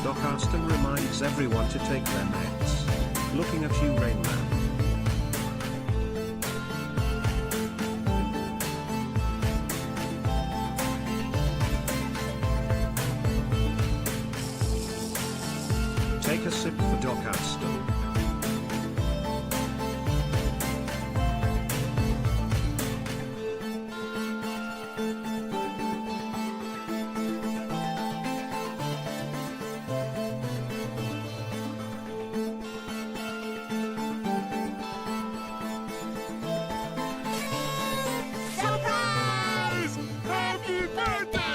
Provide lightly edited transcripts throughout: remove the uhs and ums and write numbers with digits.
Doc Aston reminds everyone to take their meds. Looking at you, Rain Man. Take a sip for Doc Aston. Surprise! Happy birthday!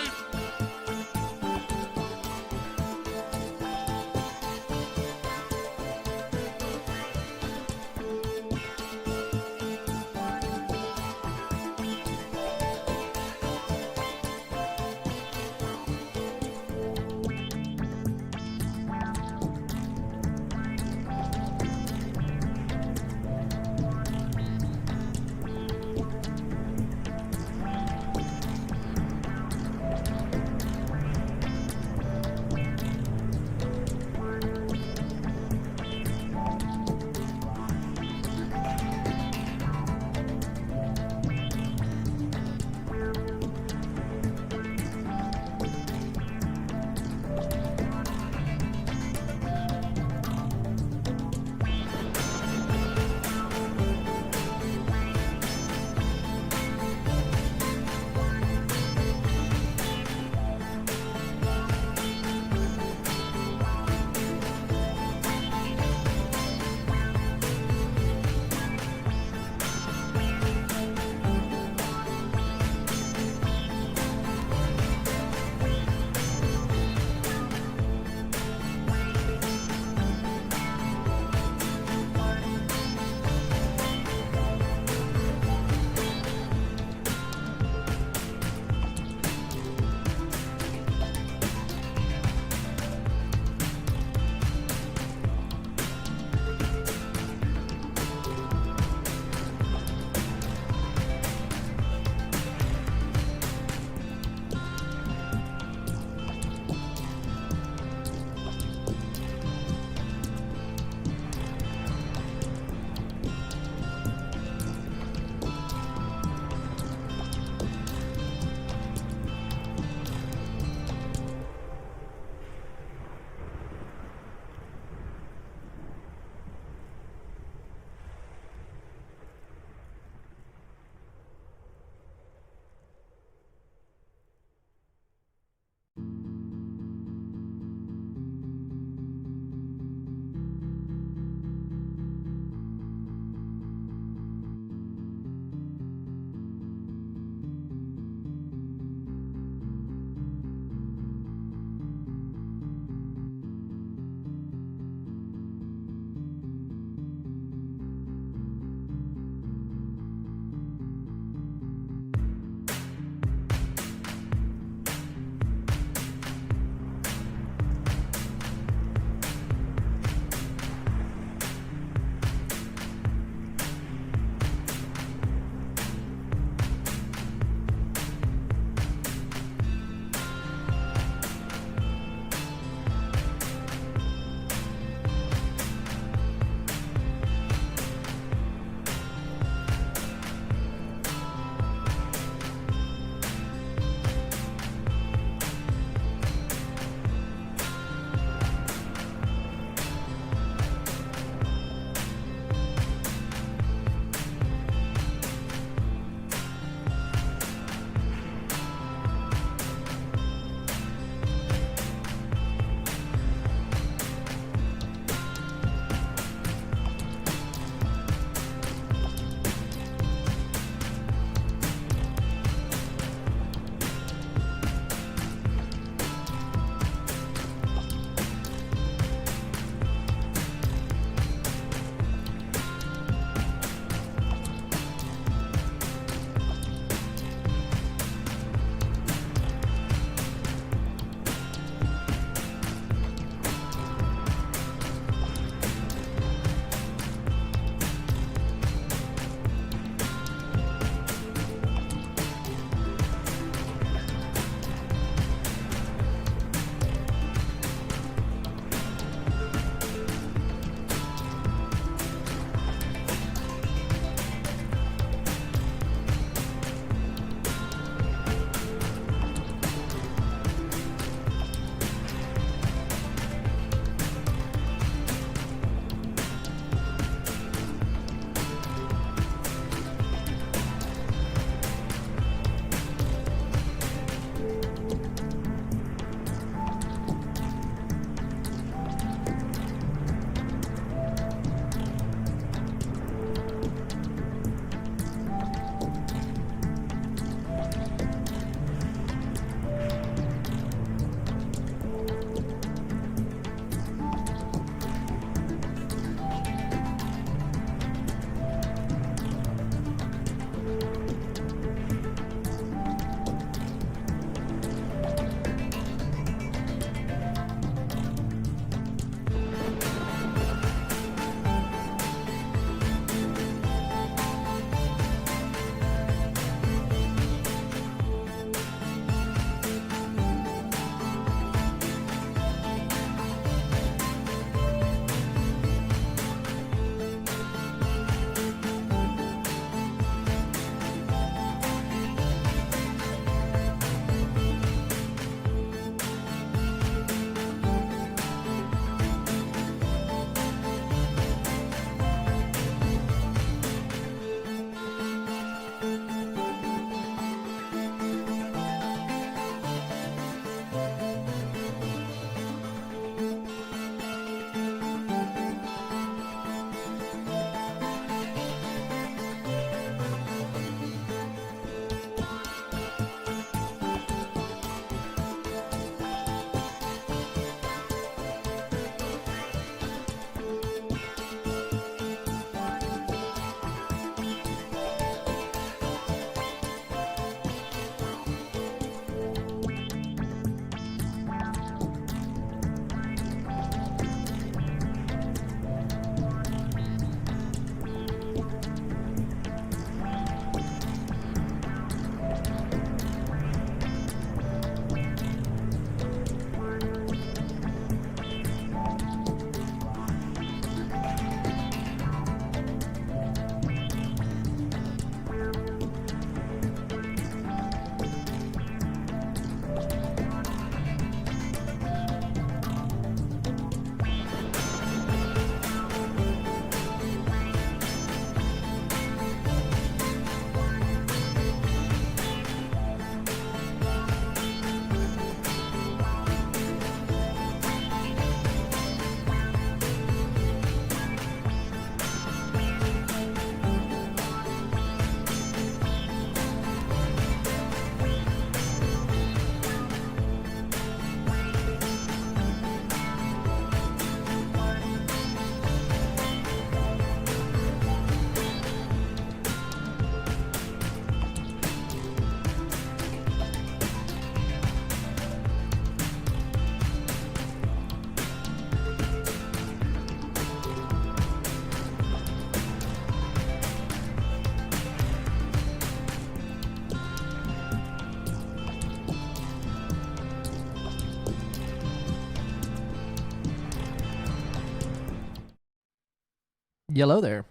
Hello there.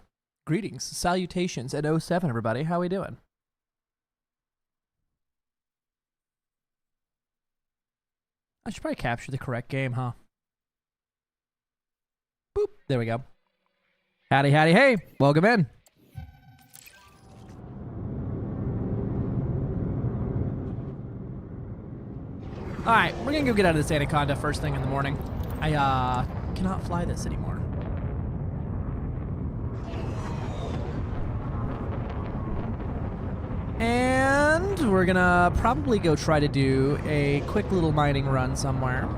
Greetings, salutations at 07, everybody. How we doing? I should probably capture the correct game, huh? Boop. There we go. Howdy, howdy, hey. Welcome in. Alright, we're gonna go get out of this Anaconda first thing in the morning. I cannot fly this anymore. And we're gonna probably go try to do a quick little mining run somewhere.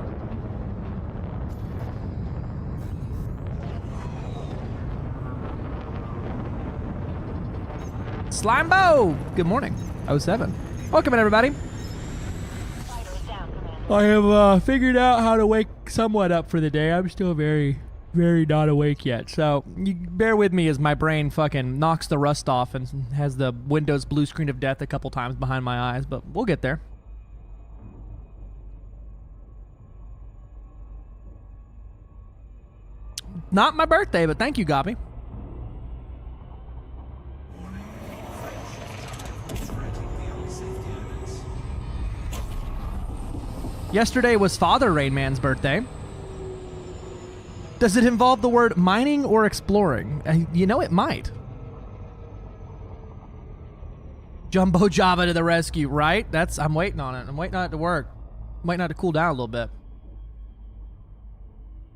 Slimebo! Good morning. 07. Welcome in, everybody. I have figured out how to wake somewhat up for the day. I'm still very not awake yet. So you bear with me as my brain fucking knocks the rust off and has the Windows blue screen of death a couple times behind my eyes, but we'll get there. Not my birthday, but thank you, Gabi. Yesterday was Father Rain Man's birthday. Does it involve the word mining or exploring? You know, it might. Jumbo Java to the rescue, right? I'm waiting on it. I'm waiting on it to work. I'm waiting on it to cool down a little bit.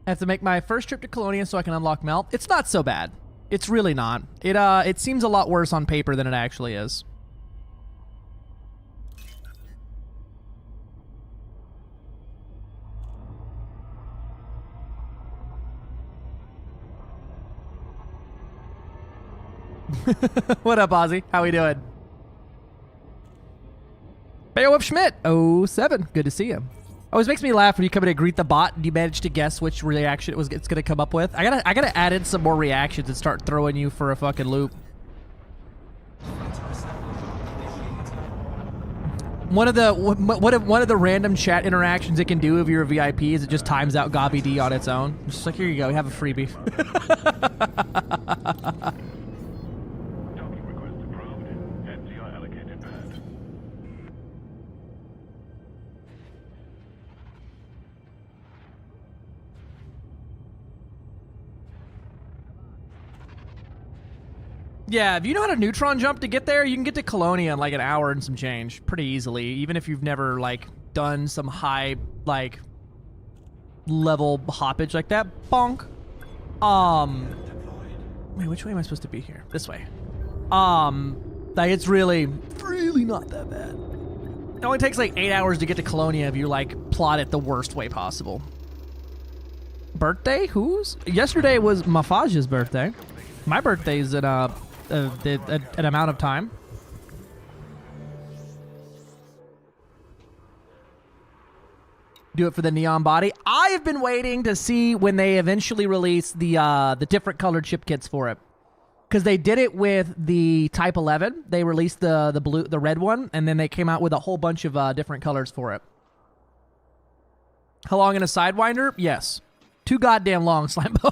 I have to make my first trip to Colonia so I can unlock Melt. It's not so bad. It's really not. It seems a lot worse on paper than it actually is. What up, Ozzy? How we doing? Beowulf Schmidt, 07. Good to see you. Always makes me laugh when you come in and greet the bot and you manage to guess which reaction it's gonna come up with. I gotta add in some more reactions and start throwing you for a fucking loop. One of the random chat interactions it can do if you're a VIP is it just times out Gabi D on its own. It's just like, here you go, you have a freebie. Yeah, if you know how to neutron jump to get there, you can get to Colonia in like an hour and some change pretty easily, even if you've never like done some high like level hoppage like that. Bonk. Wait, which way am I supposed to be here? This way. Like it's really not that bad. It only takes like 8 hours to get to Colonia if you like plot it the worst way possible. Birthday? Whose? Yesterday was Mafaj's birthday. My birthday's in an amount of time. Do it for the neon body. I have been waiting to see when they eventually release the different colored chip kits for it, because they did it with the Type 11. They released the red one, and then they came out with a whole bunch of different colors for it. How long in a Sidewinder? Yes. Too goddamn long, Slimebo.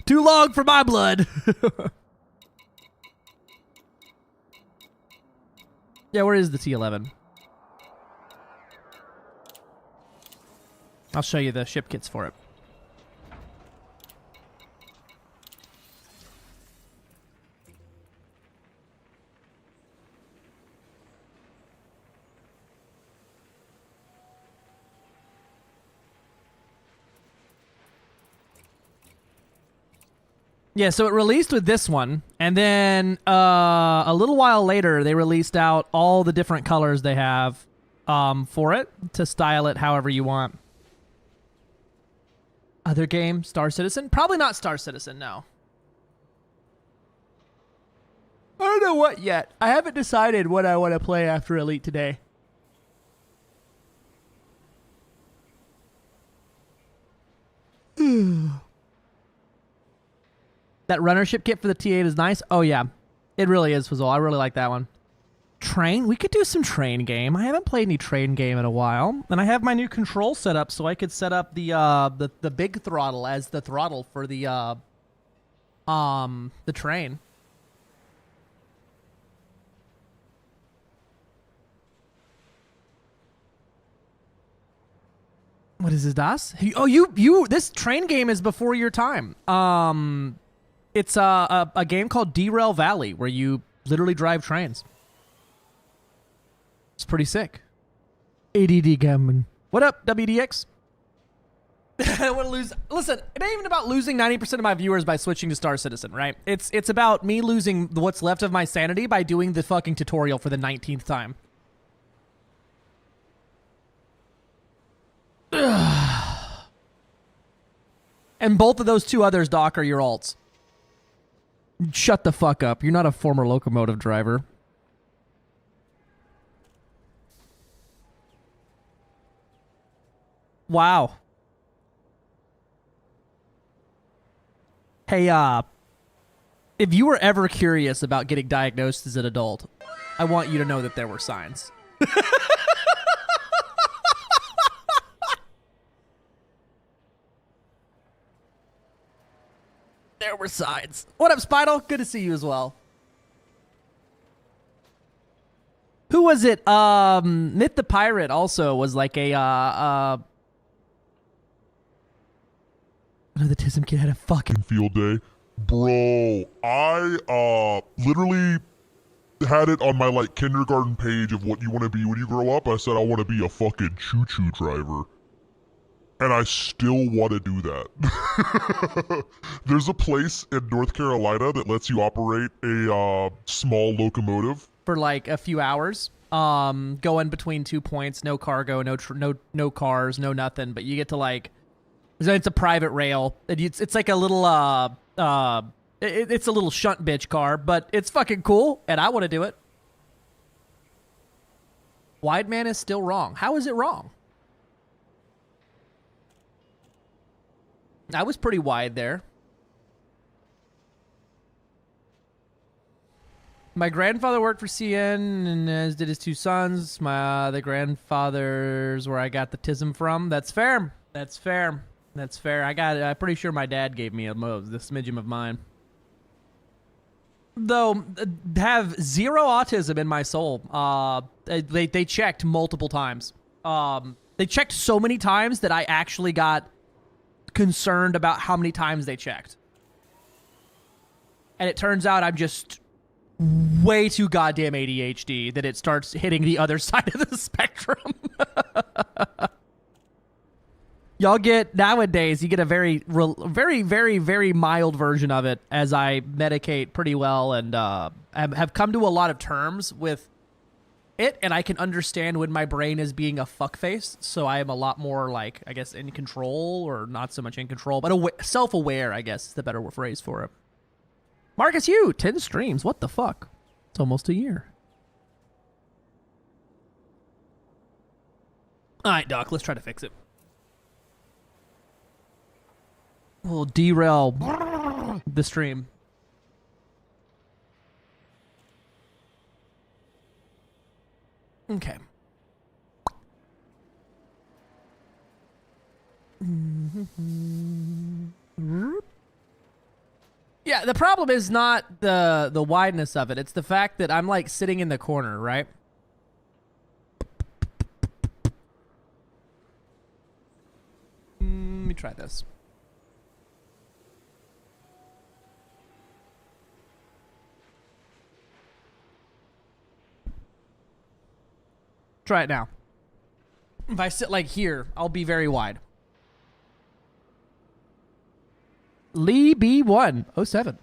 Too long for my blood. Yeah, where is the T11? I'll show you the ship kits for it. Yeah, so it released with this one, and then a little while later, they released out all the different colors they have for it to style it however you want. Other game, Star Citizen? Probably not Star Citizen, no. I don't know what yet. I haven't decided what I want to play after Elite today. That runnership kit for the T8 is nice. Oh, yeah. It really is, Fizzle. I really like that one. Train? We could do some train game. I haven't played any train game in a while. And I have my new control set up, so I could set up the big throttle as the throttle for the the train. What is this? Oh, you. This train game is before your time. It's a game called Dual Valley where you literally drive trains. It's pretty sick. ADD Gammon. What up, WDX? I don't want to lose. Listen, it ain't even about losing 90% of my viewers by switching to Star Citizen, right? It's about me losing what's left of my sanity by doing the fucking tutorial for the 19th time. And both of those two others, Doc, are your alts. Shut the fuck up. You're not a former locomotive driver. Wow. Hey, if you were ever curious about getting diagnosed as an adult, I want you to know that there were signs. There were signs. What up, Spidal? Good to see you as well. Who was it? Myth the Pirate also was like a, the Tism kid had a fucking Field day. Bro, I literally had it on my like kindergarten page of what you want to be when you grow up. I said I want to be a fucking choo-choo driver. And I still want to do that. There's a place in North Carolina that lets you operate a small locomotive for like a few hours. Going between 2 points, no cargo, no cars, no nothing. But you get to like, it's a private rail. It's like a little it's a little shunt bitch car, but it's fucking cool, and I want to do it. Wide man is still wrong. How is it wrong? I was pretty wide there. My grandfather worked for CN, and as did his two sons. The grandfather's where I got the tism from. That's fair. That's fair. That's fair. I'm pretty sure my dad gave me the smidgen of mine. Though, have zero autism in my soul. They checked multiple times. They checked so many times that I actually got concerned about how many times they checked. And it turns out I'm just way too goddamn ADHD that it starts hitting the other side of the spectrum. Y'all get, nowadays, you get a very, very, very mild version of it as I medicate pretty well and have come to a lot of terms with it, and I can understand when my brain is being a fuckface, so I am a lot more, like, I guess, in control, or not so much in control, but self-aware, I guess, is the better phrase for it. Marcus Hugh, 10 streams, what the fuck? It's almost a year. Alright, Doc, let's try to fix it. We'll derail the stream. Okay. Yeah, the problem is not the wideness of it. It's the fact that I'm like sitting in the corner, right? Let me try this. Try it now. If I sit like here, I'll be very wide. Lee B107.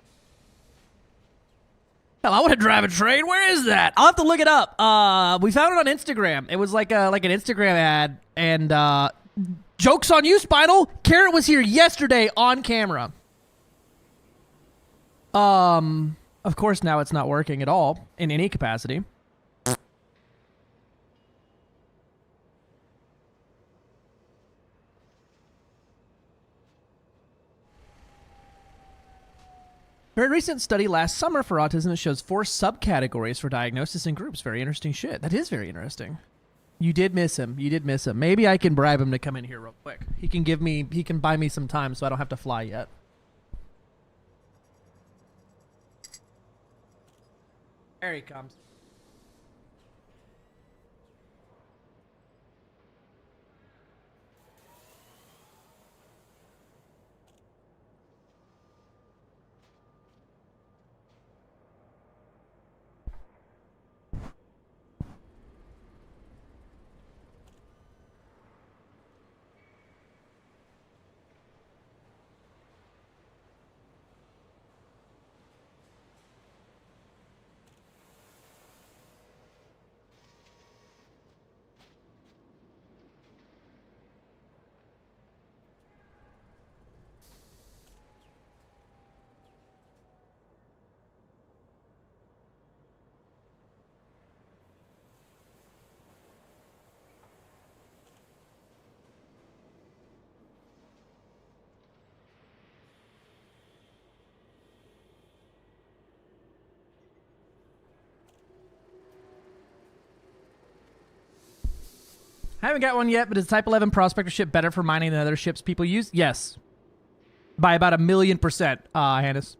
Hell, I want to drive a train. Where is that? I'll have to look it up. We found it on Instagram. It was like an Instagram ad, and joke's on you, Spinal. Carrot was here yesterday on camera. Of course, now it's not working at all in any capacity. Very recent study last summer for autism that shows 4 subcategories for diagnosis in groups. Very interesting shit. That is very interesting. You did miss him. You did miss him. Maybe I can bribe him to come in here real quick. He can buy me some time so I don't have to fly yet. There he comes. I haven't got one yet, but is Type 11 Prospector ship better for mining than other ships people use? Yes. By about 1,000,000%, Hannes.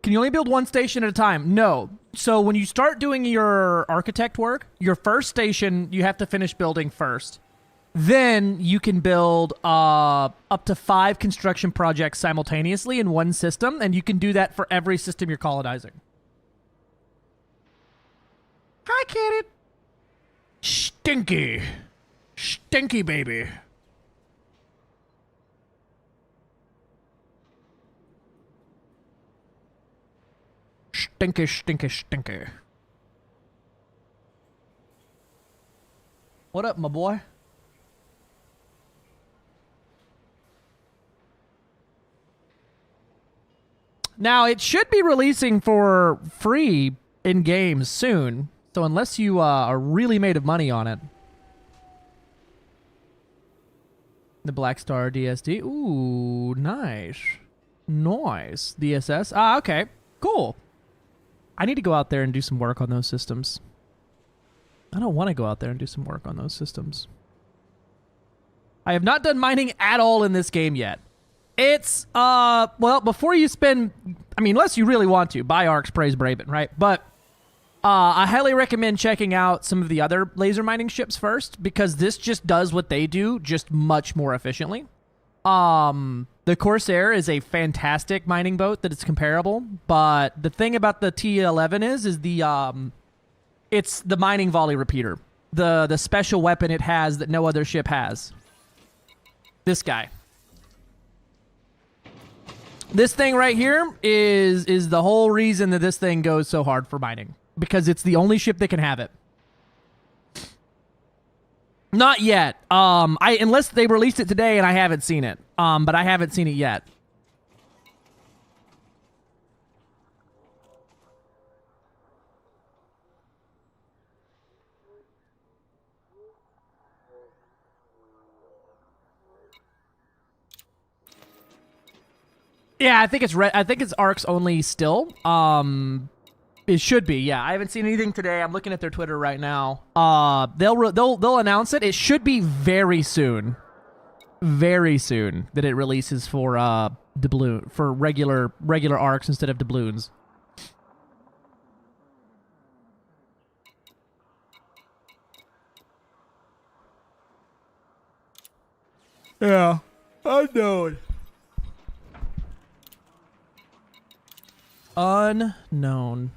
Can you only build one station at a time? No. So when you start doing your architect work, your first station you have to finish building first. Then you can build up to 5 construction projects simultaneously in one system, and you can do that for every system you're colonizing. Hi, kitty. Stinky. Stinky baby. Stinky, stinky, stinky. What up, my boy? Now, it should be releasing for free in games soon. So unless you are really made of money on it. The Black Star DSD. Ooh, nice. Nice. DSS. Ah, okay. Cool. I need to go out there and do some work on those systems. I don't want to go out there and do some work on those systems. I have not done mining at all in this game yet. It's, well, before you spend, I mean, unless you really want to, buy Arcs, praise Braven, right? But I highly recommend checking out some of the other laser mining ships first, because this just does what they do, just much more efficiently. The Corsair is a fantastic mining boat that is comparable, but the thing about the T11 is the, it's the mining volley repeater. The special weapon it has that no other ship has. This guy. This thing right here is the whole reason that this thing goes so hard for mining. Because it's the only ship that can have it. Not yet. Unless they released it today and I haven't seen it. But I haven't seen it yet. Yeah, I think it's Arcs only still. It should be, yeah. I haven't seen anything today. I'm looking at their Twitter right now. They'll announce it. It should be very soon that it releases for doubloon, for regular Arcs instead of doubloons. Yeah, unknown. Unknown.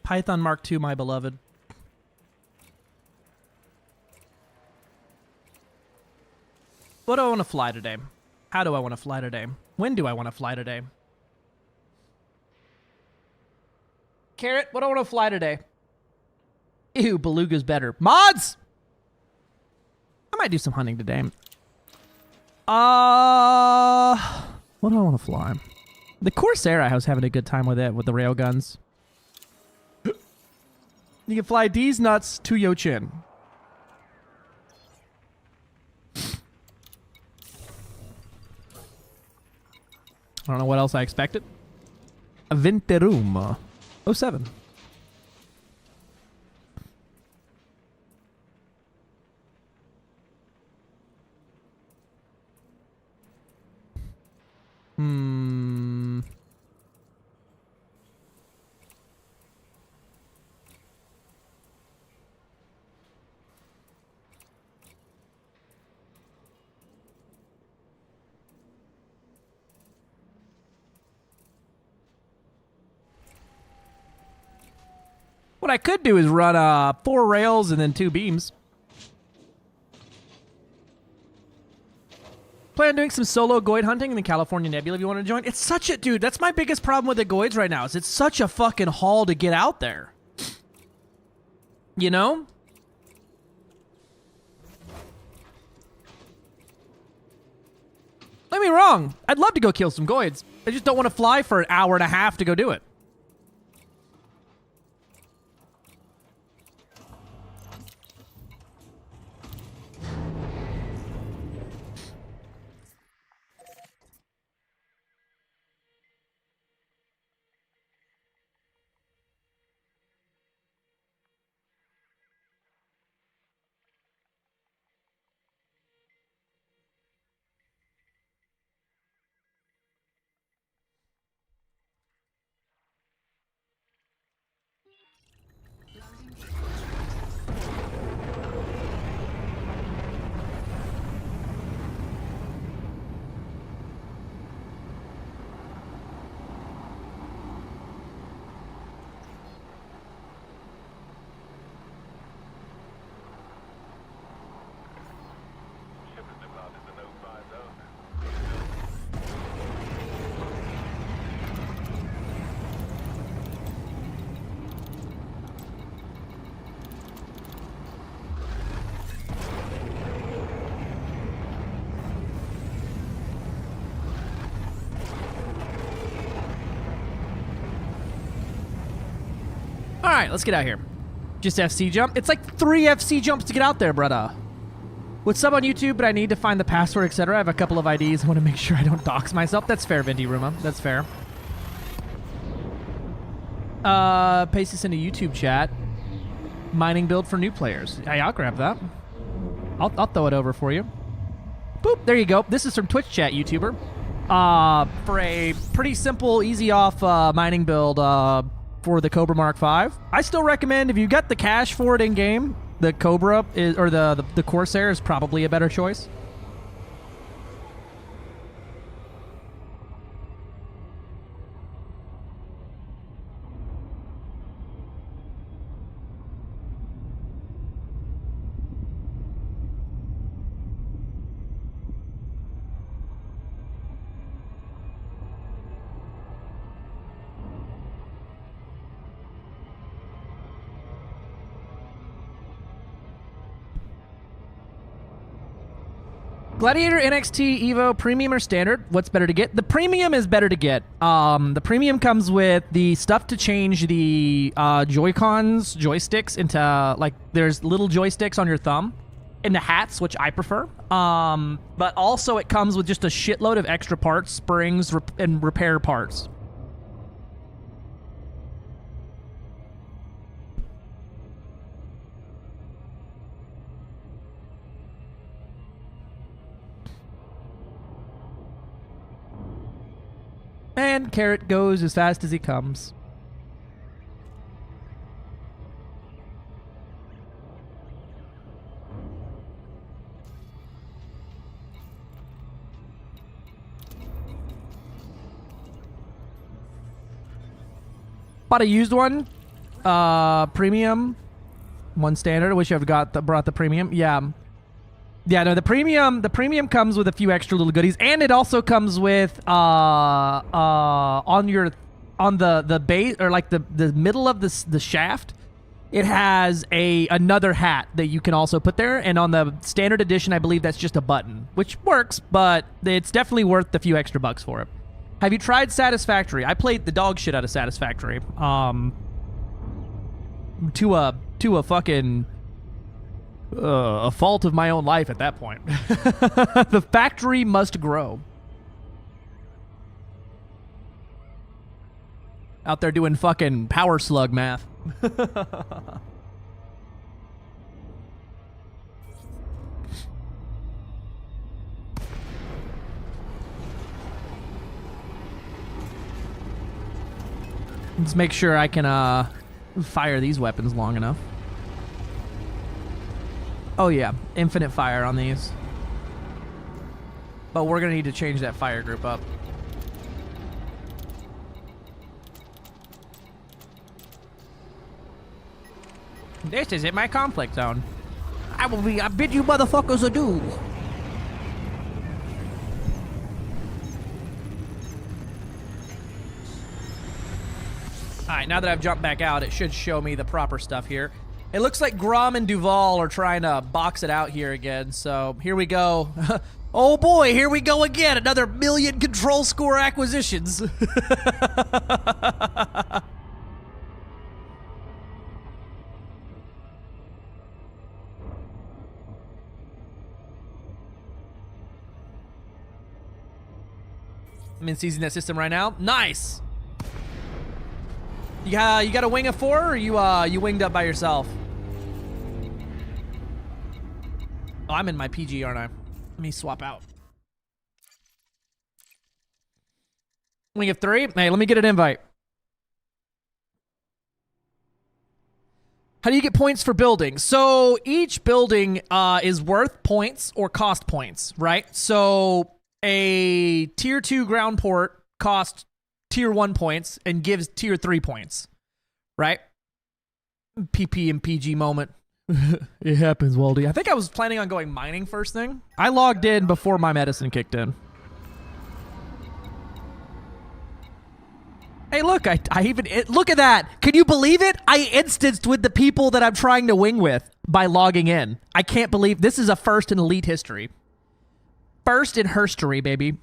Python Mark II, my beloved. What do I want to fly today? How do I want to fly today? When do I want to fly today? Carrot, what do I want to fly today? Ew, Beluga's better. Mods! I might do some hunting today. What do I want to fly? The Corsair, I was having a good time with it, with the railguns. You can fly these nuts to Yo Chin. I don't know what else I expected. Aventerum 07. What I could do is run 4 rails and then 2 beams. Plan on doing some solo Goid hunting in the California Nebula if you want to join. It's such a... Dude, that's my biggest problem with the Goids right now, is it's such a fucking haul to get out there. You know? Don't get me wrong. I'd love to go kill some Goids. I just don't want to fly for an hour and a half to go do it. All right, let's get out here. Just FC jump. It's like 3 FC jumps to get out there, brother. With sub on YouTube, but I need to find the password, etc. I have a couple of IDs. I want to make sure I don't dox myself. That's fair, Vindy Ruma. That's fair. Paste this into YouTube chat. Mining build for new players. Hey, I'll grab that. I'll throw it over for you. Boop. There you go. This is from Twitch chat, YouTuber. For a pretty simple, easy off mining build for the Cobra Mark V. I still recommend, if you got the cash for it in game, the Cobra is, or the Corsair is probably a better choice. Gladiator NXT Evo Premium or Standard? What's better to get? The Premium is better to get. The Premium comes with the stuff to change the Joy-Cons, joysticks into, like, there's little joysticks on your thumb, and the hats, which I prefer. But also it comes with just a shitload of extra parts, springs, and repair parts. And Carrot goes as fast as he comes. Bought a used one. Premium. One standard. I wish I've brought the premium. Yeah. Yeah, no, the premium comes with a few extra little goodies, and it also comes with on the base, or like the middle of the shaft, it has another hat that you can also put there, and on the standard edition, I believe that's just a button, which works, but it's definitely worth the few extra bucks for it. Have you tried Satisfactory? I played the dog shit out of Satisfactory. To a fucking a fault of my own life at that point. The factory must grow. Out there doing fucking power slug math. Let's make sure I can fire these weapons long enough. Oh yeah, infinite fire on these. But we're gonna need to change that fire group up. This isn't my conflict zone. I bid you motherfuckers adieu. Alright, now that I've jumped back out, it should show me the proper stuff here. It looks like Grom and Duval are trying to box it out here again, so here we go. Oh boy, here we go again. Another million control score acquisitions. I'm in seizing that system right now. Nice. You got a wing of 4, or you winged up by yourself? Oh, I'm in my PG, aren't I? Let me swap out. Wing of 3. Hey, let me get an invite. How do you get points for building? So each building is worth points or cost points, right? So a tier 2 ground port costs tier 1 points and gives tier 3 points, right? PP and PG moment. It happens, Waldy. I think I was planning on going mining first thing. I logged in before my medicine kicked in. Hey, look, I even look at that. Can you believe it? I instanced with the people that I'm trying to wing with by logging in. I can't believe this is a first in Elite history. First in herstory, baby.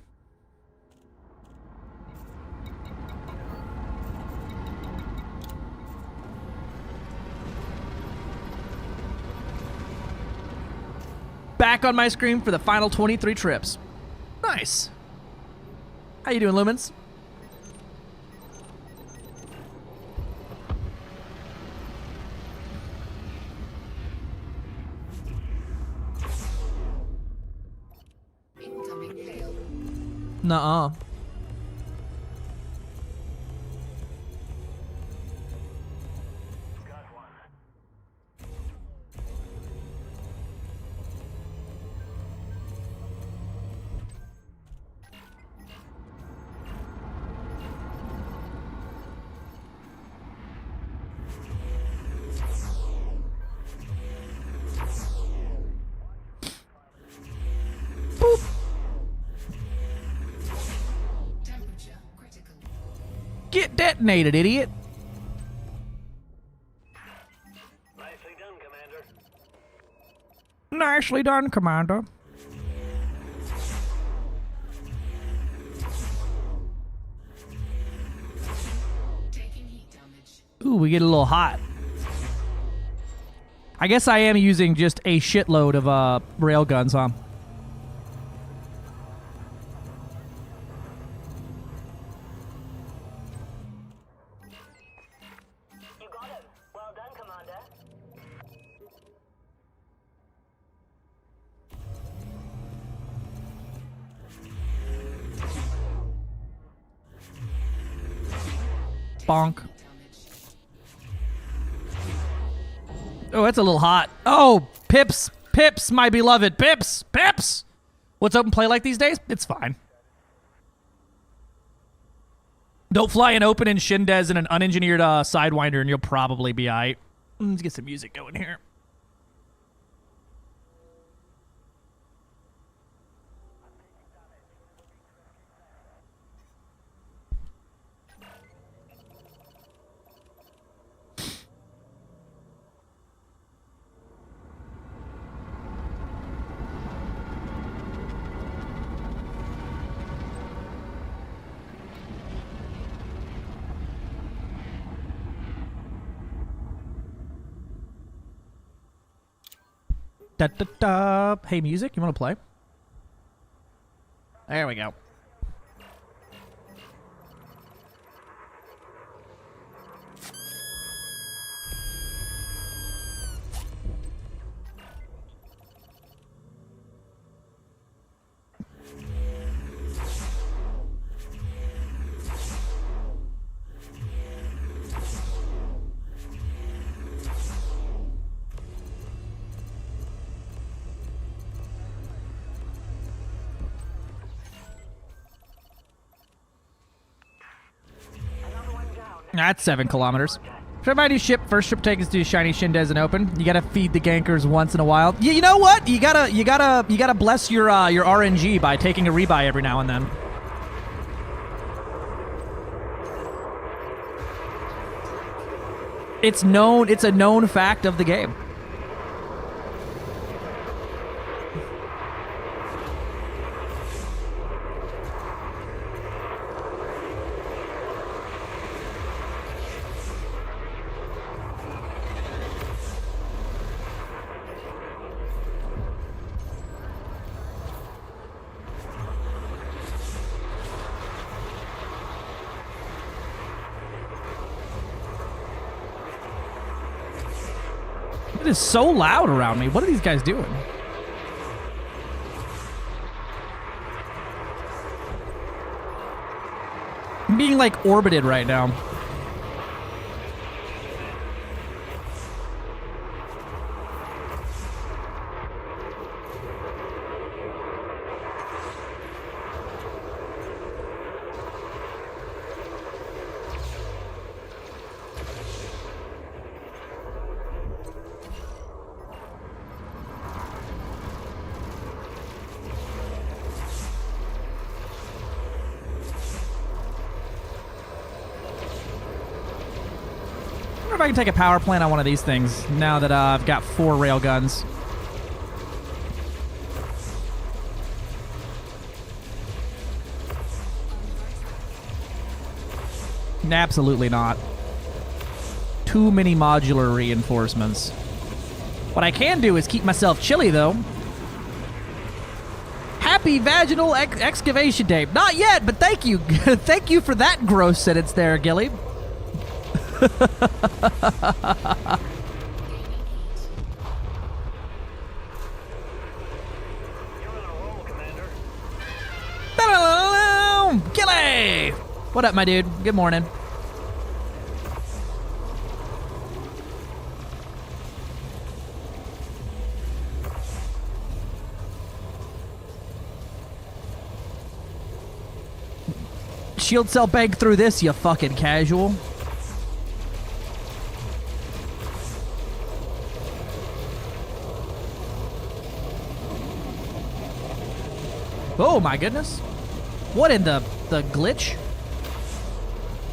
Back on my screen for the final 23 trips. Nice. How you doing, Lumens? Nuh-uh. Get detonated, idiot. Nicely done, Commander. Nicely done, Commander. Taking heat damage. Ooh, we get a little hot. I guess I am using just a shitload of railguns, huh? You got him. Well done, Commander. Bonk. Oh, that's a little hot. Oh, Pips. Pips, my beloved. Pips. Pips. What's open play like these days? It's fine. Don't fly an open in Shindes in an unengineered Sidewinder and you'll probably be aight. Let's get some music going here. Da, da, da. Hey, music, you want to play? There we go. That's 7 kilometers. Should I do ship? First ship take is do shiny Shindes and open. You gotta feed the gankers once in a while. You know what? You gotta bless your RNG by taking a rebuy every now and then. It's known. It's a known fact of the game. It is so loud around me. What are these guys doing? I'm being like orbited right now. I wonder if I can take a power plant on one of these things now that I've got 4 rail guns. Absolutely not. Too many modular reinforcements. What I can do is keep myself chilly, though. Happy vaginal excavation day. Not yet, but thank you. Thank you for that gross sentence there, Gilly. You're on a roll, Commander. Gilly! What up, my dude? Good morning. Shield cell bank through this, you fucking casual. Oh my goodness. What in the glitch?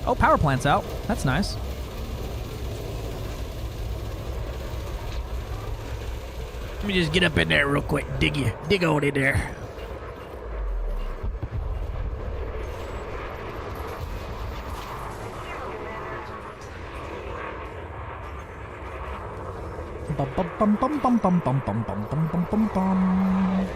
Oh, power plant's out. That's nice. Let me just get up in there real quick. Dig on in there. Bum bum bum bum bum bum bum bum bum bum bum bum.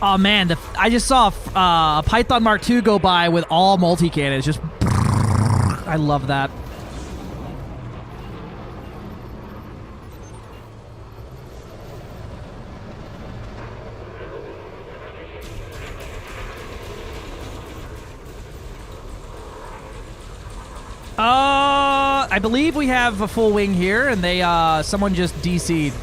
Oh man, I just saw a Python Mark II go by with all multi-cannons. Just, I love that. I believe we have a full wing here, and they someone just DC'd.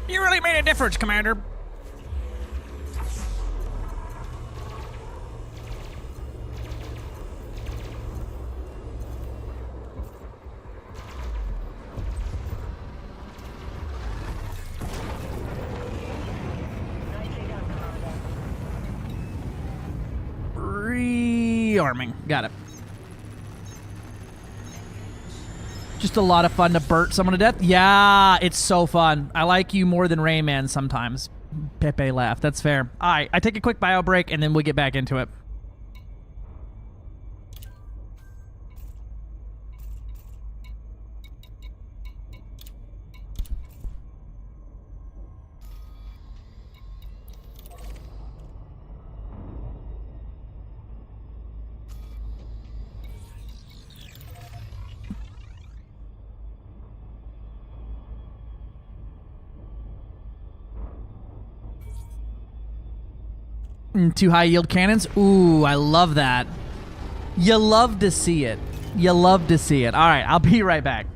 You really made a difference, Commander. Rearming. Got it. Just a lot of fun to burst someone to death. Yeah, it's so fun. I like you more than Rayman sometimes. Pepe laughed. That's fair. All right, I take a quick bio break, and then we'll get back into it. Two high yield cannons. Ooh, I love that. You love to see it. You love to see it. All right, I'll be right back.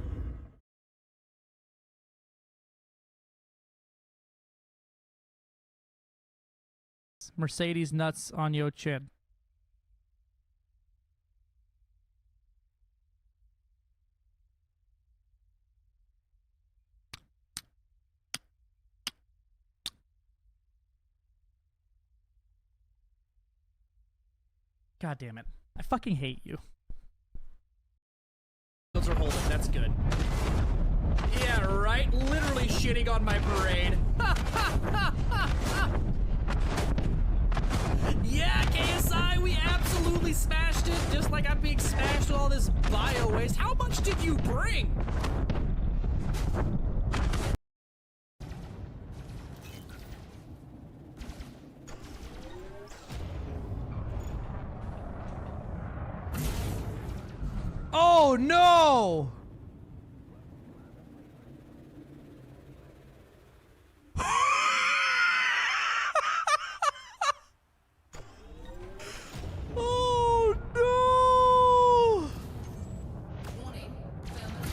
Mercedes nuts on your chin. God damn it. I fucking hate you. Those are holding. That's good. Yeah, right? Literally shitting on my parade. Yeah, KSI, we absolutely smashed it. Just like I'm being smashed with all this bio waste. How much did you bring? Oh no! Oh no! Warning, thermal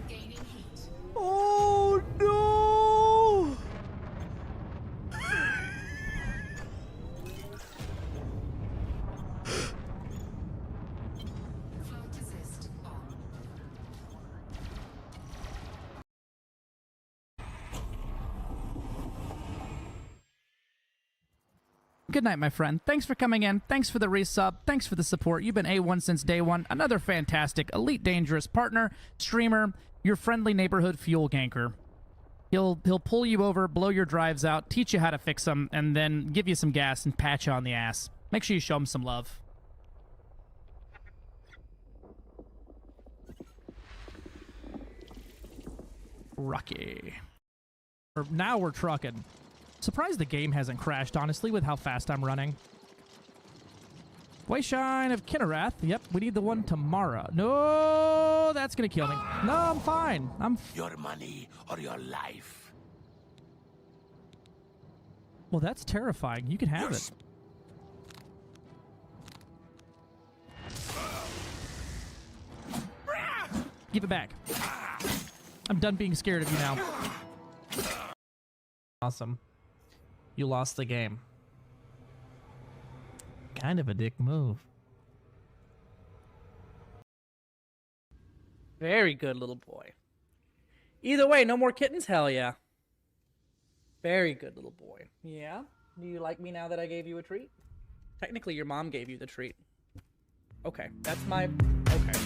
gaining heat. Oh no! Float assist on. Good night, my friend. Thanks for coming in. Thanks for the resub. Thanks for the support. You've been A1 since day one. Another fantastic, elite dangerous partner, streamer, your friendly neighborhood fuel ganker. He'll pull you over, blow your drives out, teach you how to fix them, and then give you some gas and pat you on the ass. Make sure you show him some love. Rocky. Now we're trucking. Surprised the game hasn't crashed, honestly, with how fast I'm running. Wayshine of Kinnerath. Yep, we need the one tomorrow. No, that's gonna kill me. No, I'm fine. Your money or your life. Well, that's terrifying. You can have it. Give it back. I'm done being scared of you now. Awesome. You lost the game. Kind of a dick move. Very good, little boy. Either way, no more kittens? Hell yeah. Very good, little boy. Yeah? Do you like me now that I gave you a treat? Technically, your mom gave you the treat. Okay, that's my... Okay.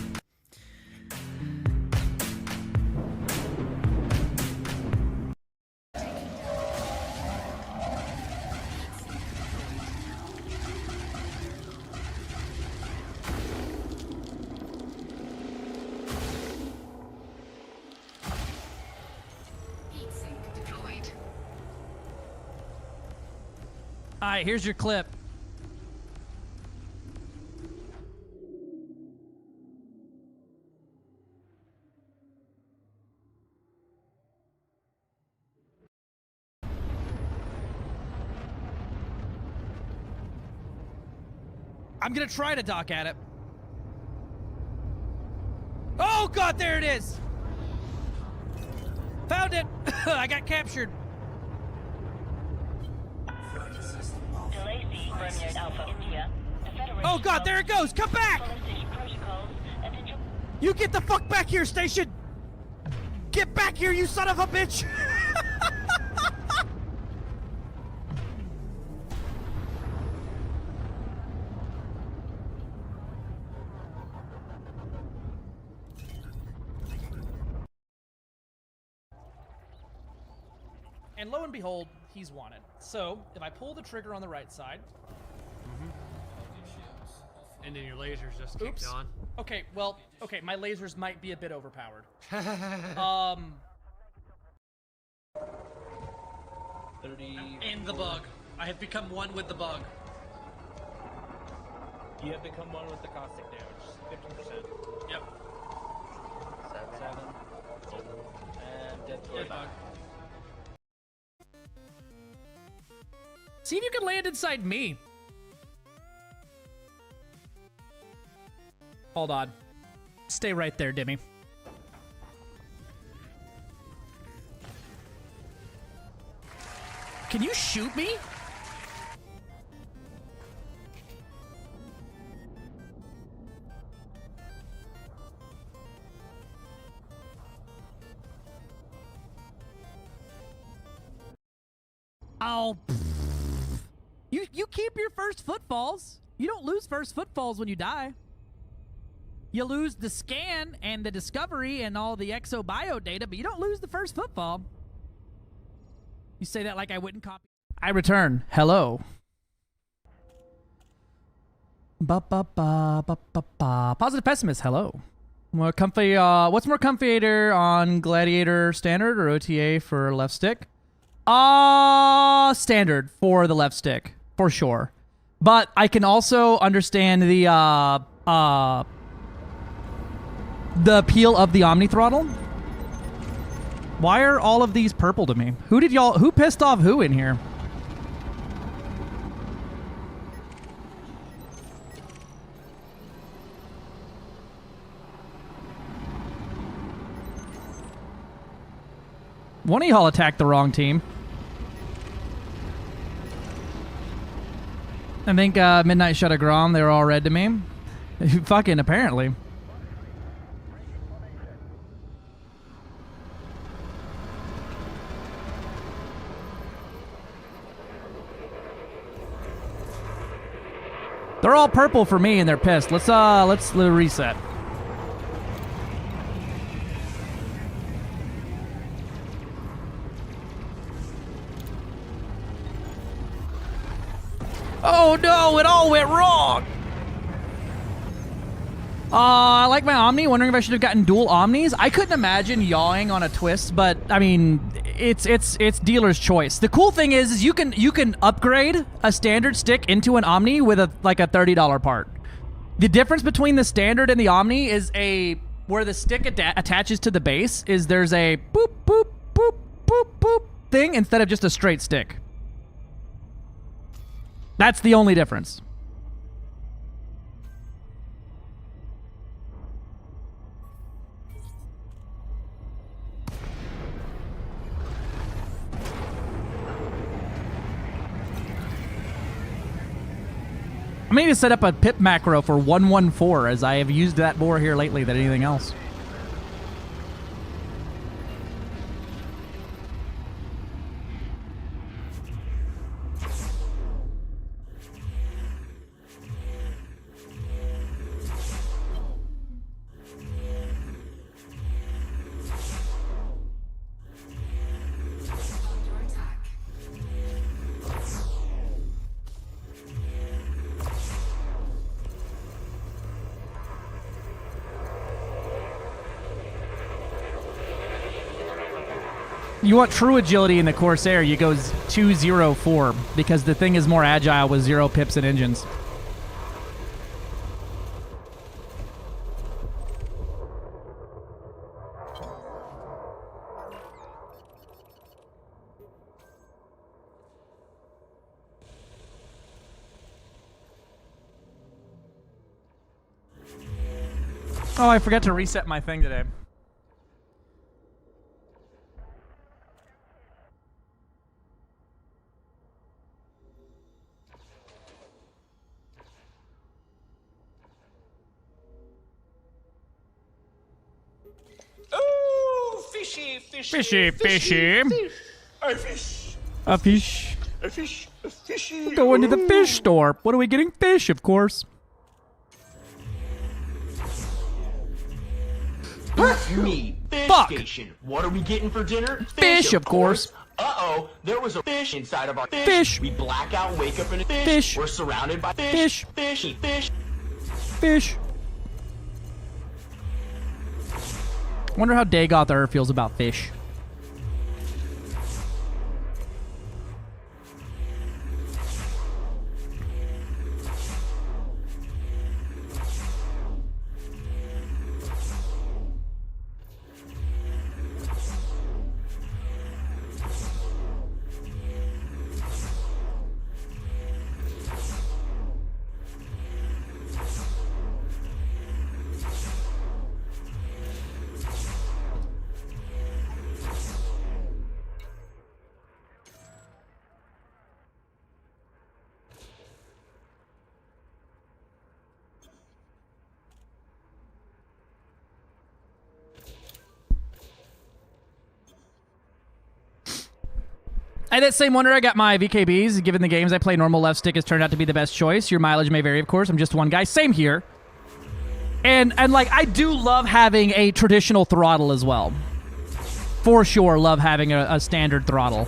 Heat sink deployed. All right, here's your clip. I'm gonna try to dock at it. Oh god, there it is! Found it! I got captured. Delay C, Bromyard Alpha, India. The Federation Oh god, there it goes! Come back! Colonization protocols and You get the fuck back here, station! Get back here, you son of a bitch! And lo and behold, he's wanted. So if I pull the trigger on the right side. And then your lasers just Oops. kicked on. Okay, well, okay, my lasers might be a bit overpowered. 30. In the bug. I have become one with the bug. You have become one with the caustic damage. 15%. Yep. 7. And dead Dead bug. See if you can land inside me. Hold on. Stay right there, Dimmy. Can you shoot me? Oh. You keep your first footfalls. You don't lose first footfalls when you die. You lose the scan and the discovery and all the exobio data, but you don't lose the first footfall. You say that like I wouldn't copy. I return. Hello. Positive pessimist. Hello. More comfy. What's more comfier on Gladiator standard or OTA for left stick? Standard for the left stick for sure. But I can also understand the appeal of the Omni throttle. Why are all of these purple to me? Who pissed off who in here? One of y'all attacked the wrong team. I think Midnight shot a Grom. They were all red to me. Fucking apparently. They're all purple for me and they're pissed. Let's reset. Oh no, it all went wrong. I like my Omni. Wondering if I should have gotten dual Omnis. I couldn't imagine yawing on a twist, but I mean, it's dealer's choice. The cool thing is you can upgrade a standard stick into an Omni with a $30 part. The difference between the standard and the Omni is where the stick attaches to the base is there's a boop boop boop boop boop thing instead of just a straight stick. That's the only difference. I need to set up a pip macro for 114 as I have used that more here lately than anything else. Under attack. You want true agility in the Corsair, you go 204 because the thing is more agile with 0 pips and engines. Oh, I forgot to reset my thing today. Ooh, fishy, fishy, Fishy, fishy. A fish, A fish. a fish, a fishy. Going to the fish store. What are we getting? Fish, of course. Me, fish Fuck. station. What are we getting for dinner? Fish, of course. Uh-oh, there was a fish inside of our fish. Fish. We black out, wake up in a fish. Fish. We're surrounded by fish. Fish. Fishy fish. Fish. Wonder how Dagoth Ur feels about fish. I that same wonder I got my VKBs. Given the games I play, normal left stick has turned out to be the best choice. Your mileage may vary, of course. I'm just one guy. Same here. And like, I do love having a traditional throttle as well. For sure, love having a standard throttle.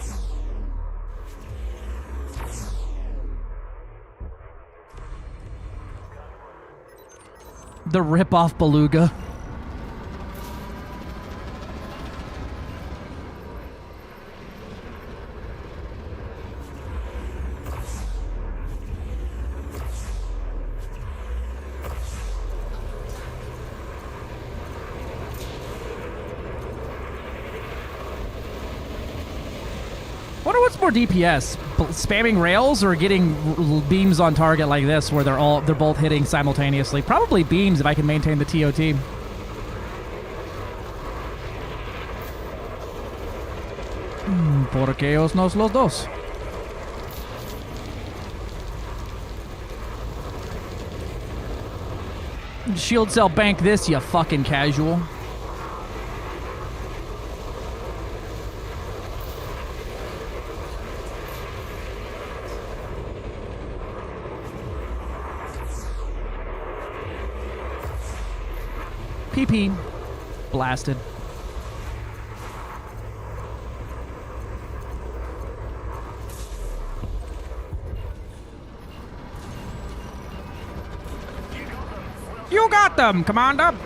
The rip-off beluga. Wonder what's more DPS, spamming rails or getting beams on target like this, where they're both hitting simultaneously. Probably beams if I can maintain the TOT. Porque ellos nos los dos. Shield cell bank this, you fucking casual. PP. Blasted. You got them, Commander!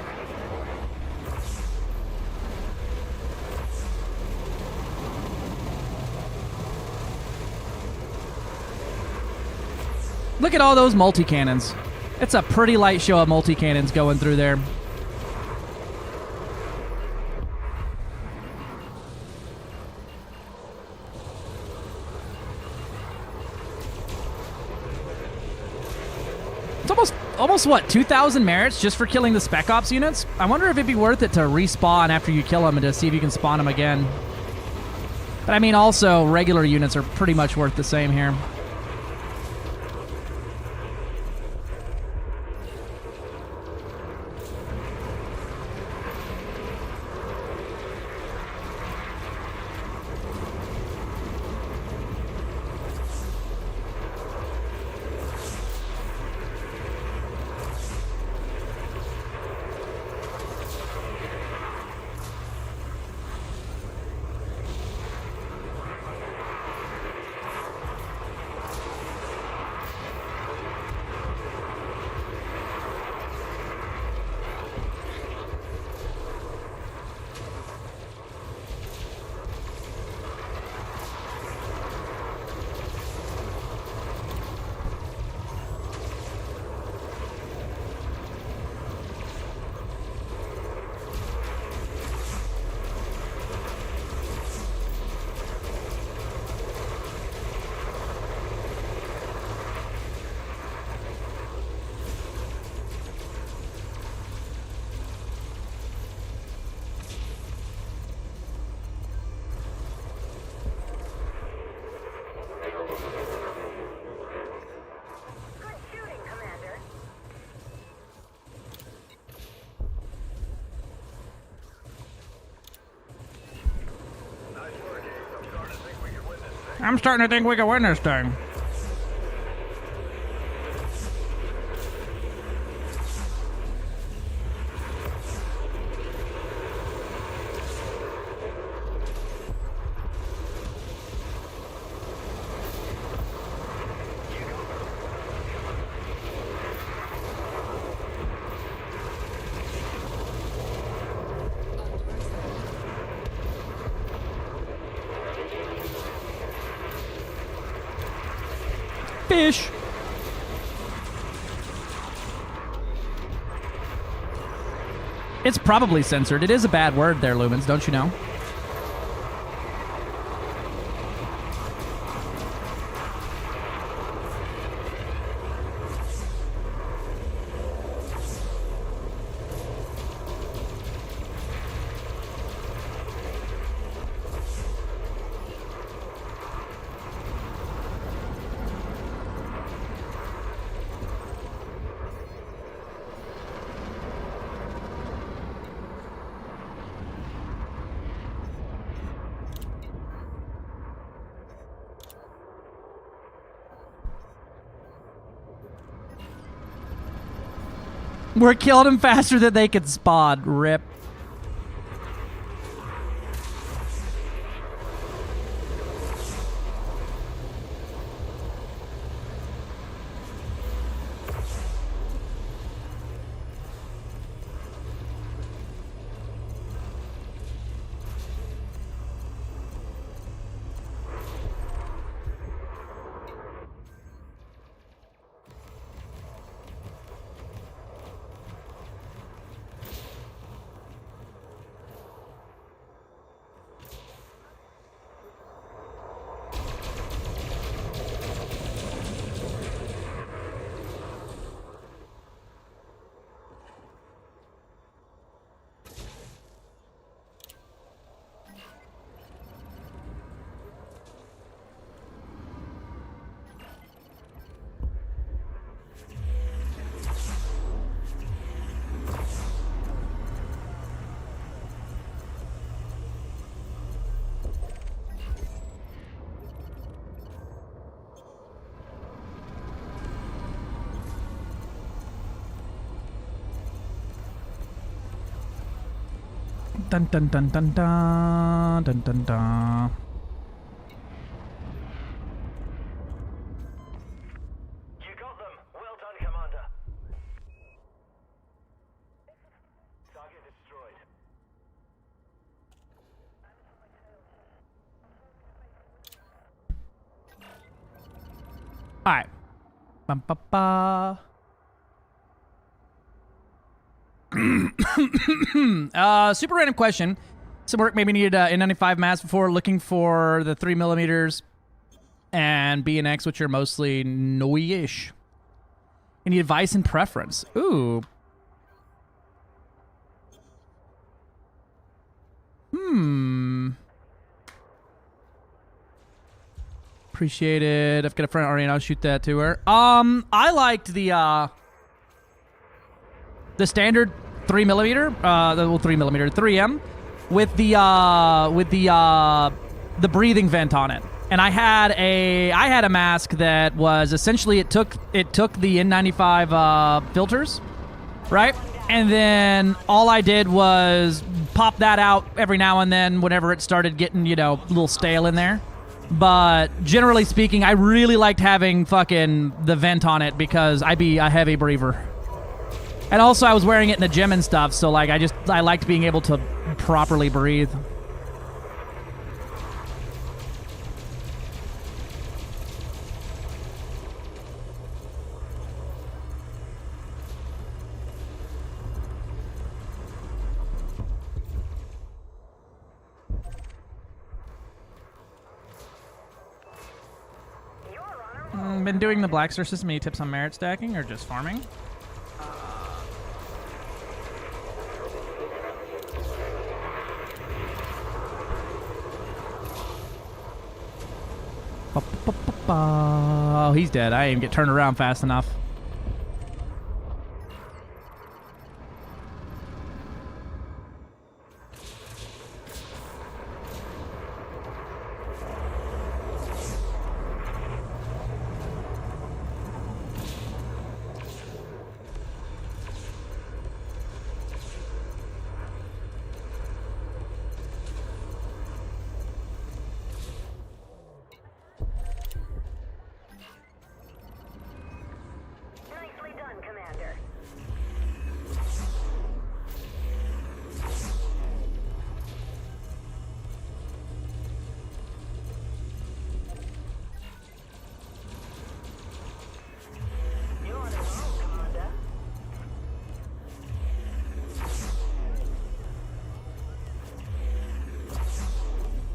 Look at all those multi-cannons. It's a pretty light show of multi-cannons going through there. Almost what, 2,000 merits just for killing the Spec Ops units? I wonder if it'd be worth it to respawn after you kill them and to see if you can spawn them again. But I mean, also, regular units are pretty much worth the same here. I'm starting to think we can win this thing. Fish. It's probably censored. It is a bad word there, Lumens, don't you know? We're killing them faster than they can spawn. Rip. Dun dun dun dun dun dun dun dun. You got them. Well done, Commander. Target destroyed. All right. Bum, ba, ba. Super random question. Some work maybe needed N95 mask before looking for the 3mm and B and X, which are mostly no-ish. Any advice and preference? Ooh. Appreciate it. I've got a friend already, and I'll shoot that to her. I liked the standard 3mm, well, 3mm, 3M, with the breathing vent on it. And I had a mask that was essentially it took the N95 filters, right? And then all I did was pop that out every now and then whenever it started getting, you know, a little stale in there. But generally speaking, I really liked having fucking the vent on it because I'd be a heavy breather. And also I was wearing it in the gym and stuff, so like I liked being able to properly breathe. Been doing the Black Star system. Any tips on merit stacking or just farming? Oh, he's dead. I didn't even get turned around fast enough. Nicely done, Commander.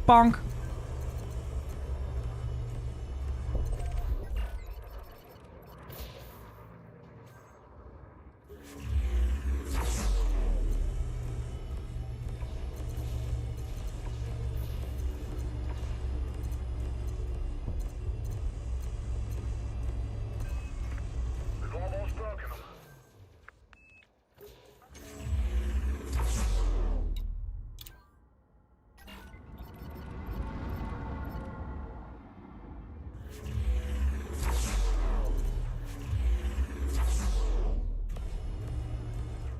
Bonk. We've almost broken them.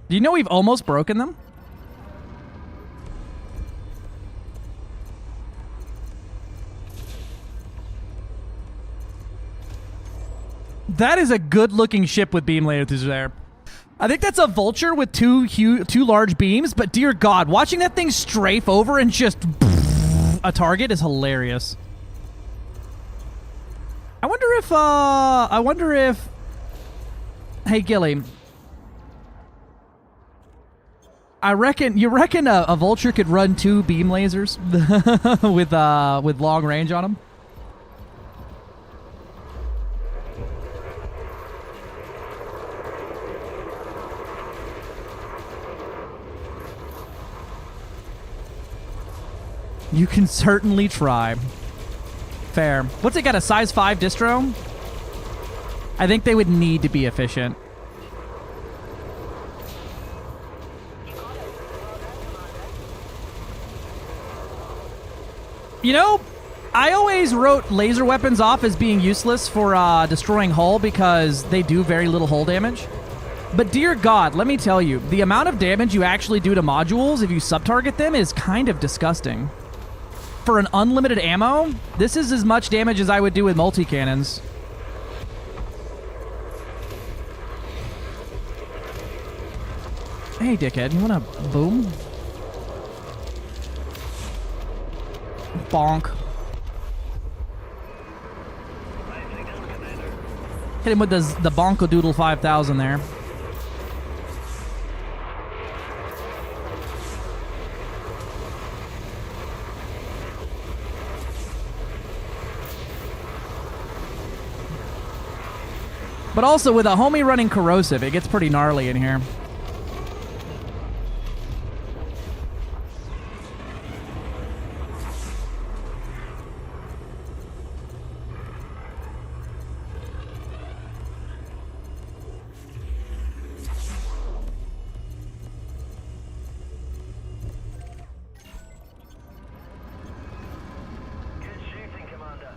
Do you know we've almost broken them? That is a good-looking ship with beam lasers there. I think that's a vulture with two large beams, but dear God, watching that thing strafe over and just a target is hilarious. I wonder if... Hey, Gilly. You reckon a vulture could run 2 beam lasers with long range on them? You can certainly try. Fair. What's it got, a size 5 distro? I think they would need to be efficient. You know, I always wrote laser weapons off as being useless for destroying hull because they do very little hull damage. But dear God, let me tell you, the amount of damage you actually do to modules if you sub-target them is kind of disgusting. For an unlimited ammo, this is as much damage as I would do with multi-cannons. Hey, dickhead, you wanna boom? Bonk. Hit him with the Bonkadoodle 5000 there. But also, with a homie running corrosive, it gets pretty gnarly in here. Good shooting, Commander.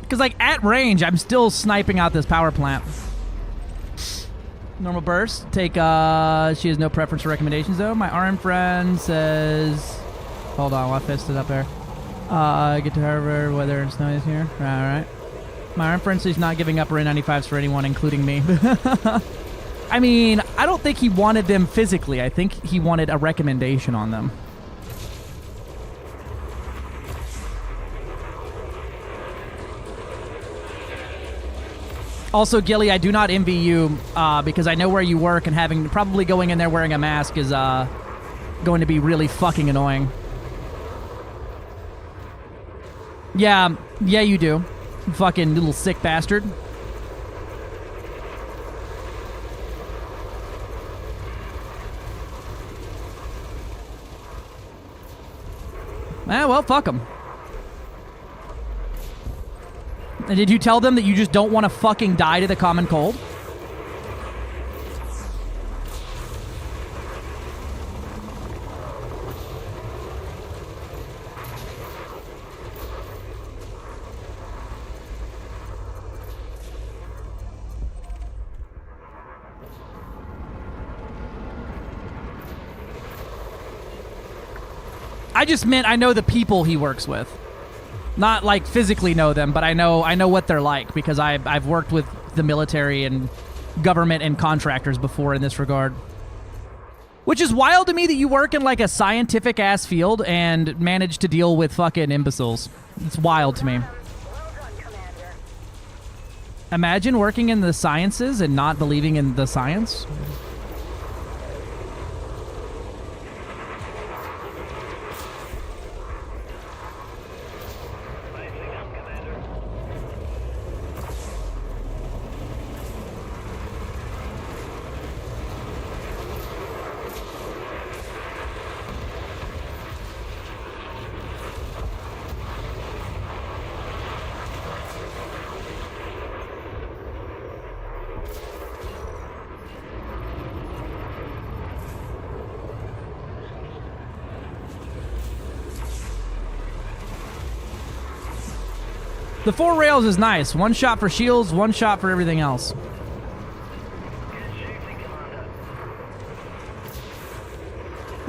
Because, like, at range, I'm still sniping out this power plant. Normal burst. Take, she has no preference for recommendations, though. My RM friend says... Hold on, what fist it up there? Get to Harvard, weather and snow is here. Alright. My RM friend says he's not giving up RN 95s for anyone, including me. I mean, I don't think he wanted them physically. I think he wanted a recommendation on them. Also, Gilly, I do not envy you because I know where you work, and probably going in there wearing a mask is going to be really fucking annoying. Yeah, you do. Fucking little sick bastard. Well, fuck them. And did you tell them that you just don't want to fucking die to the common cold? I just meant I know the people he works with. Not like physically know them, but I know what they're like because I've worked with the military and government and contractors before in this regard. Which is wild to me that you work in like a scientific ass field and manage to deal with fucking imbeciles. It's wild to me. Well done, Commander. Imagine working in the sciences and not believing in the science. The 4 rails is nice. 1 shot for shields, 1 shot for everything else.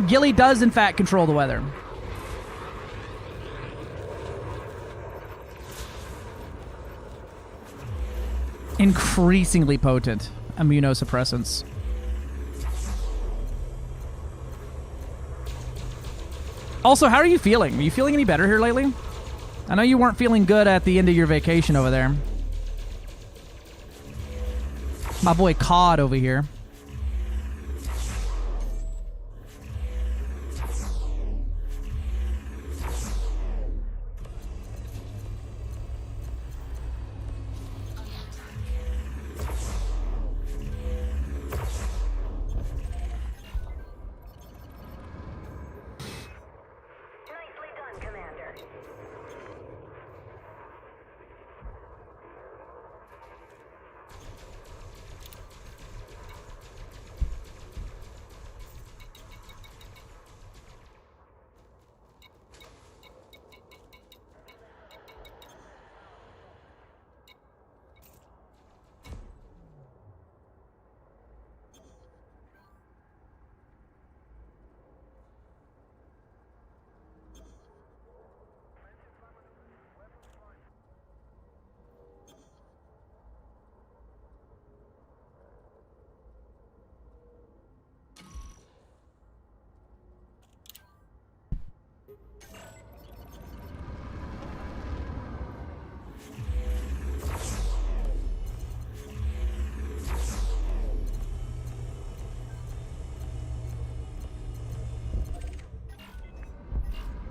Gilly does, in fact, control the weather. Increasingly potent immunosuppressants. Also, how are you feeling? Are you feeling any better here lately? I know you weren't feeling good at the end of your vacation over there. My boy Cod over here. Nicely done, Commander.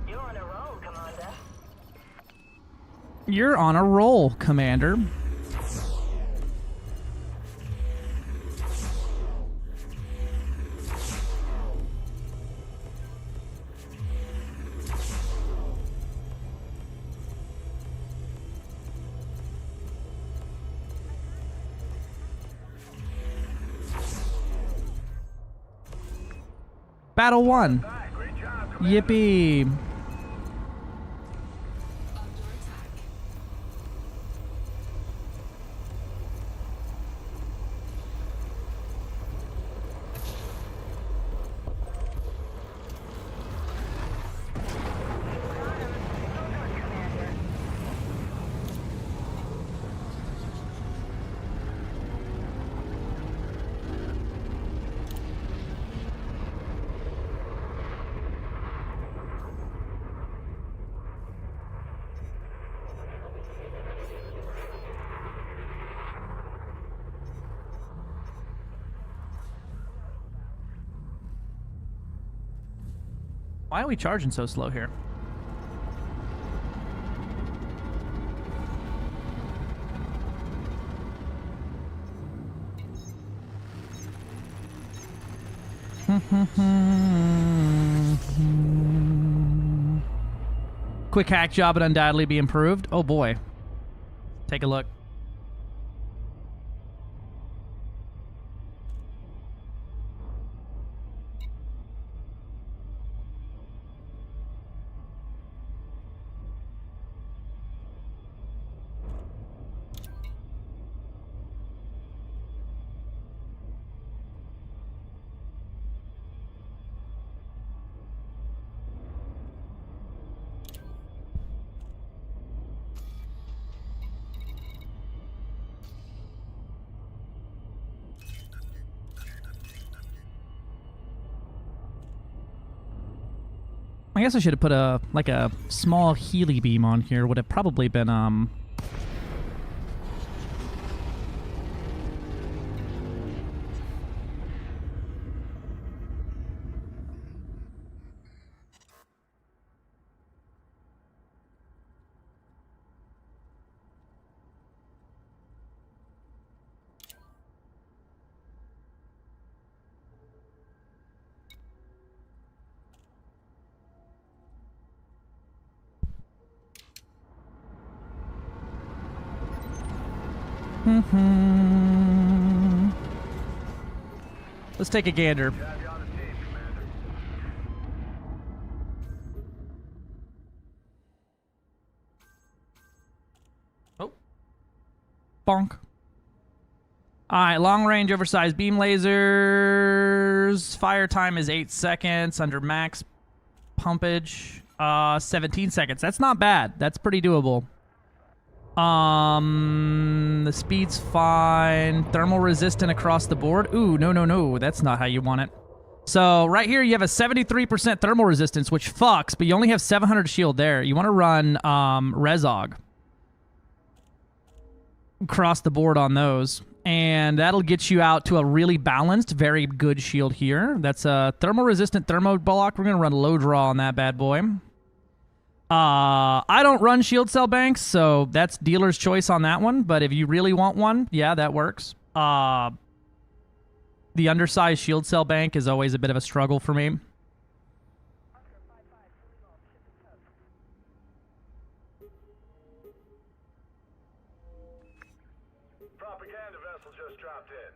You're on a roll, Commander. You're on a roll, Commander. Battle 1. Yippee. Under attack. Why are we charging so slow here? Quick hack job would undoubtedly be improved. Oh boy. Take a look. I guess I should have put a small Healy beam on here. Would have probably been Let's take a gander. Have you on the team, Commander. Oh. Bonk. Alright, long range oversized beam lasers. Fire time is 8 seconds under max pumpage. 17 seconds. That's not bad. That's pretty doable. The speed's fine. Thermal resistant across the board. Ooh, no. That's not how you want it. So right here you have a 73% thermal resistance, which fucks, but you only have 700 shield there. You want to run Rezog across the board on those. And that'll get you out to a really balanced, very good shield here. That's a thermal resistant thermo block. We're going to run low draw on that bad boy. I don't run shield cell banks, so that's dealer's choice on that one. But if you really want one, yeah, that works. The undersized shield cell bank is always a bit of a struggle for me. Propaganda vessel just dropped in.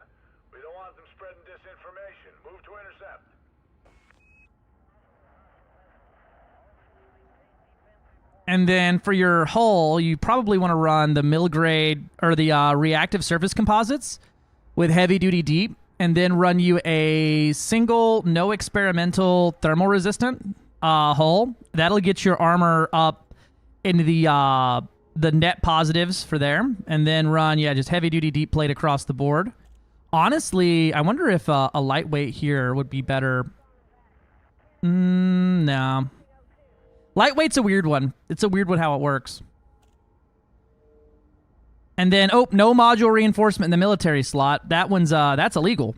We don't want them spreading disinformation. Move to intercept. And then for your hull, you probably want to run the mill grade or the reactive surface composites with heavy duty deep, and then run you a single, no experimental thermal resistant hull. That'll get your armor up into the net positives for there, and then run just heavy duty deep plate across the board. Honestly, I wonder if a lightweight here would be better. No. Lightweight's a weird one. It's a weird one how it works. And then, no module reinforcement in the military slot. That one's, that's illegal.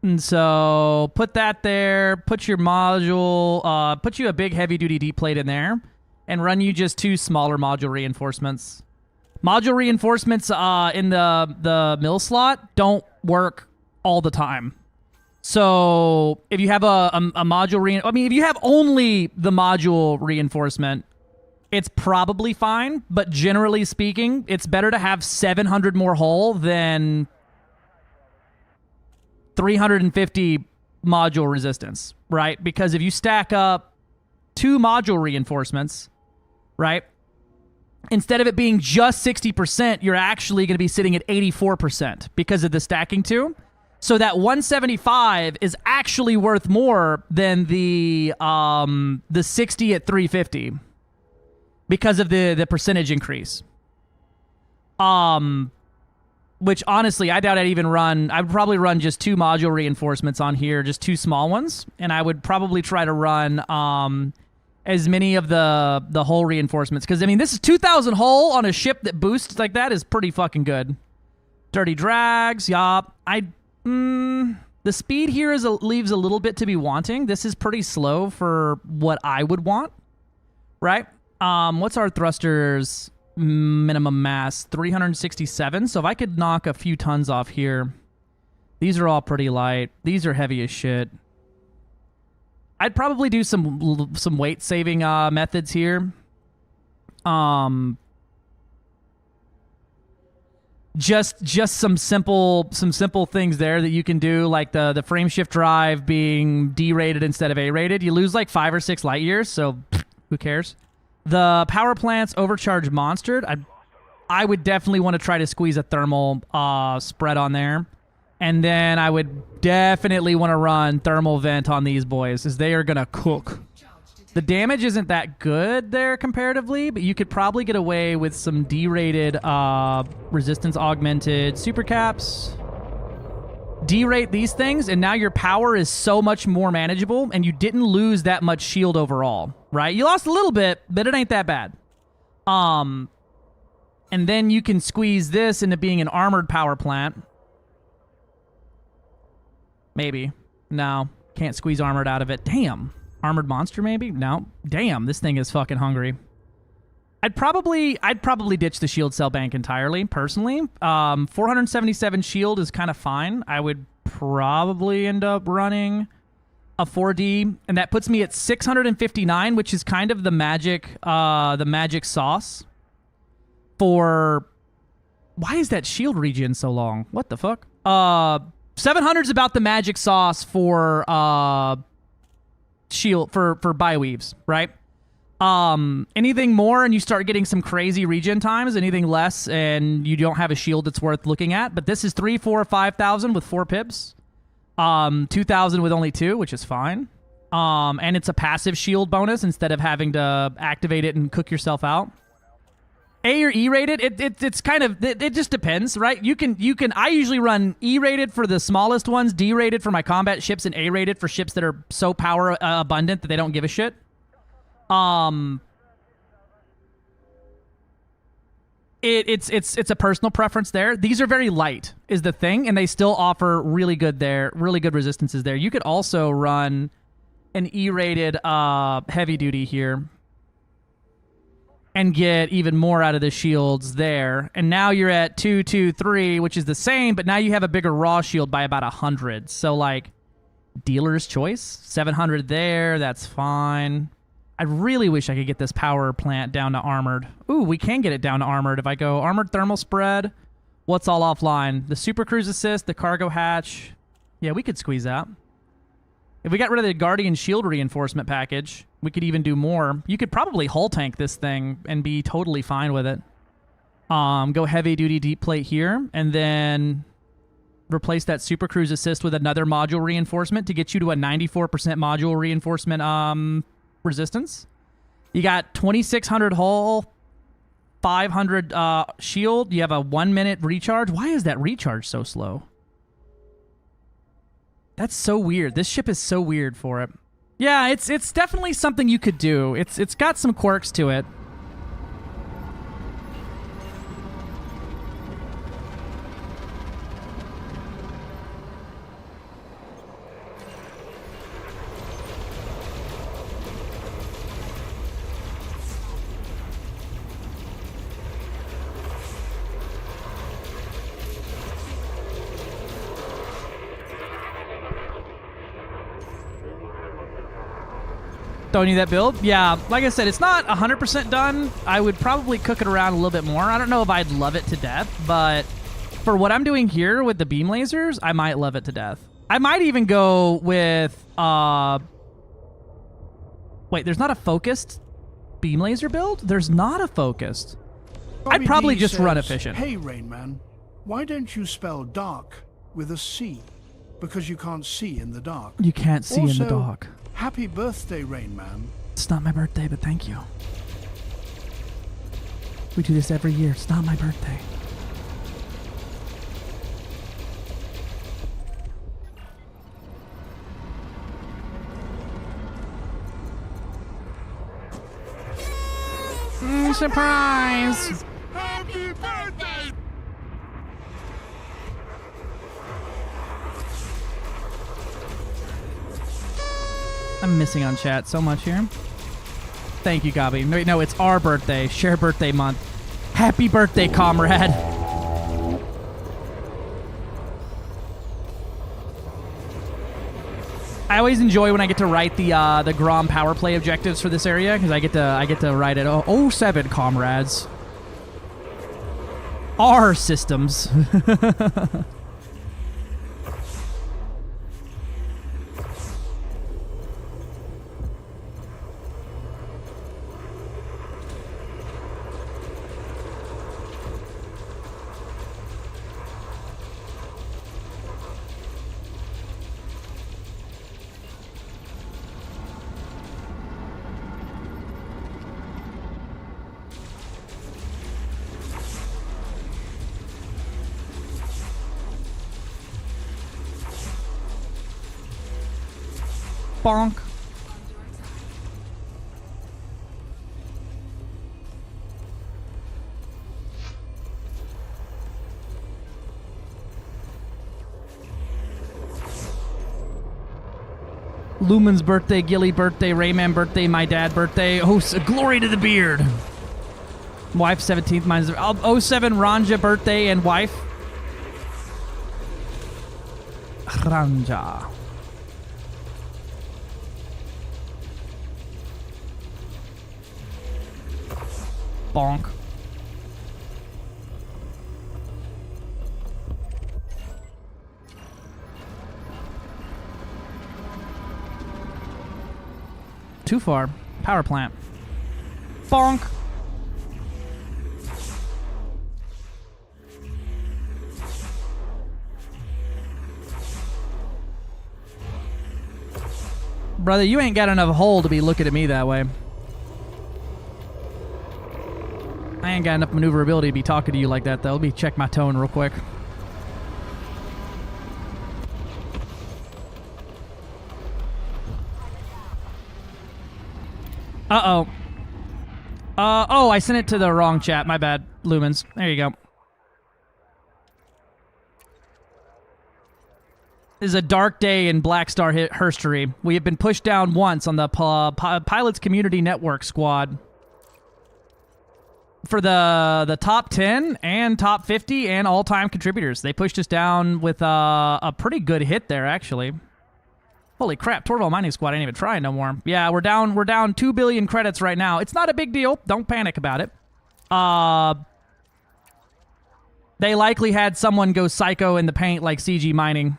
And so, put that there. Put your module, put you a big heavy-duty deep plate in there. And run you just 2 smaller module reinforcements. Module reinforcements in the mill slot don't work all the time. So if you have a module if you have only the module reinforcement, it's probably fine. But generally speaking, it's better to have 700 more hull than 350 module resistance, right? Because if you stack up 2 module reinforcements, right, instead of it being just 60%, you're actually going to be sitting at 84% because of the stacking 2. So that 175 is actually worth more than the 60 at 350 because of the percentage increase. Which honestly, I doubt I'd even run. I would probably run just 2 module reinforcements on here, just 2 small ones, and I would probably try to run as many of the hull reinforcements, because I mean, this is 2,000 hull on a ship that boosts like that is pretty fucking good. Dirty drags, yup. The speed here leaves a little bit to be wanting. This is pretty slow for what I would want, right? What's our thrusters minimum mass? 367. So if I could knock a few tons off here, these are all pretty light. These are heavy as shit. I'd probably do some weight saving methods here. Just some simple things there that you can do, like the frame shift drive being D-rated instead of A-rated. You lose like 5 or 6 light years, so who cares? The power plant's overcharged monstered. I would definitely want to try to squeeze a thermal spread on there. And then I would definitely want to run thermal vent on these boys, as they are going to cook. The damage isn't that good there comparatively, but you could probably get away with some D-rated resistance augmented supercaps. D-rate these things, and now your power is so much more manageable, and you didn't lose that much shield overall, right? You lost a little bit, but it ain't that bad. And then you can squeeze this into being an armored power plant. Maybe. No. Can't squeeze armored out of it. Damn. Armored monster, maybe? No. Damn, this thing is fucking hungry. I'd probably ditch the shield cell bank entirely, personally. 477 shield is kind of fine. I would probably end up running a 4D, and that puts me at 659, which is kind of the magic sauce for. Why is that shield regen so long? What the fuck? 700 is about the magic sauce for shield for bioweaves, right? Anything more and you start getting some crazy regen times. Anything less and you don't have a shield that's worth looking at. But this is 3, 4, 5,000 with 4 pips. 2,000 with only 2, which is fine. And it's a passive shield bonus instead of having to activate it and cook yourself out. A or E rated, it's kind of, it just depends, right? You can, I usually run E rated for the smallest ones, D rated for my combat ships, and A rated for ships that are so power abundant that they don't give a shit. It's a personal preference there. These are very light is the thing, and they still offer really good resistances there. You could also run an E rated heavy duty here and get even more out of the shields there. And now you're at 2, 2, 3, which is the same, but now you have a bigger raw shield by about 100. So, like, dealer's choice. 700 there, that's fine. I really wish I could get this power plant down to armored. Ooh, we can get it down to armored. If I go armored thermal spread, what's all offline? The super cruise assist, the cargo hatch. Yeah, we could squeeze that. If we got rid of the Guardian shield reinforcement package, we could even do more. You could probably hull tank this thing and be totally fine with it. Go heavy duty deep plate here, and then replace that super cruise assist with another module reinforcement to get you to a 94% module reinforcement resistance. You got 2,600 hull, 500 shield. You have a 1-minute recharge. Why is that recharge so slow? That's so weird. This ship is so weird for it. Yeah, it's definitely something you could do. It's got some quirks to it. Don't need that build? Yeah, like I said, it's not 100% done. I would probably cook it around a little bit more. I don't know if I'd love it to death, but for what I'm doing here with the beam lasers, I might love it to death. I might even go with... Wait, there's not a focused beam laser build? There's not a focused. I'd probably just run efficient. Hey, Rainman, why don't you spell dark with a C? Because you can't see in the dark. You can't see in the dark. Happy birthday, Rainman. It's not my birthday, but thank you. We do this every year. It's not my birthday. Surprise! Happy birthday! I'm missing on chat so much here. Thank you, Gabi. Wait, no, it's our birthday. Share birthday month. Happy birthday, comrade. I always enjoy when I get to write the Grom power play objectives for this area because I get to write it. Oh, 07 comrades. Our systems. Bonk. Lumen's birthday, Gilly birthday, Rayman birthday, my dad birthday. Oh, glory to the beard. Wife 17th, mine's 07 Ranja birthday and wife. Ranja. Bonk. Too far. Power plant. Bonk. Brother, you ain't got enough hole to be looking at me that way. I ain't got enough maneuverability to be talking to you like that, though. Let me check my tone real quick. Uh-oh. Oh, I sent it to the wrong chat. My bad. Lumens. There you go. This is a dark day in Black Star history. We have been pushed down once on the Pilots Community Network squad. For the top 10 and top 50 and all-time contributors. They pushed us down with a pretty good hit there, actually. Holy crap, Torval Mining Squad ain't even trying no more. Yeah, we're down 2 billion credits right now. It's not a big deal. Don't panic about it. They likely had someone go psycho in the paint like CG Mining.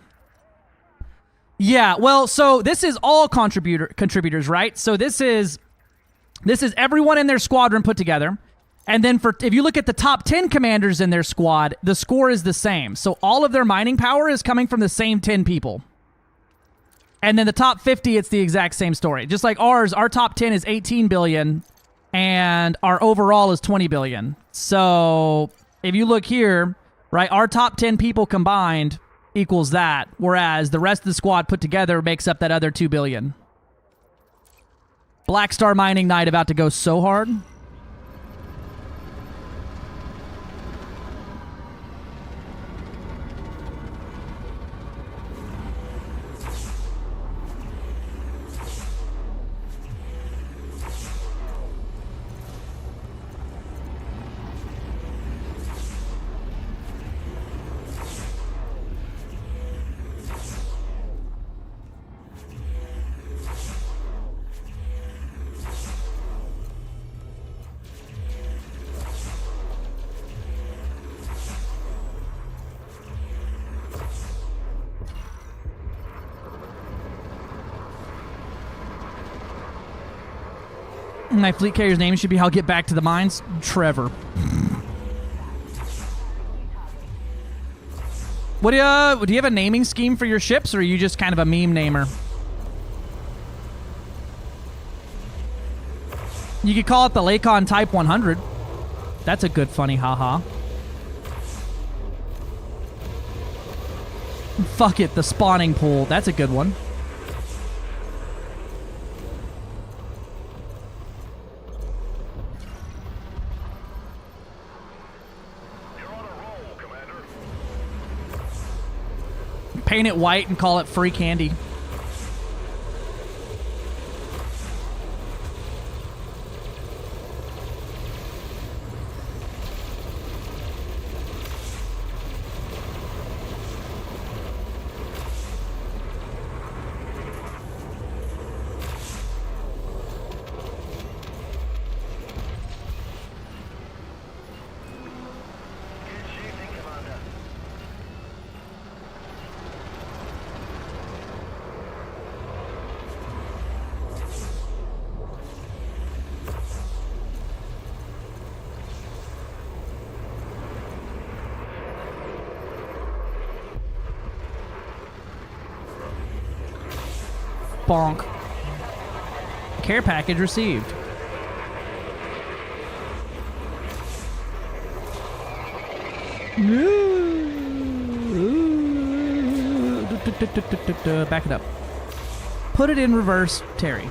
Yeah, well, so this is all contributors, right? So this is everyone in their squadron put together. And then if you look at the top 10 commanders in their squad, the score is the same. So all of their mining power is coming from the same 10 people. And then the top 50, it's the exact same story. Just like ours, our top 10 is 18 billion, and our overall is 20 billion. So if you look here, right, our top 10 people combined equals that, whereas the rest of the squad put together makes up that other 2 billion. Black Star Mining Night about to go so hard. My fleet carrier's name should be "I'll get back to the mines." Trevor. What do you have a naming scheme for your ships, or are you just kind of a meme namer? You could call it the Lakon Type 100. That's a good funny haha. Fuck it, the spawning pool. That's a good one. Paint it white and call it free candy. Bonk. Care package received. Back it up. Put it in reverse, Terry.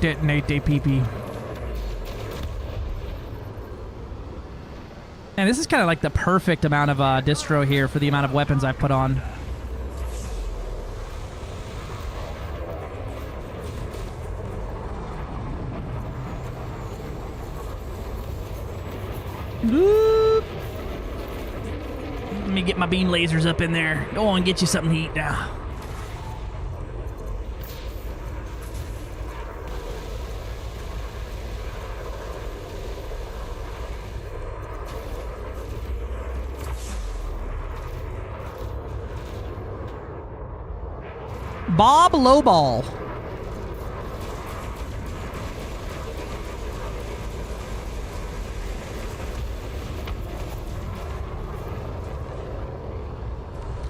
Detonate DPP. And this is kind of like the perfect amount of distro here for the amount of weapons I've put on. Oop. Let me get my beam lasers up in there. Go on, get you something to eat now. Bob Lowball.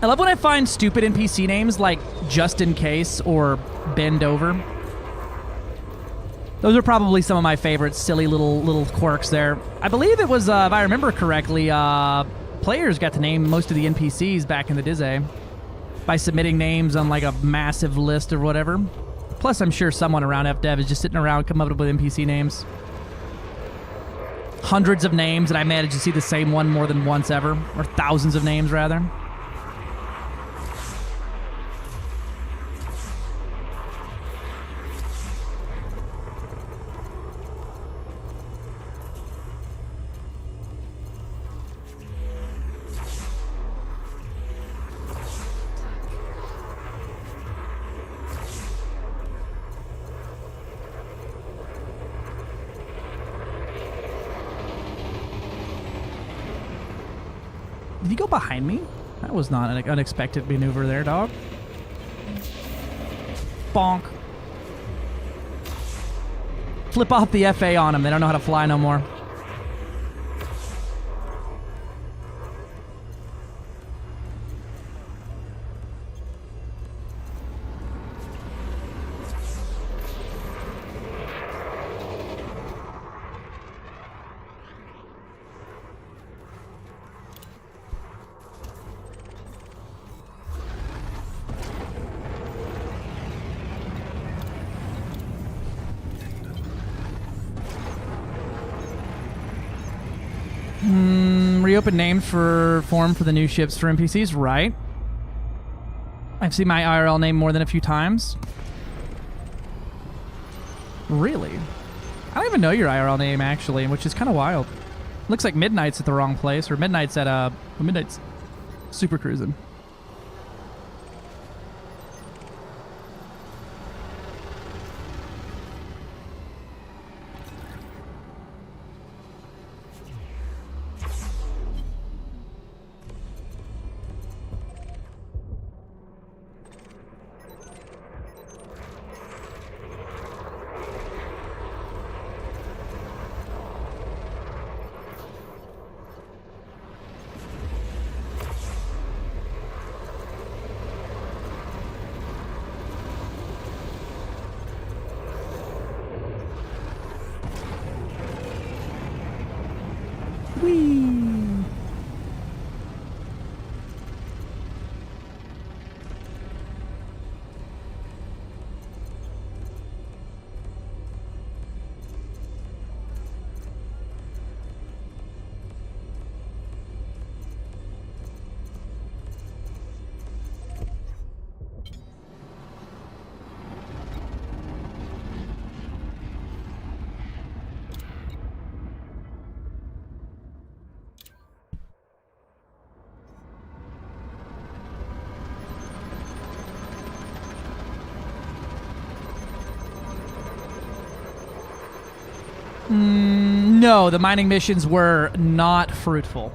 I love when I find stupid NPC names like Just In Case or Bend Over. Those are probably some of my favorite silly little quirks there. I believe it was, if I remember correctly, players got to name most of the NPCs back in the Dizzy by submitting names on like a massive list or whatever. Plus, I'm sure someone around FDev is just sitting around coming up with NPC names. Hundreds of names, and I managed to see the same one more than once ever. Or thousands of names, rather. Did he go behind me? That was not an unexpected maneuver there, dog. Bonk. Flip off the FA on them. They don't know how to fly no more. Reopen names for form for the new ships for NPCs, right? I've seen my IRL name more than a few times. Really? I don't even know your IRL name, actually, which is kind of wild. Looks like Midnight's at the wrong place, or Midnight's at, Midnight's super cruising. No, the mining missions were not fruitful.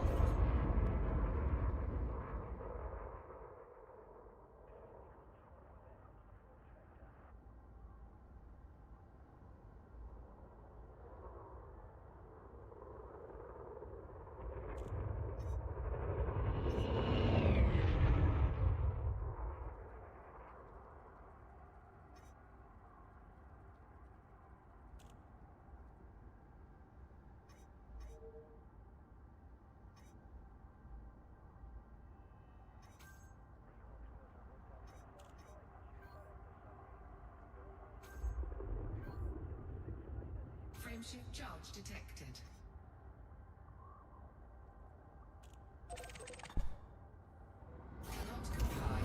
Frameshift charge detected. Cannot comply.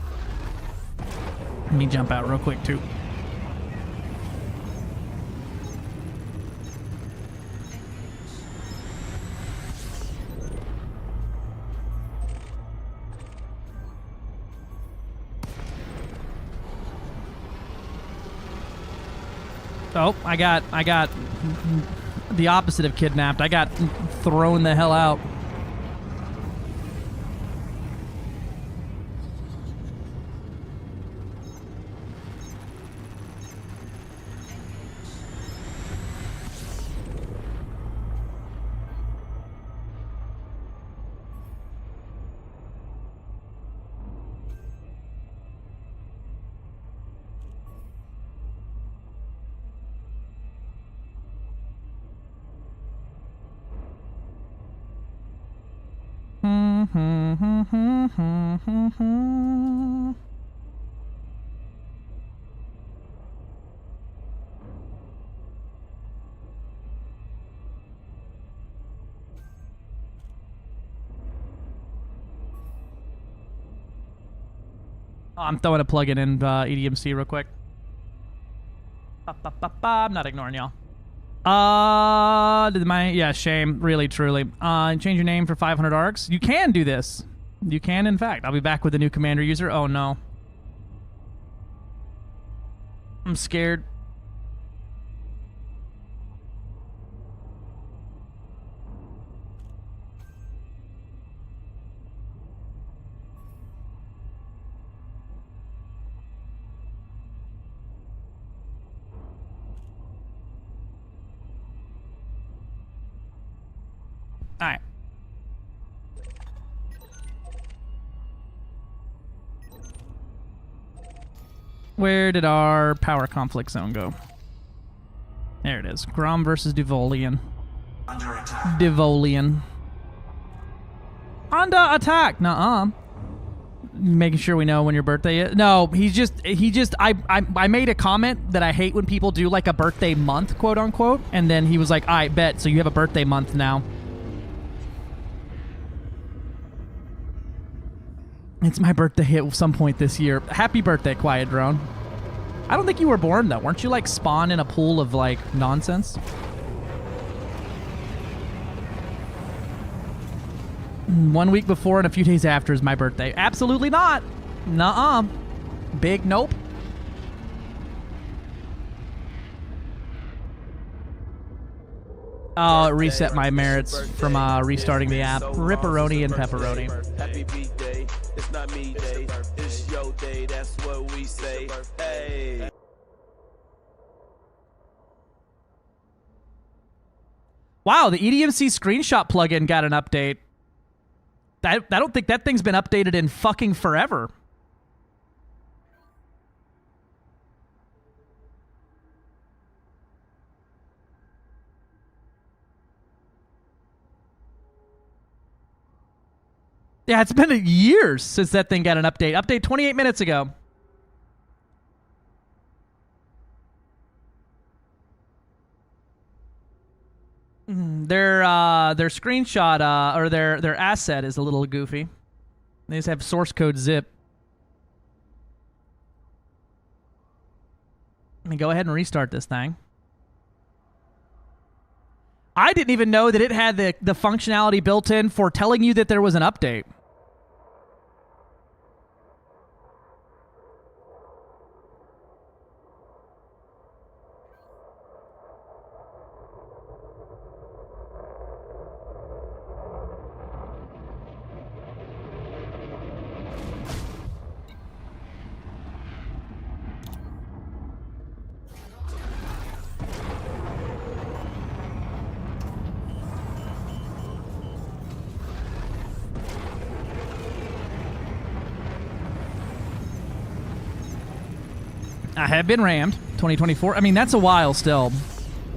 Let me jump out real quick, too. Oh, I got the opposite of kidnapped. I got thrown the hell out. I'm throwing a plug-in in EDMC real quick. I'm not ignoring y'all. Yeah, shame. Really, truly. Change your name for 500 arcs. You can do this. You can, in fact. I'll be back with a new commander user. Oh, no. I'm scared. All right. Where did our power conflict zone go? There it is. Grom versus Devolian. Under attack. Devolian. Under attack. Nuh-uh. Making sure we know when your birthday is. No, I made a comment that I hate when people do like a birthday month, quote unquote, and then he was like, I bet, so you have a birthday month now. It's my birthday at some point this year. Happy birthday, Quiet Drone. I don't think you were born, though. Weren't you, like, spawned in a pool of, like, nonsense? 1 week before and a few days after is my birthday. Absolutely not. Nuh-uh. Big nope. Oh, it reset my merits from restarting the app. Ripperoni and pepperoni. Happy B-Day. It's not me day. It's your day. That's what we say. Hey. Wow, the EDMC screenshot plugin got an update. I don't think that thing's been updated in fucking forever. Yeah, it's been years since that thing got an update. Update 28 minutes ago. Their screenshot or their asset is a little goofy. They just have source code zip. Let me go ahead and restart this thing. I didn't even know that it had the functionality built in for telling you that there was an update. I have been rammed. 2024. I mean, that's a while still.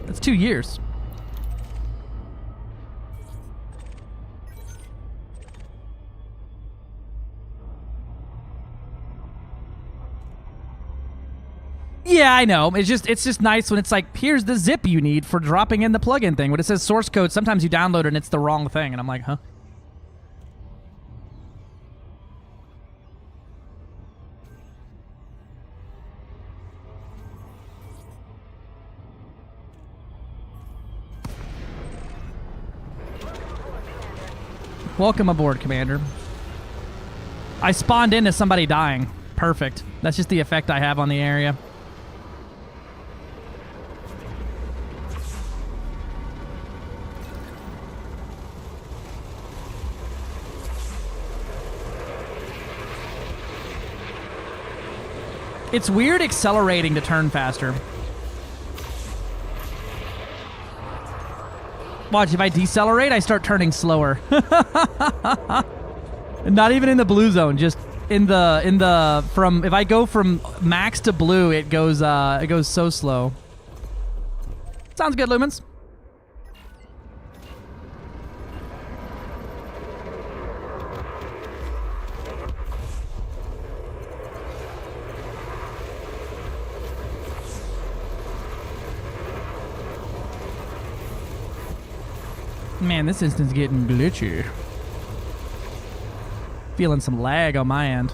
That's 2 years. Yeah, I know. It's just nice when it's like, here's the zip you need for dropping in the plugin thing. When it says source code, sometimes you download it and it's the wrong thing, and I'm like, huh? Welcome aboard, Commander. I spawned into somebody dying. Perfect. That's just the effect I have on the area. It's weird accelerating to turn faster. Watch, if I decelerate, I start turning slower. Not even in the blue zone, just in the from if I go from max to blue, it goes so slow. Sounds good, Lumens. Man, this instance's getting glitchy. Feeling some lag on my end.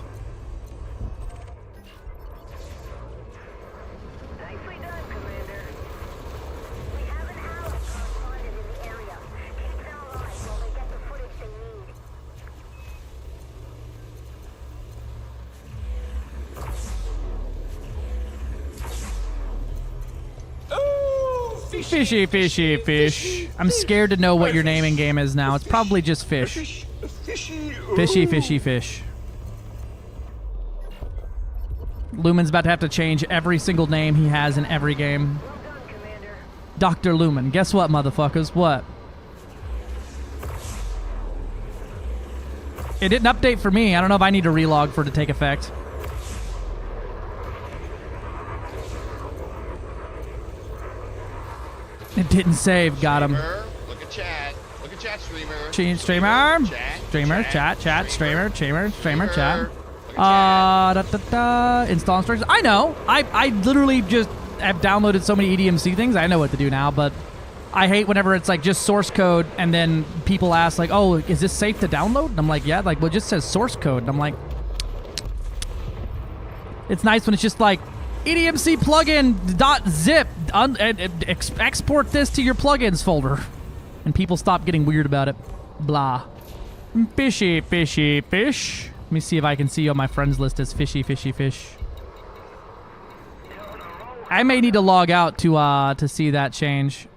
Nicely done, Commander. We have an ally correspondent in the area. Keep them alive while they get the footage they need. Fishy, fishy, fish. I'm scared to know what your naming game is now. It's probably just fish. Fishy, fishy, fish. Lumen's about to have to change every single name he has in every game. Well done, Commander. Dr. Lumen. Guess what, motherfuckers? What? It didn't update for me. I don't know if I need to relog for it to take effect. It didn't save. Got him. Look at chat. Look at chat, streamer. Streamer. Streamer. Chat. Streamer. Chat. Install instructions. I know. I literally just have downloaded so many EDMC things. I know what to do now, but I hate whenever it's like just source code and then people ask like, oh, is this safe to download? And I'm like, yeah, like, well, it just says source code. And I'm like, it's nice when it's just like, EDMC plugin .zip. Export this to your plugins folder. And people stop getting weird about it. Blah. Fishy, fishy, fish. Let me see if I can see you on my friends list as fishy, fishy, fish. I may need to log out to see that change.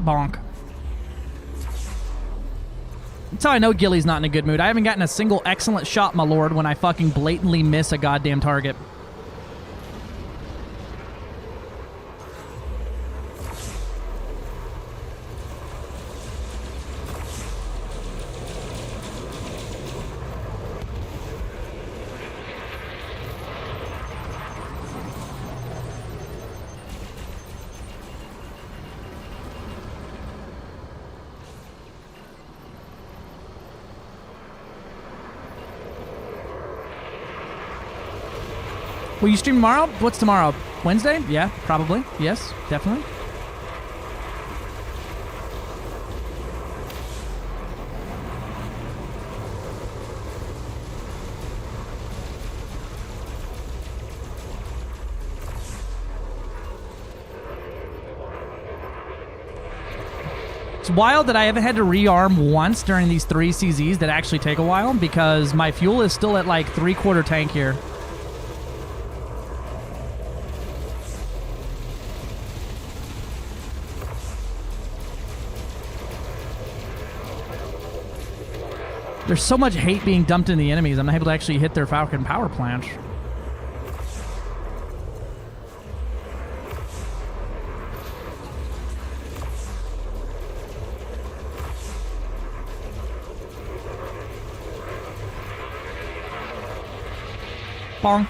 Bonk. That's how I know Gilly's not in a good mood. I haven't gotten a single excellent shot, my lord, when I fucking blatantly miss a goddamn target. Will you stream tomorrow? What's tomorrow? Wednesday? Yeah, probably. Yes, definitely. It's wild that I haven't had to rearm once during these 3 CZs that actually take a while because my fuel is still at like 3/4 tank here. There's so much hate being dumped in the enemies, I'm not able to actually hit their Falcon power plant. Bonk.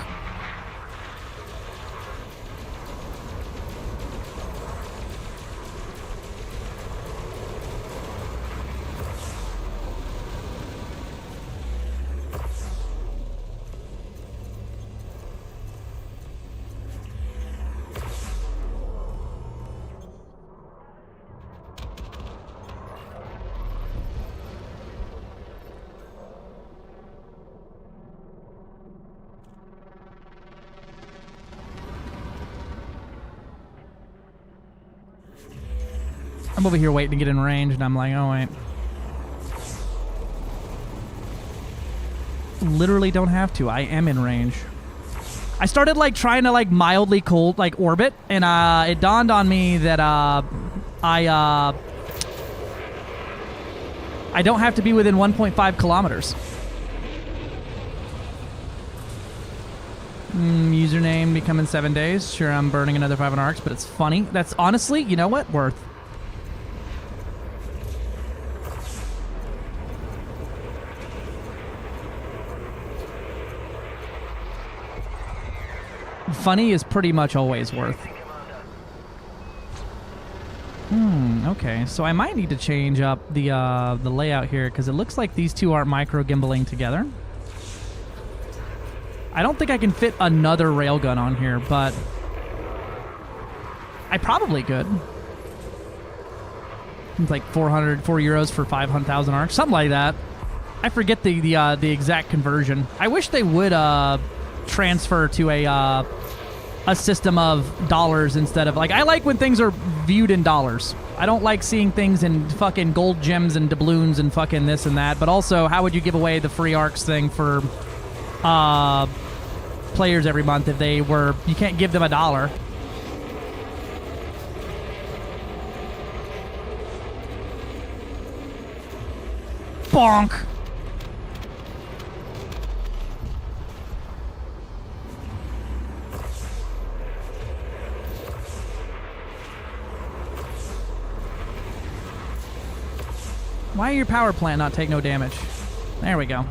I'm over here waiting to get in range, and I'm like, oh, wait. Literally don't have to. I am in range. I started like trying to like mildly cold like orbit, and it dawned on me that I don't have to be within 1.5 kilometers. Username become in 7 days. Sure, I'm burning another 500 arcs, but it's funny. That's honestly, you know what? Worth. Funny is pretty much always worth. Okay, so I might need to change up the layout here because it looks like these two aren't micro gimbaling together. I don't think I can fit another railgun on here, but I probably could. It's like 4 euros for 500,000 arcs, something like that. I forget the exact conversion. I wish they would transfer to a system of dollars instead of like I like when things are viewed in dollars. I don't like seeing things in fucking gold gems and doubloons and fucking this and that. But also, how would you give away the free arcs thing for players every month if they were? You can't give them $1. Bonk. Why your power plant not take no damage? There we go.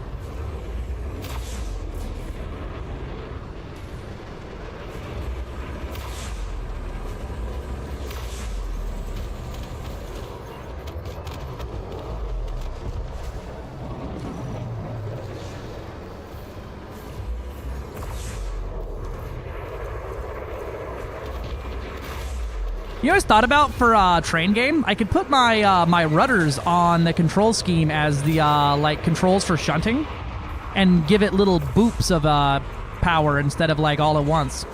You know what I thought about for a train game? I could put my my rudders on the control scheme as the like controls for shunting, and give it little boops of power instead of like all at once.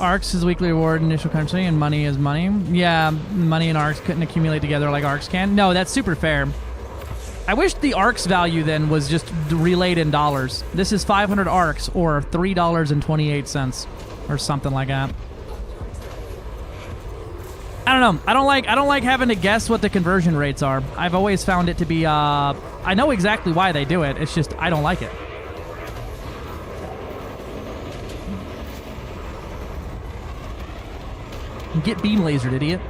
Arcs is weekly reward, initial currency, and money is money. Yeah, money and arcs couldn't accumulate together like arcs can. No, that's super fair. I wish the arcs value then was just relayed in dollars. This is 500 arcs or $3.28 or something like that. I don't know. I don't like having to guess what the conversion rates are. I've always found it to be I know exactly why they do it. It's just I don't like it. Get beam lasered, idiot.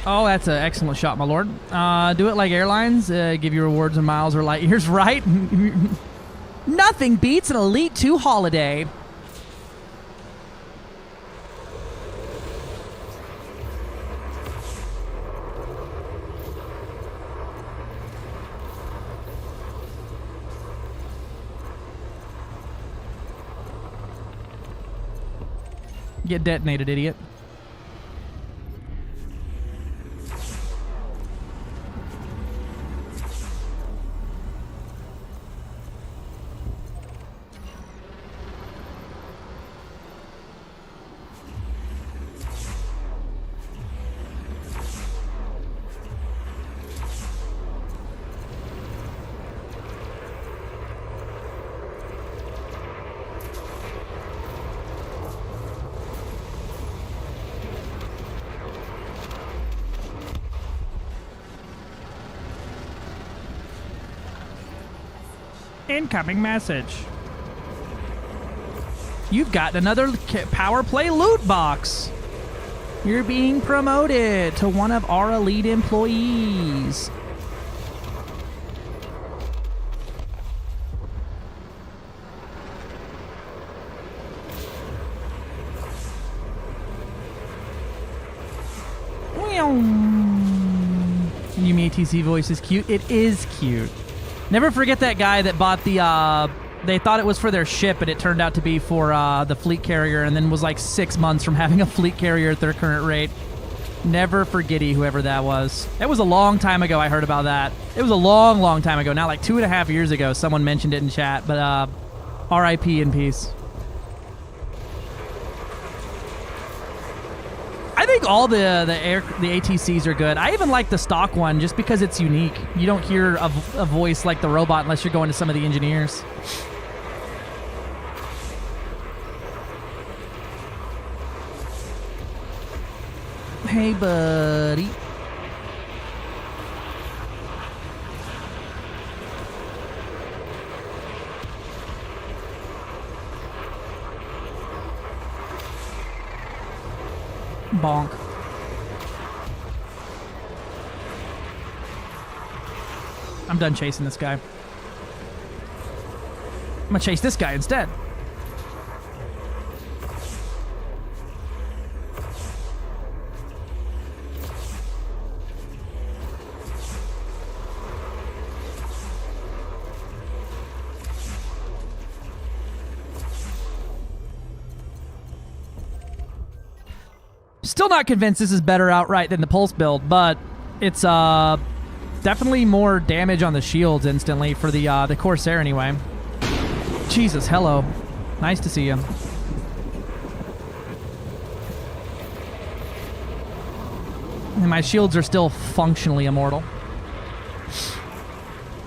Oh, that's an excellent shot, my lord. Do it like airlines. Give you rewards in miles or light years, right? Nothing beats an Elite 2 holiday. Get detonated, idiot. Incoming message. You've got another power play loot box. You're being promoted to one of our elite employees. Yumi ATC voice is cute. It is cute. Never forget that guy that bought the, they thought it was for their ship, and it turned out to be for the fleet carrier, and then was like 6 months from having a fleet carrier at their current rate. Never forgetty whoever that was. It was a long time ago I heard about that. It was a long, long time ago. Now, like 2.5 years ago, someone mentioned it in chat, but RIP in peace. I think all the ATCs are good. I even like the stock one just because it's unique. You don't hear a voice like the robot unless you're going to some of the engineers. Hey, buddy. Bonk. I'm done chasing this guy. I'm gonna chase this guy instead. Still not convinced this is better outright than the Pulse build, but it's definitely more damage on the shields instantly for the Corsair anyway. Jesus, hello. Nice to see you. And my shields are still functionally immortal.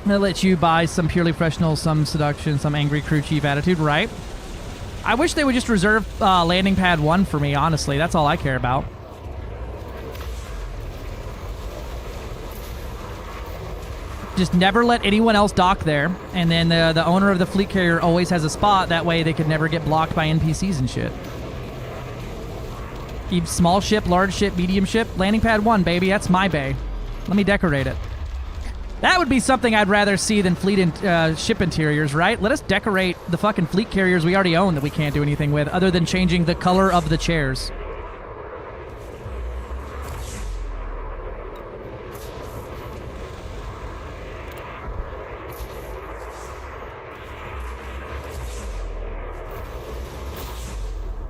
I'm gonna let you buy some purely professional, some seduction, some angry crew chief attitude, right? I wish they would just reserve landing pad 1 for me, honestly. That's all I care about. Just never let anyone else dock there, and then the owner of the fleet carrier always has a spot. That way they could never get blocked by NPCs and shit. Keep small ship, large ship, medium ship. Landing pad 1, baby. That's my bay. Let me decorate it. That would be something I'd rather see than fleet and ship interiors, right? Let us decorate the fucking fleet carriers we already own that we can't do anything with, other than changing the color of the chairs.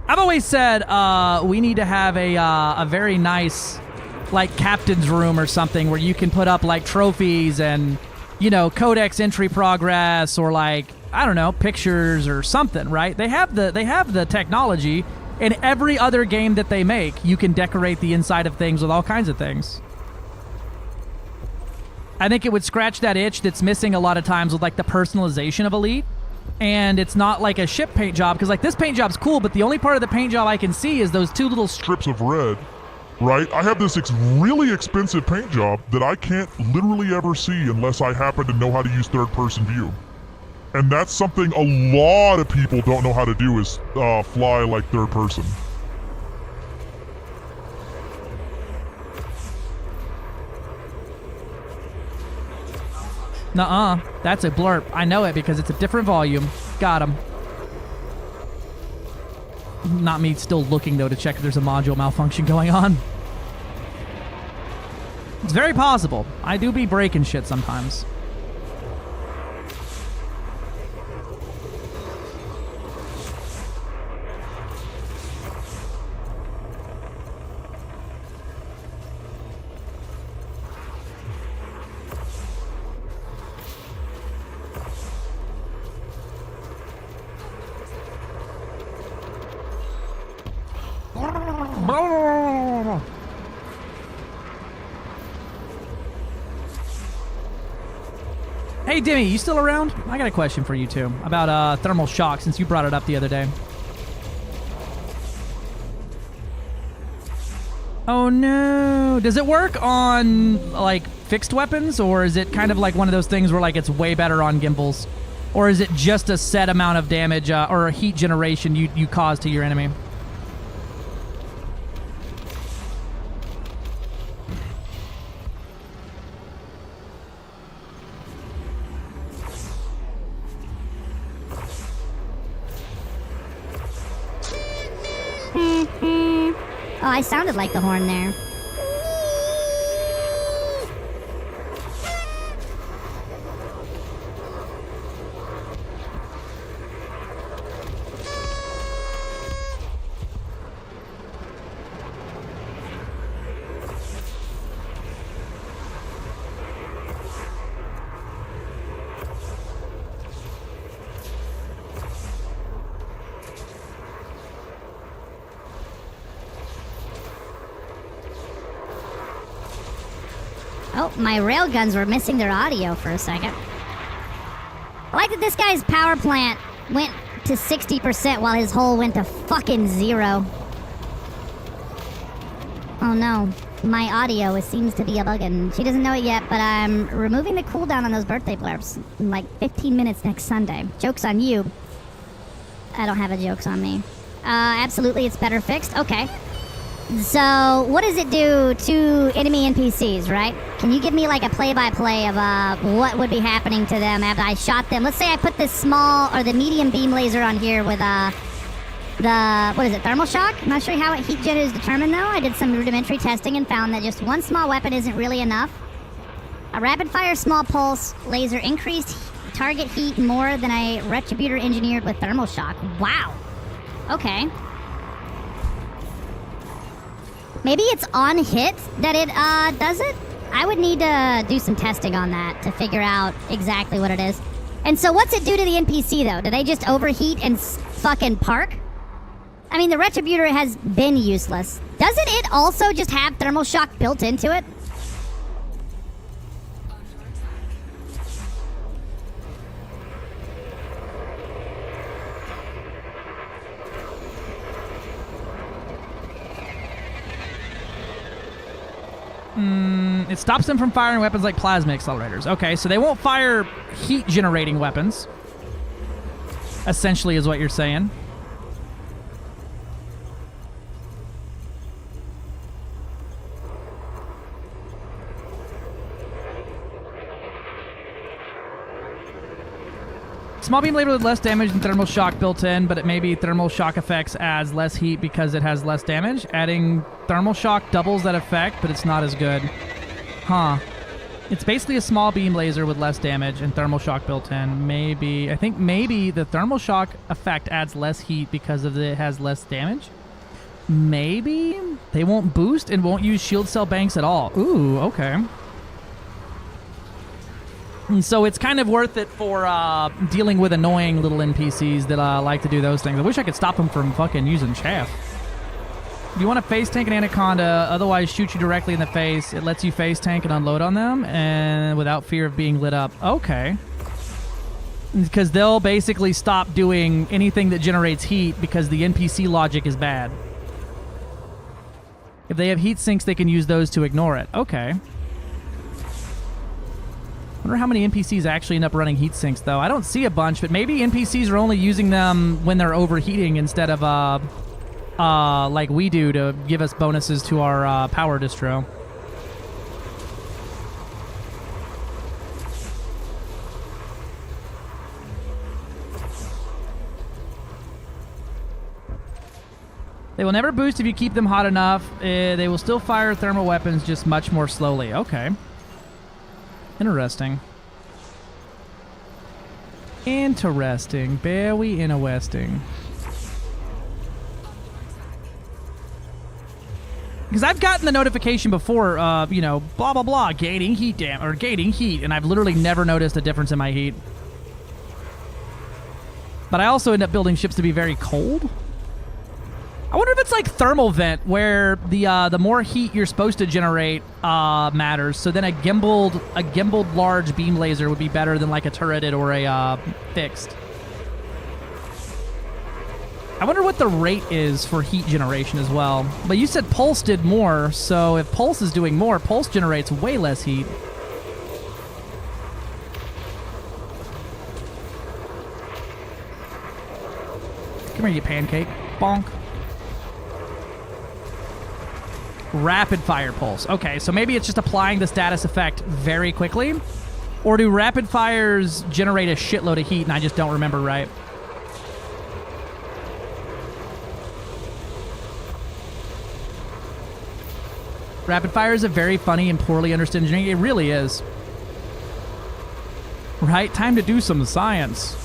I've always said we need to have a very nice, like, captain's room or something where you can put up, like, trophies and, you know, codex entry progress or, like, I don't know, pictures or something, right? They have the technology. In every other game that they make, you can decorate the inside of things with all kinds of things. I think it would scratch that itch that's missing a lot of times with, like, the personalization of Elite. And it's not like a ship paint job, because, like, this paint job's cool, but the only part of the paint job I can see is those two little strips of red, right? I have this really expensive paint job that I can't literally ever see unless I happen to know how to use third-person view. And that's something a lot of people don't know how to do, is fly like third person. Nuh-uh. That's a blurp. I know it because it's a different volume. Got him. Not me still looking, though, to check if there's a module malfunction going on. It's very possible. I do be breaking shit sometimes. Hey, Dimmy, you still around? I got a question for you, too, about thermal shock, since you brought it up the other day. Oh, no. Does it work on, like, fixed weapons, or is it kind of like one of those things where, like, it's way better on gimbals? Or is it just a set amount of damage or a heat generation you cause to your enemy? Oh, I sounded like the horn there. Oh, my railguns were missing their audio for a second. I like that this guy's power plant went to 60% while his hull went to fucking 0. Oh no, my audio seems to be a buggin'. She doesn't know it yet, but I'm removing the cooldown on those birthday blurbs in like 15 minutes next Sunday. Joke's on you. I don't have a joke's on me. Absolutely, it's better fixed. Okay. So, what does it do to enemy NPCs, right? Can you give me like a play-by-play of what would be happening to them after I shot them? Let's say I put this small or the medium beam laser on here with what is it, thermal shock? I'm not sure how heat gen is determined though. I did some rudimentary testing and found that just one small weapon isn't really enough. A rapid-fire small pulse laser increased target heat more than a retributor engineered with thermal shock. Wow. Okay. Maybe it's on hit that it does it? I would need to do some testing on that to figure out exactly what it is. And so what's it do to the NPC though? Do they just overheat and fucking park? I mean, the retributor has been useless. Doesn't it also just have thermal shock built into it? It stops them from firing weapons like plasma accelerators. Okay, so they won't fire heat-generating weapons, essentially is what you're saying. Small beam laser with less damage than thermal shock built in, but it may be thermal shock effects adds less heat because it has less damage. Adding thermal shock doubles that effect, but it's not as good. Huh. It's basically a small beam laser with less damage and thermal shock built in. Maybe, I think maybe the thermal shock effect adds less heat because of it has less damage. Maybe they won't boost and won't use shield cell banks at all. Ooh, okay. And so it's kind of worth it for dealing with annoying little NPCs that like to do those things. I wish I could stop them from fucking using chaff. You want to face tank an anaconda, otherwise shoot you directly in the face. It lets you face tank and unload on them and without fear of being lit up. Okay. Because they'll basically stop doing anything that generates heat because the NPC logic is bad. If they have heat sinks, they can use those to ignore it. Okay. I wonder how many NPCs actually end up running heat sinks, though. I don't see a bunch, but maybe NPCs are only using them when they're overheating instead of, like we do to give us bonuses to our power distro. They will never boost if you keep them hot enough. They will still fire thermal weapons, just much more slowly. Okay. Interesting. Interesting. Very interesting. Because I've gotten the notification before, you know, blah, blah, blah, gaining heat or gaining heat, and I've literally never noticed a difference in my heat. But I also end up building ships to be very cold. I wonder if it's like thermal vent, where the more heat you're supposed to generate matters. So then a gimbaled large beam laser would be better than like a turreted or a fixed. I wonder what the rate is for heat generation as well. But you said pulse did more, so if pulse is doing more, pulse generates way less heat. Come here, you pancake. Bonk. Rapid fire pulse. Okay, so maybe it's just applying the status effect very quickly. Or do rapid fires generate a shitload of heat and I just don't remember right? Rapid fire is a very funny and poorly understood engineering. It really is. Right? Time to do some science.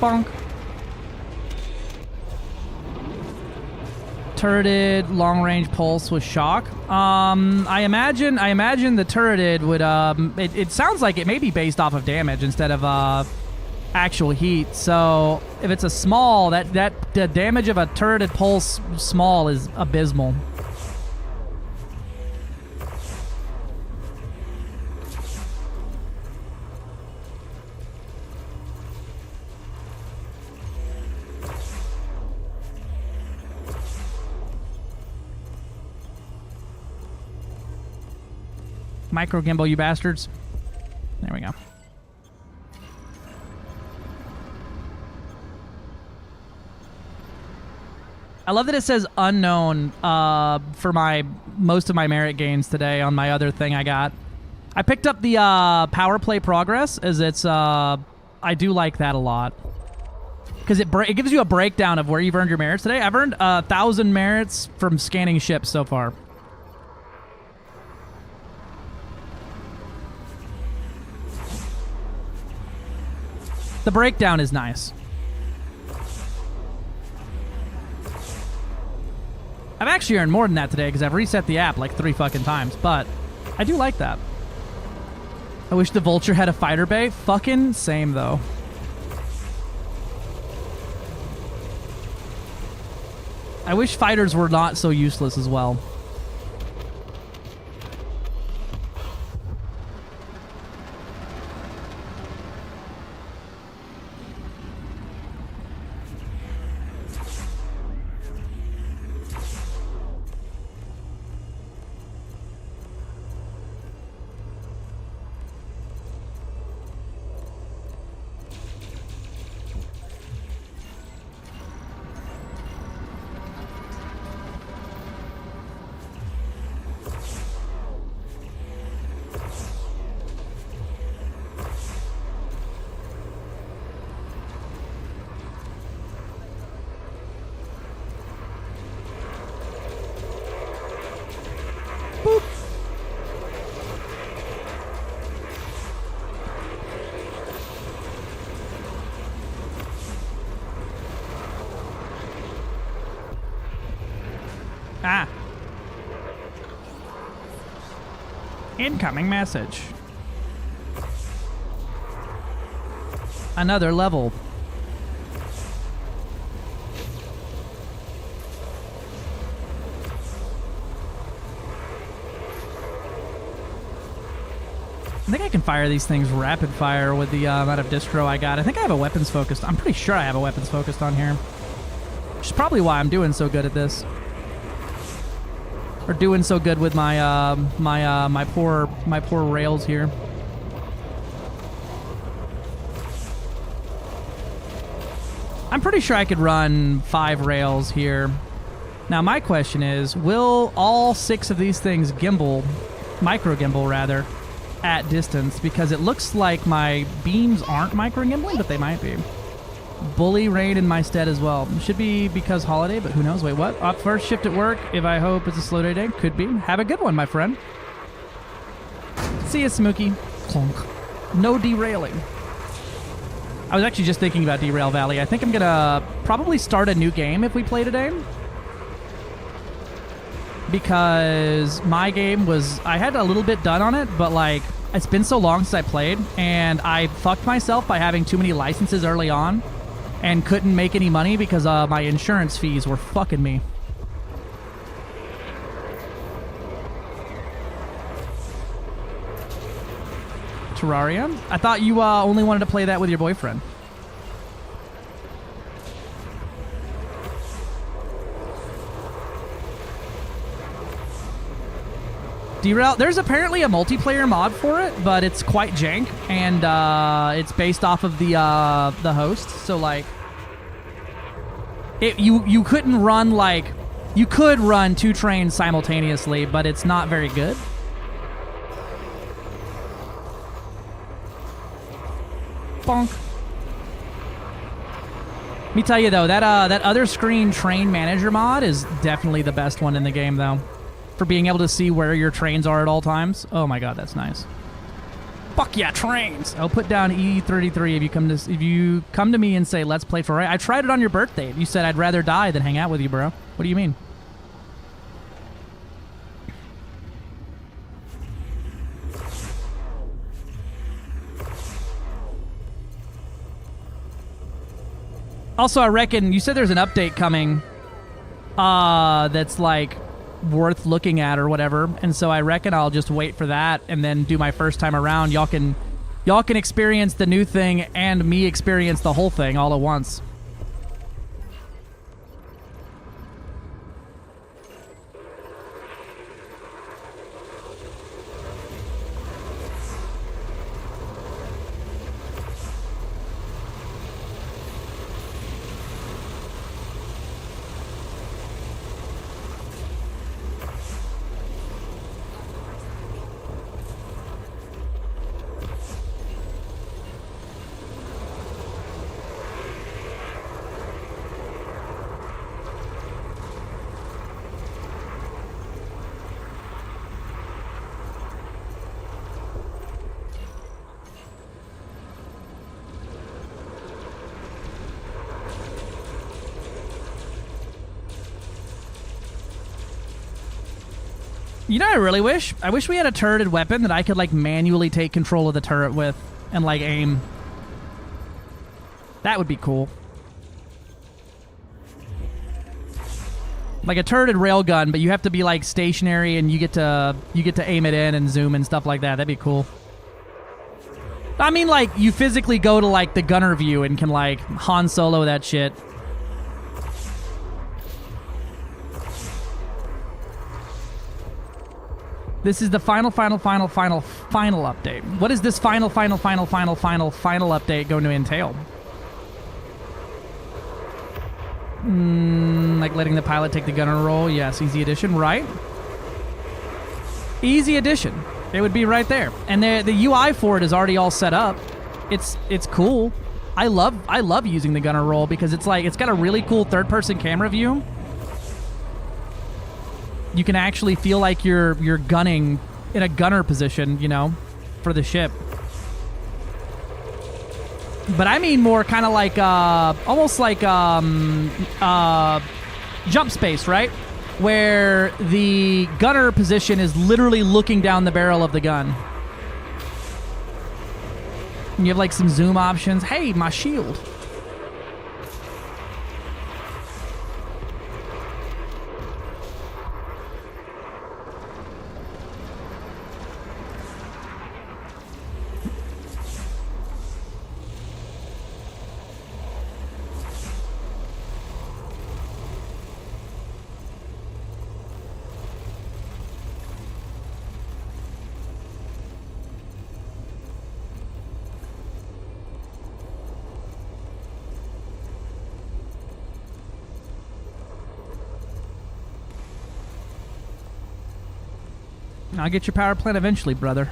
Bonk. Turreted long-range pulse with shock. I imagine the turreted would it sounds like it may be based off of damage instead of actual heat. So if it's a small, that the damage of a turreted pulse small is abysmal. Micro gimbal, you bastards. There we go. I love that it says unknown for most of my merit gains today on my other thing I got. I picked up the power play progress, as it's I do like that a lot. Because it gives you a breakdown of where you've earned your merits today. I've earned 1,000 merits from scanning ships so far. The breakdown is nice. I've actually earned more than that today because I've reset the app like 3 fucking times, but I do like that. I wish the Vulture had a fighter bay. Fucking same, though. I wish fighters were not so useless as well. Ah. Incoming message. Another level. I think I can fire these things rapid fire with the amount of distro I got. I think I have a weapons focused. I'm pretty sure I have a weapons focused on here. Which is probably why I'm doing so good at this. Or doing so good with my my poor rails here. I'm pretty sure I could run 5 rails here. Now my question is, will all 6 of these things gimbal, micro gimbal rather, at distance? Because it looks like my beams aren't micro gimbling, but they might be. Bully rain in my stead as well. Should be because holiday, but who knows? Wait, what? Up first shift at work. If I hope it's a slow day, could be. Have a good one, my friend. See ya, Smokey. Clonk. No derailing. I was actually just thinking about Derail Valley. I think I'm gonna probably start a new game if we play today. Because my game was... I had a little bit done on it, but like, it's been so long since I played, and I fucked myself by having too many licenses early on. And couldn't make any money because my insurance fees were fucking me. Terraria? I thought you only wanted to play that with your boyfriend. Derail. There's apparently a multiplayer mod for it, but it's quite jank, and it's based off of the host. So like, you couldn't run like You could run 2 trains simultaneously, but it's not very good. Bonk. Let me tell you though, that other screen train manager mod is definitely the best one in the game though, for being able to see where your trains are at all times. Oh my god, that's nice. Fuck yeah, trains! I'll put down E33 if you come to me and say let's play Ferrari. I tried it on your birthday. You said I'd rather die than hang out with you, bro. What do you mean? Also, I reckon you said there's an update coming that's like worth looking at or whatever, and so I reckon I'll just wait for that and then do my first time around. Y'all can experience the new thing and me experience the whole thing all at once. You know what I really wish? I wish we had a turreted weapon that I could, like, manually take control of the turret with and, like, aim. That would be cool. Like a turreted railgun, but you have to be, like, stationary and you get to aim it in and zoom and stuff like that. That'd be cool. I mean, like, you physically go to, like, the gunner view and can, like, Han Solo that shit. This is the final update. What is this final update going to entail? Like letting the pilot take the gunner role? Yes, easy edition, right? Easy edition. It would be right there. And the UI for it is already all set up. It's cool. I love using the gunner role because it's like it's got a really cool third-person camera view. You can actually feel like you're gunning in a gunner position, you know, for the ship. But I mean more kind of like almost like jump space, right? Where the gunner position is literally looking down the barrel of the gun. And you have like some zoom options. Hey, my shield. I'll get your power plant eventually, brother.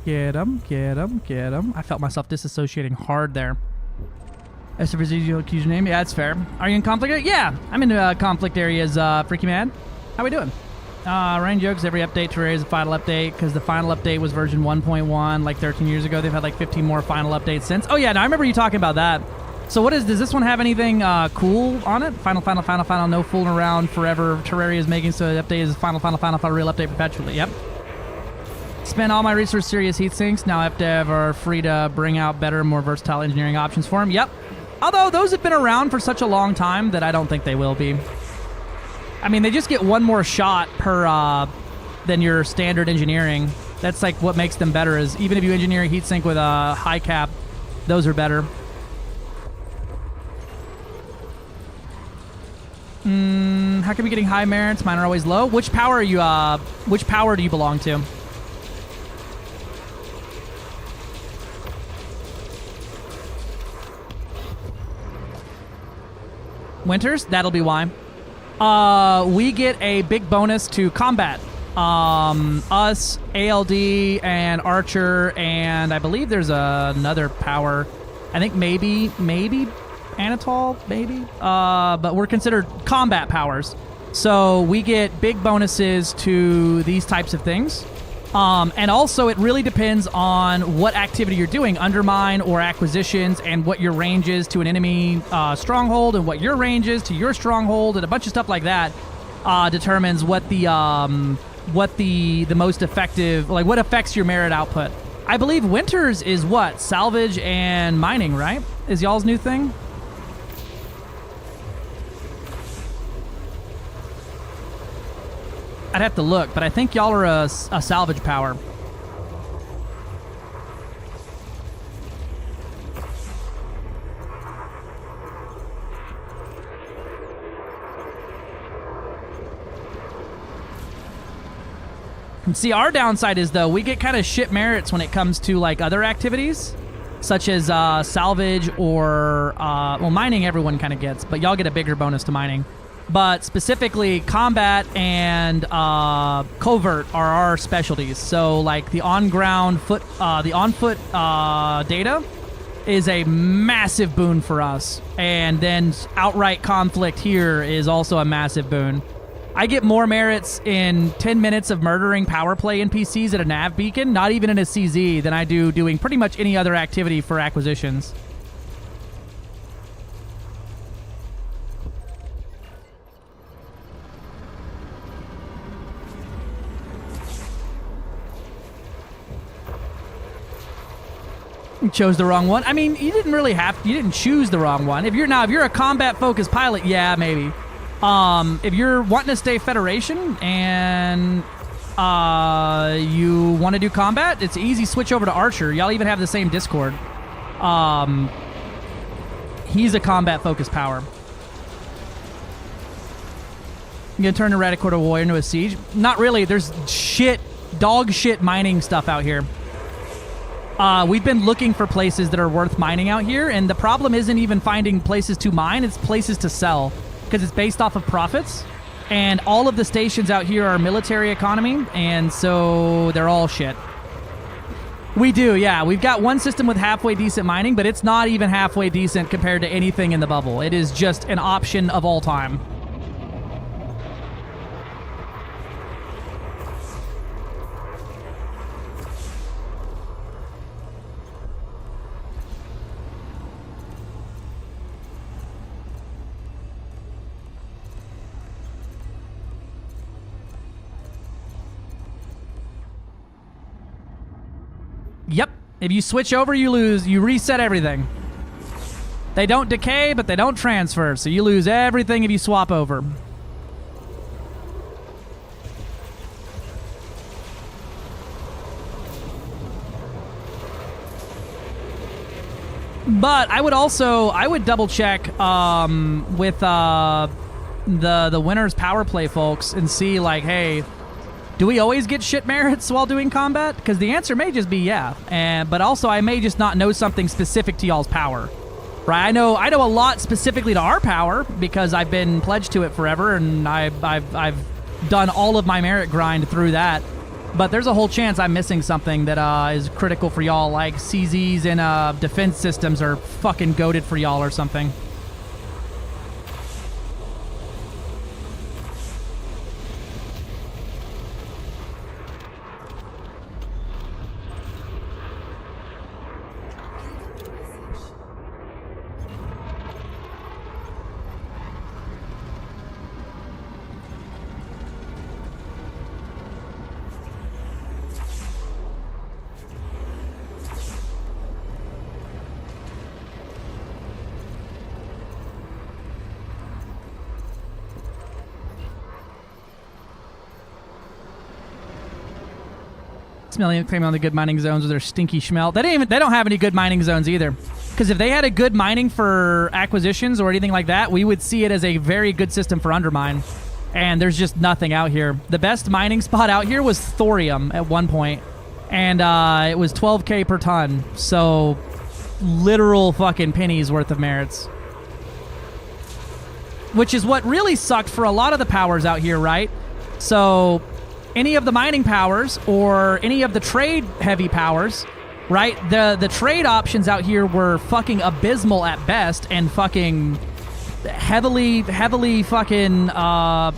Get him, get him, get him. I felt myself disassociating hard there. As for username, yeah, that's fair. Are you in conflict area? Yeah, I'm in conflict areas, Freaky Man. How we doing? Ryan jokes, every update to Terraria is a final update because the final update was version 1.1 like 13 years ago. They've had like 15 more final updates since. Oh yeah, no, I remember you talking about that. So what does this one have anything cool on it? Final, no fooling around forever. Terraria is making so the update is final, real update perpetually. Yep. Spent all my resource serious heat sinks. Now FDev are free to bring out better, more versatile engineering options for them. Yep. Although those have been around for such a long time that I don't think they will be. I mean, they just get one more shot per than your standard engineering. That's like what makes them better is even if you engineer a heatsink with a high cap, those are better. How come you getting high merits? Mine are always low. Which power are you? Which power do you belong to? Winters? That'll be why. We get a big bonus to combat. Us, ALD, and Archer, and I believe there's another power. I think maybe Anatol, maybe. But we're considered combat powers. So we get big bonuses to these types of things. And also, it really depends on what activity you're doing, undermine or acquisitions, and what your range is to an enemy stronghold, and what your range is to your stronghold, and a bunch of stuff like that determines what the most effective, like what affects your merit output. I believe Winters is what? Salvage and mining, right? Is y'all's new thing? I'd have to look, but I think y'all are a salvage power. See, our downside is, though, we get kind of shit merits when it comes to, like, other activities, such as salvage or, well, mining everyone kind of gets, but y'all get a bigger bonus to mining. But specifically, combat and covert are our specialties. So, like, the on-ground foot, the on-foot data is a massive boon for us. And then outright conflict here is also a massive boon. I get more merits in 10 minutes of murdering power play NPCs at a nav beacon, not even in a CZ, than I do doing pretty much any other activity for acquisitions. You chose the wrong one. I mean, you didn't really have to, you didn't choose the wrong one. If you're a combat focused pilot, yeah, maybe. If you're wanting to stay Federation and you want to do combat, it's easy. Switch over to Archer. Y'all even have the same Discord. He's a combat-focused power. You gonna turn a Radicator Warrior into a siege? Not really. There's dog shit mining stuff out here. We've been looking for places that are worth mining out here, and the problem isn't even finding places to mine, it's places to sell. Because it's based off of profits, and all of the stations out here are military economy, and so they're all shit. We do, yeah. We've got one system with halfway decent mining, but it's not even halfway decent compared to anything in the bubble. It is just an option of all time. Yep. If you switch over, you lose. You reset everything. They don't decay, but they don't transfer, so you lose everything if you swap over. But I would double check with the winner's power play folks and see, like, hey, do we always get shit merits while doing combat? Because the answer may just be yeah, but also I may just not know something specific to y'all's power, right? I know a lot specifically to our power because I've been pledged to it forever, and I've done all of my merit grind through that. But there's a whole chance I'm missing something that is critical for y'all, like CZs and defense systems are fucking goated for y'all or something. Smelling claiming on the good mining zones with their stinky schmelt. They don't have any good mining zones either. Because if they had a good mining for acquisitions or anything like that, we would see it as a very good system for undermine. And there's just nothing out here. The best mining spot out here was thorium at one point, and it was 12k per ton. So literal fucking pennies worth of merits. Which is what really sucked for a lot of the powers out here, right? So any of the mining powers or any of the trade heavy powers, right? The trade options out here were fucking abysmal at best and fucking heavily fucking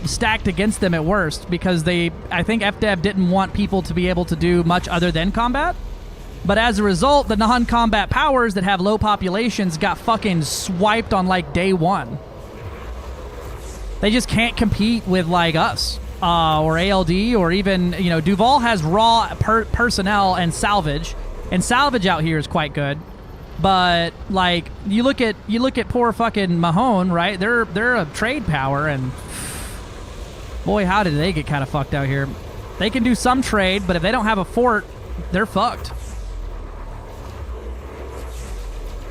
stacked against them at worst, because I think FDev didn't want people to be able to do much other than combat. But as a result, the non-combat powers that have low populations got fucking swiped on like day one. They just can't compete with like us or ALD, or even, you know, Duval has raw personnel and salvage out here is quite good. But like you look at poor fucking Mahone, right? They're a trade power, and boy, how did they get kind of fucked out here. They can do some trade, but if they don't have a fort, they're fucked.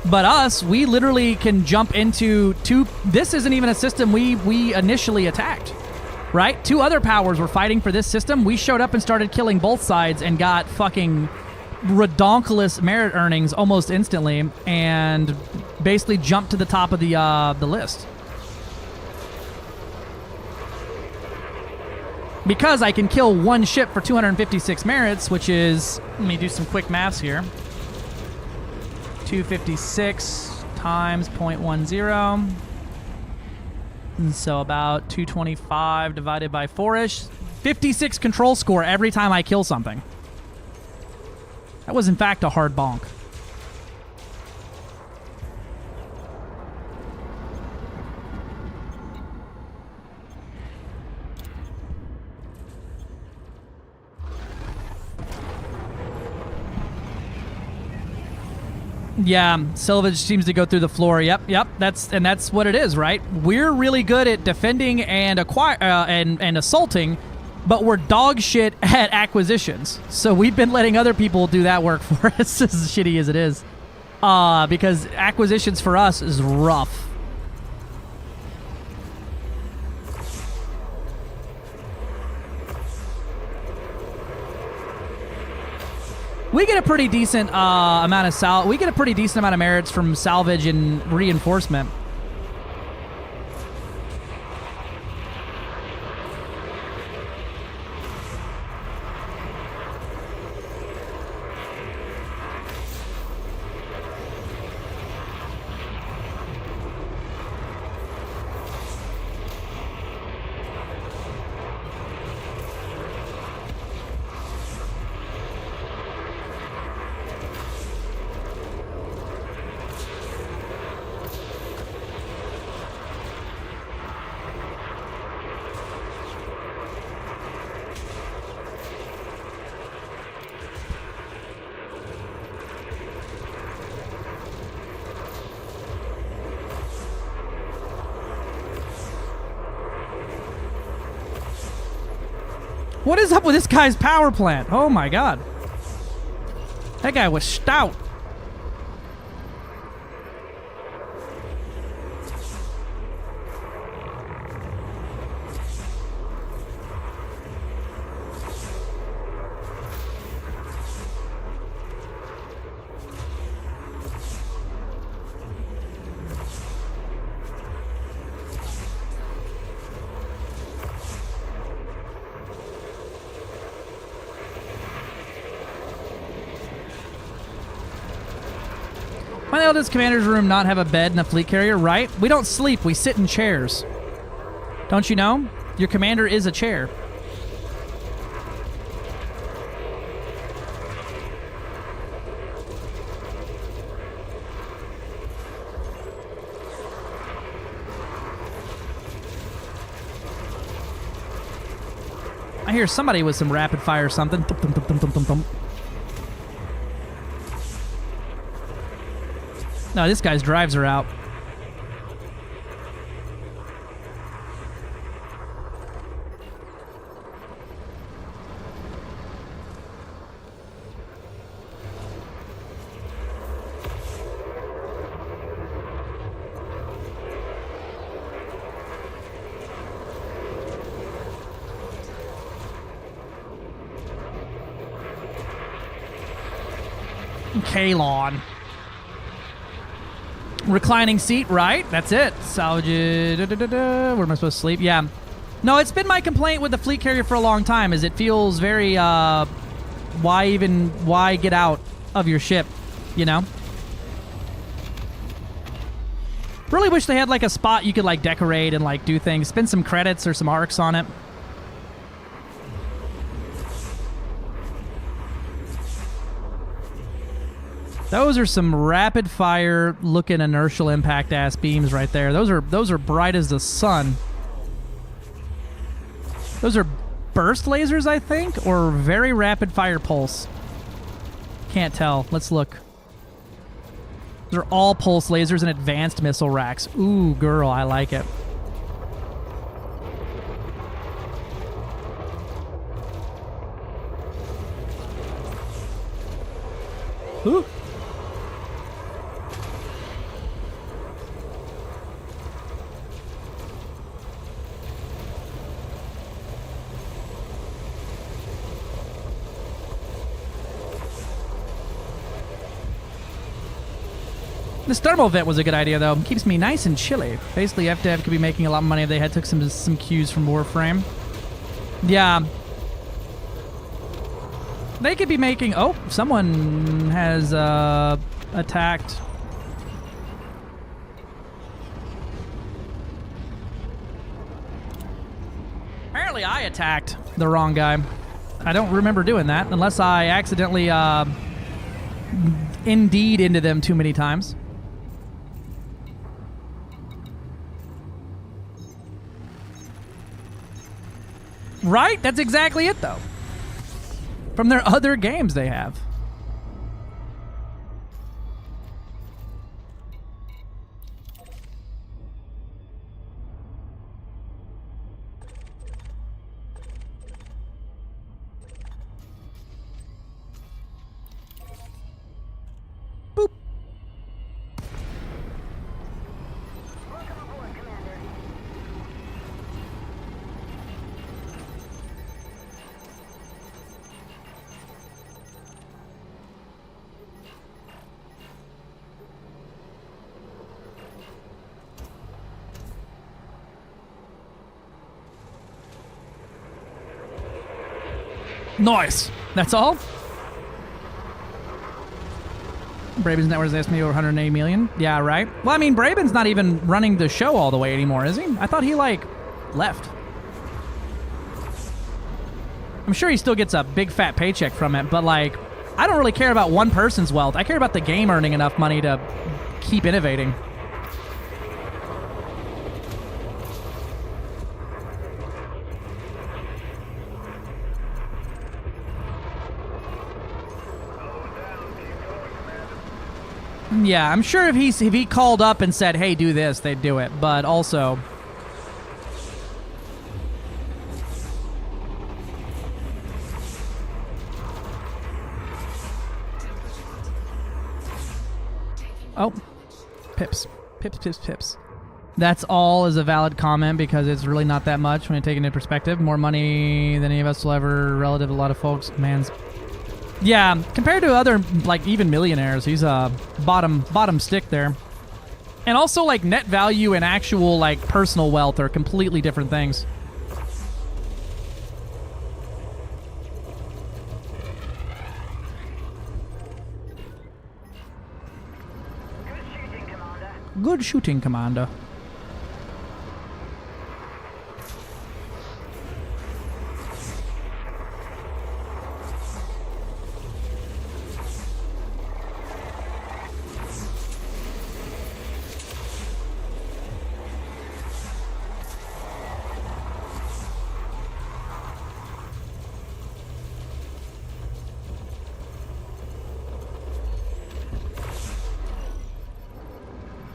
But us, we literally can jump into two. This isn't even a system we initially attacked, right? Two other powers were fighting for this system. We showed up and started killing both sides and got fucking redonkulous merit earnings almost instantly, and basically jumped to the top of the list. Because I can kill one ship for 256 merits, which is, let me do some quick maths here. 256 times 0.10. And so about 225 divided by 4-ish. 56 control score every time I kill something. That was in fact a hard bonk. Yeah, Silvage seems to go through the floor. Yep. That's what it is, right? We're really good at defending and and assaulting, but we're dog shit at acquisitions. So we've been letting other people do that work for us, as shitty as it is. Because acquisitions for us is rough. We get a pretty decent amount of merits from salvage and reinforcement. What is up with this guy's power plant? Oh my god. That guy was stout. Why the hell does Commander's Room not have a bed and a fleet carrier, right? We don't sleep, we sit in chairs. Don't you know? Your commander is a chair. I hear somebody with some rapid fire or something. Thump, thump, thump, thump, thump, thump, thump. No, this guy's drives are out. Kalon. Reclining seat, right? That's it. Salvage it. Where am I supposed to sleep? Yeah. No, it's been my complaint with the fleet carrier for a long time, is it feels very, why get out of your ship, you know? Really wish they had, like, a spot you could, like, decorate and, like, do things. Spend some credits or some arcs on it. Those are some rapid fire looking inertial impact ass beams right there. Those are bright as the sun. Those are burst lasers, I think, or very rapid fire pulse. Can't tell. Let's look. Those are all pulse lasers and advanced missile racks. Ooh, girl, I like it. Ooh. This thermal vent was a good idea, though. Keeps me nice and chilly. Basically, FDev could be making a lot of money if they had took some cues from Warframe. Yeah. They could be making... Oh, someone has attacked. Apparently, I attacked the wrong guy. I don't remember doing that, unless I accidentally indeed into them too many times. Right? That's exactly it, though. From their other games they have. Boop. Nice. That's all? Braben's net worth is me over 180 million. Yeah, right. Well, I mean, Braben's not even running the show all the way anymore, is he? I thought he, like, left. I'm sure he still gets a big fat paycheck from it, but, like, I don't really care about one person's wealth. I care about the game earning enough money to keep innovating. Yeah, I'm sure if he called up and said, hey, do this, they'd do it. But also... Oh. Pips. Pips. That's all is a valid comment because it's really not that much when you take it into perspective. More money than any of us will ever, relative to a lot of folks. Man's... Yeah, compared to other, like, even millionaires, he's a bottom stick there. And also, like, net value and actual, like, personal wealth are completely different things. Good shooting, Commander.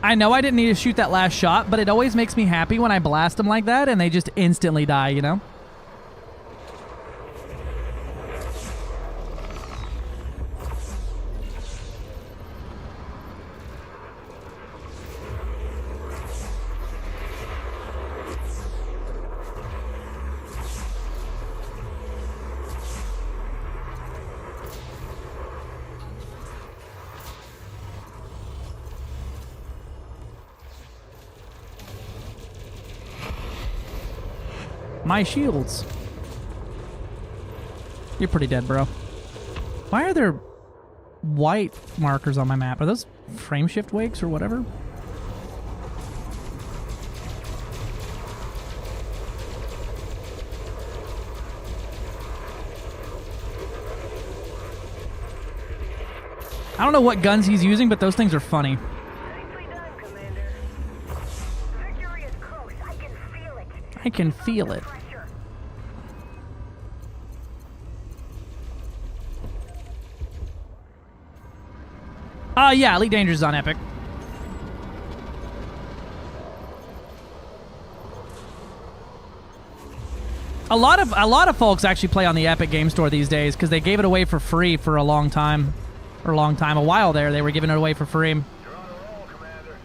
I know I didn't need to shoot that last shot, but it always makes me happy when I blast them like that and they just instantly die, you know? My shields. You're pretty dead, bro. Why are there white markers on my map? Are those frame shift wakes or whatever? I don't know what guns he's using, but those things are funny. Nicely done, Commander. Victory is close. I can feel it. I can feel it. Pressure. Yeah, Elite Danger's is on Epic. A lot of folks actually play on the Epic Game Store these days because they gave it away for free for a long time. A while there, they were giving it away for free. You're on a roll, Commander.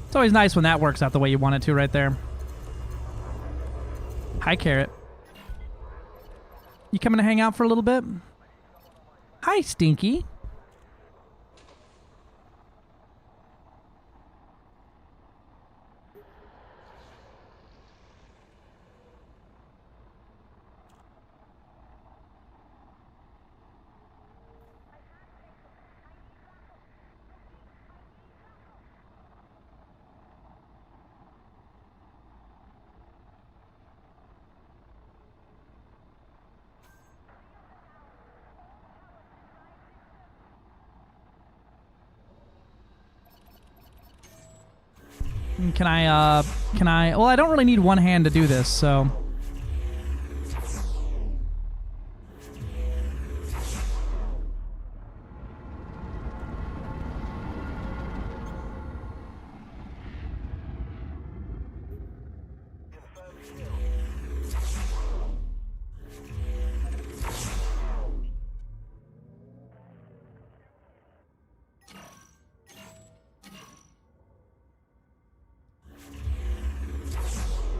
It's always nice when that works out the way you want it to right there. Hi, Carrot. You coming to hang out for a little bit? Hi, Stinky. Can I, well, I don't really need one hand to do this, so.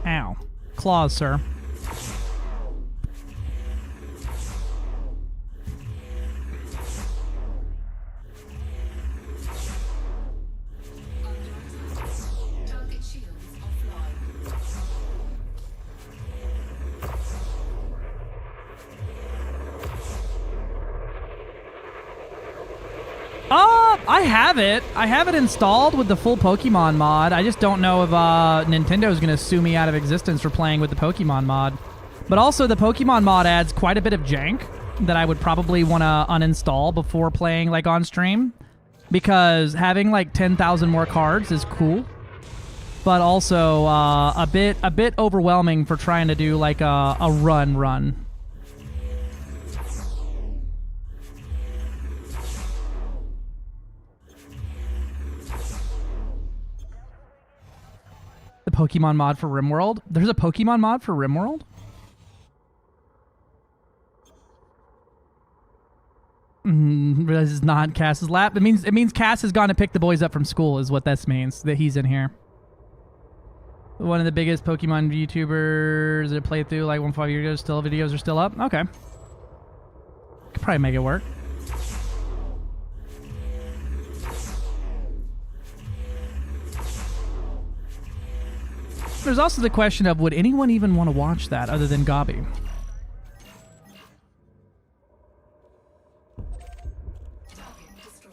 Ow. Claws, sir. Target shields offline. I have it. I have it installed with the full Pokemon mod. I just don't know if Nintendo's going to sue me out of existence for playing with the Pokemon mod. But also, the Pokemon mod adds quite a bit of jank that I would probably want to uninstall before playing like on stream. Because having like 10,000 more cards is cool. But also a bit overwhelming for trying to do like a run. The Pokemon mod for RimWorld? There's a Pokemon mod for RimWorld? This is not Cass's lap. It means Cass has gone to pick the boys up from school is what this means, that he's in here. One of the biggest Pokemon YouTubers that played through like 1.5 years ago, videos are still up? Okay. Could probably make it work. There's also the question of, would anyone even want to watch that other than Gabi? Target destroyed.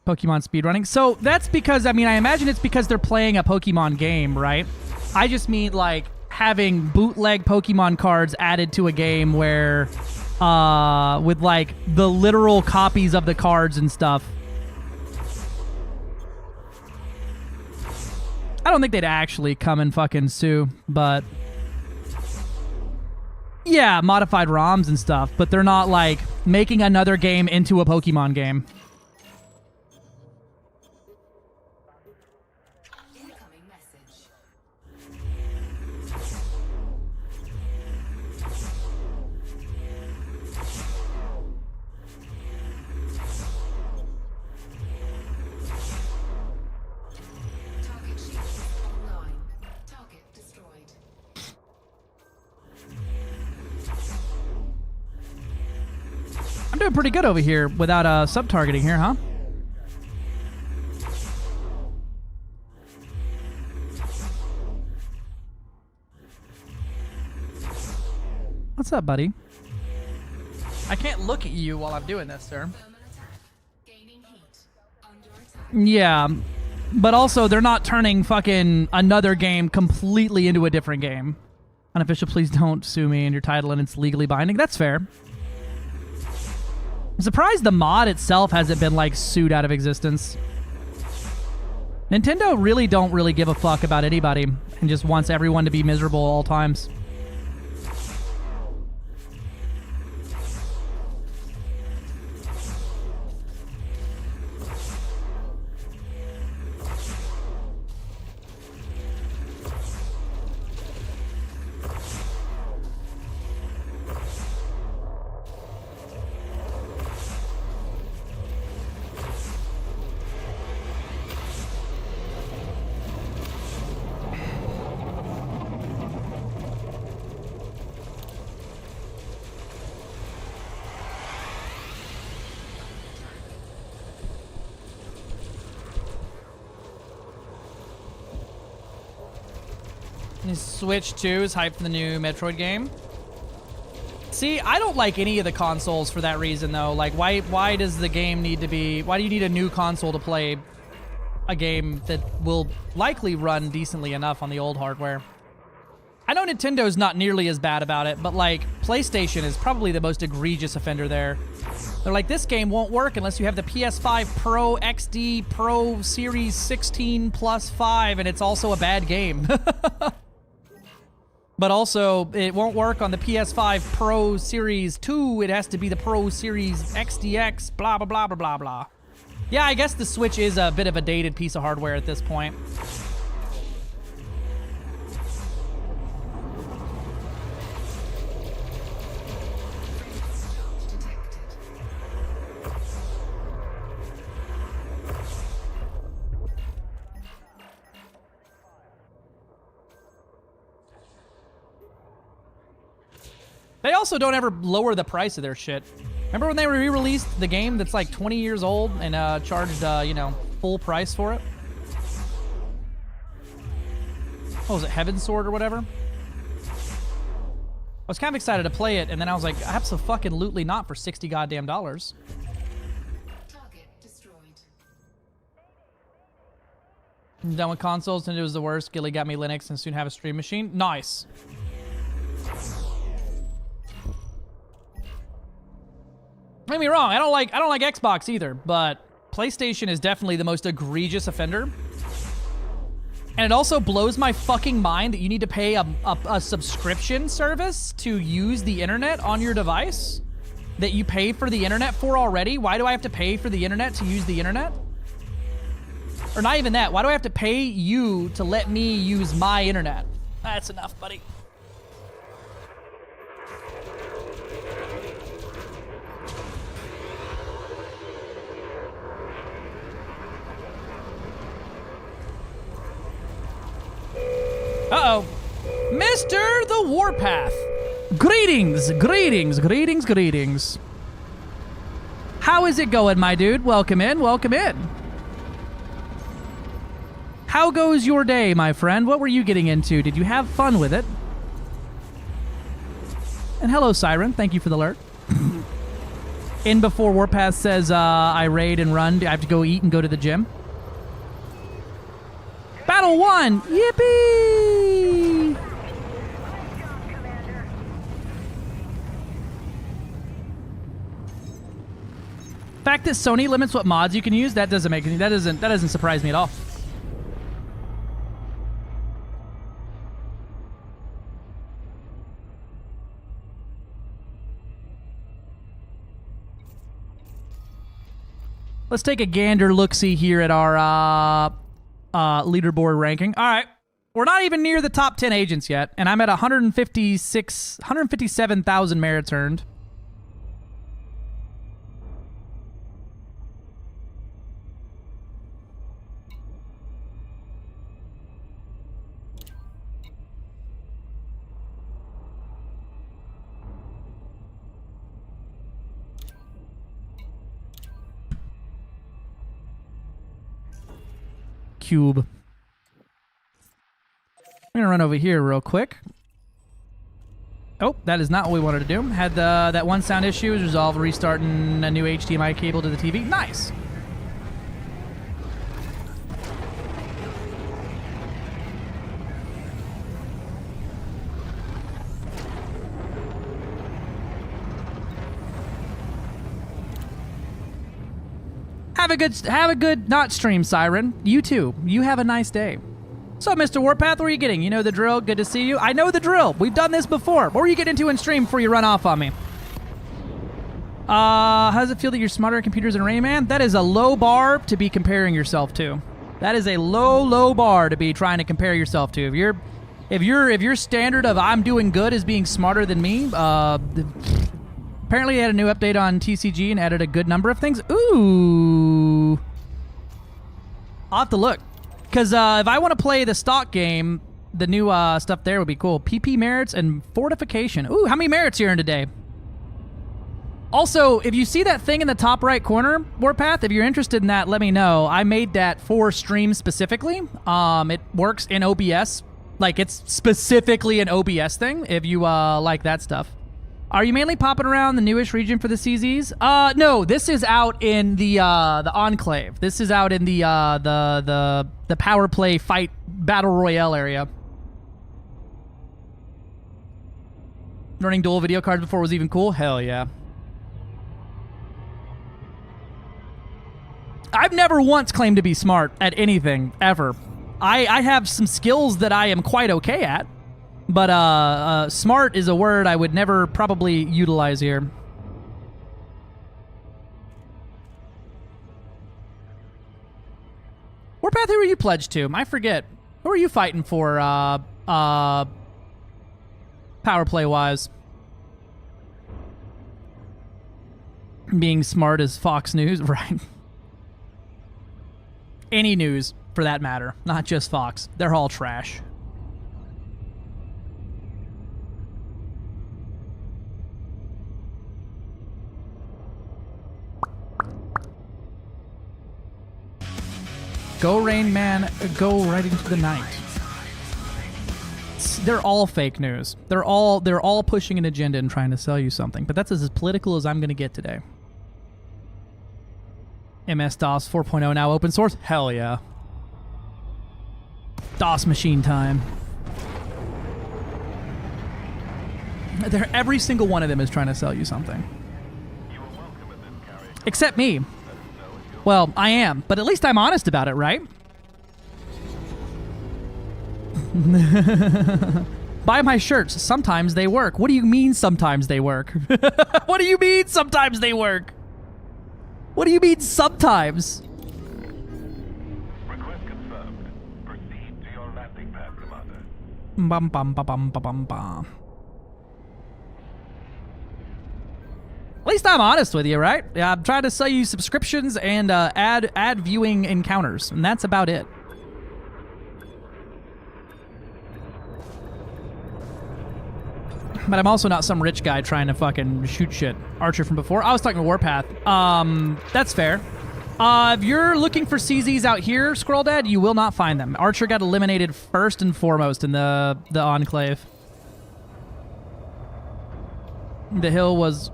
Pokemon speedrunning. So that's because, I mean, I imagine it's because they're playing a Pokemon game, right? I just mean, like, having bootleg Pokemon cards added to a game where, with like the literal copies of the cards and stuff. I don't think they'd actually come and fucking sue, but yeah, modified ROMs and stuff, but they're not like making another game into a Pokemon game. Incoming message. Target shield online. Target destroyed. I'm doing pretty good over here without sub-targeting here, huh? What's up, buddy? I can't look at you while I'm doing this, sir. Thermal attack. Gaining heat. Under attack. Yeah, but also they're not turning fucking another game completely into a different game. Unofficial, please don't sue me in your title and it's legally binding. That's fair. I'm surprised the mod itself hasn't been like sued out of existence. Nintendo really don't really give a fuck about anybody and just wants everyone to be miserable all times. Switch 2 is hyped for the new Metroid game. See, I don't like any of the consoles for that reason, though. Like, why does the game need to be... Why do you need a new console to play a game that will likely run decently enough on the old hardware? I know Nintendo's not nearly as bad about it, but, like, PlayStation is probably the most egregious offender there. They're like, this game won't work unless you have the PS5 Pro XD Pro Series 16 plus 5, and it's also a bad game. But also, it won't work on the PS5 Pro Series 2. It has to be the Pro Series XDX, blah, blah, blah, blah, blah, blah. Yeah, I guess the Switch is a bit of a dated piece of hardware at this point. They also don't ever lower the price of their shit. Remember when they re-released the game that's like 20 years old and charged, you know, full price for it? What was it, Heaven's Sword or whatever? I was kind of excited to play it, and then I was like, abso-fucking-lutely not for $60 goddamn dollars. Target destroyed. I'm done with consoles, and it was the worst. Gilly got me Linux and soon have a stream machine. Nice. Don't get me wrong, I don't like Xbox either, but PlayStation is definitely the most egregious offender. And it also blows my fucking mind that you need to pay a subscription service to use the internet on your device that you pay for the internet for already. Why do I have to pay for the internet to use the internet? Or not even that, why do I have to pay you to let me use my internet? That's enough, buddy. Uh-oh. Mr. the Warpath. Greetings, greetings, greetings, greetings. How is it going, my dude? Welcome in, welcome in. How goes your day, my friend? What were you getting into? Did you have fun with it? And hello, Siren. Thank you for the alert. In before Warpath says, I raid and run. I have to go eat and go to the gym. Battle 1! Yippee! that Sony limits what mods you can use. That doesn't make any, that doesn't surprise me at all. Let's take a gander look-see here at our leaderboard ranking. All right. We're not even near the top 10 agents yet, and I'm at 157,000 merits earned. Cube. I'm gonna run over here real quick. Oh, that is not what we wanted to do. Had that one sound issue was resolved, restarting a new HDMI cable to the TV. Nice. Have a good not stream, Siren. You too. You have a nice day. So, Mr. Warpath, where are you getting? You know the drill. Good to see you. I know the drill. We've done this before. What were you getting into in stream before you run off on me? How does it feel that you're smarter at computers than Rayman? That is a low bar to be comparing yourself to. That is a low bar to be trying to compare yourself to. If your standard of I'm doing good is being smarter than me, apparently they had a new update on TCG and added a good number of things. Ooh. I'll have to look. Because if I want to play the stock game, the new stuff there would be cool. PP merits and fortification. Ooh, how many merits you earned today? Also, if you see that thing in the top right corner, Warpath, if you're interested in that, let me know. I made that for stream specifically. It works in OBS. Like, it's specifically an OBS thing, if you like that stuff. Are you mainly popping around the newish region for the CZs? No, this is out in the Enclave. This is out in the power play fight battle royale area. Running dual video cards before was even cool? Hell yeah. I've never once claimed to be smart at anything, ever. I have some skills that I am quite okay at. But smart is a word I would never probably utilize here. Warpath, who are you pledged to? I forget. Who are you fighting for, power play-wise? Being smart as Fox News, right? Any news, for that matter. Not just Fox. They're all trash. Go Rain Man, go right into the night. They're all fake news. They're all pushing an agenda and trying to sell you something. But that's as political as I'm going to get today. MS-DOS 4.0 now open source? Hell yeah. DOS machine time. Every single one of them is trying to sell you something. Except me. Well, I am, but at least I'm honest about it, right? Buy my shirts. Sometimes they work. What do you mean sometimes they work? What do you mean sometimes they work? What do you mean sometimes? Request confirmed. Proceed to your landing pad, Commander. Bum bum bum bum bum bum. At least I'm honest with you, right? I'm trying to sell you subscriptions and ad viewing encounters, and that's about it. But I'm also not some rich guy trying to fucking shoot shit. Archer from before. I was talking to Warpath. That's fair. If you're looking for CZs out here, Squirrel Dad, you will not find them. Archer got eliminated first and foremost in the Enclave. The Hill was...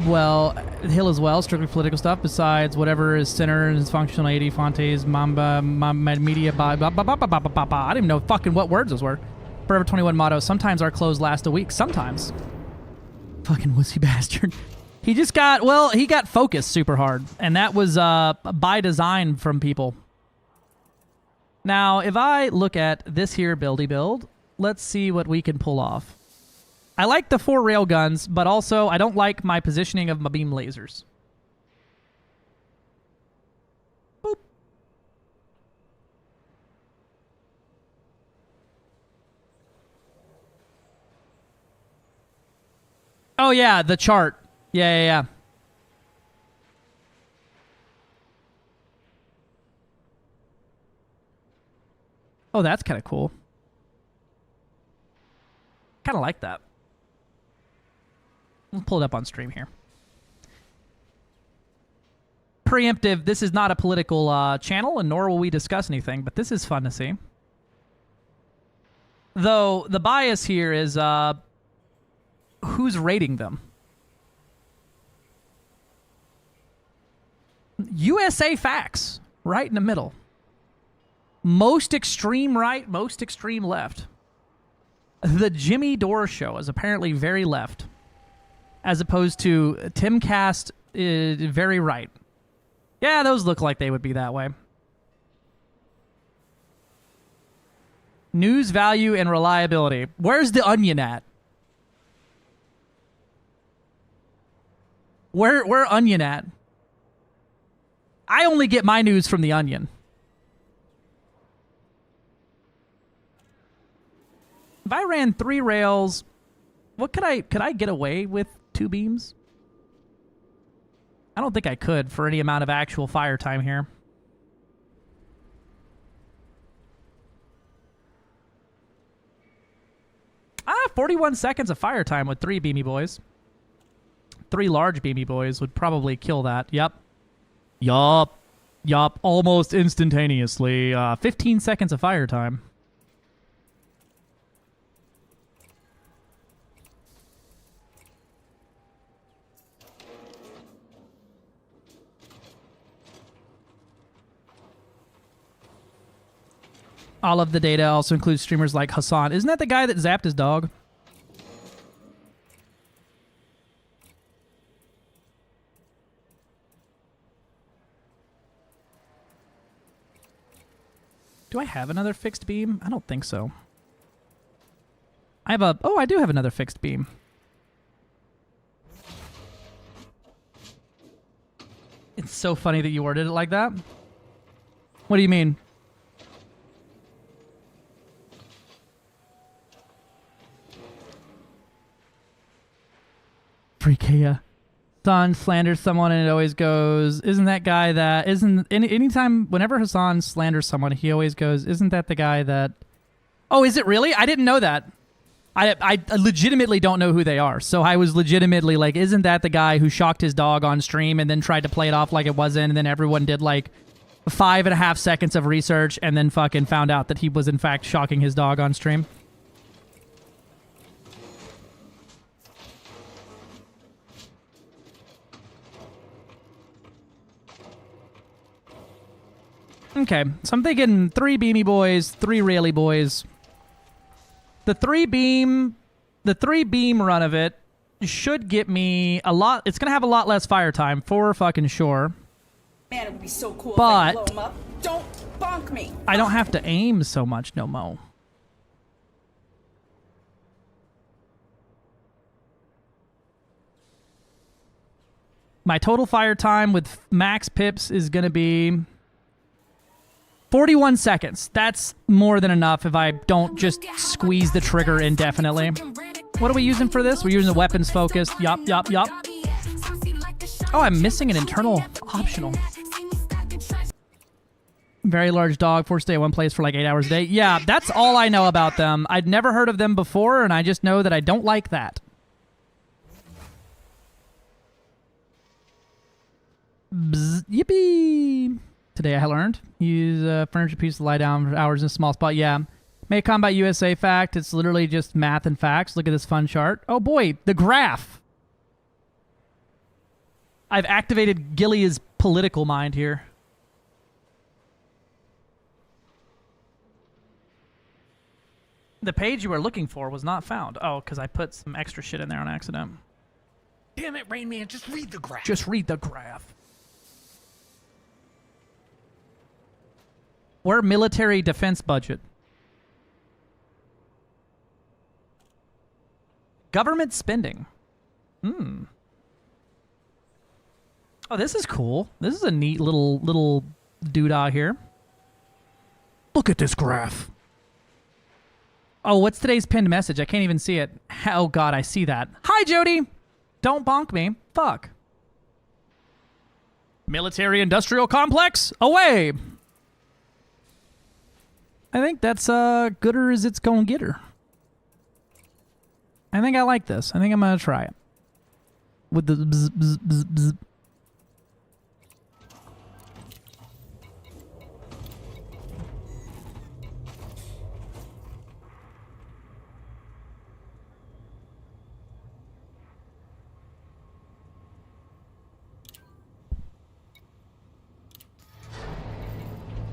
Well, the Hill as well, strictly political stuff, besides whatever is center and is functional 80, Fontes, Mamba, Media, I didn't even know fucking what words those were. Forever 21 motto, sometimes our clothes last a week, sometimes. Fucking wussy bastard. He just got, well, he got focused super hard, and that was by design from people. Now, if I look at this here buildy build, let's see what we can pull off. I like the 4 railguns, but also I don't like my positioning of my beam lasers. Boop. Oh, yeah, the chart. Yeah. Oh, that's kind of cool. Kind of like that. Let's pull it up on stream here. Preemptive, this is not a political channel, and nor will we discuss anything, but this is fun to see. Though, the bias here is who's rating them. USA Facts, right in the middle. Most extreme right, most extreme left. The Jimmy Dore Show is apparently very left, as opposed to Timcast is very right. Yeah, those look like they would be that way. News value and reliability. Where's the Onion at? Where Onion at? I only get my news from the Onion. If I ran 3 rails, what could I get away with 2 beams? I don't think I could for any amount of actual fire time here. 41 seconds of fire time with 3 beamy boys. 3 large beamy boys would probably kill that. Yup. Almost instantaneously. 15 seconds of fire time. All of the data also includes streamers like Hassan. Isn't that the guy that zapped his dog? Do I have another fixed beam? I don't think so. I have a... Oh, I do have another fixed beam. It's so funny that you worded it like that. What do you mean? Freakia. Hassan slanders someone and it always goes, isn't that guy that... Anytime, whenever Hassan slanders someone, he always goes, isn't that the guy that... Oh, is it really? I didn't know that. I legitimately don't know who they are. So I was legitimately like, isn't that the guy who shocked his dog on stream and then tried to play it off like it wasn't, and then everyone did like 5.5 seconds of research and then fucking found out that he was in fact shocking his dog on stream? Okay, so I'm thinking 3 beamy boys, 3 raily boys. The 3 beam run of it should get me a lot. It's gonna have a lot less fire time for fucking sure. Man, it would be so cool but if I blow him up. Don't bonk me. I don't have to aim so much no mo. My total fire time with max pips is gonna be 41 seconds. That's more than enough if I don't just squeeze the trigger indefinitely. What are we using for this? We're using the weapons focused. Yup. Oh, I'm missing an internal optional. Very large dog, forced to stay at one place for like 8 hours a day. Yeah, that's all I know about them. I'd never heard of them before, and I just know that I don't like that. Bzz, yippee! Today I learned. Use a furniture piece to lie down for hours in a small spot. Yeah. Make Combat USA fact. It's literally just math and facts. Look at this fun chart. Oh boy, the graph. I've activated Gillia's political mind here. The page you were looking for was not found. Oh, because I put some extra shit in there on accident. Damn it, Rain Man, just read the graph. Just read the graph. Or military defense budget. Government spending. Oh, this is cool. This is a neat little doodah here. Look at this graph. Oh, what's today's pinned message? I can't even see it. Oh, God, I see that. Hi, Jody. Don't bonk me. Fuck. Military-industrial complex, away. I think that's gooder as it's gonna get her. I think I like this. I think I'm gonna try it. With the bzz, bzz, bzz, bzz.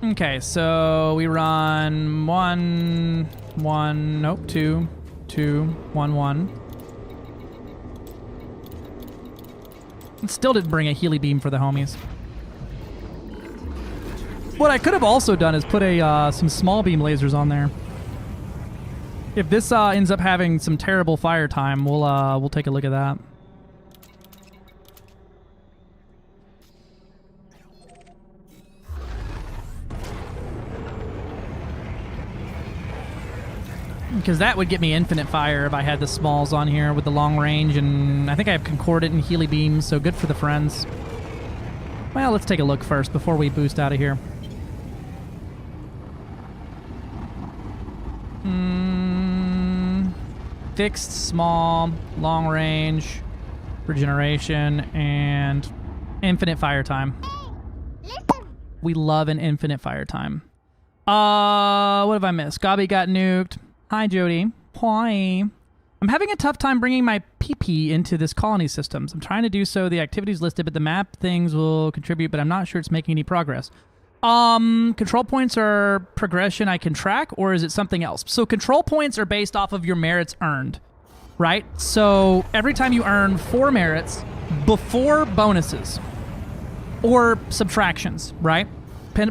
Okay, so we run 1, 1, nope, 2, 2, 1, 1. It still didn't bring a Healy beam for the homies. What I could have also done is put a some small beam lasers on there. If this ends up having some terrible fire time, we'll take a look at that. Because that would get me infinite fire if I had the smalls on here with the long range, and I think I have Concordant and Healy beams, so good for the friends. Well, let's take a look first before we boost out of here. Fixed, small, long range, regeneration, and infinite fire time. We love an infinite fire time. What have I missed? Gobby got nuked. Hi, Jody. Why? I'm having a tough time bringing my PP into this colony systems. I'm trying to do so. The activities listed, but the map things will contribute, but I'm not sure it's making any progress. Control points are progression I can track, or is it something else? So control points are based off of your merits earned, right? So every time you earn 4 merits before bonuses or subtractions, right?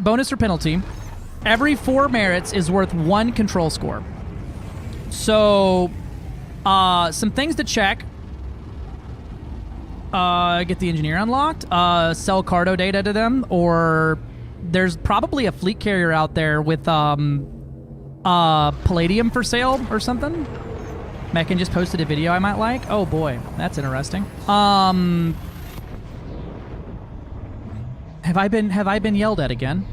Bonus or penalty, every 4 merits is worth 1 control score. So, some things to check. Get the engineer unlocked. Sell cargo data to them, or there's probably a fleet carrier out there with palladium for sale or something. Megan just posted a video I might like. Oh boy, that's interesting. Have I been yelled at again?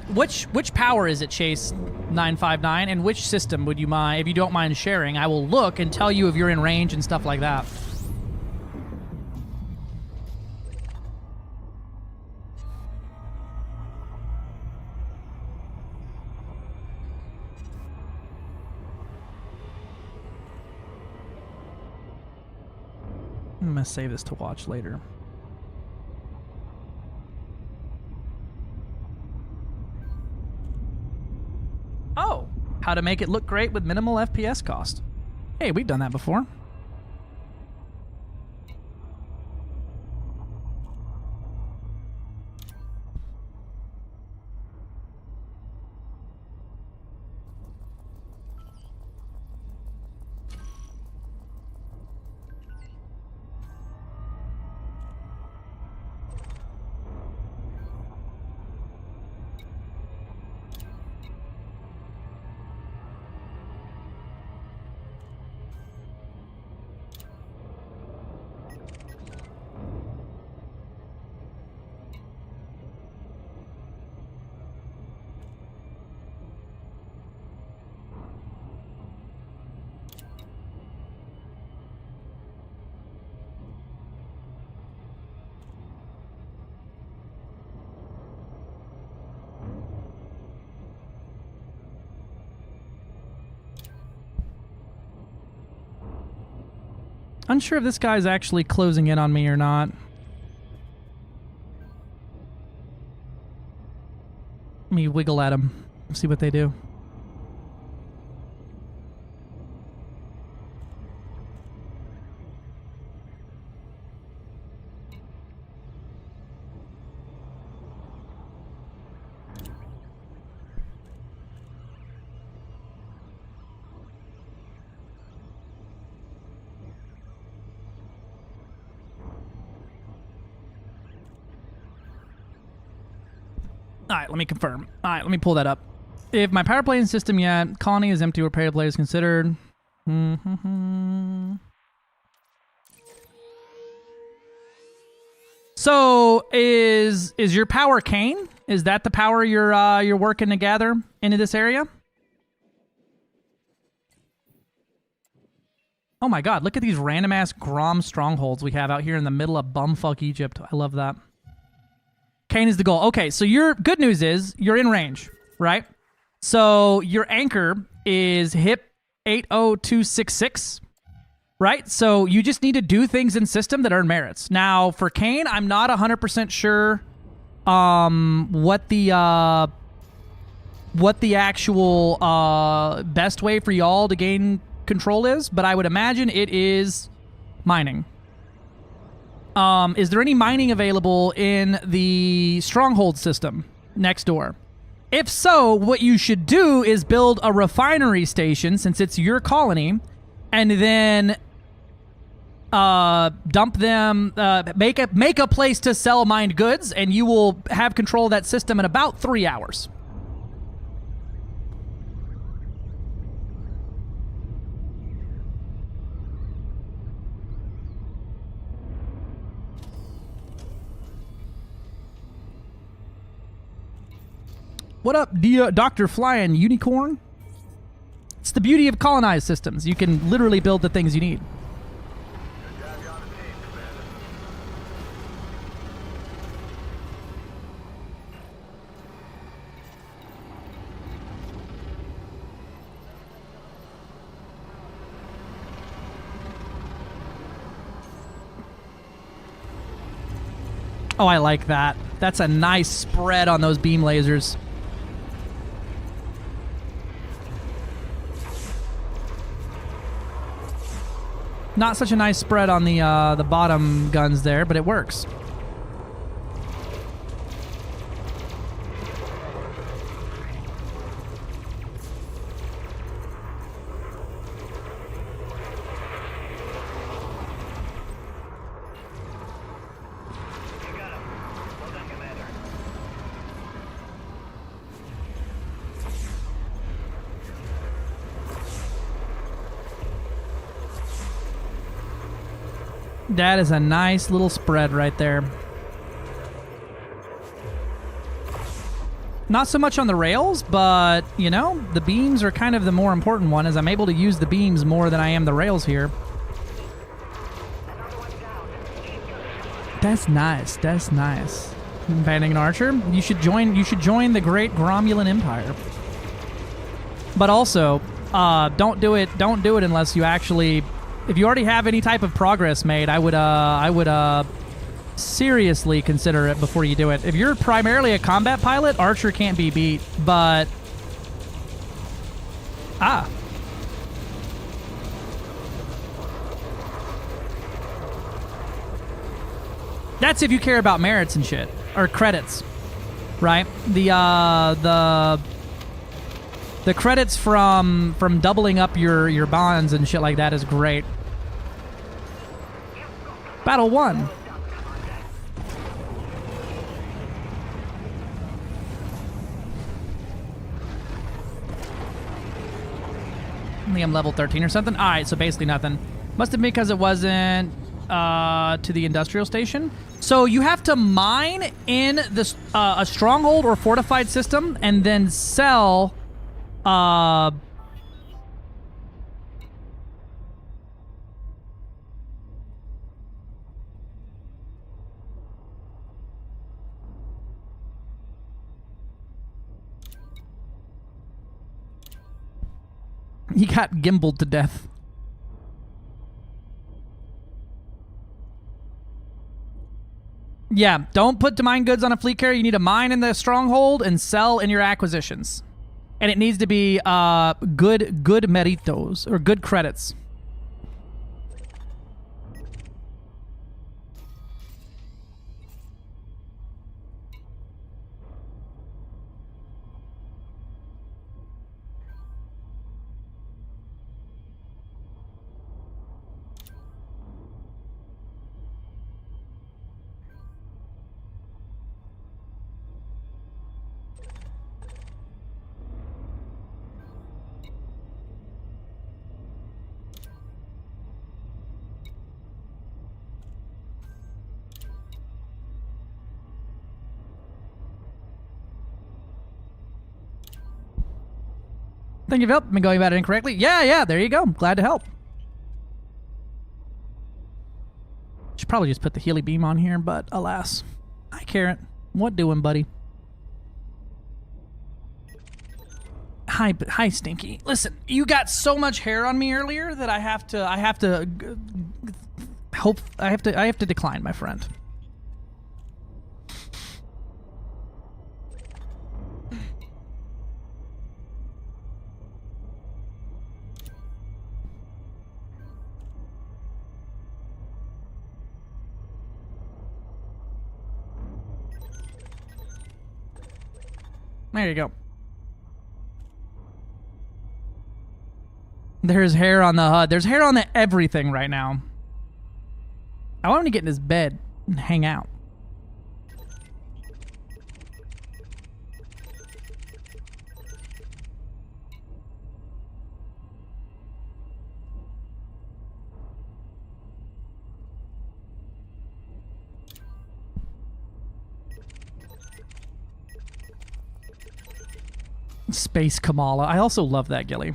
Which power is it, Chase 959, and which system would you mind, if you don't mind sharing? I will look and tell you if you're in range and stuff like that. I'm gonna save this to watch later. Oh, how to make it look great with minimal FPS cost. Hey, we've done that before. Unsure if this guy's actually closing in on me or not. Let me wiggle at him, see what they do. All right, let me confirm. All right, let me pull that up. If my power plant system yet, colony is empty or power play is considered. So is your power Kane? Is that the power you're working to gather into this area? Oh my god, look at these random ass Grom strongholds we have out here in the middle of bumfuck Egypt. I love that. Kane is the goal. Okay, so your good news is you're in range, right? So your anchor is HIP 80266, right? So you just need to do things in system that earn merits. Now, for Kane, I'm not 100% sure what the actual best way for y'all to gain control is, but I would imagine it is mining. Is there any mining available in the stronghold system next door? If so, what you should do is build a refinery station, since it's your colony, and then dump them, make a place to sell mined goods, and you will have control of that system in about 3 hours. What up, Dr. Flying Unicorn? It's the beauty of colonized systems. You can literally build the things you need. Oh, I like that. That's a nice spread on those beam lasers. Not such a nice spread on the bottom guns there, but it works. That is a nice little spread right there. Not so much on the rails, but, you know, the beams are kind of the more important one, as I'm able to use the beams more than I am the rails here. That's nice. That's nice. Banning an archer. You should join the great Gromulan Empire. But also, don't do it unless you actually, if you already have any type of progress made, I would seriously consider it before you do it. If you're primarily a combat pilot, Archer can't be beat, but that's if you care about merits and shit, or credits, right? The credits from doubling up your bonds and shit like that is great. Battle 1. I think I'm level 13 or something. All right, so basically nothing. Must have been because it wasn't to the industrial station. So you have to mine in this a stronghold or fortified system and then sell. He got gimbaled to death. Yeah, don't put the mine goods on a fleet carrier. You need to mine in the stronghold and sell in your acquisitions. And it needs to be good meritos, or good credits. Thank you for help. Been going about it incorrectly. Yeah, there you go. Glad to help. Should probably just put the Healy beam on here, but alas. Hi, Carrot. What doing, buddy? Hi, Stinky. Listen, you got so much hair on me earlier that I have to decline, my friend. There you go. There's hair on the HUD. There's hair on the everything right now. I want him to get in his bed and hang out. Space Kamala. I also love that ghillie.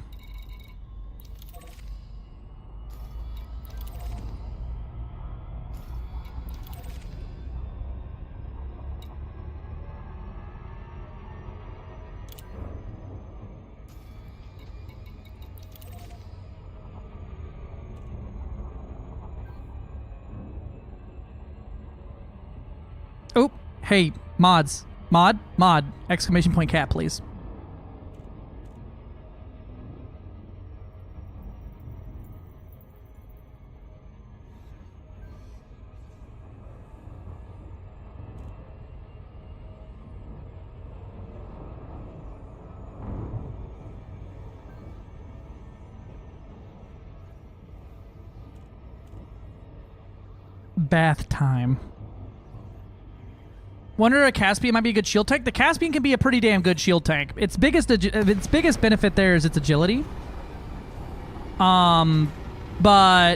Oh, hey, mods. Mod, exclamation point cat, please. Bath time. Wonder a Caspian might be a good shield tank. The Caspian can be a pretty damn good shield tank. Its biggest benefit there is its agility. But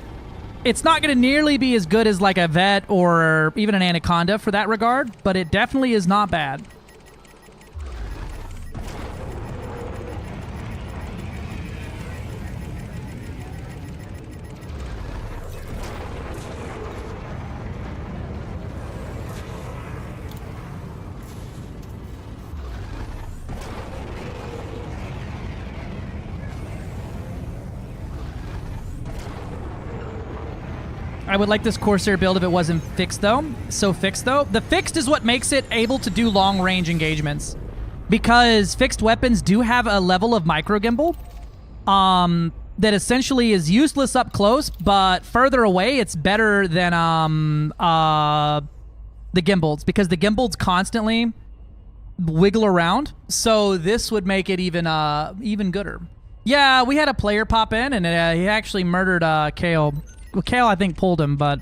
it's not going to nearly be as good as like a Vet or even an Anaconda for that regard, but it definitely is not bad. I would like this Corsair build if it wasn't fixed, though. So fixed, though. The fixed is what makes it able to do long-range engagements. Because fixed weapons do have a level of micro-gimbal that essentially is useless up close, but further away, it's better than the gimbals. Because the gimbals constantly wiggle around. So this would make it even gooder. Yeah, we had a player pop in, and he actually murdered Kale. Well, Kale, I think, pulled him, but...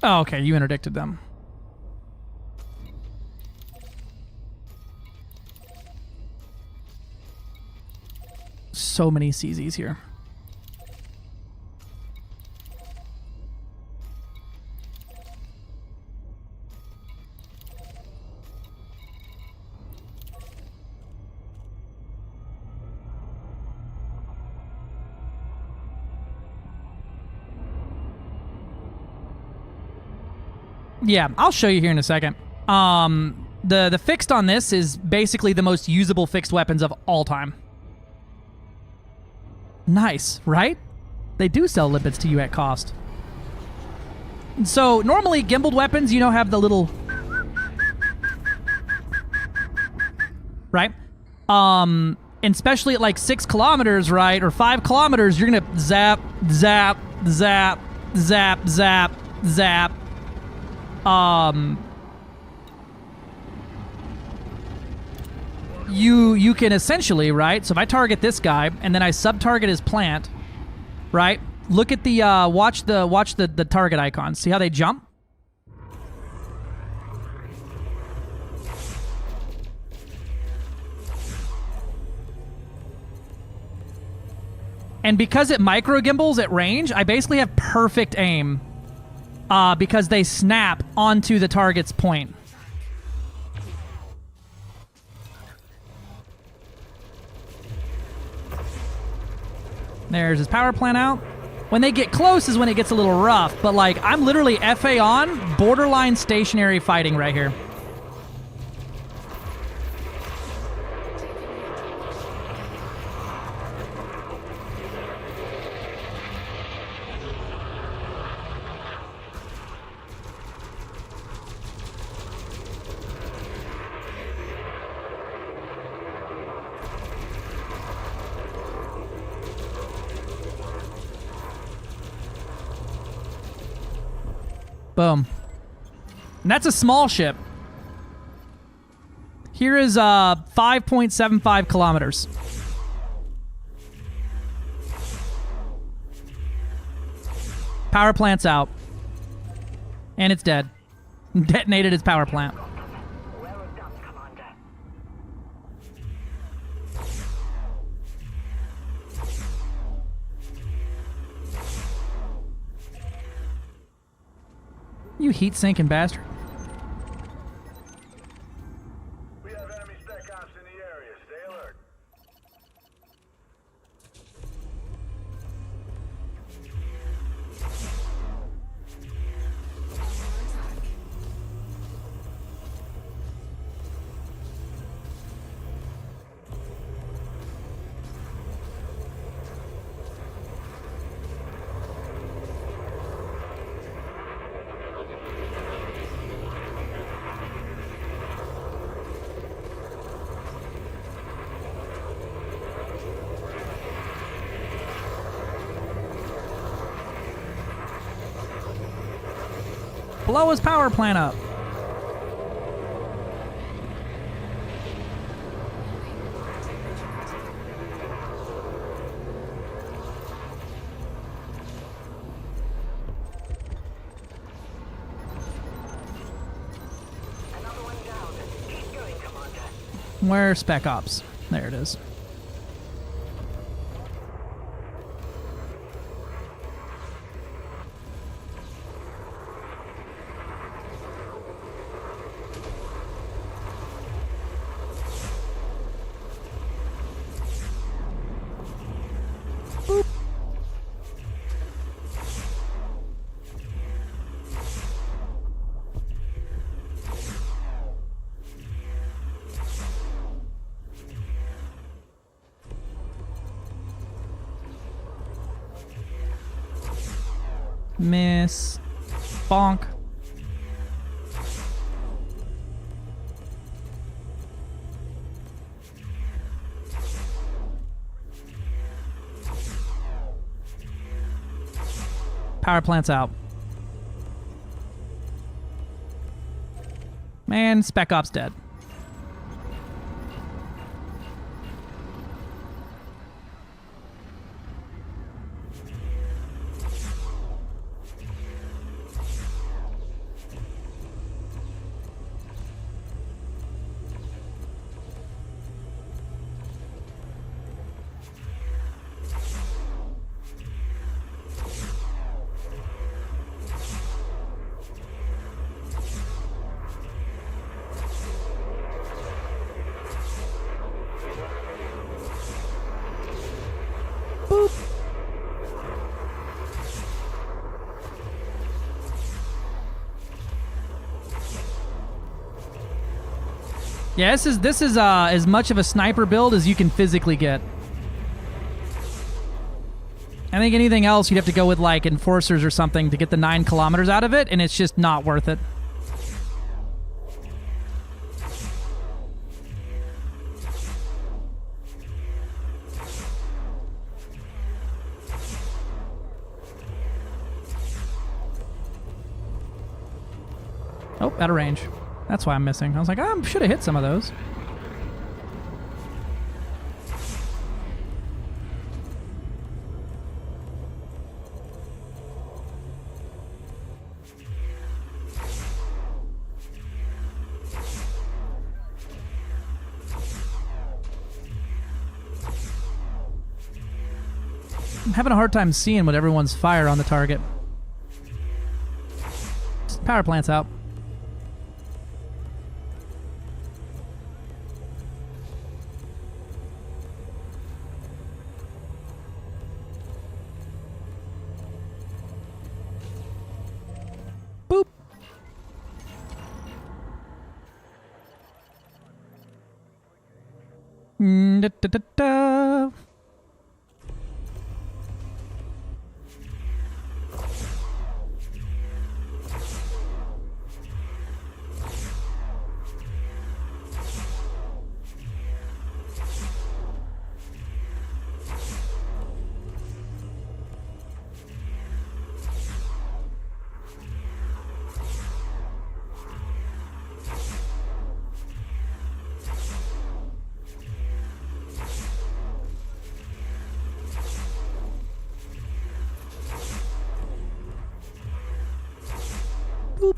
Oh, okay, you interdicted them. So many CZs here. Yeah, I'll show you here in a second. The fixed on this is basically the most usable fixed weapons of all time. Nice, right? They do sell lipids to you at cost. So normally gimbaled weapons, you know, have the little... Right? And especially at like 6 kilometers, right? Or 5 kilometers, you're gonna zap, zap, zap, zap, zap, zap. You can essentially, right? So if I target this guy and then I sub-target his plant, right? Look at the watch the target icons. See how they jump? And because it micro gimbals at range, I basically have perfect aim because they snap onto the target's point. There's his power plant out. When they get close is when it gets a little rough, but like I'm literally FA on, borderline stationary fighting right here. Boom. And that's a small ship. Here is 5.75 kilometers. Power plant's out. And it's dead. Detonated its power plant. You heat-sinking bastard. We have enemy spec ops in the area. Stay alert. Blow his power plant up. Where's Spec Ops? There it is. Miss. Bonk. Power plant's out. Man, Spec Ops dead. Yeah, this is as much of a sniper build as you can physically get. I think anything else you'd have to go with like enforcers or something to get the 9 kilometers out of it, and it's just not worth it. Oh, out of range. That's why I'm missing. I was like, I should have hit some of those. I'm having a hard time seeing what everyone's fire on the target. Power plant's out. Boop. Da, da, da, da. Boop.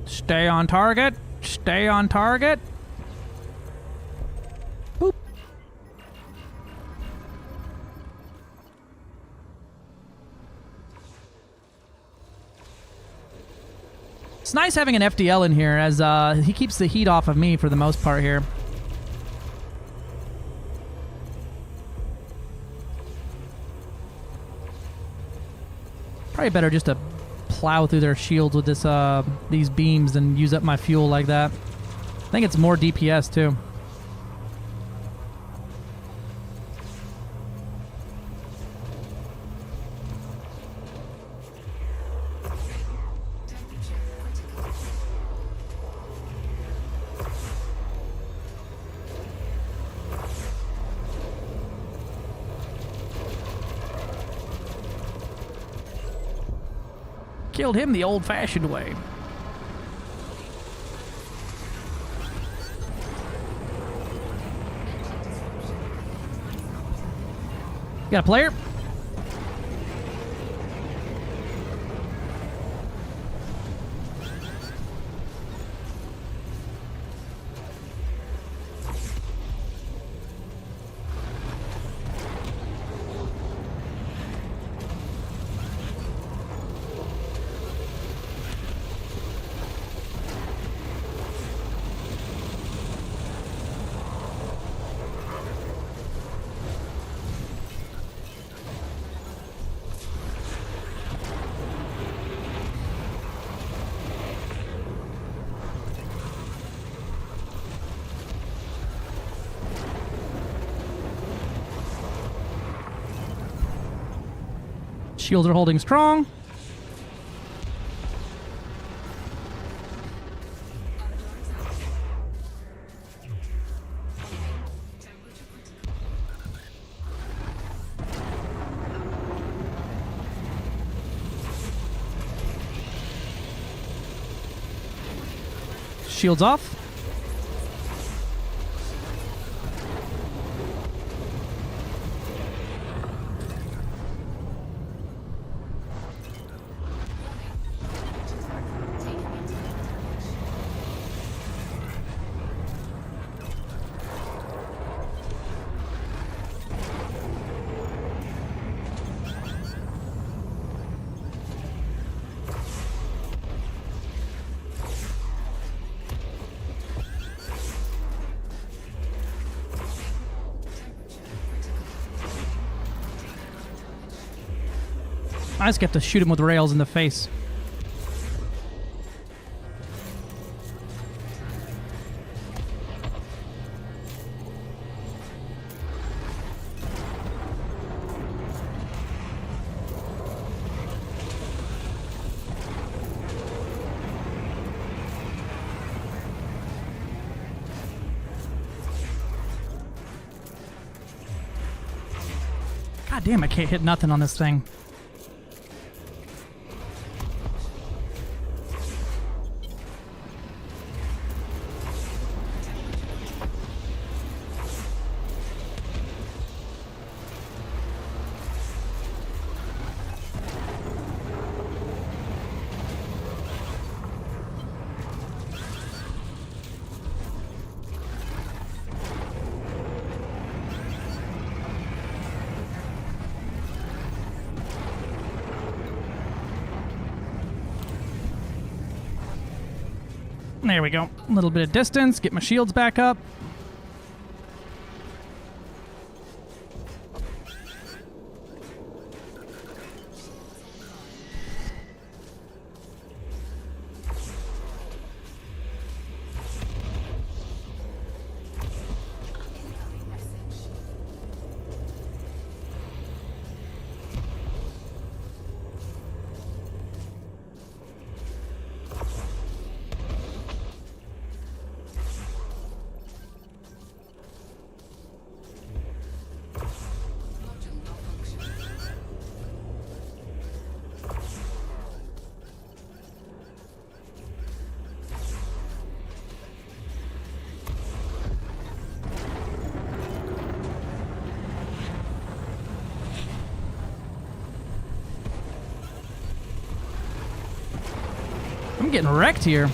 Stay on target. Stay on target. Boop. It's nice having an FDL in here as he keeps the heat off of me for the most part here. Probably better just to plow through their shields with this these beams than use up my fuel like that. I think it's more DPS too. Killed him the old-fashioned way. Got a player? Shields are holding strong. Shields off. I just have to shoot him with rails in the face. God damn, I can't hit nothing on this thing. There we go. A little bit of distance. Get my shields back up. I'm getting wrecked here.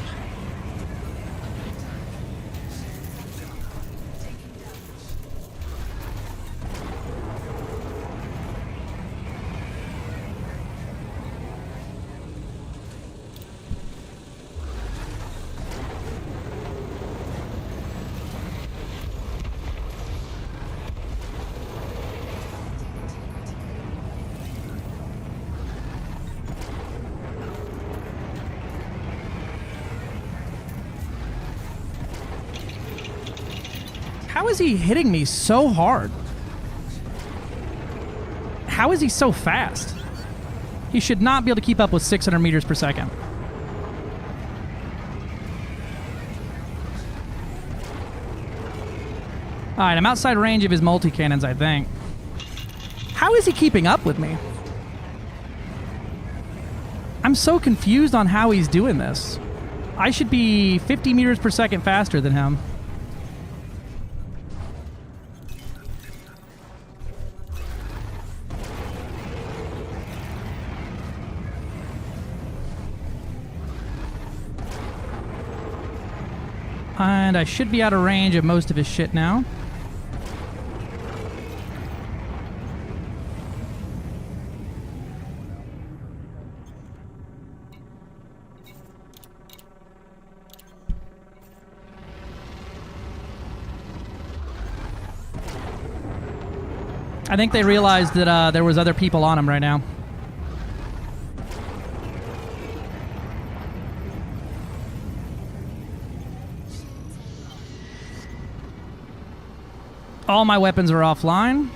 How is he hitting me so hard? How is he so fast? He should not be able to keep up with 600 meters per second. Alright, I'm outside range of his multi-cannons, I think. How is he keeping up with me? I'm so confused on how he's doing this. I should be 50 meters per second faster than him. And I should be out of range of most of his shit now. I think they realized that there was other people on him right now. All my weapons are offline.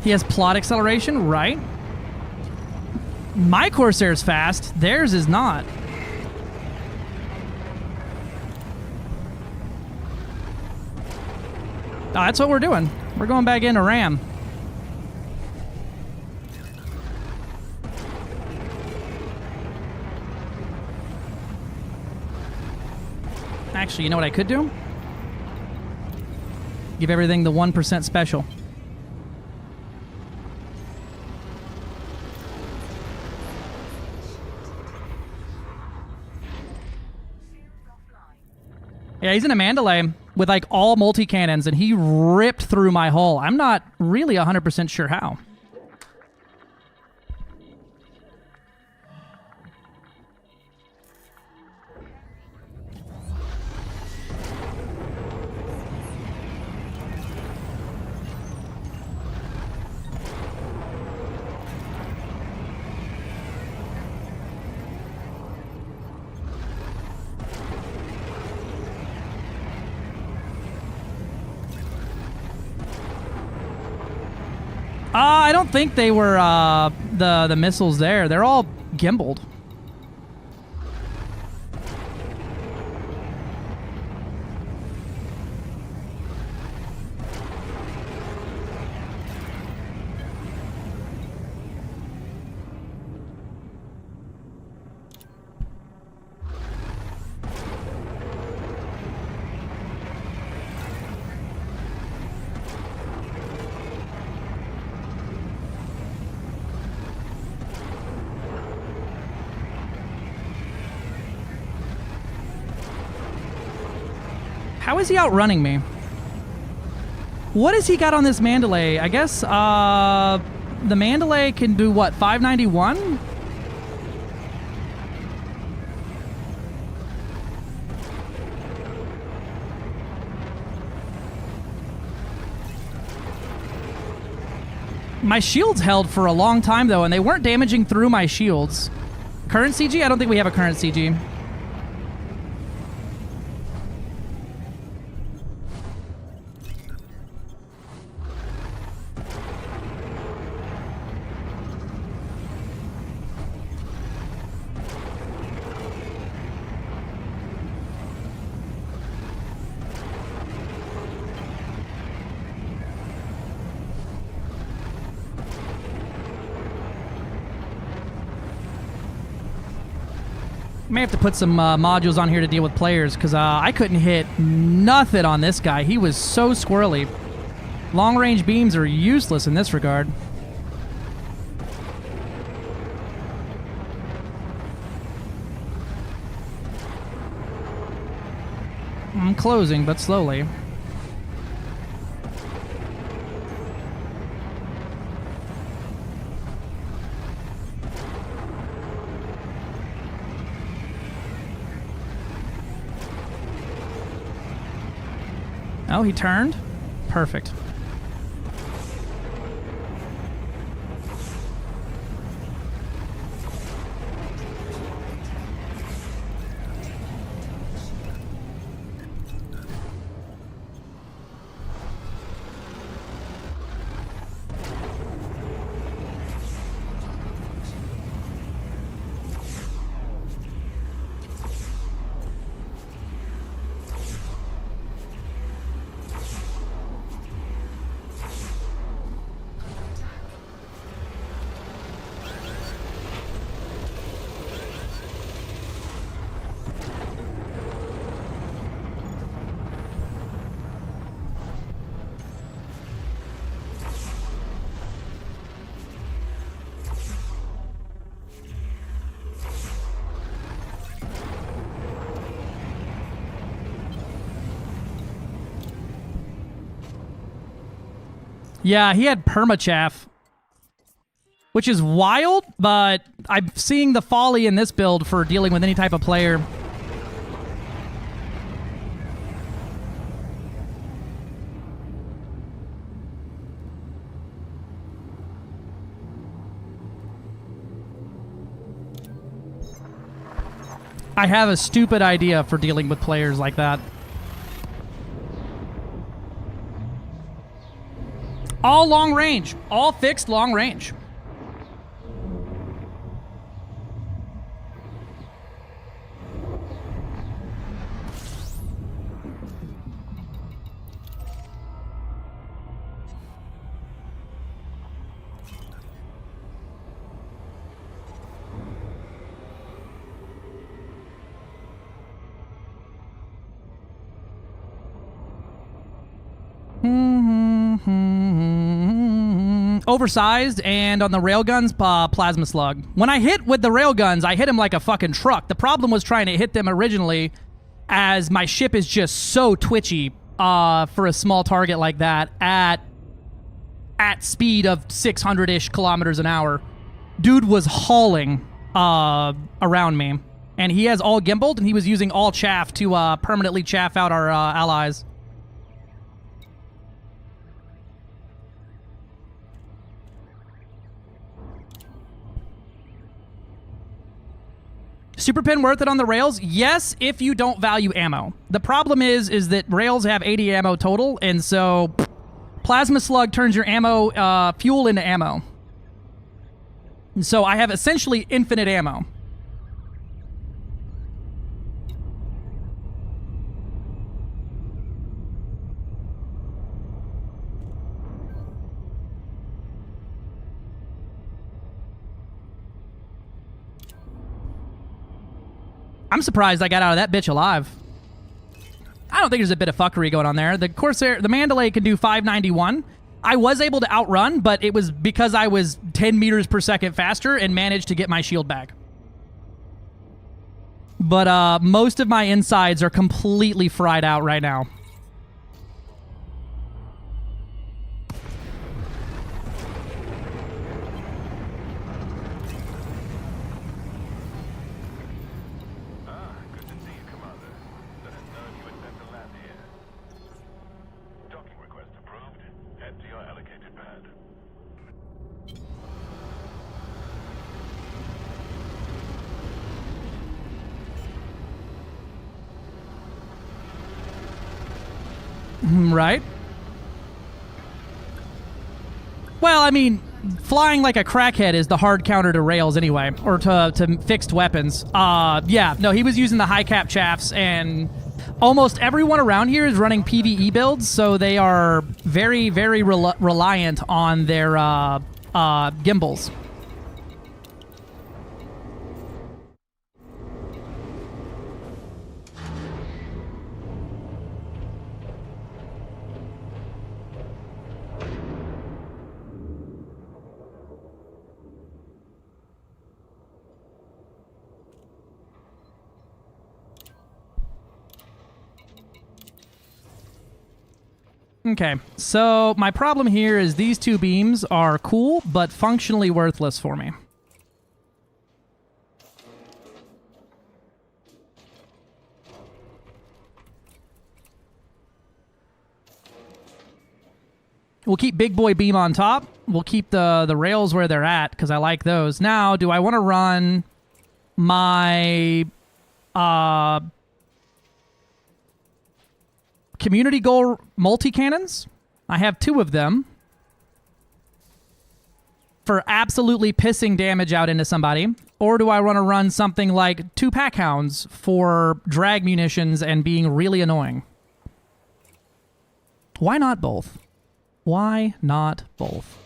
He has plot acceleration, right? My Corsair's fast, theirs is not. Oh, that's what we're doing. We're going back into RAM. Actually, you know what I could do? Give everything the 1% special. Yeah, he's in a Mandalay with like all multi-cannons, and he ripped through my hull. I'm not really 100% sure how. I don't think they were the missiles there. They're all gimbaled. How is he outrunning me? What has he got on this Mandalay? I guess the Mandalay can do what, 591? My shields held for a long time, though, and they weren't damaging through my shields. Current CG? I don't think we have a current CG. May have to put some modules on here to deal with players, because I couldn't hit nothing on this guy. He was so squirrely. Long-range beams are useless in this regard. I'm closing, but slowly. Oh, he turned? Perfect. Yeah, he had permachaff, which is wild, but I'm seeing the folly in this build for dealing with any type of player. I have a stupid idea for dealing with players like that. All long range. All fixed long range. Oversized, and on the railguns, plasma slug. When I hit with the railguns, I hit him like a fucking truck. The problem was trying to hit them originally, as my ship is just so twitchy for a small target like that at speed of 600-ish kilometers an hour. Dude was hauling around me, and he has all gimbaled, and he was using all chaff to permanently chaff out our allies. Super pin worth it on the rails? Yes, if you don't value ammo. The problem is that rails have 80 ammo total, and so plasma slug turns your ammo fuel into ammo. And so I have essentially infinite ammo. I'm surprised I got out of that bitch alive. I don't think there's a bit of fuckery going on there. The Corsair, the Mandalay can do 591. I was able to outrun, but it was because I was 10 meters per second faster and managed to get my shield back. But most of my insides are completely fried out right now. Right. Well, I mean, flying like a crackhead is the hard counter to rails anyway, or to fixed weapons. Yeah, no, he was using the high cap chaffs, and almost everyone around here is running PvE builds, so they are very, very reliant on their gimbals. Okay, so my problem here is these two beams are cool, but functionally worthless for me. We'll keep Big Boy Beam on top. We'll keep the rails where they're at, because I like those. Now, do I want to run my community goal multi-cannons? I have 2 of them for absolutely pissing damage out into somebody. Or do I want to run something like 2 pack hounds for drag munitions and being really annoying? Why not both? Why not both?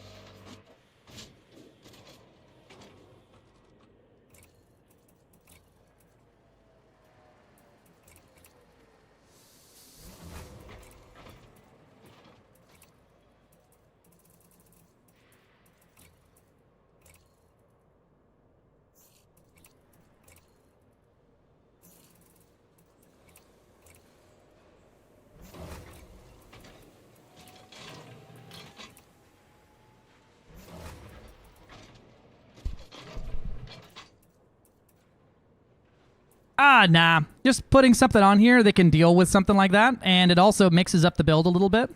Nah. Just putting something on here that can deal with something like that, and it also mixes up the build a little bit.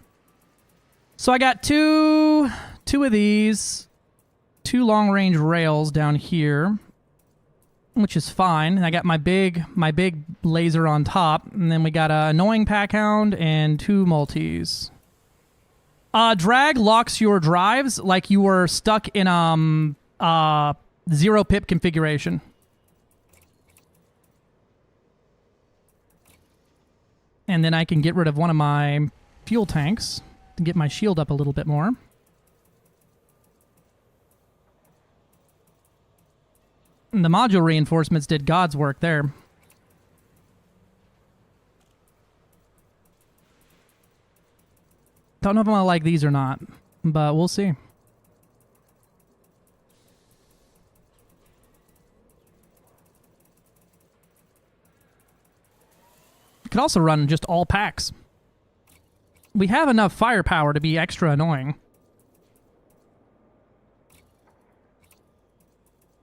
So I got two of these, 2 long-range rails down here, which is fine. And I got my big laser on top, and then we got an annoying pack hound and 2 multis. Drag locks your drives like you were stuck in 0 pip configuration. And then I can get rid of one of my fuel tanks to get my shield up a little bit more. And the module reinforcements did God's work there. Don't know if I'm gonna like these or not, but we'll see. Could also run just all packs. We have enough firepower to be extra annoying.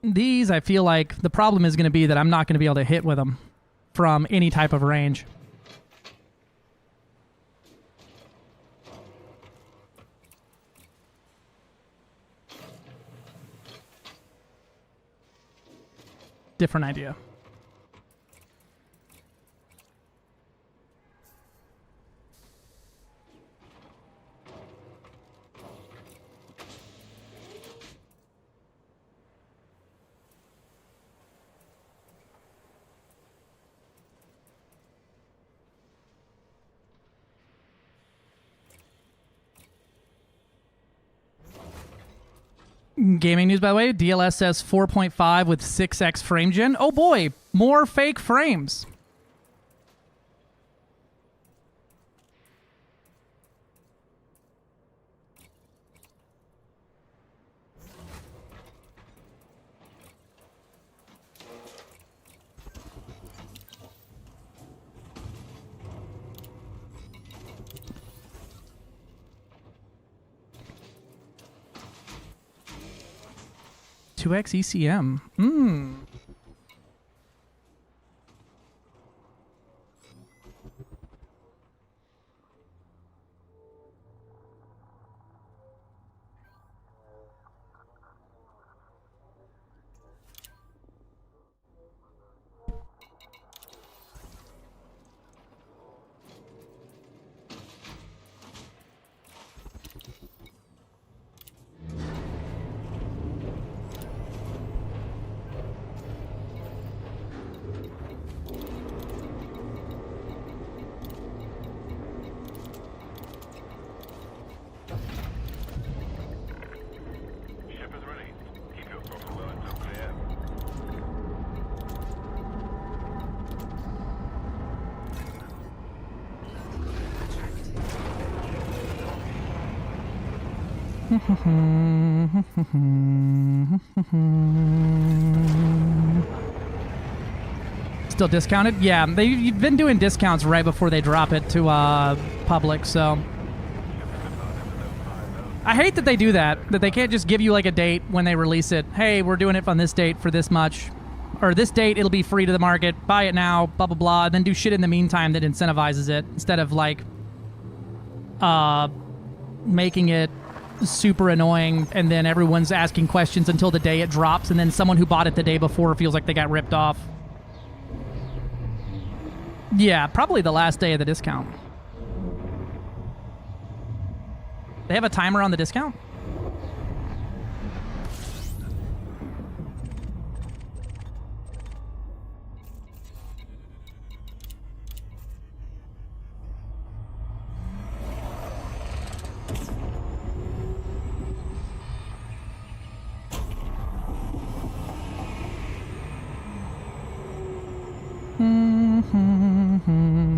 These, I feel like the problem is going to be that I'm not going to be able to hit with them from any type of range. Different idea. Gaming news, by the way. DLSS 4.5 with 6x frame gen. Oh boy, more fake frames. $2x ECM. Still discounted? Yeah, you've been doing discounts right before they drop it to public, so... I hate that they do that they can't just give you like a date when they release it. Hey, we're doing it on this date for this much. Or this date, it'll be free to the market. Buy it now, blah, blah, blah. And then do shit in the meantime that incentivizes it instead of like making it super annoying and then everyone's asking questions until the day it drops and then someone who bought it the day before feels like they got ripped off. Yeah, probably the last day of the discount. They have a timer on the discount?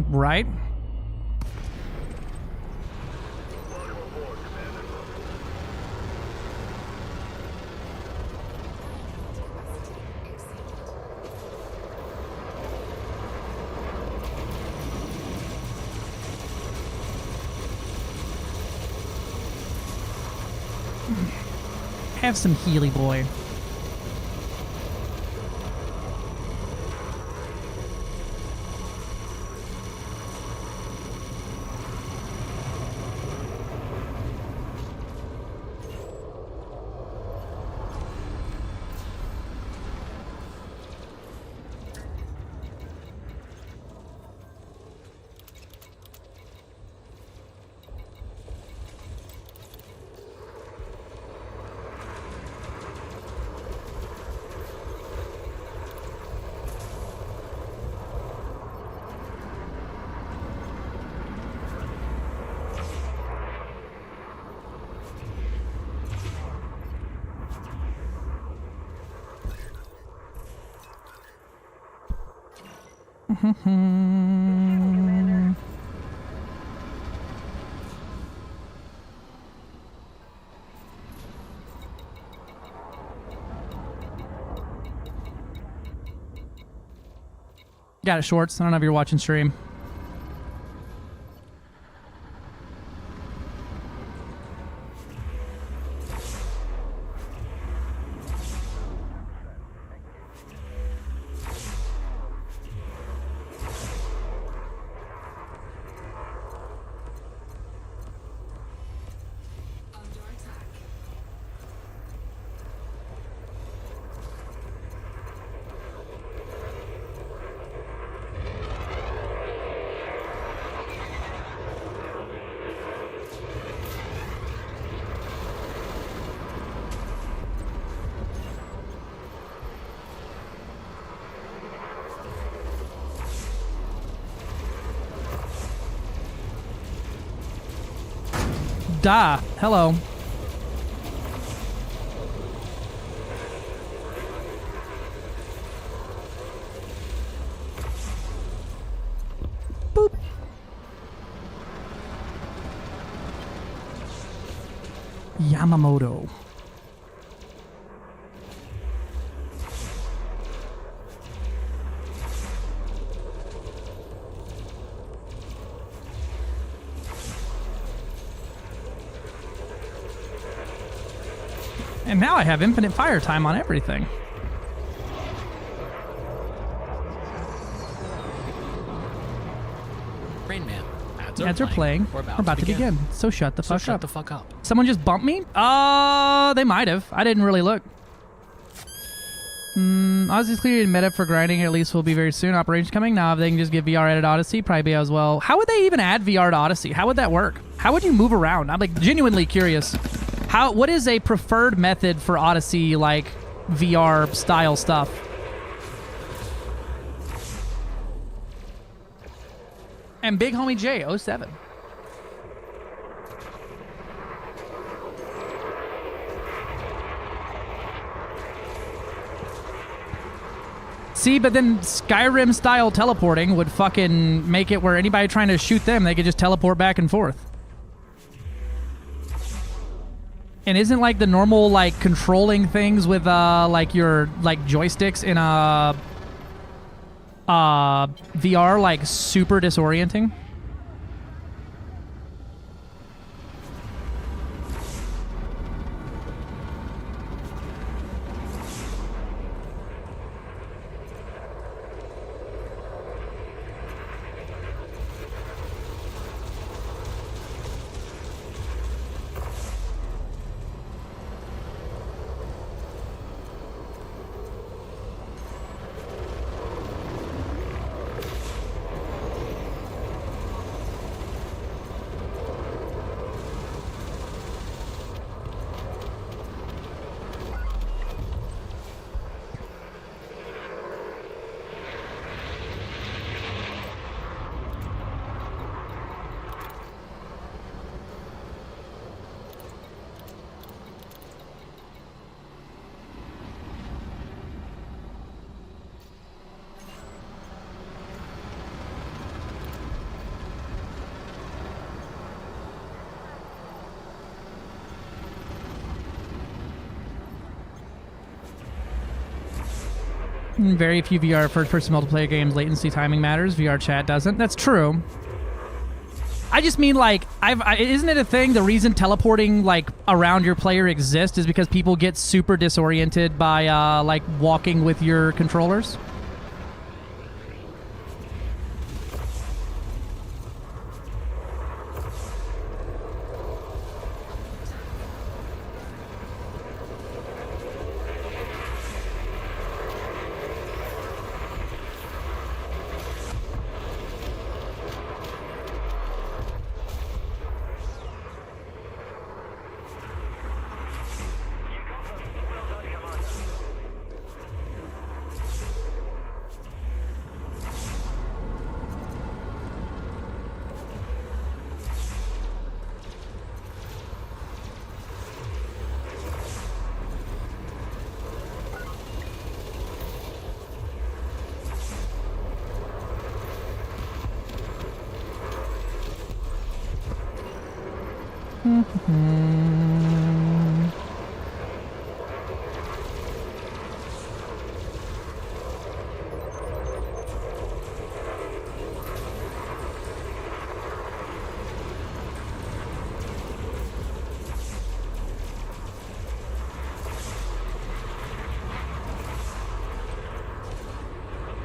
Right? Have some Healy, boy. Got it, Shorts. I don't know if you're watching stream. Da. Hello. Boop. Yamamoto. And now I have infinite fire time on everything. Rain Man. Ads are playing. We're about to begin. So shut the fuck up. Shut the fuck up. Someone just bumped me? They might have. I didn't really look. Ozzy's clearly in meta for grinding, at least will be very soon. Operations coming. Now if they can just give VR added Odyssey, probably be as well. How would they even add VR to Odyssey? How would that work? How would you move around? I'm like genuinely curious. What is a preferred method for Odyssey, like VR style stuff? And Big Homie J 07. See, but then Skyrim style teleporting would fucking make it where anybody trying to shoot them, they could just teleport back and forth. And isn't like the normal like controlling things with like your like joysticks in a VR like super disorienting? Very few VR first-person multiplayer games latency timing matters. VR chat doesn't. That's true. I just mean like isn't it a thing? The reason teleporting like around your player exists is because people get super disoriented by like walking with your controllers.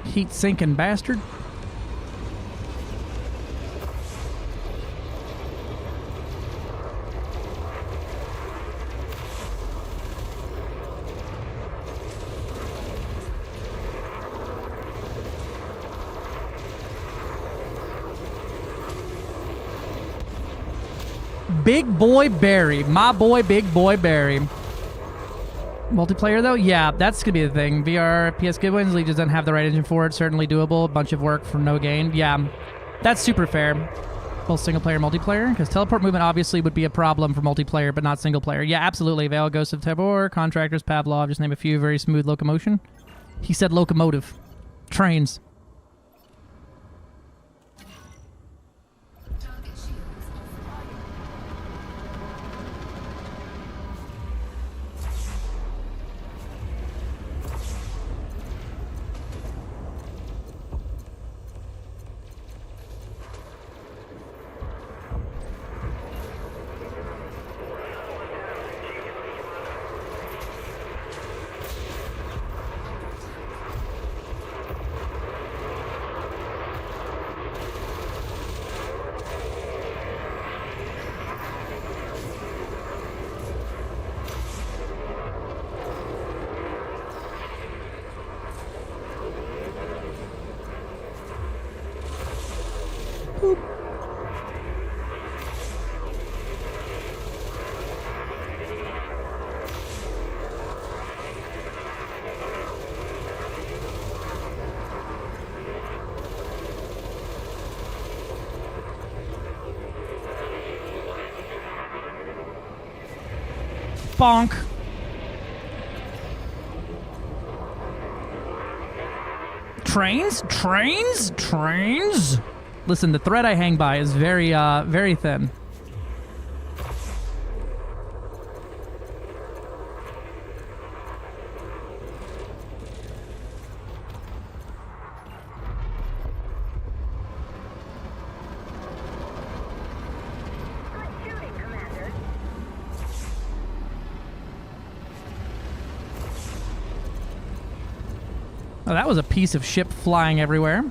Heat sinking bastard. Big Boy Barry. My boy, Big Boy Barry. Multiplayer, though? Yeah, that's going to be the thing. VR, PS Goodwins, League just doesn't have the right engine for it. Certainly doable. A bunch of work for no gain. Yeah, that's super fair. Both single-player and multiplayer. Because teleport movement obviously would be a problem for multiplayer, but not single-player. Yeah, absolutely. Veil, Ghost of Tabor, Contractors, Pavlov, just name a few. Very smooth locomotion. He said locomotive. Trains. Bonk. Trains? Trains? Trains? Listen, the thread I hang by is very, very thin. Oh, that was a piece of ship flying everywhere.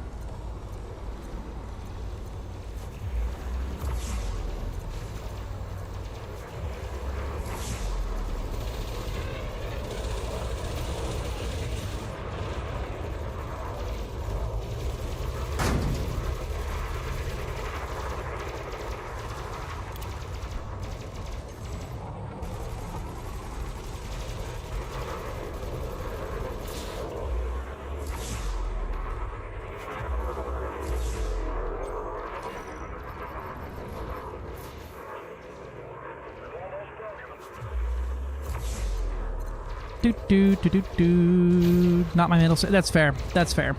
Not my middle. That's fair. That's fair.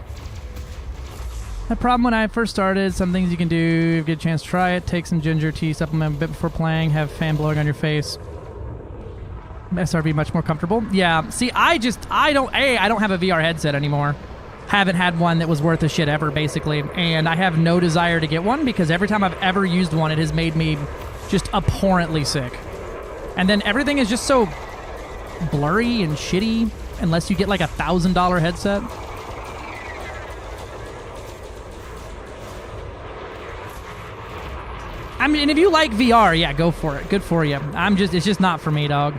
That problem when I first started. Some things you can do. If you get a chance to try it. Take some ginger tea supplement a bit before playing. Have fan blowing on your face. SRV much more comfortable. Yeah. See, I don't have a VR headset anymore. Haven't had one that was worth a shit ever, basically. And I have no desire to get one because every time I've ever used one, it has made me just abhorrently sick. And then everything is just so blurry and shitty unless you get like $1,000 headset. I mean, and if you like VR, yeah, go for it. Good for you. It's just not for me, dog.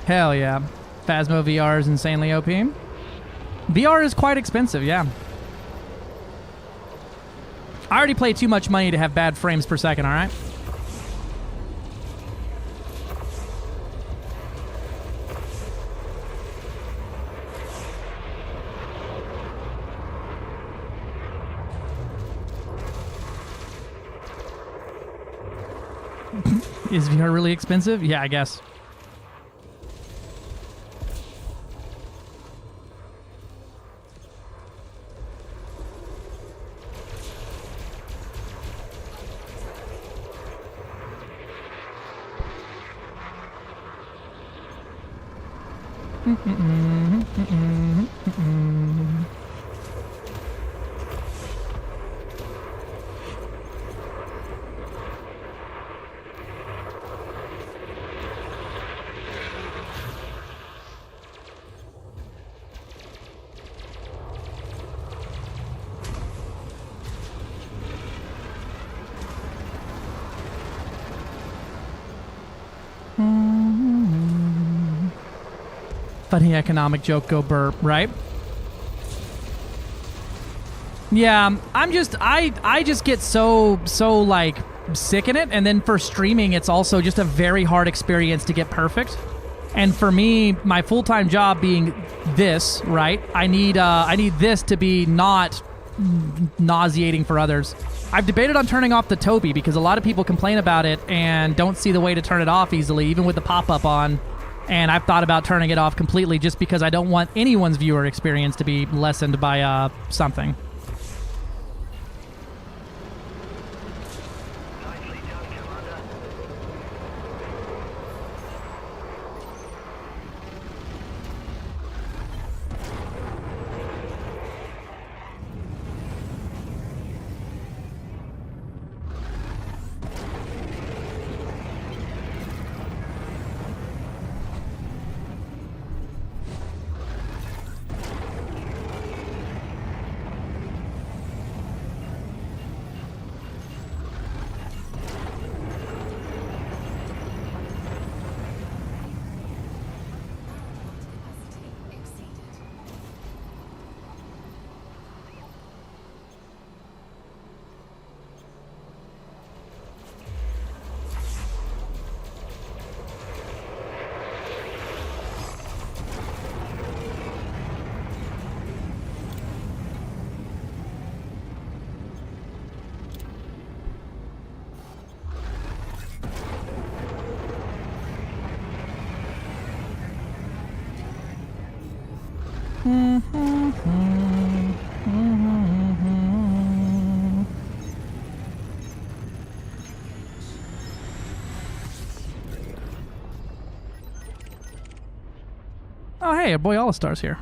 Hell yeah. Phasmo VR is insanely OP. VR is quite expensive, yeah. I already pay too much money to have bad frames per second, alright? Is VR really expensive? Yeah, I guess. Funny economic joke, go burp, right? Yeah, I just get so like sick in it, and then for streaming it's also just a very hard experience to get perfect. And for me, my full-time job being this, right? I need this to be not nauseating for others. I've debated on turning off the Toby because a lot of people complain about it and don't see the way to turn it off easily, even with the pop-up on. And I've thought about turning it off completely just because I don't want anyone's viewer experience to be lessened by something. Oh, hey, our boy All-Star's here.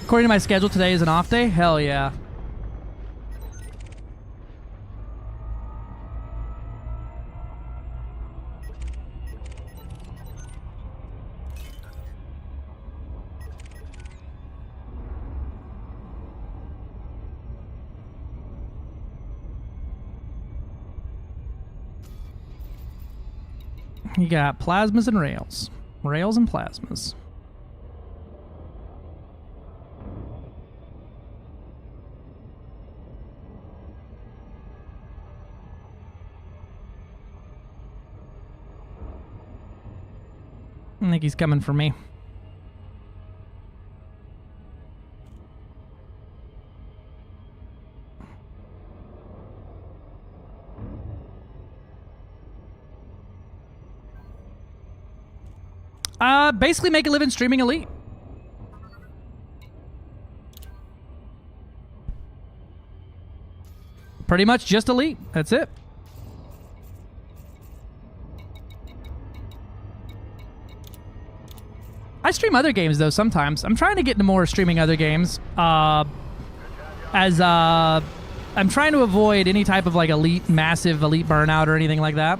According to my schedule, today is an off day? Hell yeah. You got plasmas and rails. Rails and plasmas. I think he's coming for me. Basically make a living streaming Elite. Pretty much just Elite. That's it. I stream other games though sometimes. I'm trying to get into more streaming other games. I'm trying to avoid any type of like massive elite burnout or anything like that.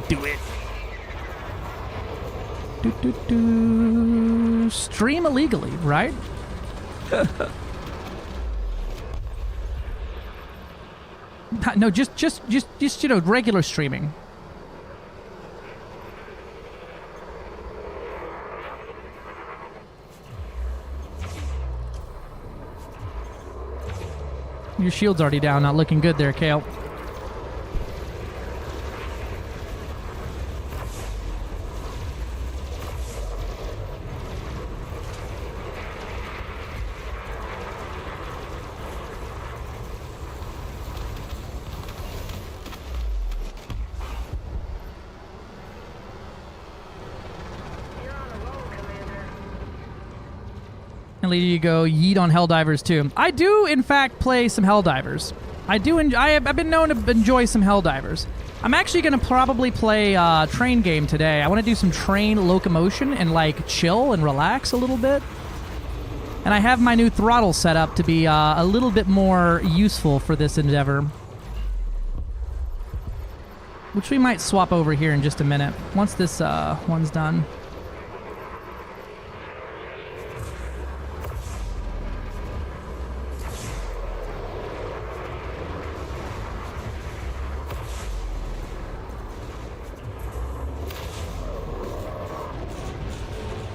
Do it. Stream illegally, right? No, just you know, regular streaming. Your shield's already down, not looking good there, Kale. And you go yeet on Helldivers too. I do, in fact, play some Helldivers. I've been known to enjoy some Helldivers. I'm actually going to probably play Train Game today. I want to do some train locomotion and like chill and relax a little bit. And I have my new throttle set up to be a little bit more useful for this endeavor. Which we might swap over here in just a minute, once this one's done.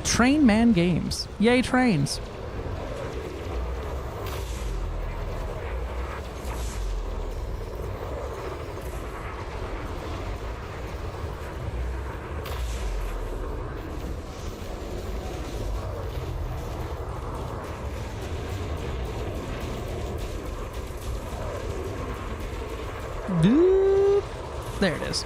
Train Man Games. Yay, trains. There it is.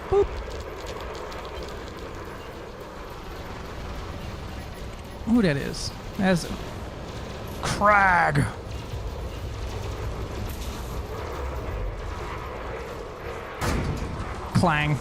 Boop. Who that is? That's Crag. Clang.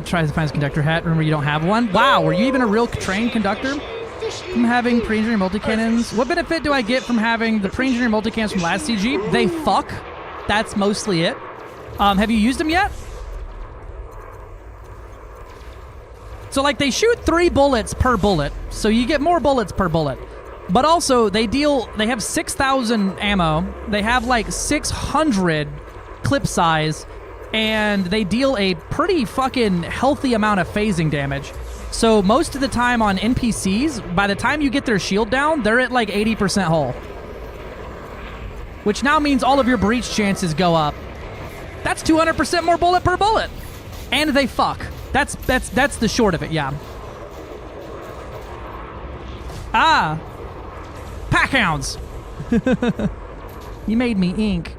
Tries to find his conductor hat. Remember, you don't have one. Wow, were you even a real trained conductor? From having pre-engineered multi-cannons. What benefit do I get from having the pre-engineered multi-cannons from last CG? They fuck. That's mostly it. Have you used them yet? So, like, they shoot 3 bullets per bullet, so you get more bullets per bullet. But also, they have 6,000 ammo, they have, like, 600 clip size, and they deal a pretty fucking healthy amount of phasing damage. So, most of the time on NPCs, by the time you get their shield down, they're at, like, 80% hull. Which now means all of your breach chances go up. That's 200% more bullet per bullet! And they fuck. That's the short of it, yeah. Ah! Packhounds! You made me ink.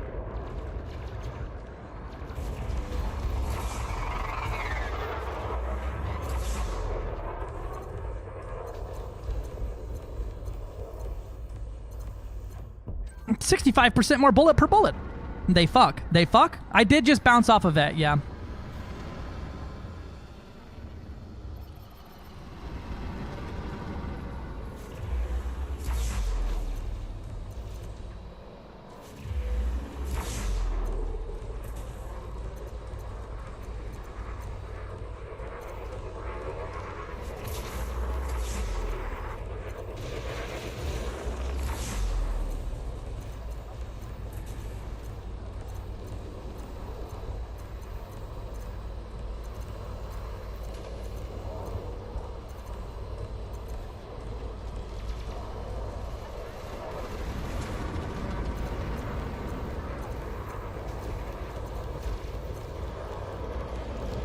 $65% more bullet per bullet. They fuck. They fuck? I did just bounce off of that, yeah.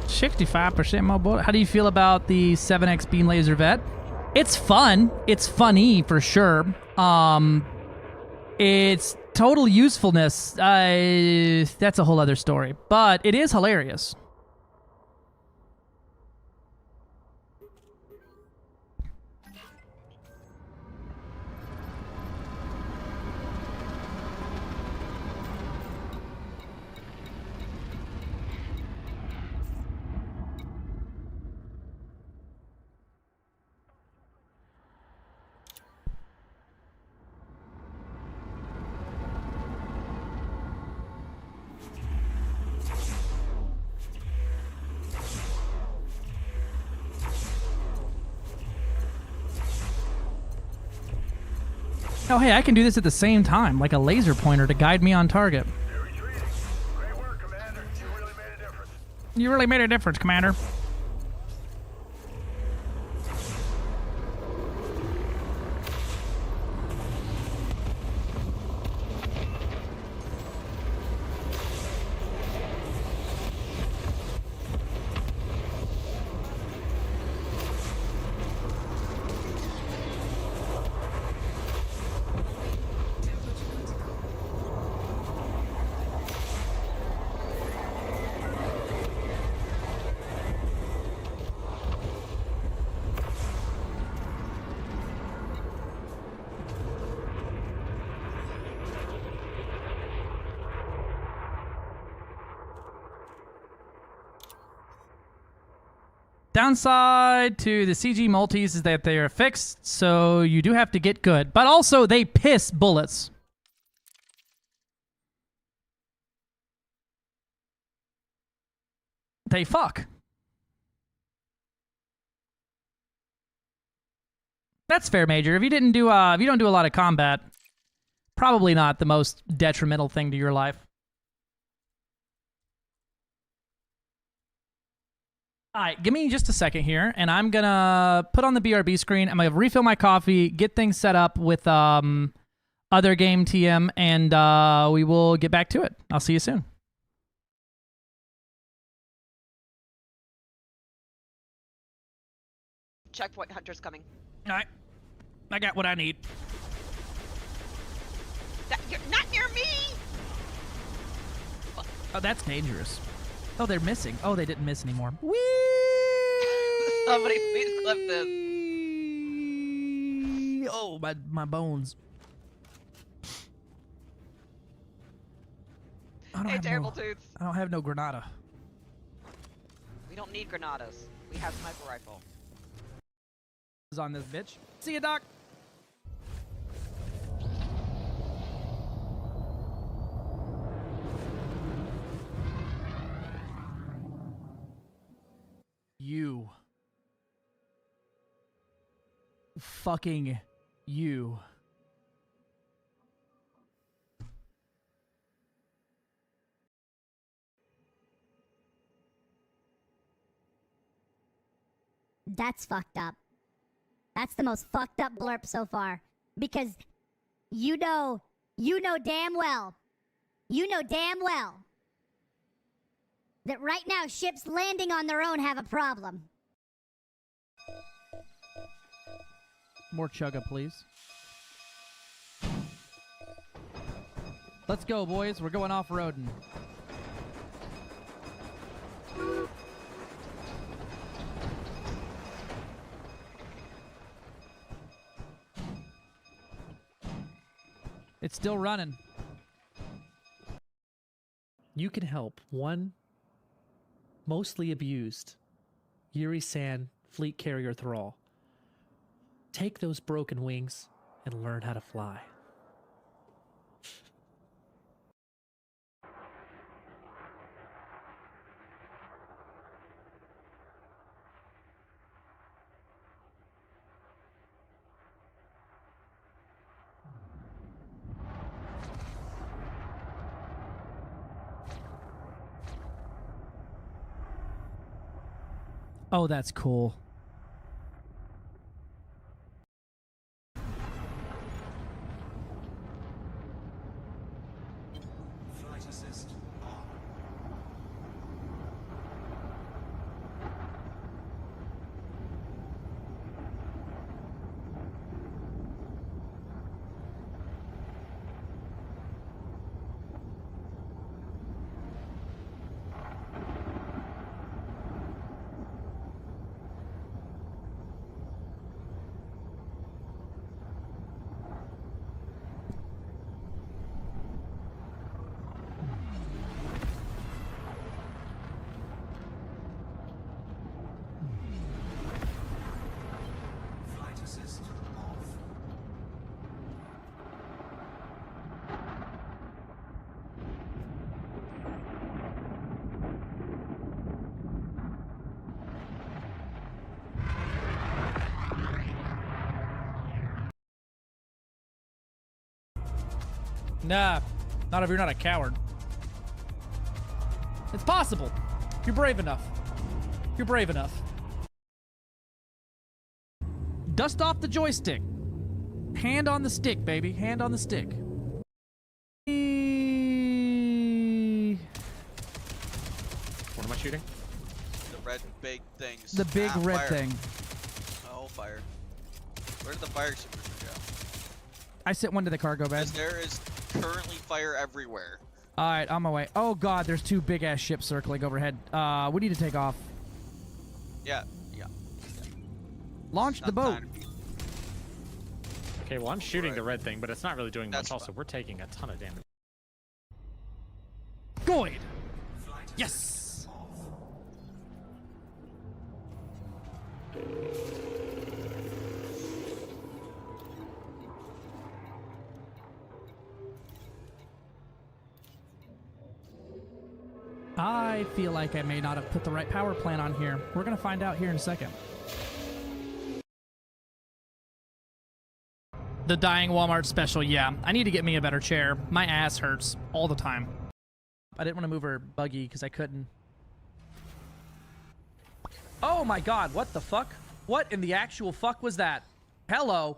$65% more bullet. How do you feel about the 7X beam laser vet? It's fun. It's funny for sure. Its total usefulness, that's a whole other story. But it is hilarious. Oh, hey, I can do this at the same time, like a laser pointer to guide me on target. Great work, Commander. You really made a difference. You really made a difference, Commander. Downside to the CG multis is that they are fixed, so you do have to get good. But also, they piss bullets. They fuck. That's fair, Major. If you don't do a lot of combat, probably not the most detrimental thing to your life. All right, give me just a second here, and I'm going to put on the BRB screen. I'm going to refill my coffee, get things set up with other game TM, and we will get back to it. I'll see you soon. Checkpoint hunter's coming. All right, I got what I need. You're not near me! Oh, that's dangerous. Oh, they're missing. Oh, they didn't miss anymore. Whee! Somebody please clip this. Oh, my bones. Hey, Terrible Tooth. I don't have no Granada. We don't need granadas. We have sniper rifle. Is on this bitch. See ya, Doc. You. Fucking you. That's fucked up. That's the most fucked up blurb so far. Because you know damn well that right now ships landing on their own have a problem. More chugga, please. Let's go, boys. We're going off-roading. It's still running. You can help one mostly abused Yuri-san fleet carrier thrall. Take those broken wings and learn how to fly. Oh, that's cool. Flight assist on. Flight assist off. Nah, not if you're not a coward. It's possible. You're brave enough. You're brave enough. Dust off the joystick. Hand on the stick, baby. Hand on the stick. What am I shooting? The red big things. The big red fire. thing. Oh, fire. Where did the fire extinguisher go? I sent one to the cargo bed. There is currently fire everywhere. Alright, on my way. Oh god, there's two big ass ships circling overhead. We need to take off. Yeah. Launch the boat. Okay, well I'm shooting the red thing, but it's not really doing That's much. Also, we're taking a ton of damage. Goid! Yes! I feel like I may not have put the right power plant on here. We're gonna find out here in a second. The dying Walmart special, yeah. I need to get me a better chair. My ass hurts all the time. I didn't want to move her buggy because I couldn't. Oh my god, what the fuck? What in the actual fuck was that? Hello?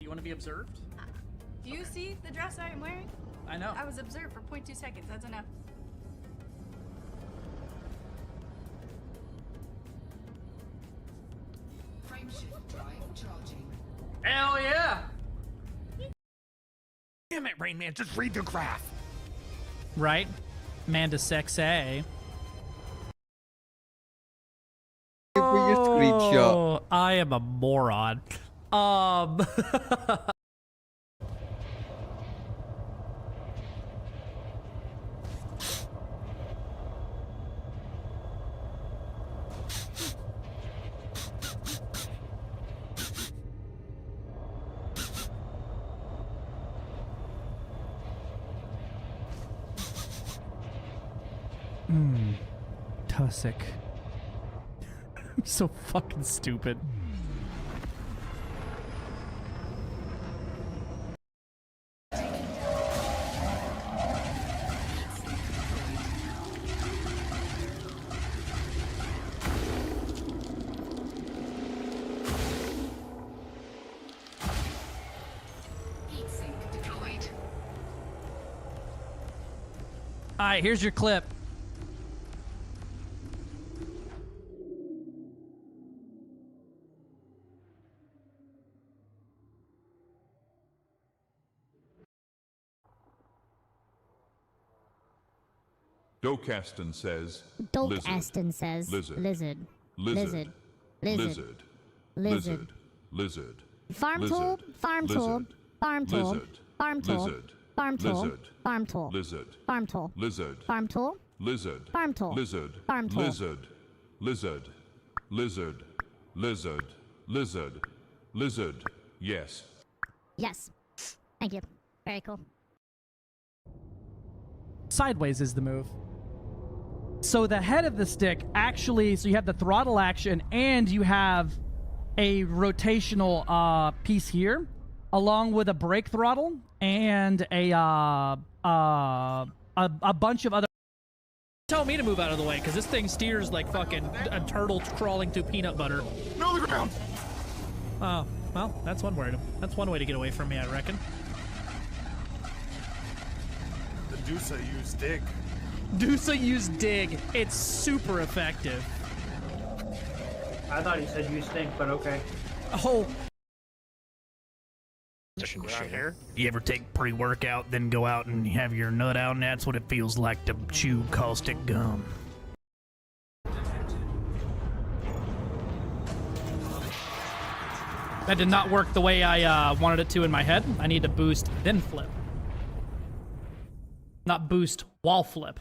You want to be observed? Do you see the dress I am wearing? I know. I was observed for 0.2 seconds. That's enough. Frameshift drive charging. Hell yeah! Damn it, Rain Man, just read the graph. Right? Manda sexy. Oh, I am a moron. Cussick. I'm so fucking stupid. Alright, here's your clip. Dokaston says Aston says lizard. lizard. Lizard. Lizard. Lizard. Lizard. Farm tool, farm tool, farm tool, farm tool, farm tool, farm tool, Lizard. farm tool, Lizard. farm tool, Lizard. farm tool, Lizard. farm tool. Lizard. Lizard. Lizard. Lizard. Lizard. Lizard. Yes. Yes. Thank you. Very cool. Sideways is the move. So the head of the stick actually, so you have the throttle action and you have a rotational piece here, along with a brake throttle and a bunch of other. Tell me to move out of the way, because this thing steers like fucking a turtle crawling through peanut butter. No, the ground! Oh, well, that's one way to get away from me, I reckon. The Deuce used dig. Deuce used dig. It's super effective. I thought he said you stink, but okay. Oh. Around here. You ever take pre-workout, then go out and have your nut out, and that's what it feels like to chew caustic gum. That did not work the way I wanted it to in my head. I need to boost, then flip. Not boost, while flip.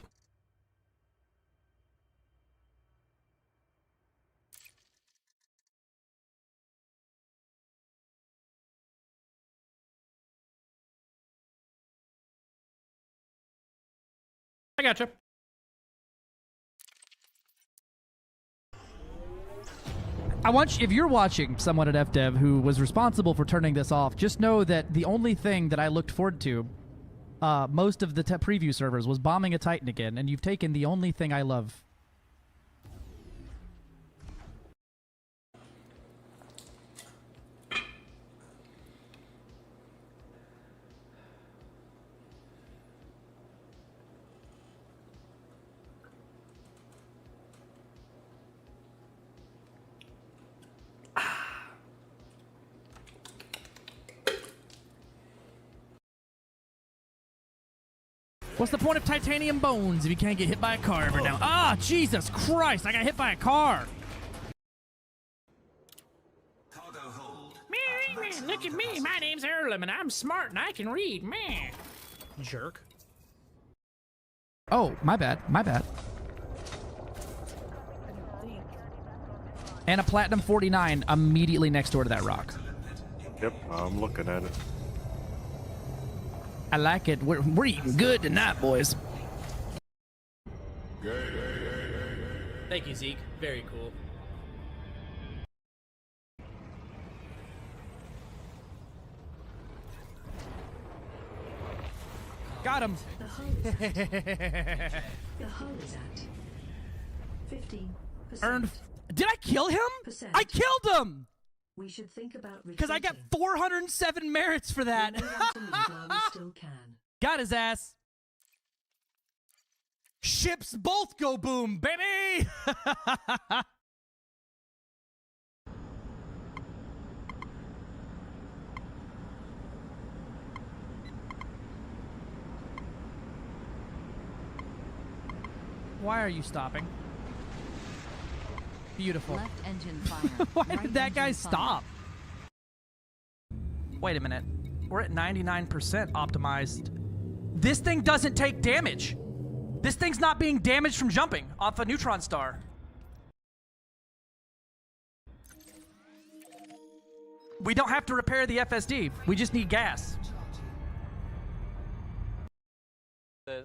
I gotcha. I want you, if you're watching someone at FDev who was responsible for turning this off, just know that the only thing that I looked forward to most of the preview servers was bombing a Titan again, and you've taken the only thing I love. What's the point of titanium bones if you can't get hit by a car ever now? Ah, Jesus Christ! I got hit by a car. Man, look at me. My name's Earlham, and I'm smart, and I can read. Man. Jerk. Oh, my bad. My bad. And a platinum 49 immediately next door to that rock. Yep, I'm looking at it. I like it. We're eating good tonight, boys. Thank you, Zeke. Very cool. Got him. The hull is at 15%. Earned. Did I kill him? I killed him! We should think about because I got 407 merits for that. we still can. Got his ass. Ships both go boom, baby! Why are you stopping? Beautiful. Left engine fire. Why did that guy stop? Wait a minute. We're at 99% optimized. This thing doesn't take damage. This thing's not being damaged from jumping off a neutron star. We don't have to repair the FSD. We just need gas.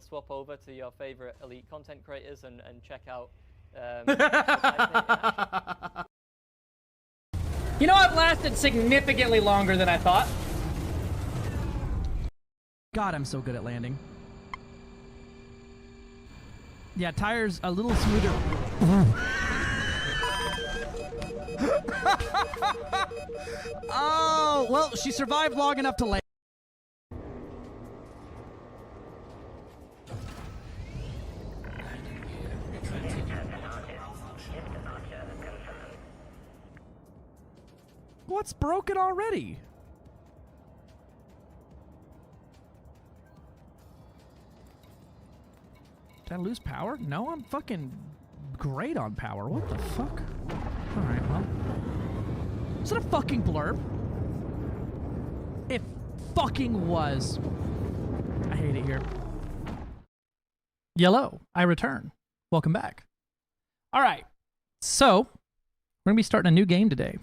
Swap over to your favorite elite content creators and check out You know, I've lasted significantly longer than I thought. God, I'm so good at landing. Yeah, tires a little smoother. Oh, well, she survived long enough to land. What's broken already? Did I lose power? No, I'm fucking great on power. What the fuck? Alright, well. Is that a fucking blurb? It fucking was. I hate it here. Yellow, I return. Welcome back. Alright, so we're gonna be starting a new game today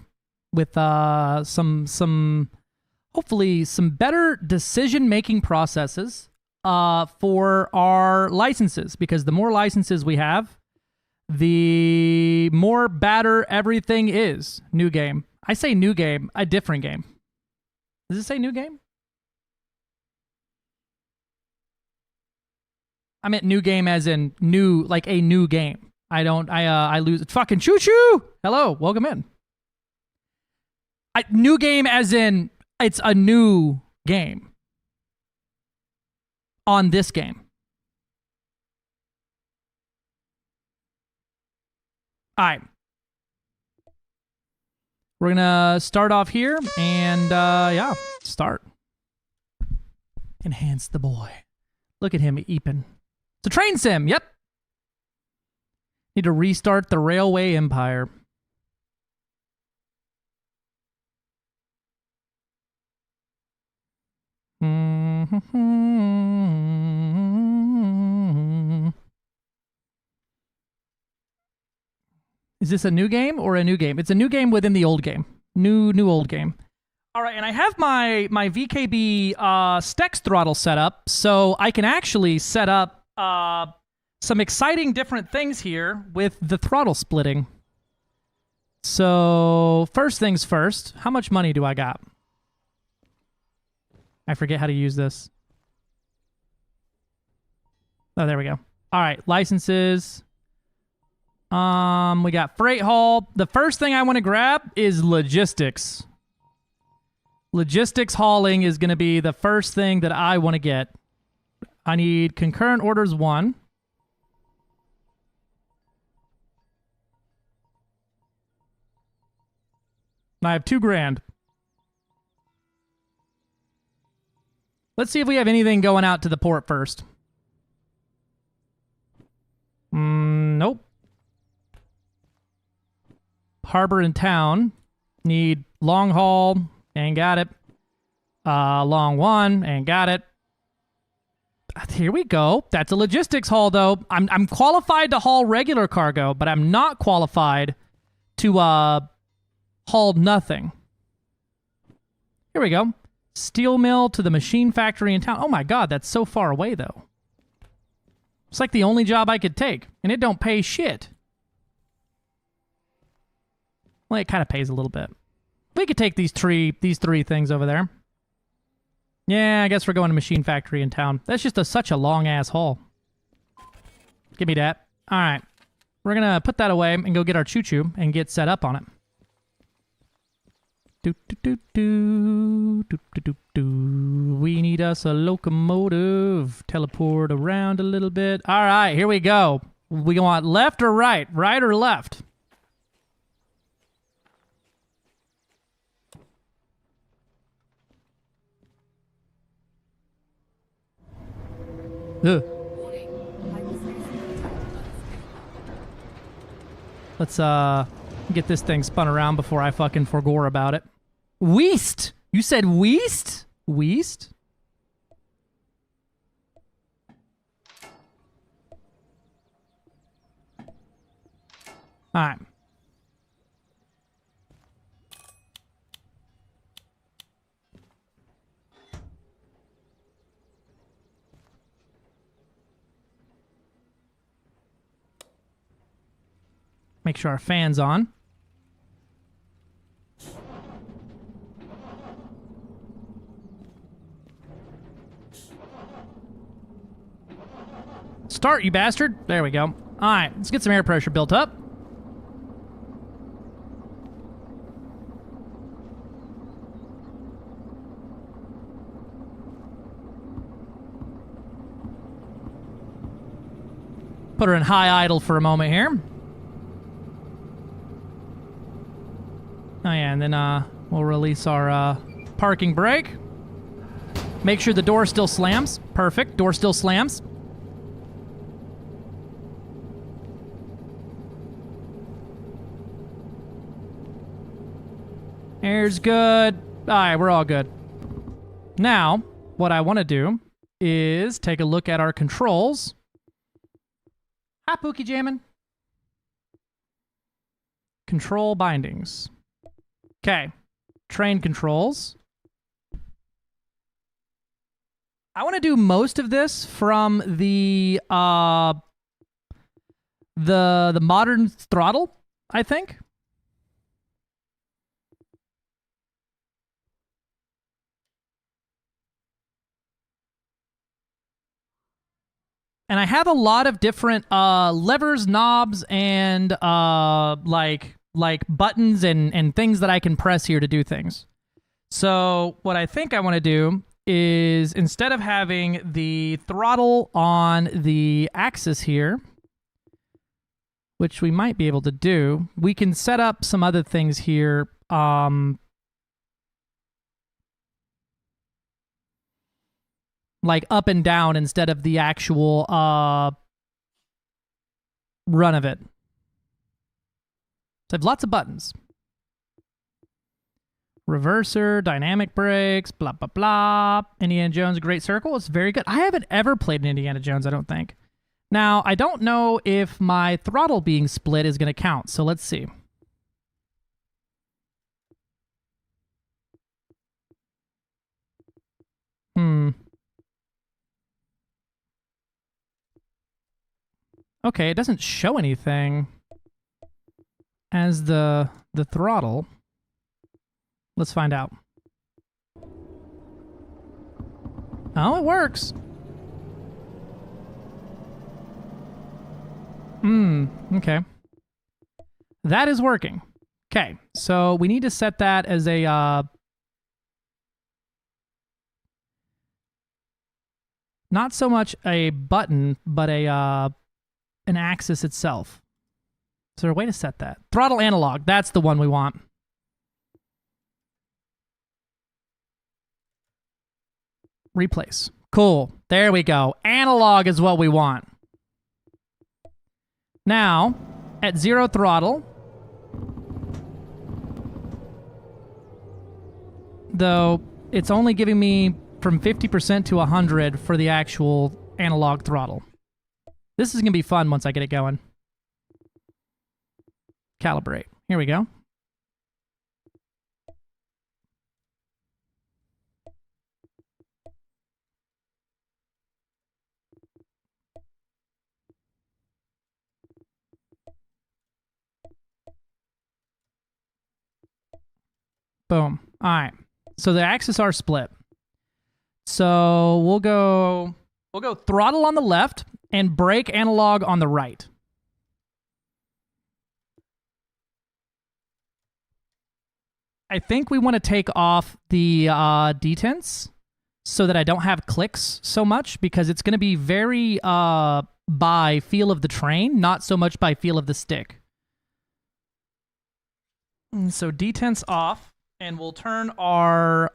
with some hopefully some better decision-making processes for our licenses, because the more licenses we have, the more badder everything is. New game. I say new game, a different game. Does it say new game? I meant new game as in new, like a new game. I lose. Fucking choo-choo! Hello, welcome in. New game as in it's a new game on this game. All right. We're going to start off here and, yeah, start. Enhance the boy. Look at him eeping. It's a train sim, yep. Need to restart the railway empire. Is this a new game or a new game? It's a new game within the old game. New old game. All right, and I have my VKB STECS throttle set up, so I can actually set up some exciting different things here with the throttle splitting. So first things first, how much money do I got? I forget how to use this. Oh, there we go. All right, licenses. We got freight haul. The first thing I want to grab is logistics. Logistics hauling is going to be the first thing that I want to get. I need concurrent orders 1. I have 2 grand. Let's see if we have anything going out to the port first. Nope. Harbor and town. Need long haul. Ain't got it. Long 1. Ain't got it. Here we go. That's a logistics haul, though. I'm qualified to haul regular cargo, but I'm not qualified to haul nothing. Here we go. Steel mill to the machine factory in town. Oh my god, that's so far away, though. It's like the only job I could take, and it don't pay shit. Well, it kind of pays a little bit. We could take these 3 things over there. Yeah, I guess we're going to machine factory in town. That's just such a long-ass haul. Give me that. All right. We're going to put that away and go get our choo-choo and get set up on it. We need us a locomotive. Teleport around a little bit. All right, here we go. We want left or right? Right or left? Ugh. Let's get this thing spun around before I fucking forgore about it. Weast! You said Weast? Weast? Alright. Make sure our fan's on. Start, you bastard. There we go. All right, let's get some air pressure built up. Put her in high idle for a moment here. Oh yeah, and then we'll release our parking brake. Make sure the door still slams. Perfect, door still slams. Air's good. All right, we're all good. Now, what I want to do is take a look at our controls. Hi, Pookie Jammin'. Control bindings. Okay. Train controls. I want to do most of this from the modern throttle, I think. And I have a lot of different levers, knobs, and like buttons and things that I can press here to do things. So what I think I want to do is, instead of having the throttle on the axis here, which we might be able to do, we can set up some other things here. Like up and down instead of the actual run of it. So I have lots of buttons. Reverser, dynamic brakes, blah, blah, blah. Indiana Jones, a great circle. It's very good. I haven't ever played an Indiana Jones, I don't think. Now, I don't know if my throttle being split is going to count, so let's see. Okay, it doesn't show anything as the throttle. Let's find out. Oh, it works. Okay. That is working. Okay, so we need to set that as a not so much a button, but a an axis itself. Is there a way to set that? Throttle analog, that's the one we want. Replace. Cool. There we go. Analog is what we want. Now, at 0 throttle, though it's only giving me from 50% to 100 for the actual analog throttle. This is going to be fun once I get it going. Calibrate. Here we go. Boom. All right. So the axes are split. So we'll go throttle on the left and brake analog on the right. I think we want to take off the detents so that I don't have clicks so much, because it's going to be very by feel of the train, not so much by feel of the stick. And so detents off, and we'll turn our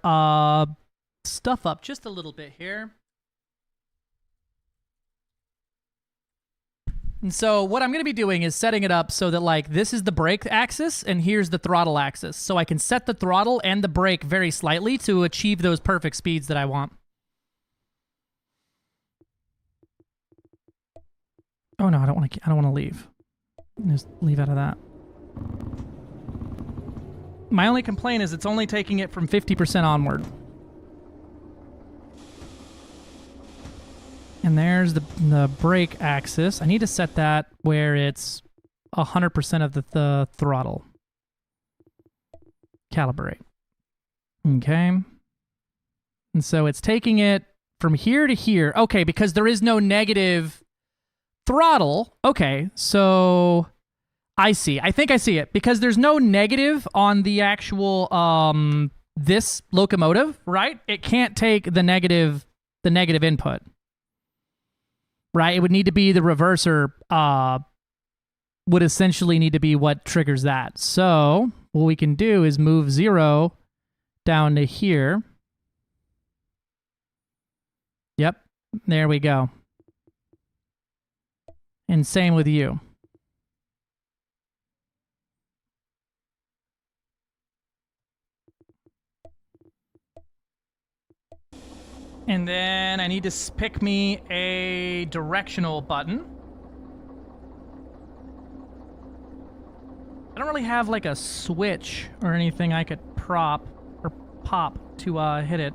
stuff up just a little bit here. And so what I'm going to be doing is setting it up so that, like, this is the brake axis and here's the throttle axis. So I can set the throttle and the brake very slightly to achieve those perfect speeds that I want. Oh no, I don't want to leave. Just leave out of that. My only complaint is it's only taking it from 50% onward. And there's the brake axis. I need to set that where it's 100% of the throttle. Calibrate. Okay. And so it's taking it from here to here. Okay, because there is no negative throttle. Okay, so I see. I think I see it. Because there's no negative on the actual this locomotive, right? It can't take the negative input. Right? It would need to be the reverser would essentially need to be what triggers that. So what we can do is move 0 down to here. Yep, there we go. And same with you. And then I need to pick me a directional button. I don't really have like a switch or anything I could pop to hit it.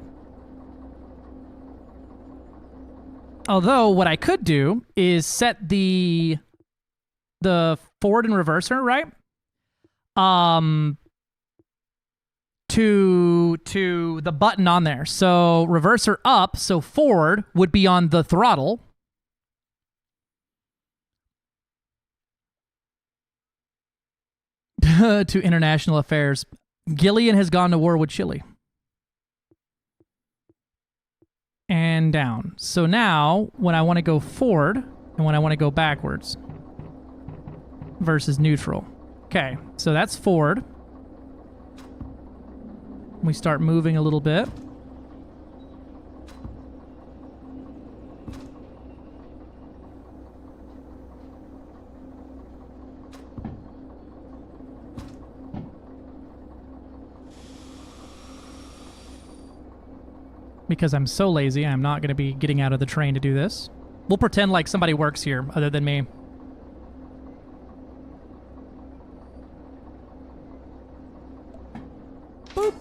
Although what I could do is set the forward and reverser, right? To the button on there. So reverser up, so forward would be on the throttle. To international affairs. Gillian has gone to war with Chile. And down. So now, when I want to go forward, and when I want to go backwards, versus neutral. Okay, so that's forward. We start moving a little bit. Because I'm so lazy, I'm not going to be getting out of the train to do this. We'll pretend like somebody works here other than me. Boop.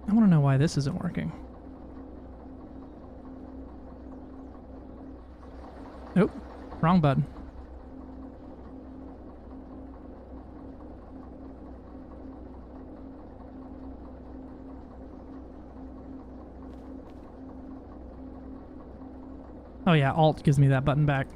I want to know why this isn't working. Nope, wrong button. Oh yeah, Alt gives me that button back.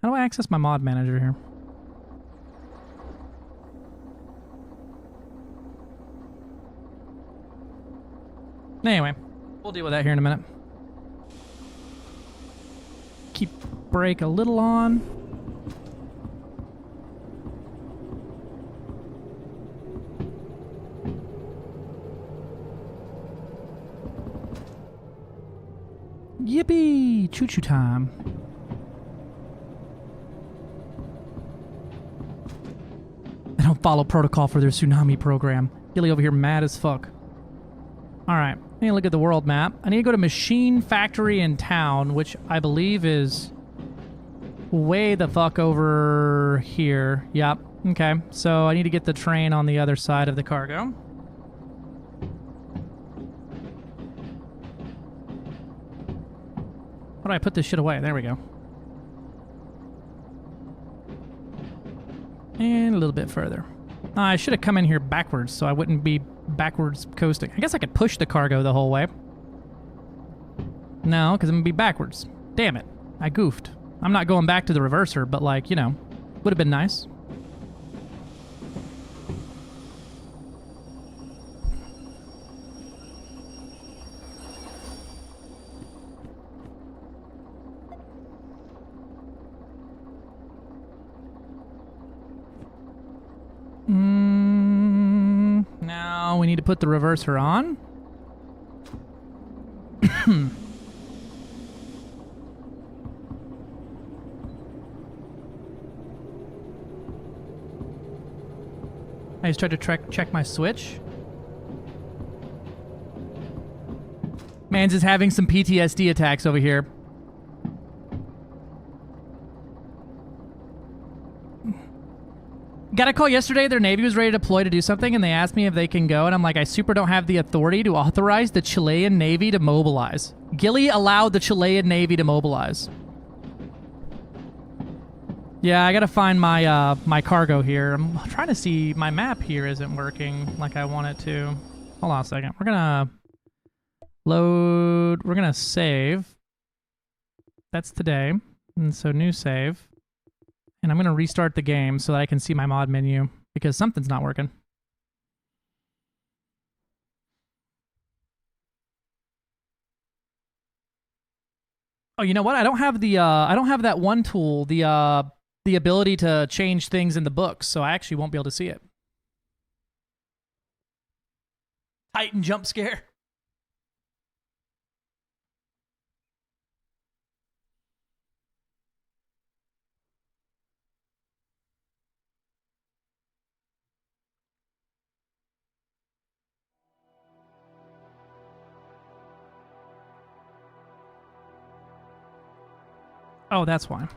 How do I access my mod manager here? Anyway, we'll deal with that here in a minute. Keep brake a little on. Yippee! Choo-choo time. They don't follow protocol for their tsunami program. Gilly over here mad as fuck. Alright, I need to look at the world map. I need to go to Machine Factory in Town, which I believe is way the fuck over here. Yep, okay. So I need to get the train on the other side of the cargo. How do I put this shit away? There we go. And a little bit further. I should have come in here backwards so I wouldn't be backwards coasting. I guess I could push the cargo the whole way. No, because I'm going to be backwards. Damn it. I goofed. I'm not going back to the reverser, but like, you know, would have been nice. Now we need to put the reverser on. I just tried to check my switch. Man's is having some PTSD attacks over here. Got a call yesterday. Their Navy was ready to deploy to do something, and they asked me if they can go, and I'm like, I super don't have the authority to authorize the Chilean Navy to mobilize. Gilly allowed the Chilean Navy to mobilize. Yeah, I gotta find my my cargo here. I'm trying to see, my map here isn't working like I want it to. Hold on a second. We're gonna load, we're gonna save. That's today. And so new save. And I'm going to restart the game so that I can see my mod menu because something's not working. Oh, you know what? I don't have the I don't have that one tool, the ability to change things in the books, so I actually won't be able to see it. Titan jump scare. Oh, that's why.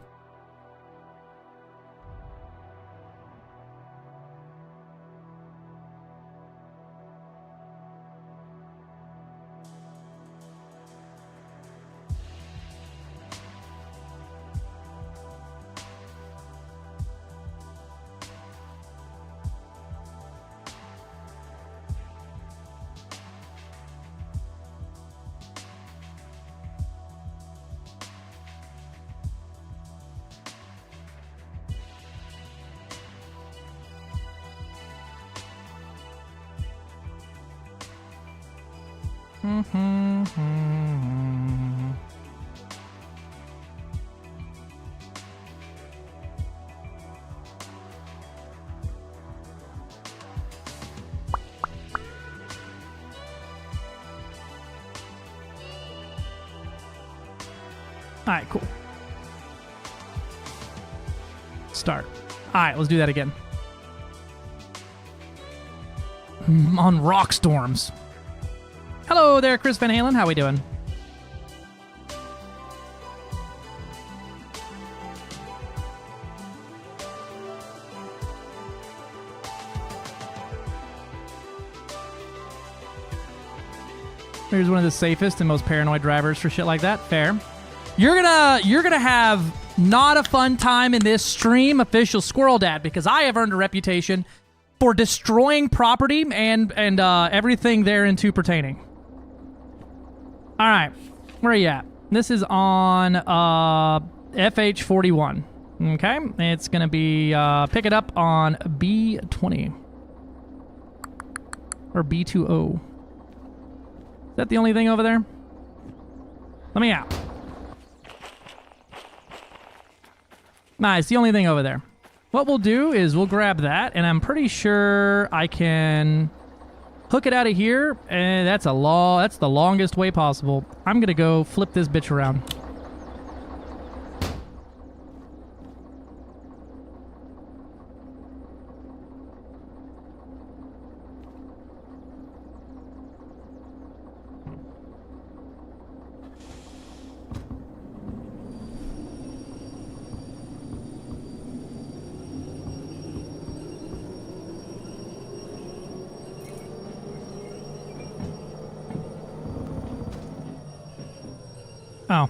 All right, cool. Start. All right, let's do that again. On rock storms. Hello there, Chris Van Halen. How we doing? Here's one of the safest and most paranoid drivers for shit like that. Fair. You're gonna have not a fun time in this stream, official Squirrel Dad, because I have earned a reputation for destroying property and everything therein pertaining. All right, where are you at? This is on FH41. Okay, it's gonna be pick it up on B20 or B20. Is that the only thing over there? Let me out. Nice, the only thing over there. What we'll do is we'll grab that, and I'm pretty sure I can hook it out of here, and that's the longest way possible. I'm gonna go flip this bitch around. Oh.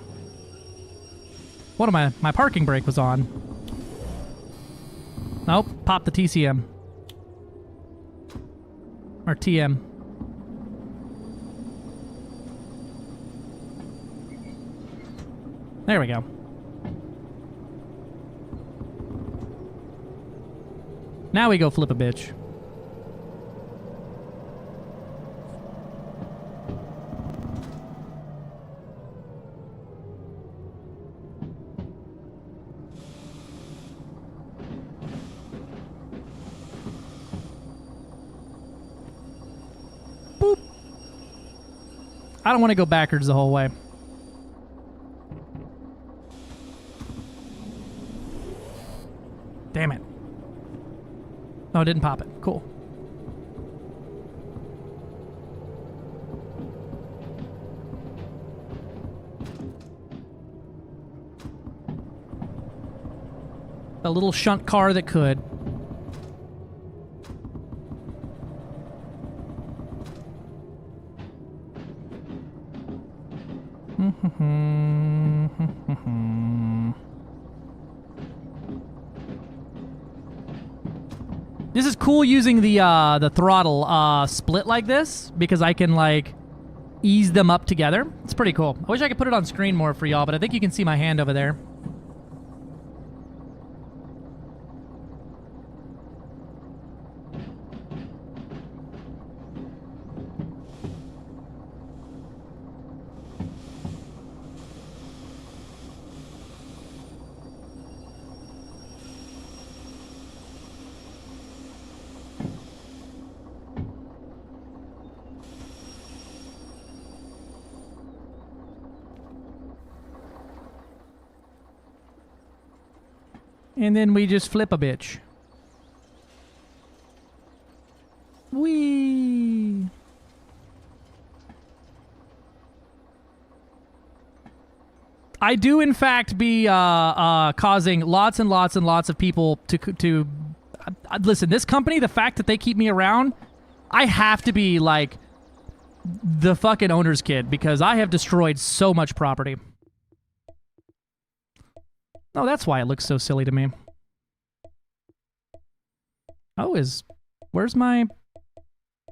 What am I? My parking brake was on. Nope. Pop the TCM. Or TM. There we go. Now we go flip a bitch. I don't want to go backwards the whole way. Damn it. No, it didn't pop it. Cool. A little shunt car that could. This is cool using the throttle split like this because I can like ease them up together. It's pretty cool. I wish I could put it on screen more for y'all, but I think you can see my hand over there. And then we just flip a bitch. Whee! I do, in fact, be causing lots and lots and lots of people to listen. This company, the fact that they keep me around, I have to be like the fucking owner's kid because I have destroyed so much property. Oh, that's why it looks so silly to me. Oh, where's my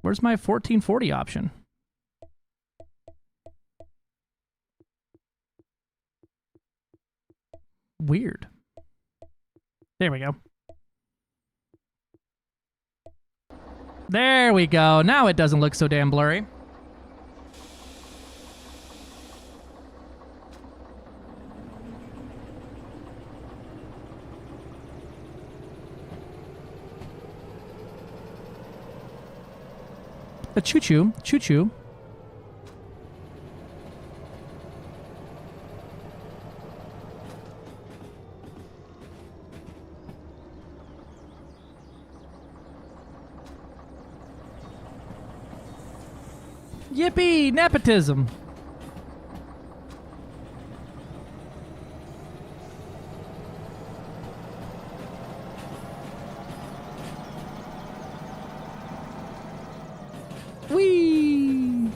1440 option? Weird. There we go. There we go. Now it doesn't look so damn blurry. A choo-choo, choo-choo. Yippee! Nepotism! Whee!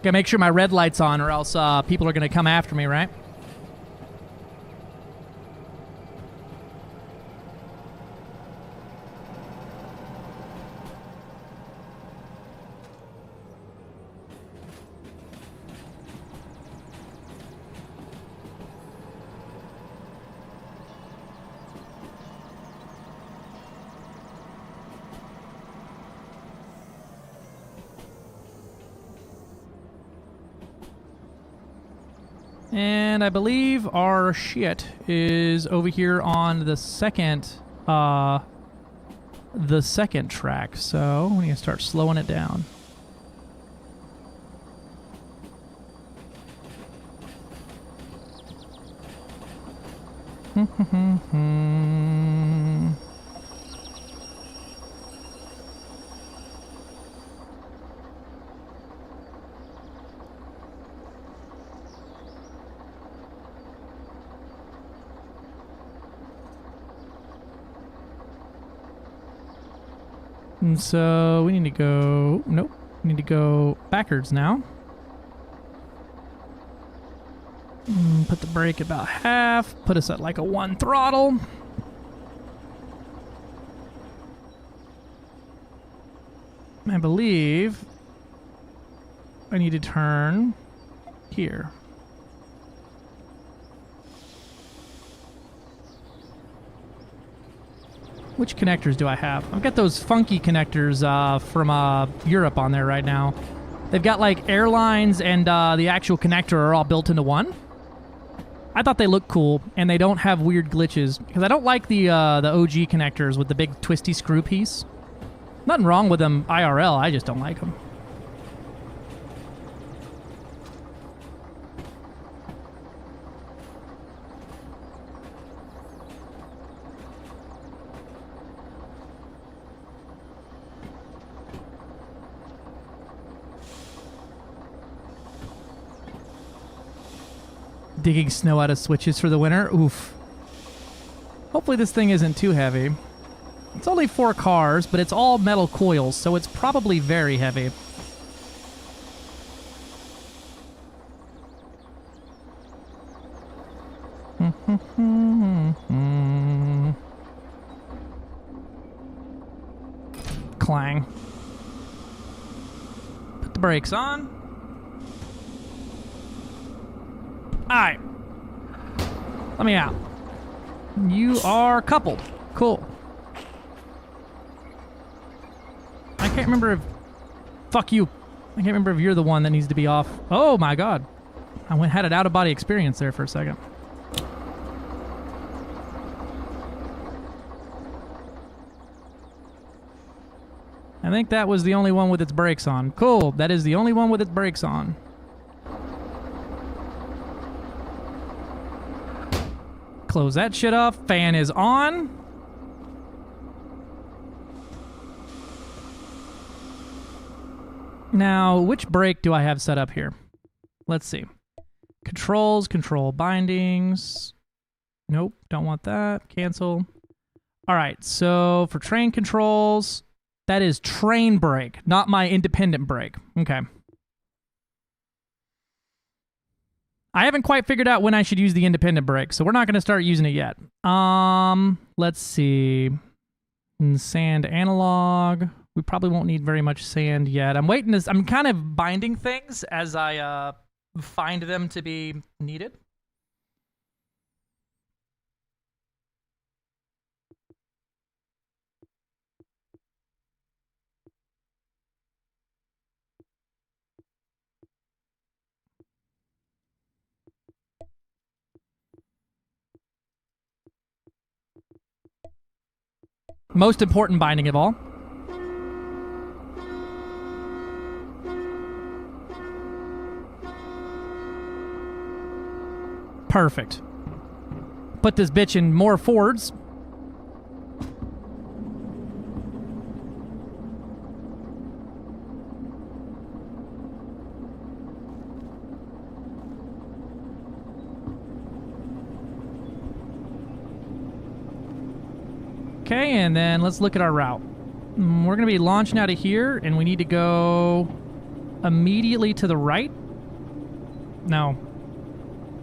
Gotta make sure my red light's on or else people are gonna come after me, right? And I believe our shit is over here on the second track. So we need to start slowing it down. And so we need to go, nope, we need to go backwards now. Put the brake about half, put us at like a 1 throttle. I believe I need to turn here. Which connectors do I have? I've got those funky connectors from Europe on there right now. They've got like airlines and the actual connector are all built into one. I thought they looked cool, and they don't have weird glitches. Because I don't like the OG connectors with the big twisty screw piece. Nothing wrong with them IRL, I just don't like them. Digging snow out of switches for the winter. Oof. Hopefully this thing isn't too heavy. It's only 4 cars, but it's all metal coils, so it's probably very heavy. Clang. Put the brakes on. Alright. Let me out. You are coupled. Cool. I can't remember if... Fuck you. I can't remember if you're the one that needs to be off. Oh my god. I had an out-of-body experience there for a second. I think that was the only one with its brakes on. Cool. That is the only one with its brakes on. Close that shit off. Fan is on. Now, which brake do I have set up here? Let's see. Controls, control bindings. Nope, don't want that. Cancel. All right, so for train controls, that is train brake, not my independent brake. Okay. I haven't quite figured out when I should use the independent brake, so we're not going to start using it yet. Let's see. Sand analog. We probably won't need very much sand yet. I'm waiting. I'm kind of binding things as I find them to be needed. Most important binding of all. Perfect. Put this bitch in more Fords. Okay, and then let's look at our route. We're going to be launching out of here, and we need to go immediately to the right. No.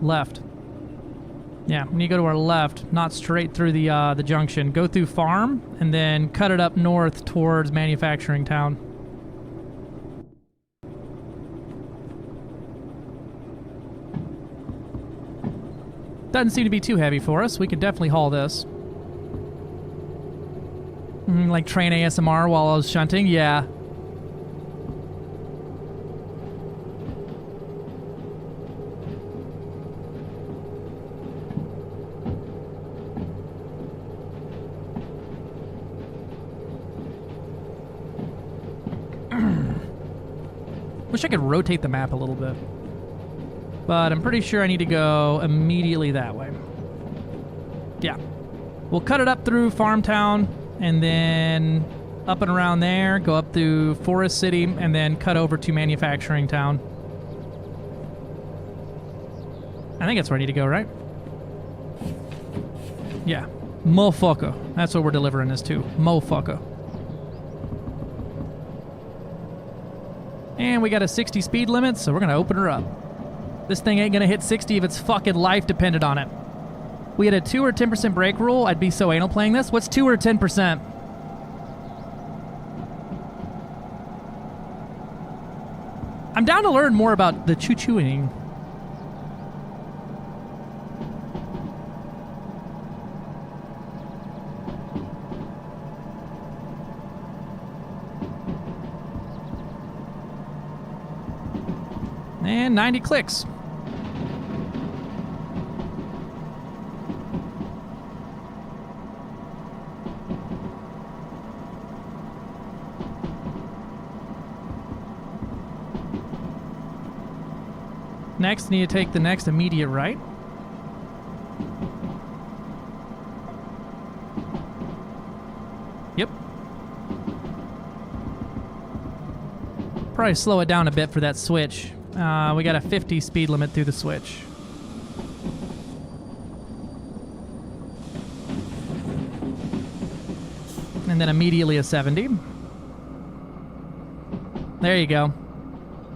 Left. Yeah, we need to go to our left, not straight through the junction. Go through farm, and then cut it up north towards manufacturing town. Doesn't seem to be too heavy for us. We could definitely haul this. Like train ASMR while I was shunting? Yeah. Wish I could rotate the map a little bit. But I'm pretty sure I need to go immediately that way. Yeah. We'll cut it up through Farmtown, and then up and around there, go up through Forest City, and then cut over to Manufacturing Town. I think that's where I need to go, right? Yeah. Motherfucker. That's what we're delivering this to. Motherfucker. And we got a 60 speed limit, so we're going to open her up. This thing ain't going to hit 60 if its fucking life depended on it. We had a 2 or 10% brake rule. I'd be so anal playing this. What's 2 or 10%? I'm down to learn more about the choo-chooing. And 90 clicks. Next, need to take the next immediate right. Yep. Probably slow it down a bit for that switch. We got a 50 speed limit through the switch. And then immediately a 70. There you go.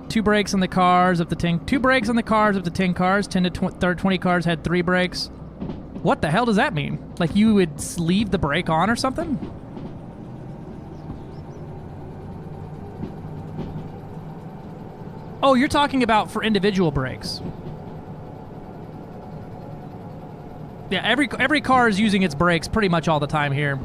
2 brakes on the cars up to 10. 2 brakes on the cars up to 10 cars. 10 to 20 cars had 3 brakes. What the hell does that mean? Like you would leave the brake on or something? Oh, you're talking about for individual brakes. Yeah, every car is using its brakes pretty much all the time here.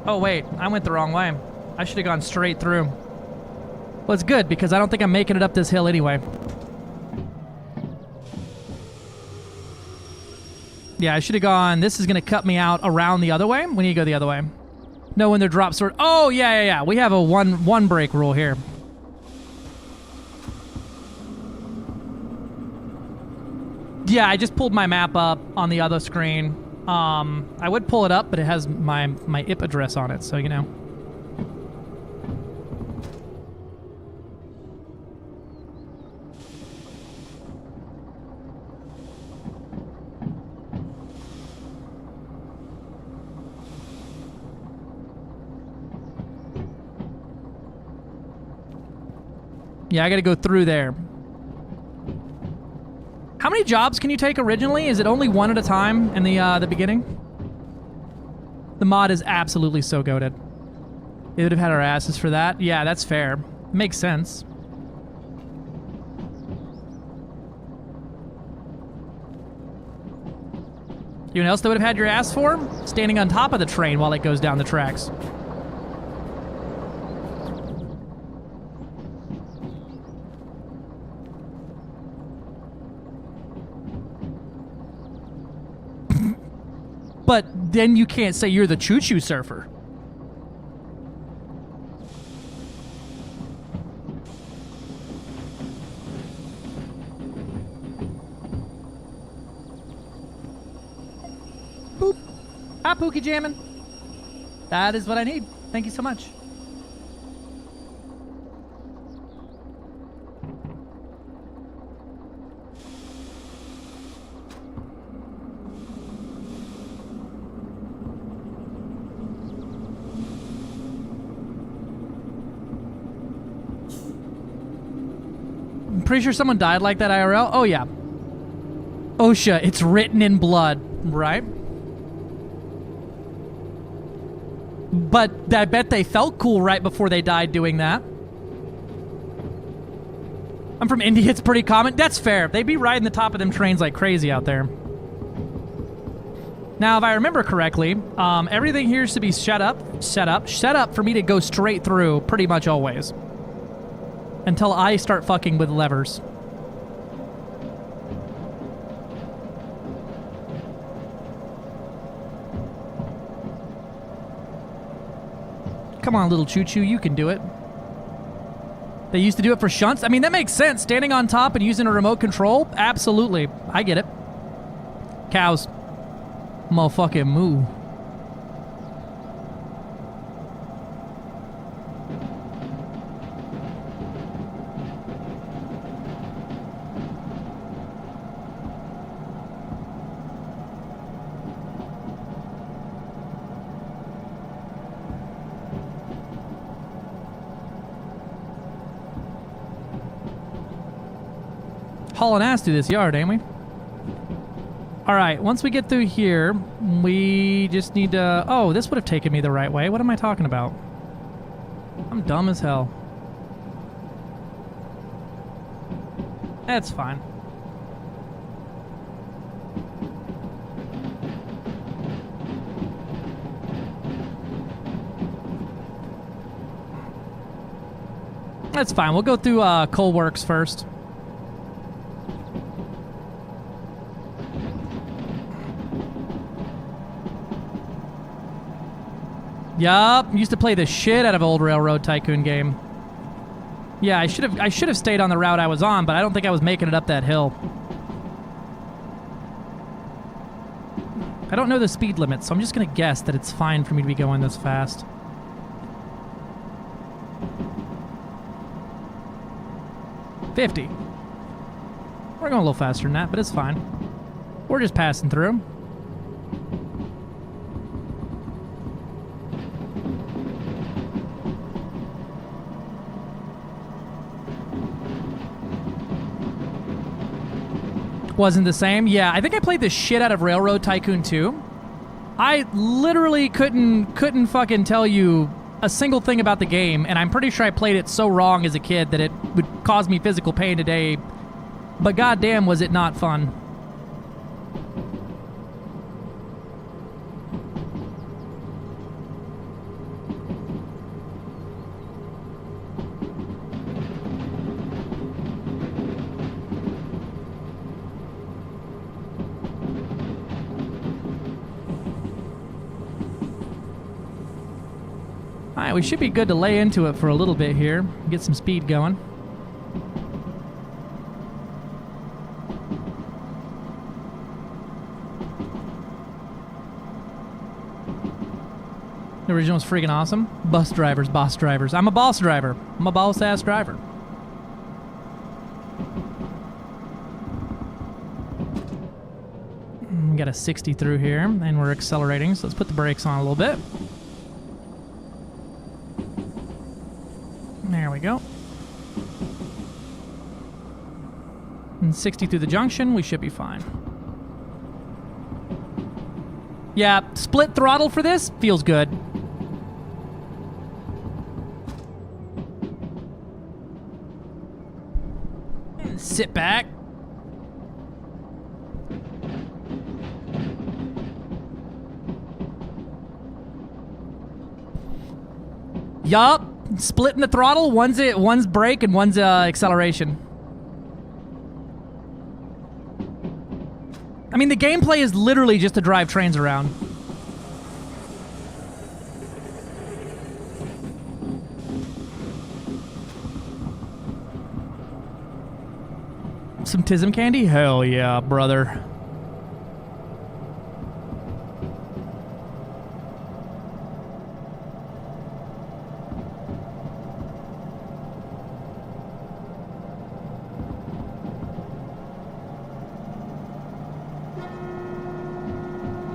Oh wait, I went the wrong way. I should have gone straight through. Well, it's good because I don't think I'm making it up this hill anyway. Yeah, I should have gone. This is going to cut me out around the other way. We need to go the other way. No, when they're drop sort. Oh, yeah. We have a one brake rule here. Yeah, I just pulled my map up on the other screen. I would pull it up, but it has my IP address on it, so you know. Yeah, I gotta go through there. How many jobs can you take originally? Is it only 1 at a time in the beginning? The mod is absolutely so goated. They would have had our asses for that. Yeah, that's fair. Makes sense. You know what else they would have had your ass for? Standing on top of the train while it goes down the tracks. But then you can't say you're the choo-choo surfer. Boop. Hi, Pookie Jammin'. That is what I need. Thank you so much. Pretty sure someone died like that IRL? Oh, yeah. OSHA, it's written in blood, right? But I bet they felt cool right before they died doing that. I'm from India, it's pretty common. That's fair. They be riding the top of them trains like crazy out there. Now, if I remember correctly, everything here is to be set up for me to go straight through pretty much always. Until I start fucking with levers. Come on, little choo-choo, you can do it. They used to do it for shunts? I mean, that makes sense. Standing on top and using a remote control? Absolutely. I get it. Cows. Motherfucking moo. Hauling ass through this yard, ain't we? Alright, once we get through here, we just need to... Oh, this would have taken me the right way. What am I talking about? I'm dumb as hell. That's fine. That's fine. We'll go through Coal Works first. Yup, used to play the shit out of old Railroad Tycoon game. Yeah, I should have stayed on the route I was on, but I don't think I was making it up that hill. I don't know the speed limit, so I'm just gonna guess that it's fine for me to be going this fast. $50. We're going a little faster than that, but it's fine. We're just passing through. Wasn't the same? Yeah, I think I played the shit out of Railroad Tycoon 2. I literally couldn't fucking tell you a single thing about the game, and I'm pretty sure I played it so wrong as a kid that it would cause me physical pain today. But goddamn, was it not fun. Alright, we should be good to lay into it for a little bit here. Get some speed going. The original was freaking awesome. Bus drivers, boss drivers. I'm a boss driver. I'm a boss-ass driver. We got a 60 through here, and we're accelerating, so let's put the brakes on a little bit. There we go. And 60 through the junction, we should be fine. Yeah, split throttle for this feels good. And sit back. Yup. Splitting the throttle, one's brake and one's acceleration. I mean, the gameplay is literally just to drive trains around. Some Tism candy? Hell yeah, brother.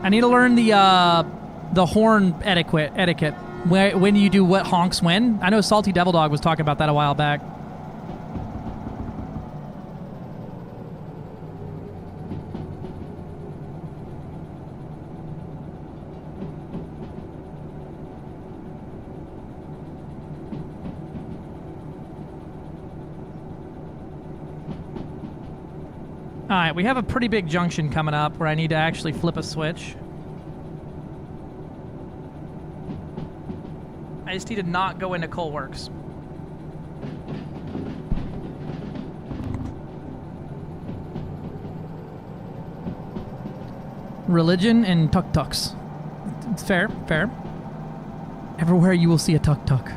I need to learn the horn etiquette. When you do what honks when. I know Salty Devil Dog was talking about that a while back. Alright, we have a pretty big junction coming up where I need to actually flip a switch. I just need to not go into Coal Works. Religion and tuk-tuks. It's fair, fair. Everywhere you will see a tuk-tuk.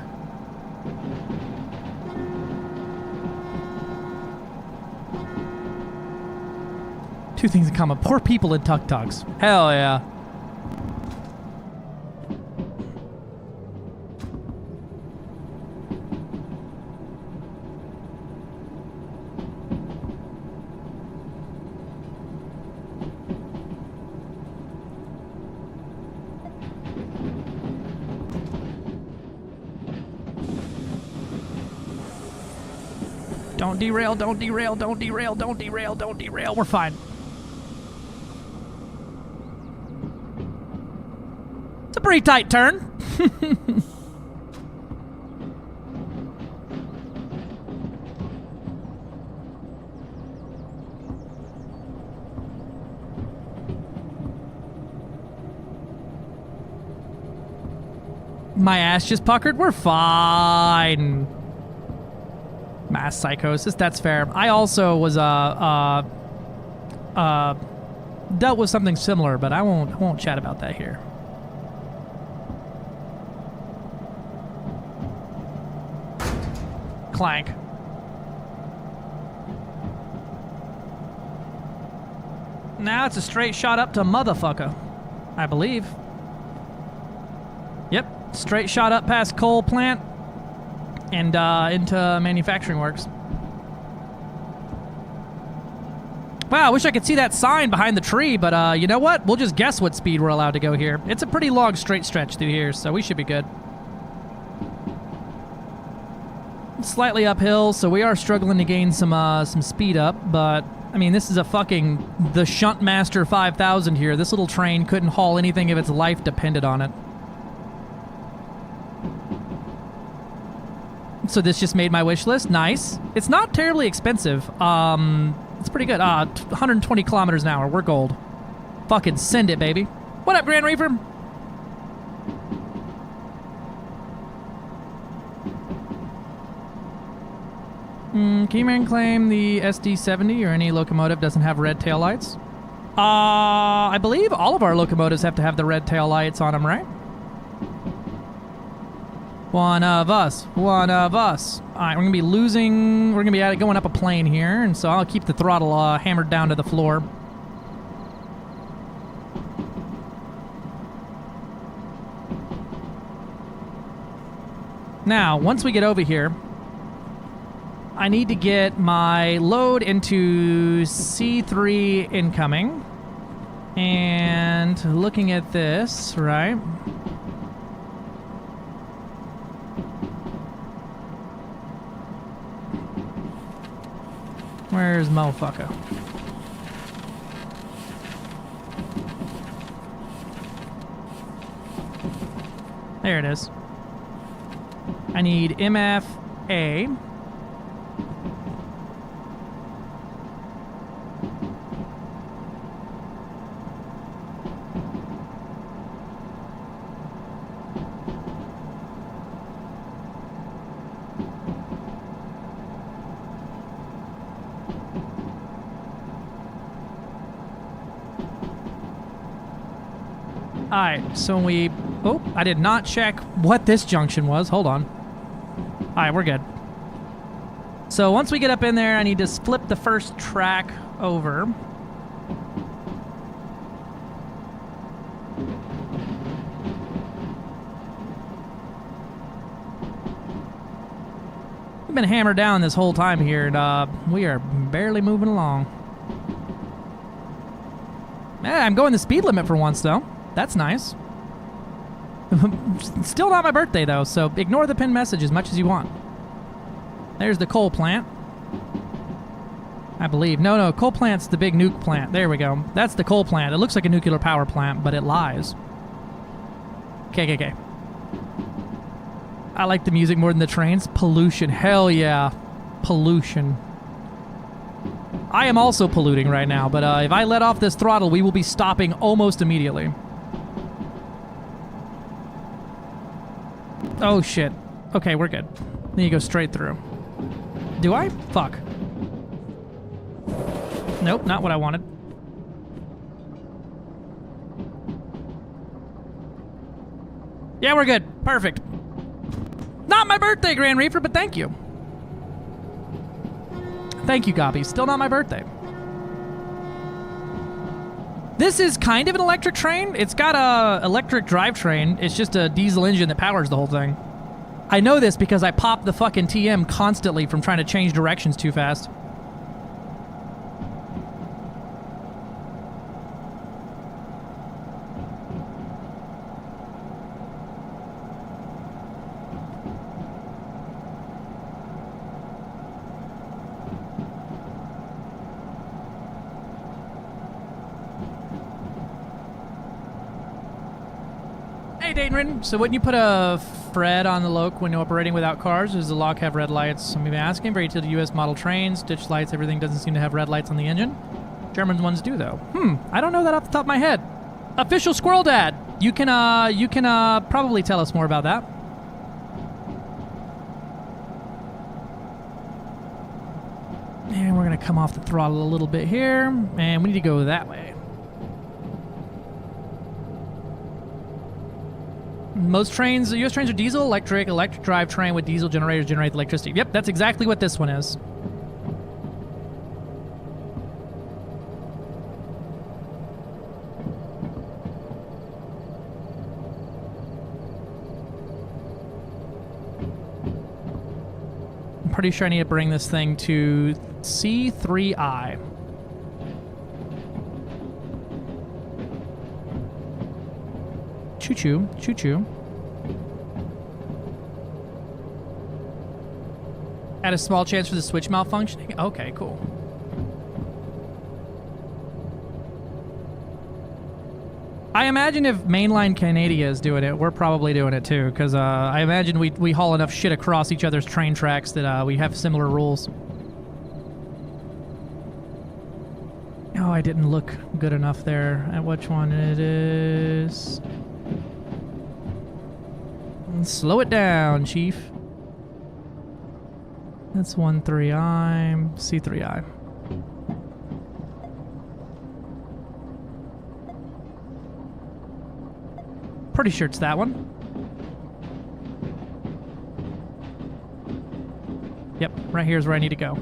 Two things in common. Poor people in tuk-tuks. Hell yeah. Don't derail, don't derail, don't derail, don't derail, don't derail. We're fine. It's a pretty tight turn. My ass just puckered. We're fine. mass psychosis. That's fair. I also was dealt with something similar, but I won't chat about that here. Clank. Now it's a straight shot up to motherfucker, I believe. Yep, straight shot up past coal plant and into manufacturing works. Wow, I wish I could see that sign behind the tree, but you know what? We'll just guess what speed we're allowed to go here. It's a pretty long straight stretch through here, so we should be good. Slightly uphill, so we are struggling to gain some speed up, but I mean, this is the Shuntmaster 5000 here. This little train couldn't haul anything if its life depended on it. So this just made my wish list. Nice. It's not terribly expensive. It's pretty good. 120 kilometers an hour. We're gold. Fucking send it, baby. What up, Grand Reaper? Can you man claim the SD70 or any locomotive doesn't have red taillights? I believe all of our locomotives have to have the red taillights on them, right? One of us. One of us. All right, we're going to be losing... We're going to be going up a plane here, and so I'll keep the throttle hammered down to the floor. Now, once we get over here, I need to get my load into C3 incoming. And looking at this, right? Where's motherfucker? There it is. I need MFA. Alright, so we... Oh, I did not check what this junction was. Hold on. Alright, we're good. So once we get up in there, I need to flip the first track over. We've been hammered down this whole time here, and we are barely moving along. Yeah, I'm going the speed limit for once, though. That's nice. Still not my birthday, though, so ignore the pinned message as much as you want. There's the coal plant. I believe. No, coal plant's the big nuke plant. There we go. That's the coal plant. It looks like a nuclear power plant, but it lies. KKK. I like the music more than the trains. Pollution. Hell yeah. Pollution. I am also polluting right now, but if I let off this throttle, we will be stopping almost immediately. Oh, shit. Okay, we're good. Then you go straight through. Do I? Fuck. Nope, not what I wanted. Yeah, we're good. Perfect. Not my birthday, Grand Reaper, but thank you. Thank you, Gobby. Still not my birthday. This is kind of an electric train. It's got a electric drivetrain. It's just a diesel engine that powers the whole thing. I know this because I pop the fucking TM constantly from trying to change directions too fast. So wouldn't you put a Fred on the loc when operating without cars? Does the loc have red lights? I'm asking. Very to the U.S. model trains, ditch lights, everything doesn't seem to have red lights on the engine. German ones do though. I don't know that off the top of my head. Official Squirrel Dad, you can probably tell us more about that. And we're going to come off the throttle a little bit here. And we need to go that way. Most trains, US trains are diesel, electric drive train with diesel generators generate electricity. Yep, that's exactly what this one is. I'm pretty sure I need to bring this thing to C3I. Choo-choo, choo-choo. Add a small chance for the switch malfunctioning? Okay, cool. I imagine if mainline Canada is doing it, we're probably doing it too, because I imagine we haul enough shit across each other's train tracks that we have similar rules. Oh, I didn't look good enough there at which one it is. Slow it down, Chief. That's 13I, C3I. Pretty sure it's that one. Yep, right here's where I need to go.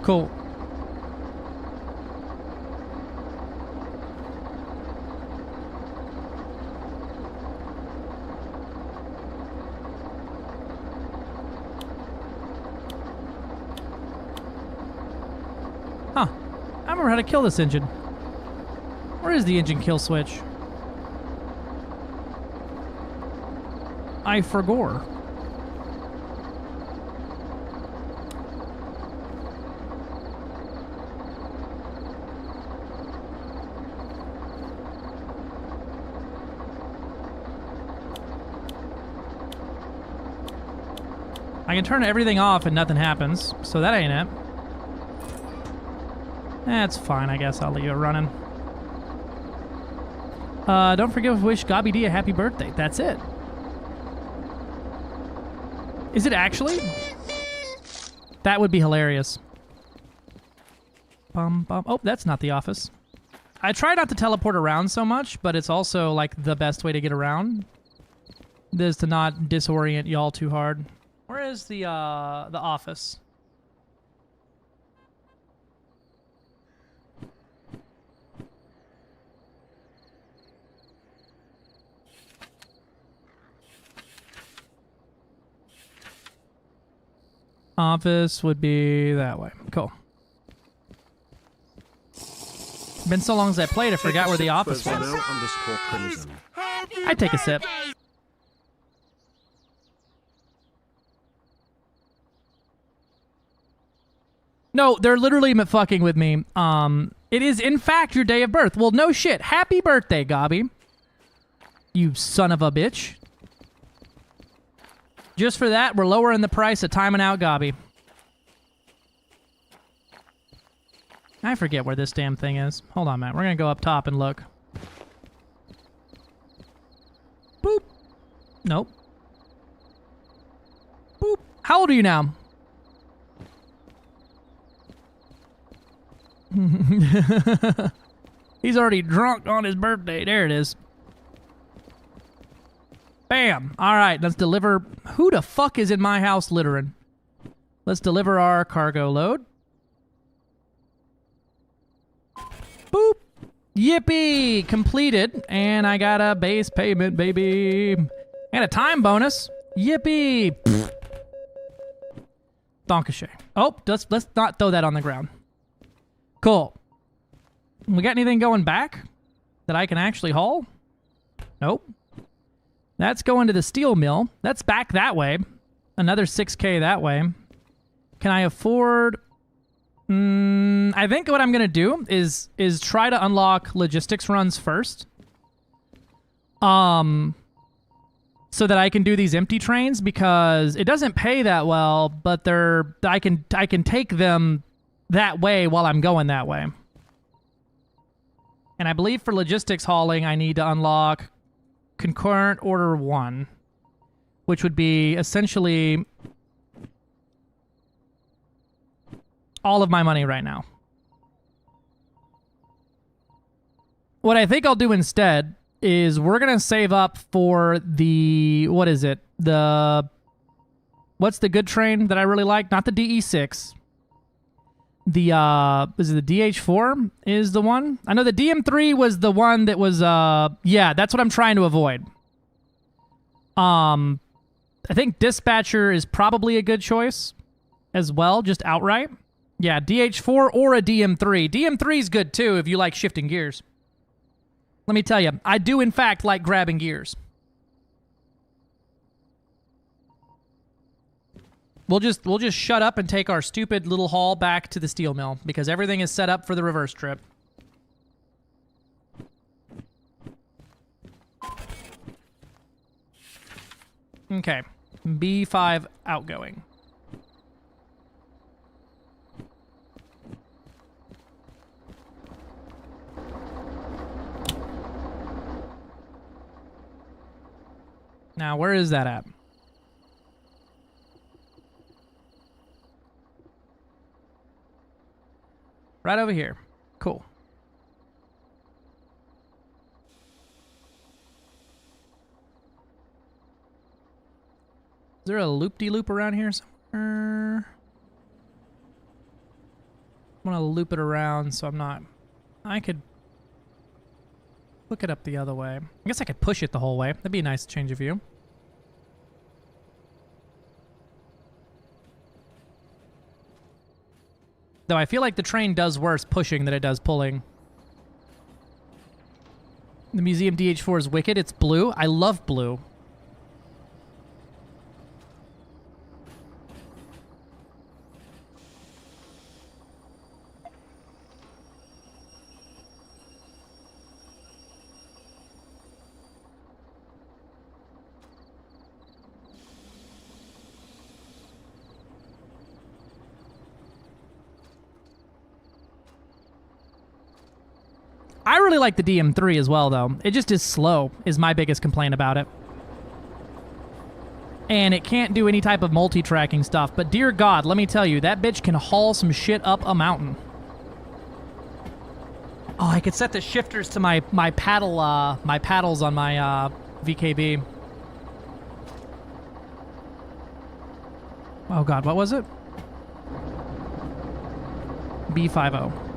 Cool. Huh. I remember how to kill this engine. Where is the engine kill switch? I forgot. I can turn everything off and nothing happens, so that ain't it. That's fine, I guess I'll leave it running. Don't forget to wish Gabi D a happy birthday. That's it. Is it actually? That would be hilarious. Bum, bum. Oh, that's not the office. I try not to teleport around so much, but it's also like the best way to get around. Is to not disorient y'all too hard. Where is the office? Office would be that way. Cool. Been so long since I played, I forgot where the office was. I'd take a sip. No, they're literally fucking with me. It is in fact your day of birth. Well, no shit. Happy birthday, Gabi. You son of a bitch. Just for that, we're lowering the price of timing out Gabi. I forget where this damn thing is. Hold on, Matt. We're gonna go up top and look. Boop. Nope. Boop. How old are you now? He's already drunk on his birthday. There it is. Bam. All right, let's deliver. Who the fuck is in my house littering? Let's deliver our cargo load. Boop. Yippee. Completed. And I got a base payment, baby. And a time bonus. Yippee! Donkashay. Oh, let's not throw that on the ground. Cool. We got anything going back that I can actually haul? Nope. That's going to the steel mill. That's back that way. Another 6K that way. Can I afford... I think what I'm going to do is try to unlock logistics runs first. So that I can do these empty trains, because it doesn't pay that well, but I can take them that way while I'm going that way. And I believe for logistics hauling, I need to unlock concurrent order 1, which would be essentially all of my money right now. What I think I'll do instead is we're going to save up for the, what is it? What's the good train that I really like? Not the DE6. Is it the DH4 is the one? I know the DM3 was the one that was, yeah, that's what I'm trying to avoid. I think Dispatcher is probably a good choice as well, just outright. Yeah, DH4 or a DM3. DM3 is good too if you like shifting gears. Let me tell you, I do in fact like grabbing gears. We'll just shut up and take our stupid little haul back to the steel mill because everything is set up for the reverse trip. Okay, B5 outgoing. Now, where is that at? Right over here. Cool. Is there a loop-de-loop around here somewhere? I want to loop it around so I'm not... I could hook it up the other way. I guess I could push it the whole way. That'd be a nice change of view. Though I feel like the train does worse pushing than it does pulling. The Museum DH4 is wicked. It's blue. I love blue. I really like the DM3 as well, though. It just is slow, is my biggest complaint about it. And it can't do any type of multi-tracking stuff, but dear God, let me tell you, that bitch can haul some shit up a mountain. Oh, I could set the shifters to my paddles on my VKB. Oh God, what was it? B50.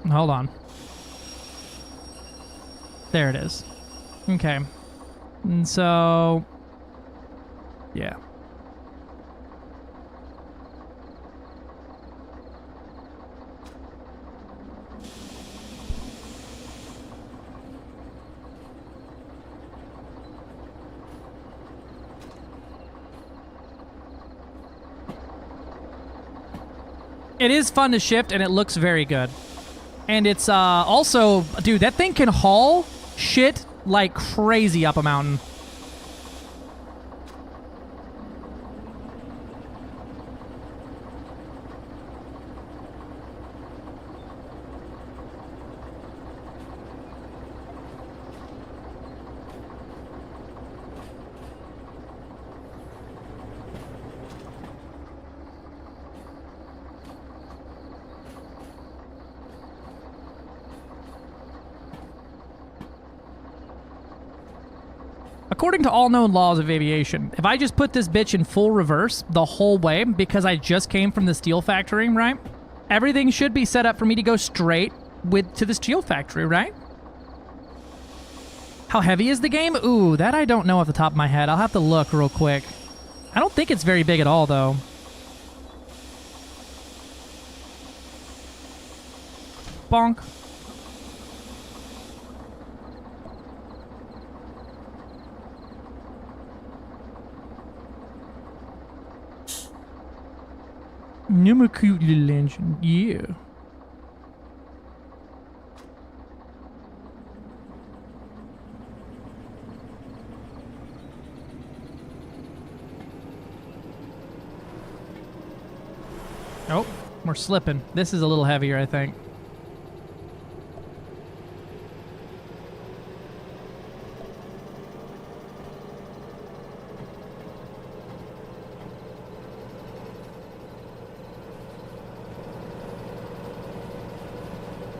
Hold on. There it is. Okay. And so... yeah. It is fun to shift, and it looks very good. And it's also, dude, that thing can haul shit like crazy up a mountain. According to all known laws of aviation, if I just put this bitch in full reverse the whole way, because I just came from the steel factory, right? Everything should be set up for me to go straight to the steel factory, right? How heavy is the game? Ooh, that I don't know off the top of my head. I'll have to look real quick. I don't think it's very big at all, though. Bonk. Number cute little engine, yeah. Oh, we're slipping. This is a little heavier, I think.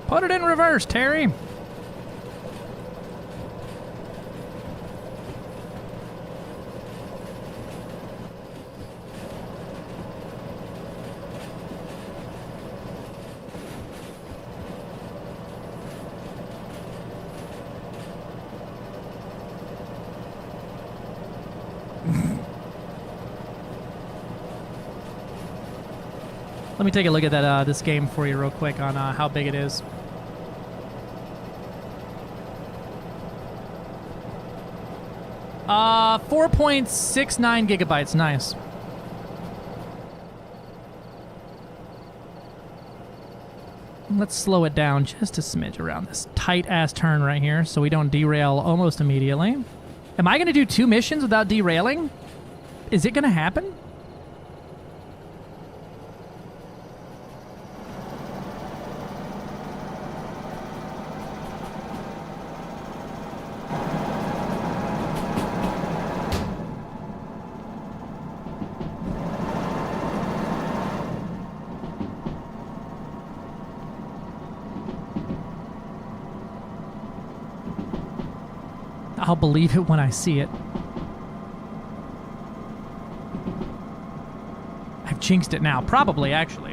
Put it in reverse, Terry. Let me take a look at that this game for you real quick on how big it is. Uh, 4.69 gigabytes. Nice. Let's slow it down just a smidge around this tight-ass turn right here so we don't derail almost immediately. Am I going to do 2 missions without derailing? Is it going to happen? I'll believe it when I see it. I've jinxed it now. Probably, actually.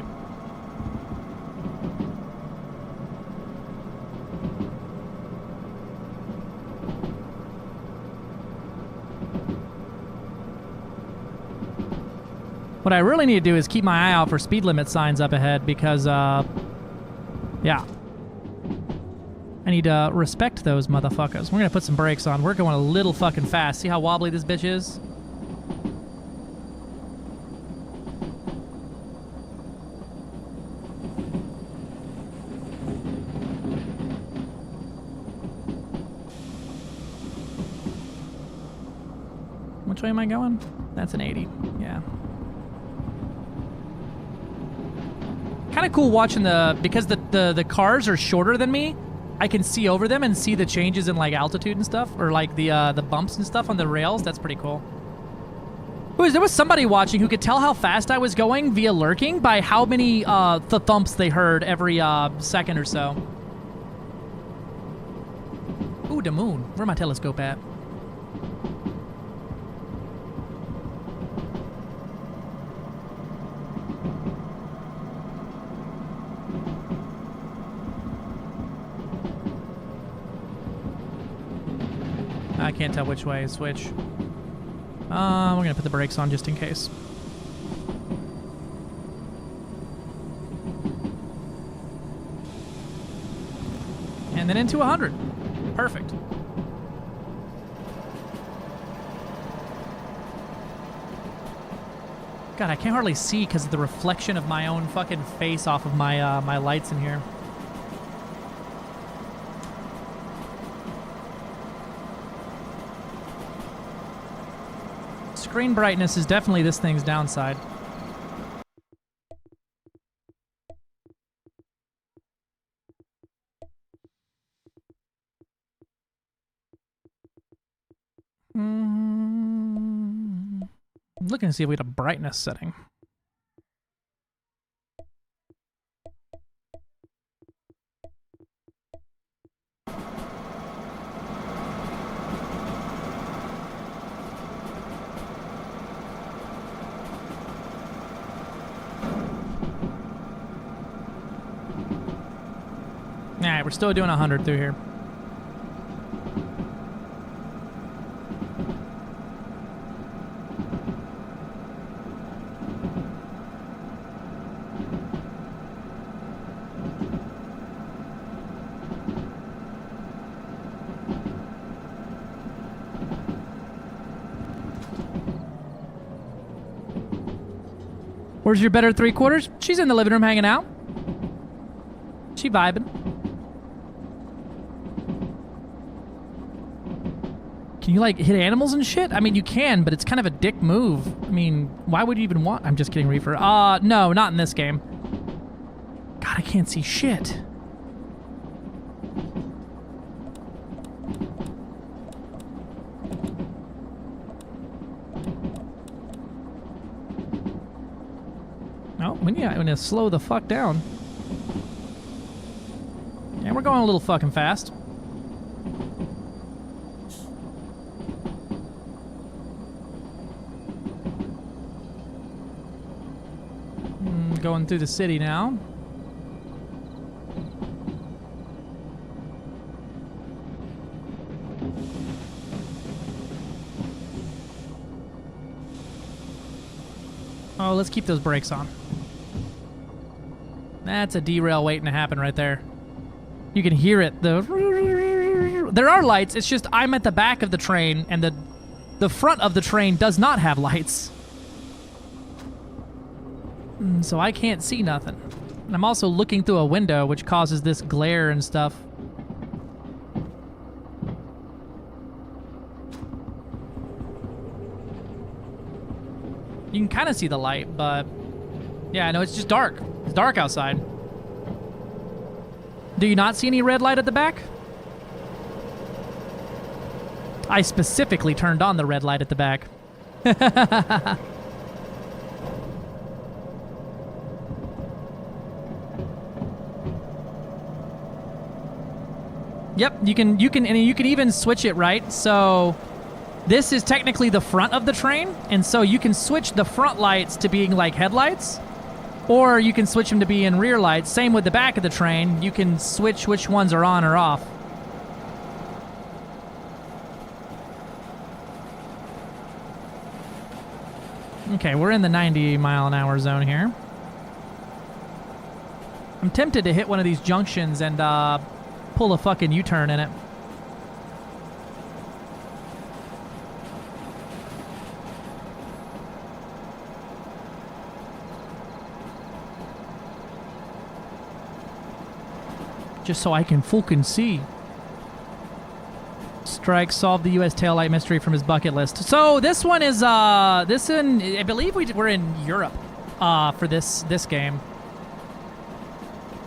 What I really need to do is keep my eye out for speed limit signs up ahead because, yeah. I need to respect those motherfuckers. We're gonna put some brakes on. We're going a little fucking fast. See how wobbly this bitch is? Which way am I going? That's an 80. Yeah. Kind of cool watching because the cars are shorter than me. I can see over them and see the changes in like altitude and stuff, or like the bumps and stuff on the rails. That's pretty cool. There was somebody watching who could tell how fast I was going via lurking by how many thumps they heard every second or so. Ooh, the moon. Where's my telescope at? I can't tell which way is which. We're gonna put the brakes on just in case. And then into 100. Perfect. God, I can't hardly see because of the reflection of my own fucking face off of my my lights in here. Screen brightness is definitely this thing's downside. I'm looking to see if we had a brightness setting. Alright, we're still doing 100 through here. Where's your better three-quarters? She's in the living room hanging out. She vibing. Can you, like, hit animals and shit? I mean, you can, but it's kind of a dick move. I mean, why would you even want... I'm just kidding, Reefer. No, not in this game. God, I can't see shit. Oh, we need to slow the fuck down. Yeah, we're going a little fucking fast. Going through the city now. Oh, let's keep those brakes on. That's a derail waiting to happen right there. You can hear it. There are lights. It's just I'm at the back of the train, and the front of the train does not have lights. So I can't see nothing. And I'm also looking through a window, which causes this glare and stuff. You can kind of see the light, but... yeah, no, it's just dark. It's dark outside. Do you not see any red light at the back? I specifically turned on the red light at the back. Yep, you can even switch it, right? So this is technically the front of the train, and so you can switch the front lights to being like headlights, or you can switch them to being rear lights. Same with the back of the train. You can switch which ones are on or off. Okay, we're in the 90-mile-an-hour zone here. I'm tempted to hit one of these junctions and pull a fucking U-turn in it. Just so I can fucking see. Strike solved the U.S. taillight mystery from his bucket list. So this one is I believe we're in Europe for this game.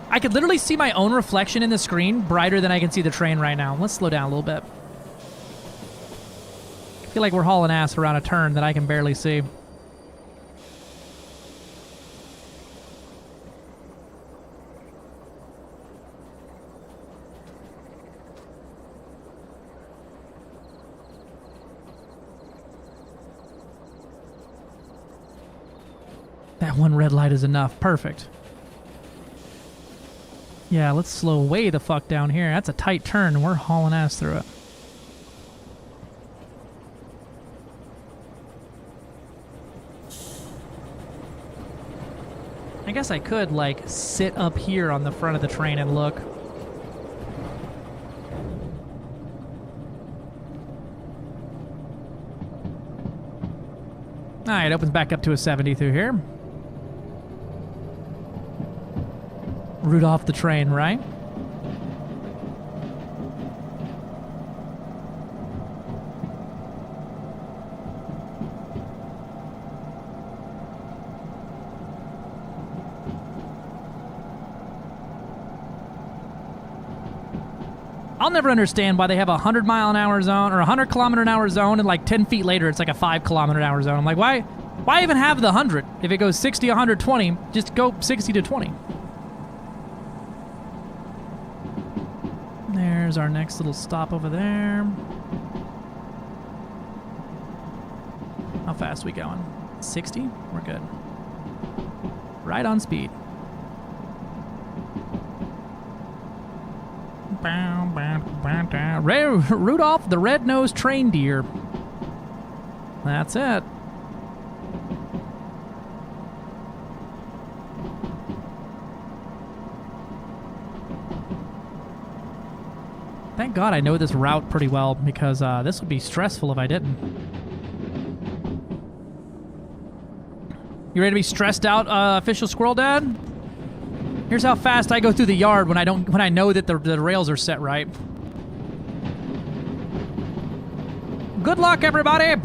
I could literally see my own reflection in the screen brighter than I can see the train right now. Let's slow down a little bit. I feel like we're hauling ass around a turn that I can barely see. That one red light is enough. Perfect. Yeah, let's slow way the fuck down here. That's a tight turn, and we're hauling ass through it. I guess I could, like, sit up here on the front of the train and look. Alright, it opens back up to a 70 through here. Route off the train, right? I'll never understand why they have a 100-mile-an-hour zone or a 100-kilometer-an-hour zone, and like 10 feet later it's like a 5-kilometer-an-hour zone. I'm like, why even have the 100? If it goes 60, 120, just go 60 to 20. There's our next little stop over there. How fast we going? 60? We're good. Right on speed. Rudolph the Red-Nosed Reindeer. That's it. Thank God I know this route pretty well, because this would be stressful if I didn't. You ready to be stressed out, official Squirrel Dad? Here's how fast I go through the yard when I know that the rails are set right. Good luck, everybody!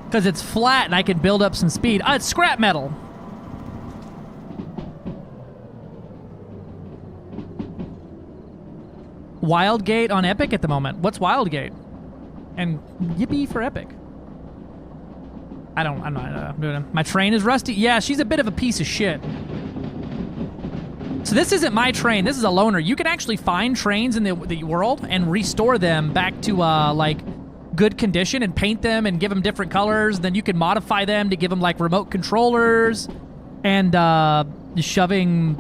Because it's flat and I can build up some speed. It's scrap metal! Wildgate on Epic at the moment. What's Wildgate? And yippee for Epic. I'm not doing it. My train is rusty? Yeah, she's a bit of a piece of shit. So this isn't my train. This is a loaner. You can actually find trains in the world and restore them back to, like, good condition and paint them and give them different colors. Then you can modify them to give them, like, remote controllers and, shoving...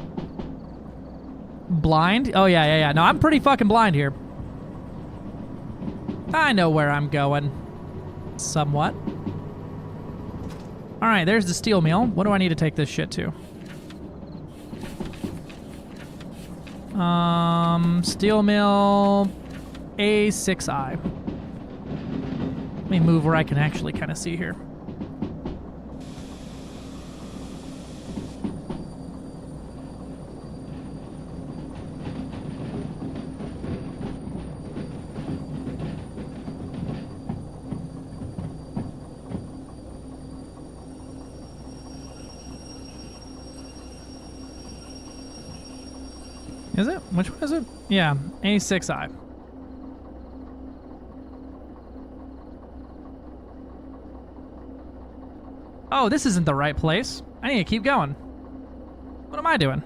Blind? Oh, yeah. No, I'm pretty fucking blind here. I know where I'm going. Somewhat. Alright, there's the steel mill. What do I need to take this shit to? Steel mill... A6I. Let me move where I can actually kind of see here. Is it? Which one is it? Yeah, A6I. Oh, this isn't the right place. I need to keep going. What am I doing?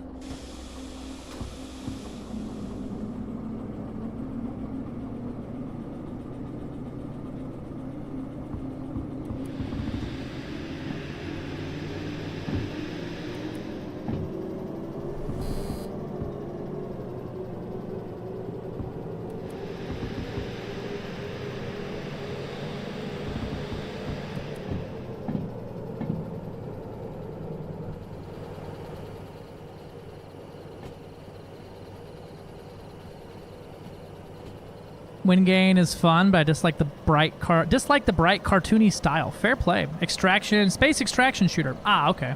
Wind gain is fun, but I dislike the bright cartoony style. Fair play. Space extraction shooter. Ah, okay.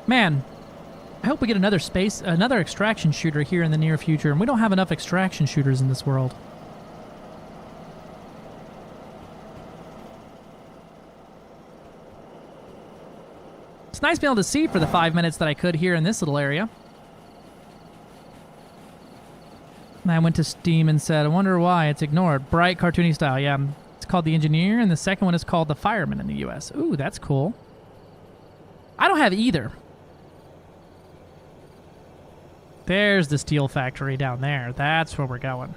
Man, I hope we get another extraction shooter here in the near future, and we don't have enough extraction shooters in this world. It's nice being able to see for the 5 minutes that I could here in this little area. And I went to Steam and said, I wonder why it's ignored. Bright, cartoony style. Yeah, it's called The Engineer, and the second one is called The Fireman in the U.S. Ooh, that's cool. I don't have either. There's the steel factory down there. That's where we're going.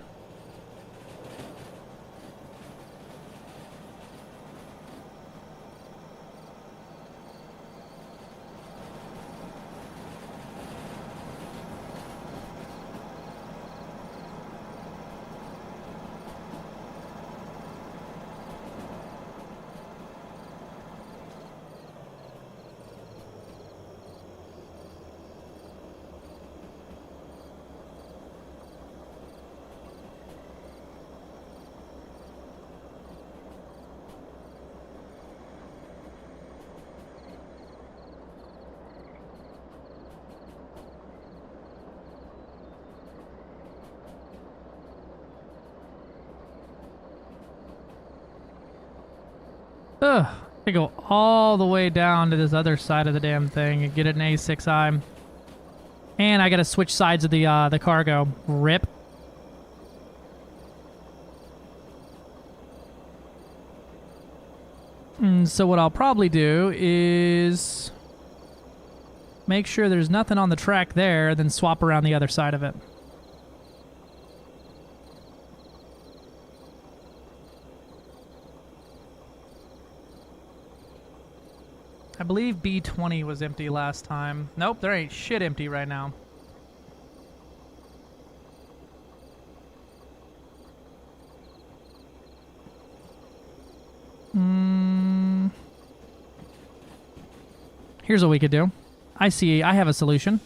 Ugh, I go all the way down to this other side of the damn thing and get an A6I. And I gotta switch sides of the cargo. Rip. So what I'll probably do is make sure there's nothing on the track there, then swap around the other side of it. believe B20 was empty last time. Nope, there ain't shit empty right now. Here's what we could do. I have a solution.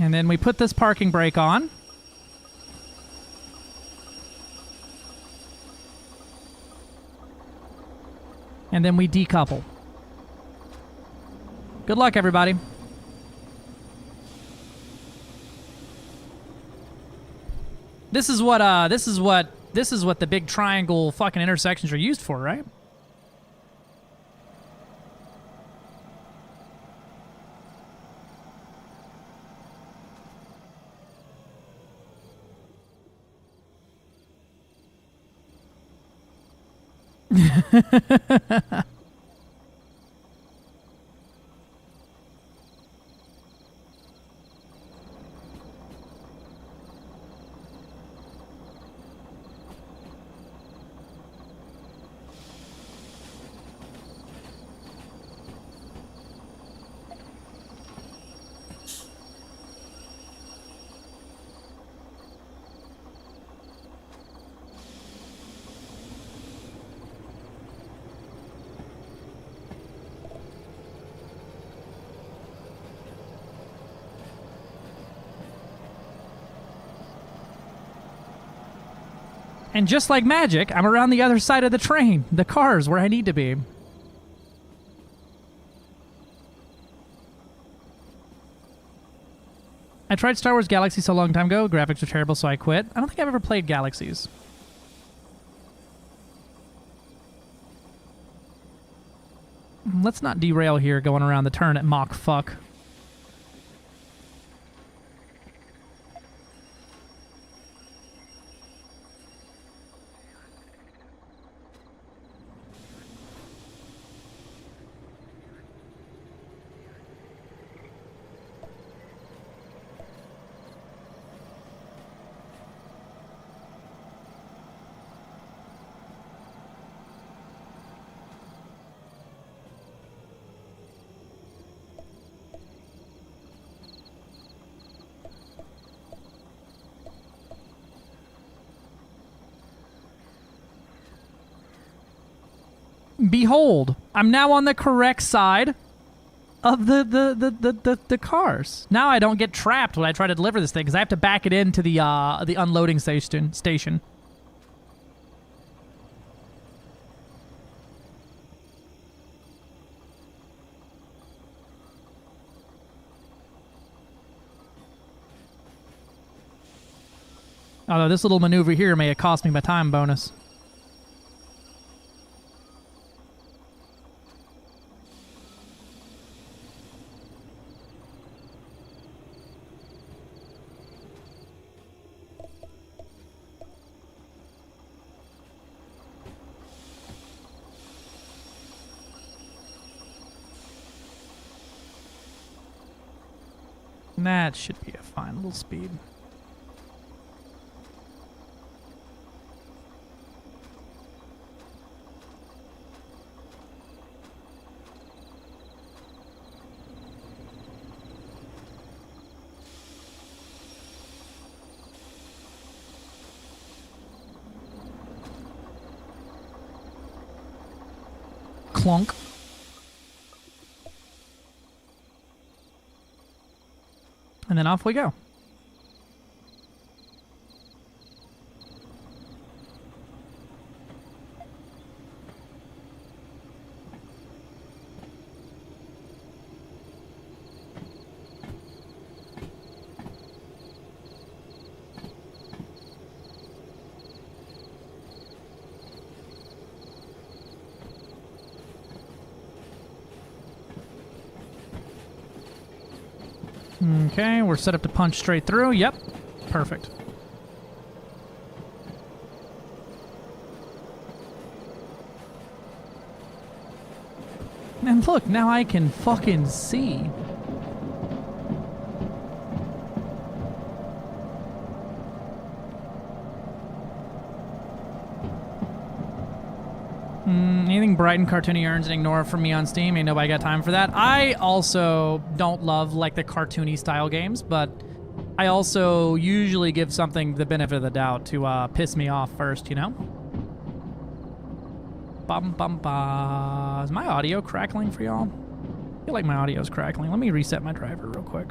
And then we put this parking brake on. And then we decouple. Good luck, everybody. This is what the big triangle fucking intersections are used for, right? And just like magic, I'm around the other side of the train. The car's where I need to be. I tried Star Wars Galaxies a long time ago. Graphics are terrible, so I quit. I don't think I've ever played Galaxies. Let's not derail here going around the turn at Mach fuck. Behold, I'm now on the correct side of the cars. Now I don't get trapped when I try to deliver this thing because I have to back it into the unloading station. Although this little maneuver here may have cost me my time bonus. That should be a fine little speed. Clunk. And then off we go. Okay, we're set up to punch straight through. Yep. Perfect. And look, now I can fucking see. Anything bright and cartoony earns and ignore from me on Steam. Ain't nobody got time for that. I also don't love like the cartoony style games, but I also usually give something the benefit of the doubt to piss me off first, you know? Bum bum ba. Is my audio crackling for y'all? I feel like my audio's crackling. Let me reset my driver real quick.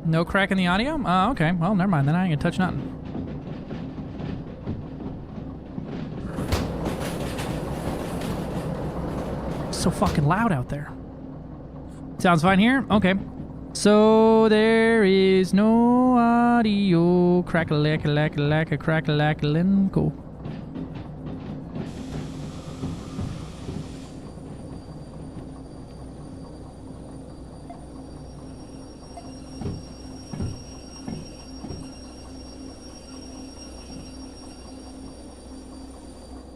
No crack in the audio? Okay. Well, never mind. Then I ain't gonna touch nothing. It's so fucking loud out there. Sounds fine here? Okay. So there is no audio. Crack-a-lack-a-lack-a-lack-a, crack-a-lack-a-lin. Cool.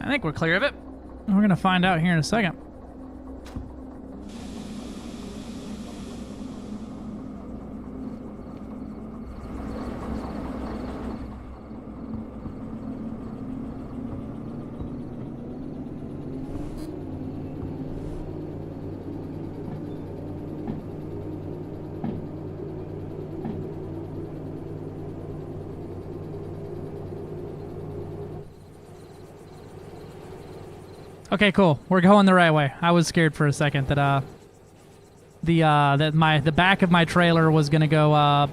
I think we're clear of it. We're gonna find out here in a second. Okay, cool. We're going the right way. I was scared for a second that the back of my trailer was gonna go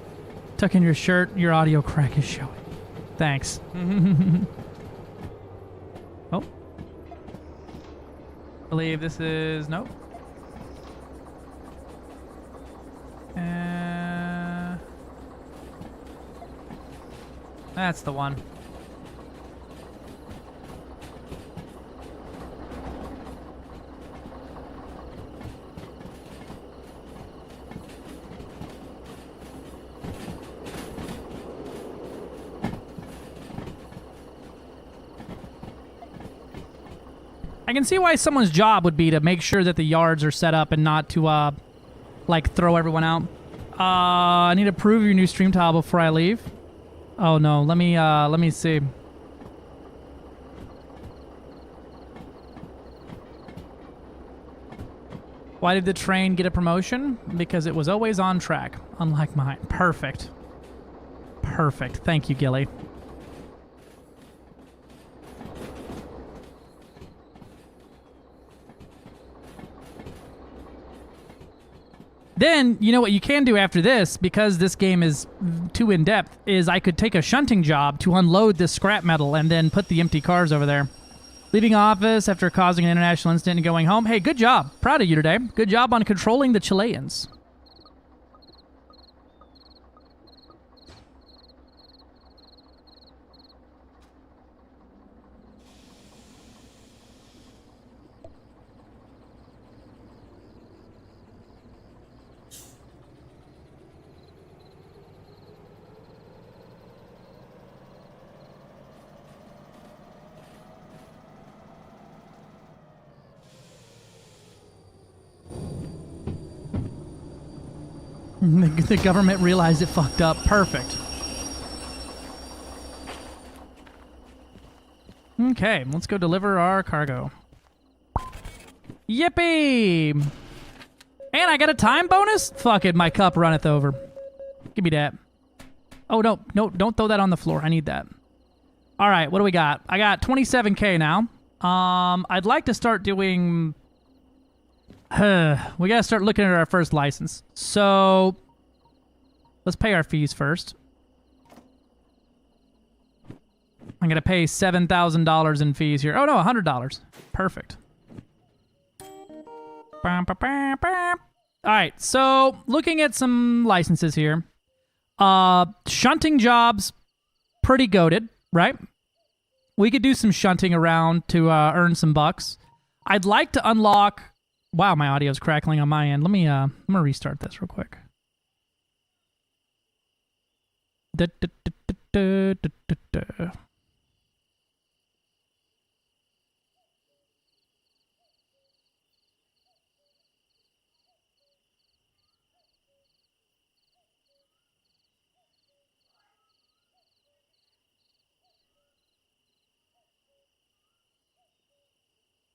tuck in your shirt. Your audio crack is showing. Thanks. Oh. Believe this is nope. That's the one. I can see why someone's job would be to make sure that the yards are set up and not to, like, throw everyone out. I need to prove your new stream tile before I leave. Oh, no. Let me see. Why did the train get a promotion? Because it was always on track, unlike mine. Perfect. Perfect. Thank you, Gilly. Then, you know what you can do after this, because this game is too in-depth, is I could take a shunting job to unload this scrap metal and then put the empty cars over there. Leaving office after causing an international incident and going home. Hey, good job. Proud of you today. Good job on controlling the Chileans. The government realized it fucked up. Perfect. Okay, let's go deliver our cargo. Yippee! And I got a time bonus? Fuck it, my cup runneth over. Give me that. Oh, no, don't throw that on the floor. I need that. All right, what do we got? I got 27K now. I'd like to start doing... we gotta start looking at our first license. So, let's pay our fees first. I'm gonna pay $7,000 in fees here. Oh no, $100. Perfect. All right, so looking at some licenses here. Shunting jobs, pretty goated, right? We could do some shunting around to earn some bucks. I'd like to unlock... Wow, my audio's crackling on my end. Let me, I'm gonna restart this real quick.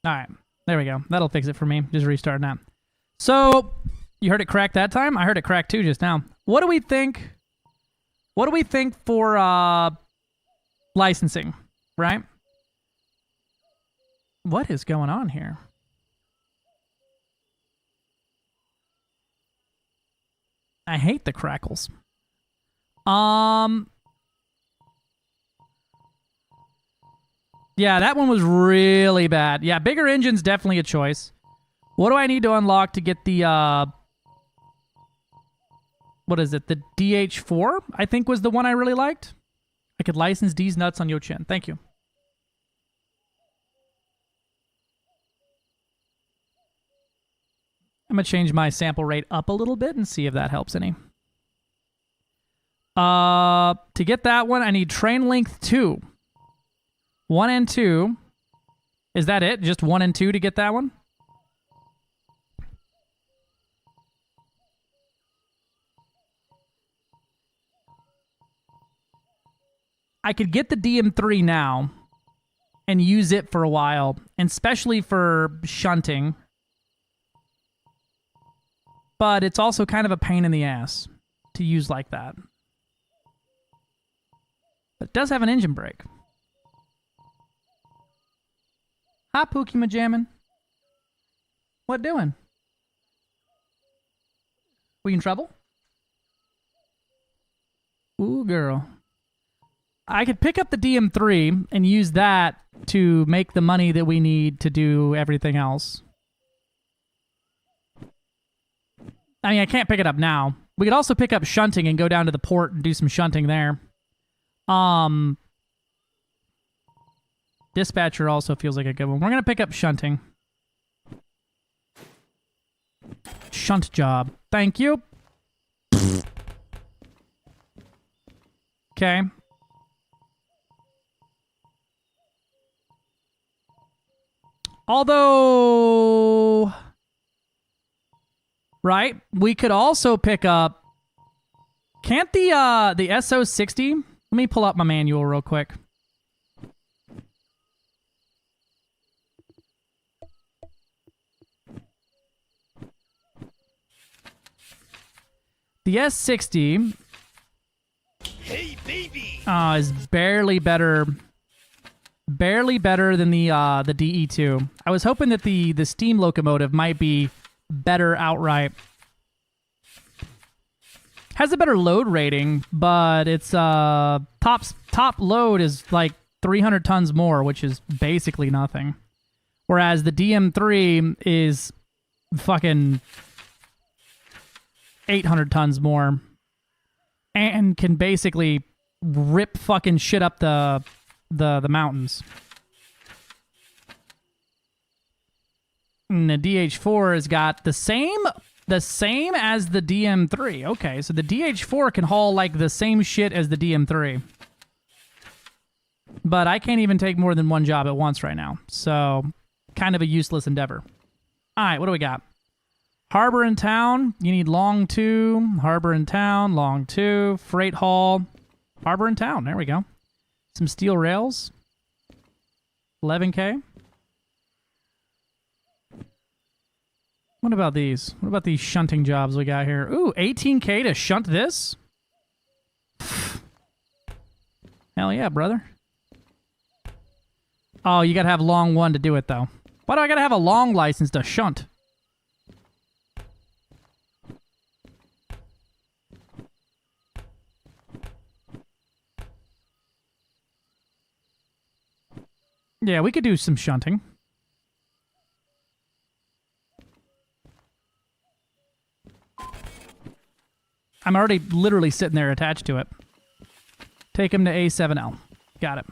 All right, there we go. That'll fix it for me. Just restarting that. So, you heard it crack that time? I heard it crack too just now. What do we think? What do we think for licensing, right? What is going on here? I hate the crackles. Yeah, that one was really bad. Yeah, bigger engine's definitely a choice. What do I need to unlock to get the, what is it? The DH4, I think, was the one I really liked. I could license these nuts on your chin. Thank you. I'm going to change my sample rate up a little bit and see if that helps any. To get that one, I need train length 2. 1 and 2. Is that it? Just 1 and 2 to get that one? I could get the DM3 now and use it for a while, and especially for shunting. But it's also kind of a pain in the ass to use like that. But it does have an engine brake. Hi, Pookie Majamin. What doing? We in trouble? Ooh, girl. I could pick up the DM3 and use that to make the money that we need to do everything else. I mean, I can't pick it up now. We could also pick up shunting and go down to the port and do some shunting there. Dispatcher also feels like a good one. We're going to pick up shunting. Shunt job. Thank you. Okay. Although... Right? We could also pick up... Can't the SO60... Let me pull up my manual real quick. The S60 is barely better than the DE2. I was hoping that the steam locomotive might be better outright. Has a better load rating, but its top load is like 300 tons more, which is basically nothing. Whereas the DM3 is fucking 800 tons more and can basically rip fucking shit up the mountains. And the DH4 has got the same as the DM3. Okay, so the DH4 can haul like the same shit as the DM3. But I can't even take more than one job at once right now. So, kind of a useless endeavor. All right, what do we got? Harbor and town, you need long 2. Harbor and town, long 2. Freight haul, harbor and town. There we go. Some steel rails. 11K. What about these? What about these shunting jobs we got here? Ooh, 18K to shunt this? Hell yeah, brother. Oh, you gotta have long 1 to do it, though. Why do I gotta have a long license to shunt? Yeah, we could do some shunting. I'm already literally sitting there attached to it. Take him to A7L. Got it.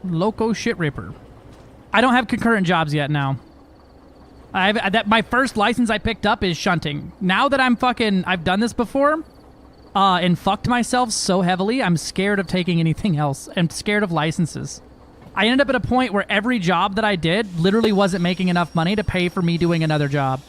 Loco Shit Ripper. I don't have concurrent jobs yet now. My first license I picked up is shunting. Now that I've done this before, and fucked myself so heavily, I'm scared of taking anything else. I'm scared of licenses. I ended up at a point where every job that I did literally wasn't making enough money to pay for me doing another job.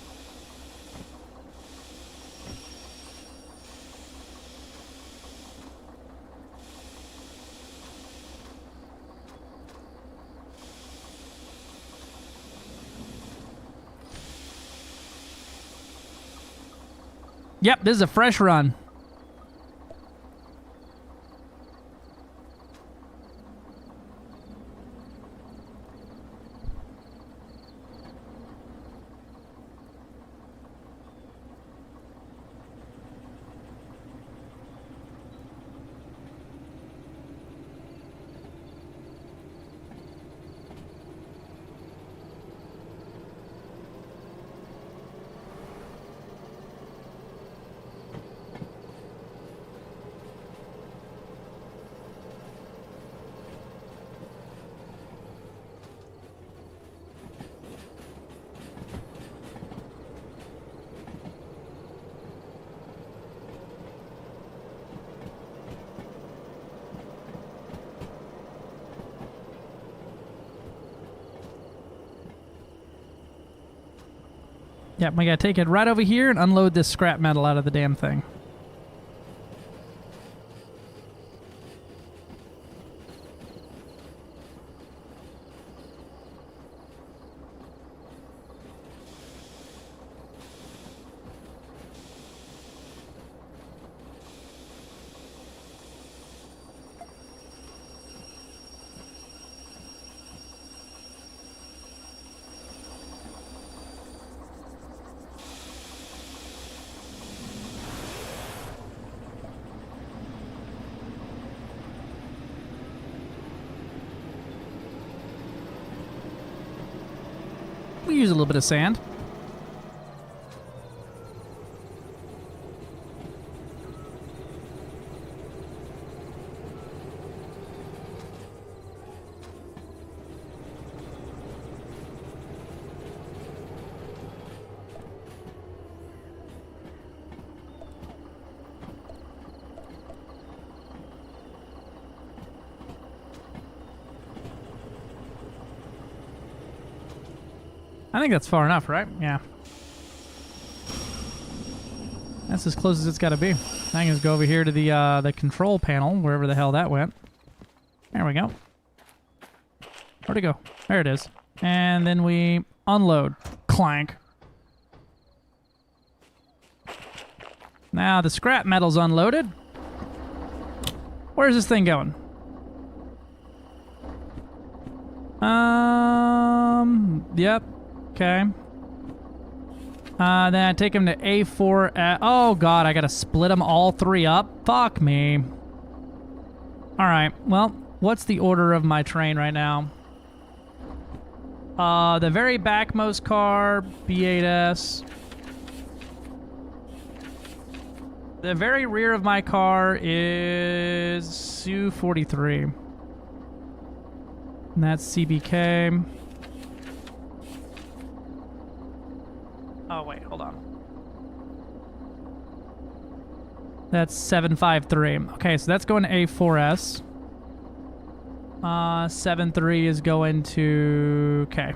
Yep, this is a fresh run. Yep, we gotta take it right over here and unload this scrap metal out of the damn thing. We use a little bit of sand. I think that's far enough, right? Yeah. That's as close as it's got to be. I can just go over here to the control panel, wherever the hell that went. There we go. Where'd it go? There it is. And then we unload. Clank. Now the scrap metal's unloaded. Where's this thing going? Yep. Okay. Then I take him to A4. Oh, God, I gotta split them all three up? Fuck me. Alright, well, what's the order of my train right now? The very backmost car, B8S. The very rear of my car is Su-43. And that's CBK. Oh, wait, hold on. That's 753. Okay, so that's going to A4S. 73 is going to... Okay.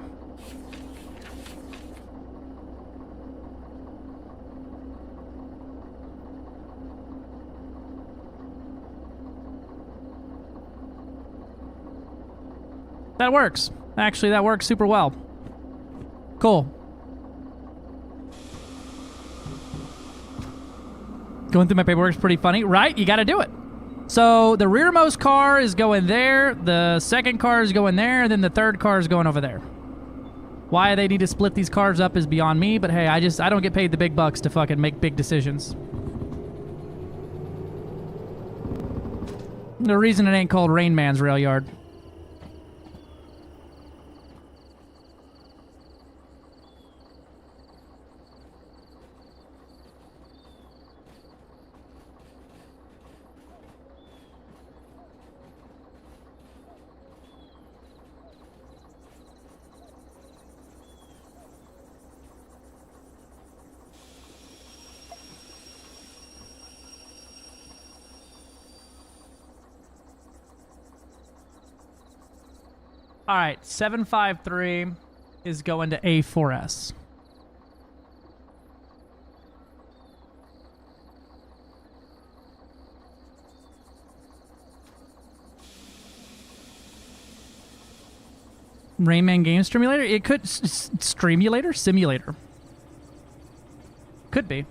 That works. Actually, that works super well. Cool. Going through my paperwork is pretty funny. Right? You gotta do it. So the rearmost car is going there, the second car is going there, and then the third car is going over there. Why they need to split these cars up is beyond me, but hey, I don't get paid the big bucks to fucking make big decisions. The reason it ain't called Rain Man's rail yard. All right, 753 is going to A4S. Rayman Game Simulator? It could... Streamulator? Simulator. Could be.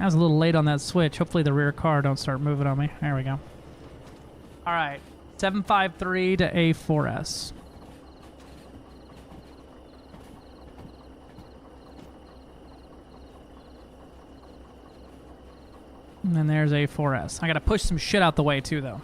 I was a little late on that switch. Hopefully the rear car don't start moving on me. There we go. All right. 753 to A4S. And then there's A4S. I gotta push some shit out the way too, though.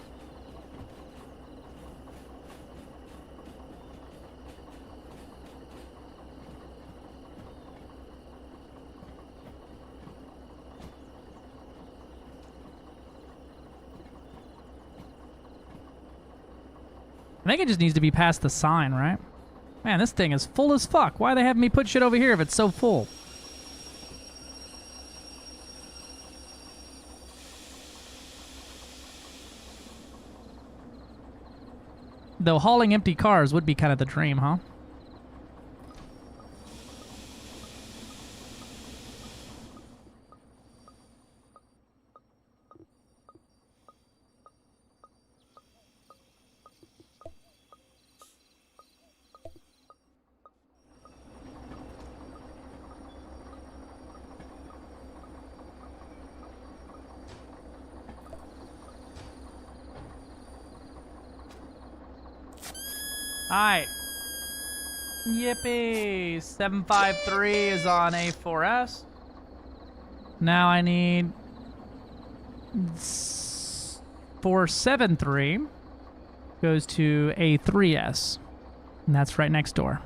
I think it just needs to be past the sign, right? Man, this thing is full as fuck. Why are they having me put shit over here if it's so full? Though hauling empty cars would be kind of the dream, huh? Alright. Yippee! 753 is on A4S. Now I need 473 goes to A3S. And that's right next door.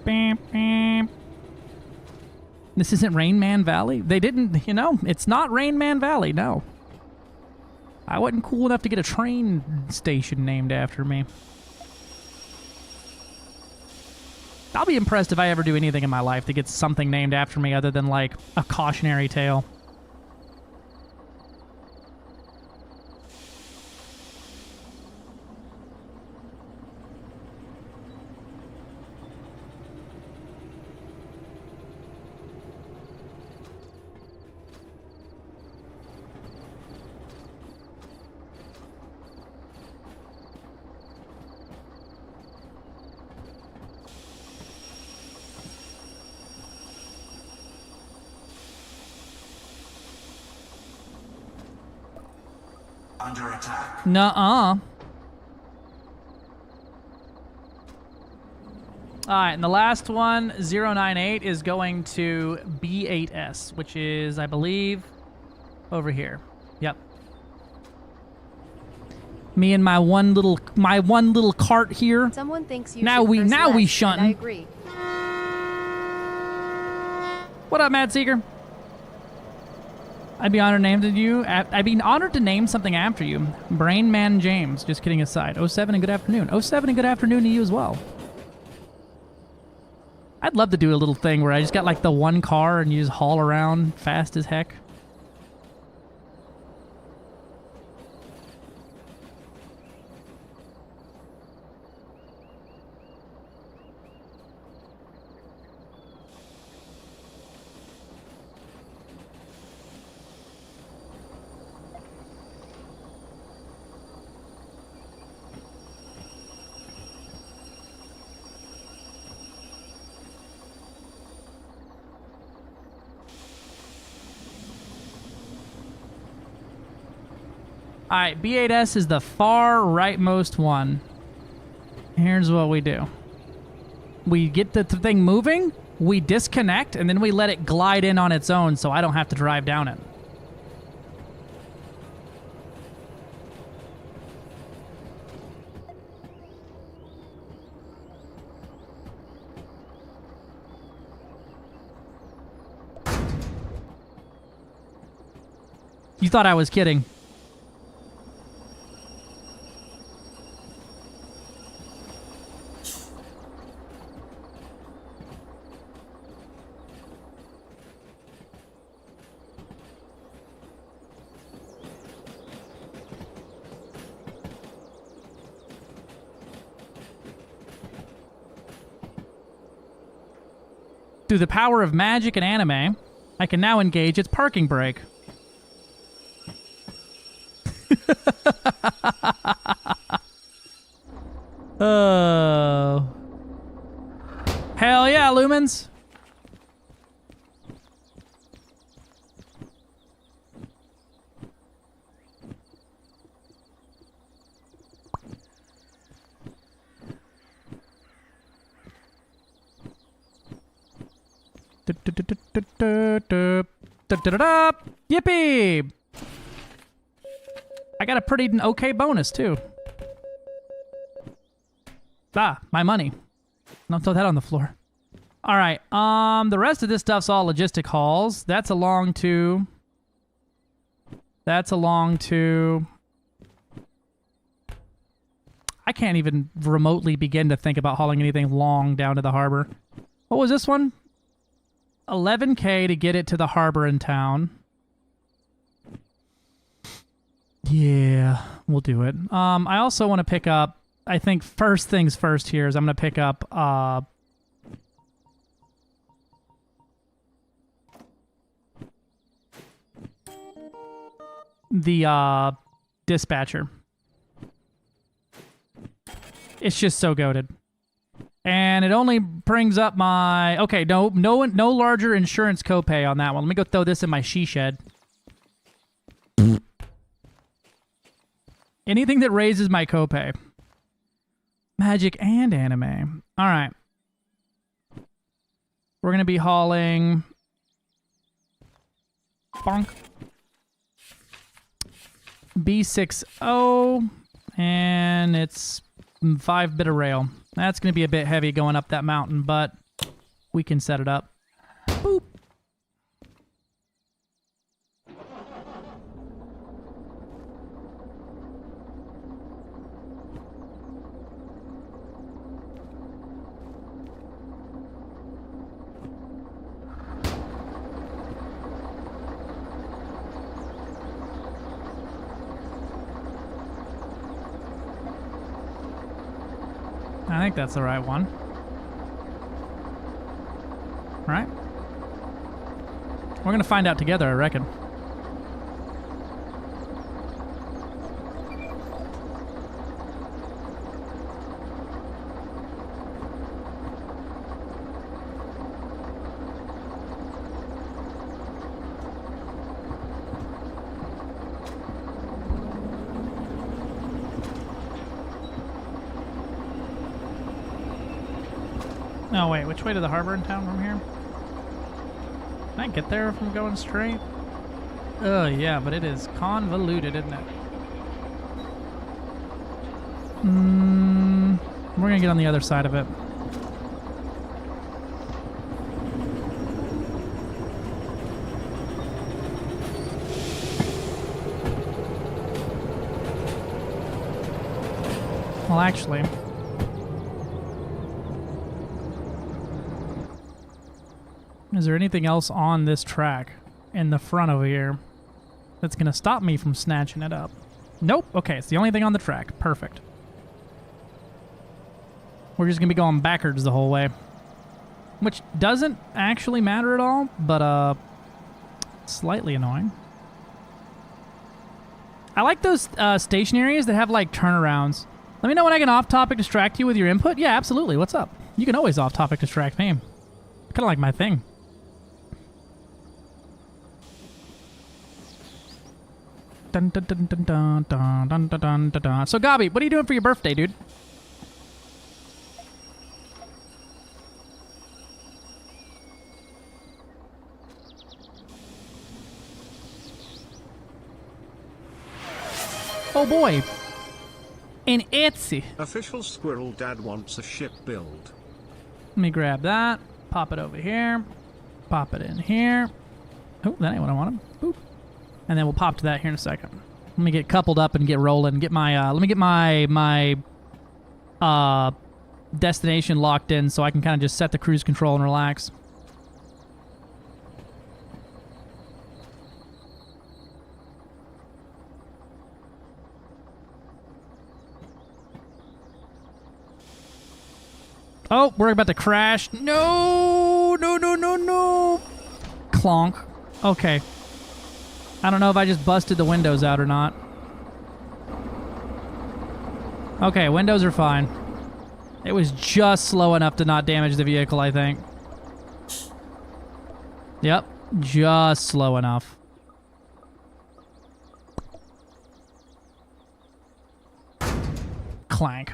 Bam, bam. This isn't Rain Man Valley? They didn't, you know, it's not Rain Man Valley, no. I wasn't cool enough to get a train station named after me. I'll be impressed if I ever do anything in my life that gets something named after me other than, like, a cautionary tale. Under attack. Nuh-uh. Alright, and the last one, 098, is going to B8S, which is, I believe, over here. Yep. Me and my one little cart here. Someone thinks you now we shunting. I agree. What up, Mad Seeker? I'd be honored to name something after you. Brain Man James. Just kidding aside. 07 and good afternoon. 07 and good afternoon to you as well. I'd love to do a little thing where I just got like the one car and you just haul around fast as heck. Alright, B8S is the far rightmost one. Here's what we do. We get the thing moving, we disconnect, and then we let it glide in on its own so I don't have to drive down it. You thought I was kidding. Through the power of magic and anime, I can now engage its parking brake. Oh. Hell yeah, Lumens! Yippee! I got a pretty okay bonus too. Ah, my money. Don't throw that on the floor. All right. The rest of this stuff's all logistic hauls. That's along to. That's along to. I can't even remotely begin to think about hauling anything long down to the harbor. What was this one? 11K to get it to the harbor in town. Yeah, we'll do it. I also want to pick up, I think first things first here is I'm going to pick up the dispatcher. It's just so goated. And it only brings up my... Okay, no larger insurance copay on that one. Let me go throw this in my she shed. Anything that raises my copay. Magic and anime. All right. We're going to be hauling... Bonk. B60. And it's 5 bit of rail. That's going to be a bit heavy going up that mountain, but we can set it up. Boop. I think that's the right one. Right? We're gonna find out together, I reckon. Oh wait, which way to the harbor in town from here? Can I get there from going straight? Oh yeah, but it is convoluted, isn't it? We're gonna get on the other side of it. Well, actually... Is there anything else on this track in the front over here that's going to stop me from snatching it up? Nope. Okay, it's the only thing on the track. Perfect. We're just going to be going backwards the whole way. Which doesn't actually matter at all, but slightly annoying. I like those station areas that have, like, turnarounds. Let me know when I can off-topic distract you with your input. Yeah, absolutely. What's up? You can always off-topic distract me. Kind of like my thing. Dun, dun, dun, dun, dun, dun, dun, dun, dun, dun, dun. So, Gabi, what are you doing for your birthday, dude? Oh boy. An Etsy. Official Squirrel Dad wants a ship build. Let me grab that. Pop it over here. Pop it in here. Oh, that ain't what I wanted. Boop. And then we'll pop to that here in a second. Let me get coupled up and get rolling. Get my let me get my destination locked in so I can kind of just set the cruise control and relax. Oh, we're about to crash. No, no, no, no, no. Clonk. Okay. I don't know if I just busted the windows out or not. Okay, windows are fine. It was just slow enough to not damage the vehicle, I think. Yep, just slow enough. Clank.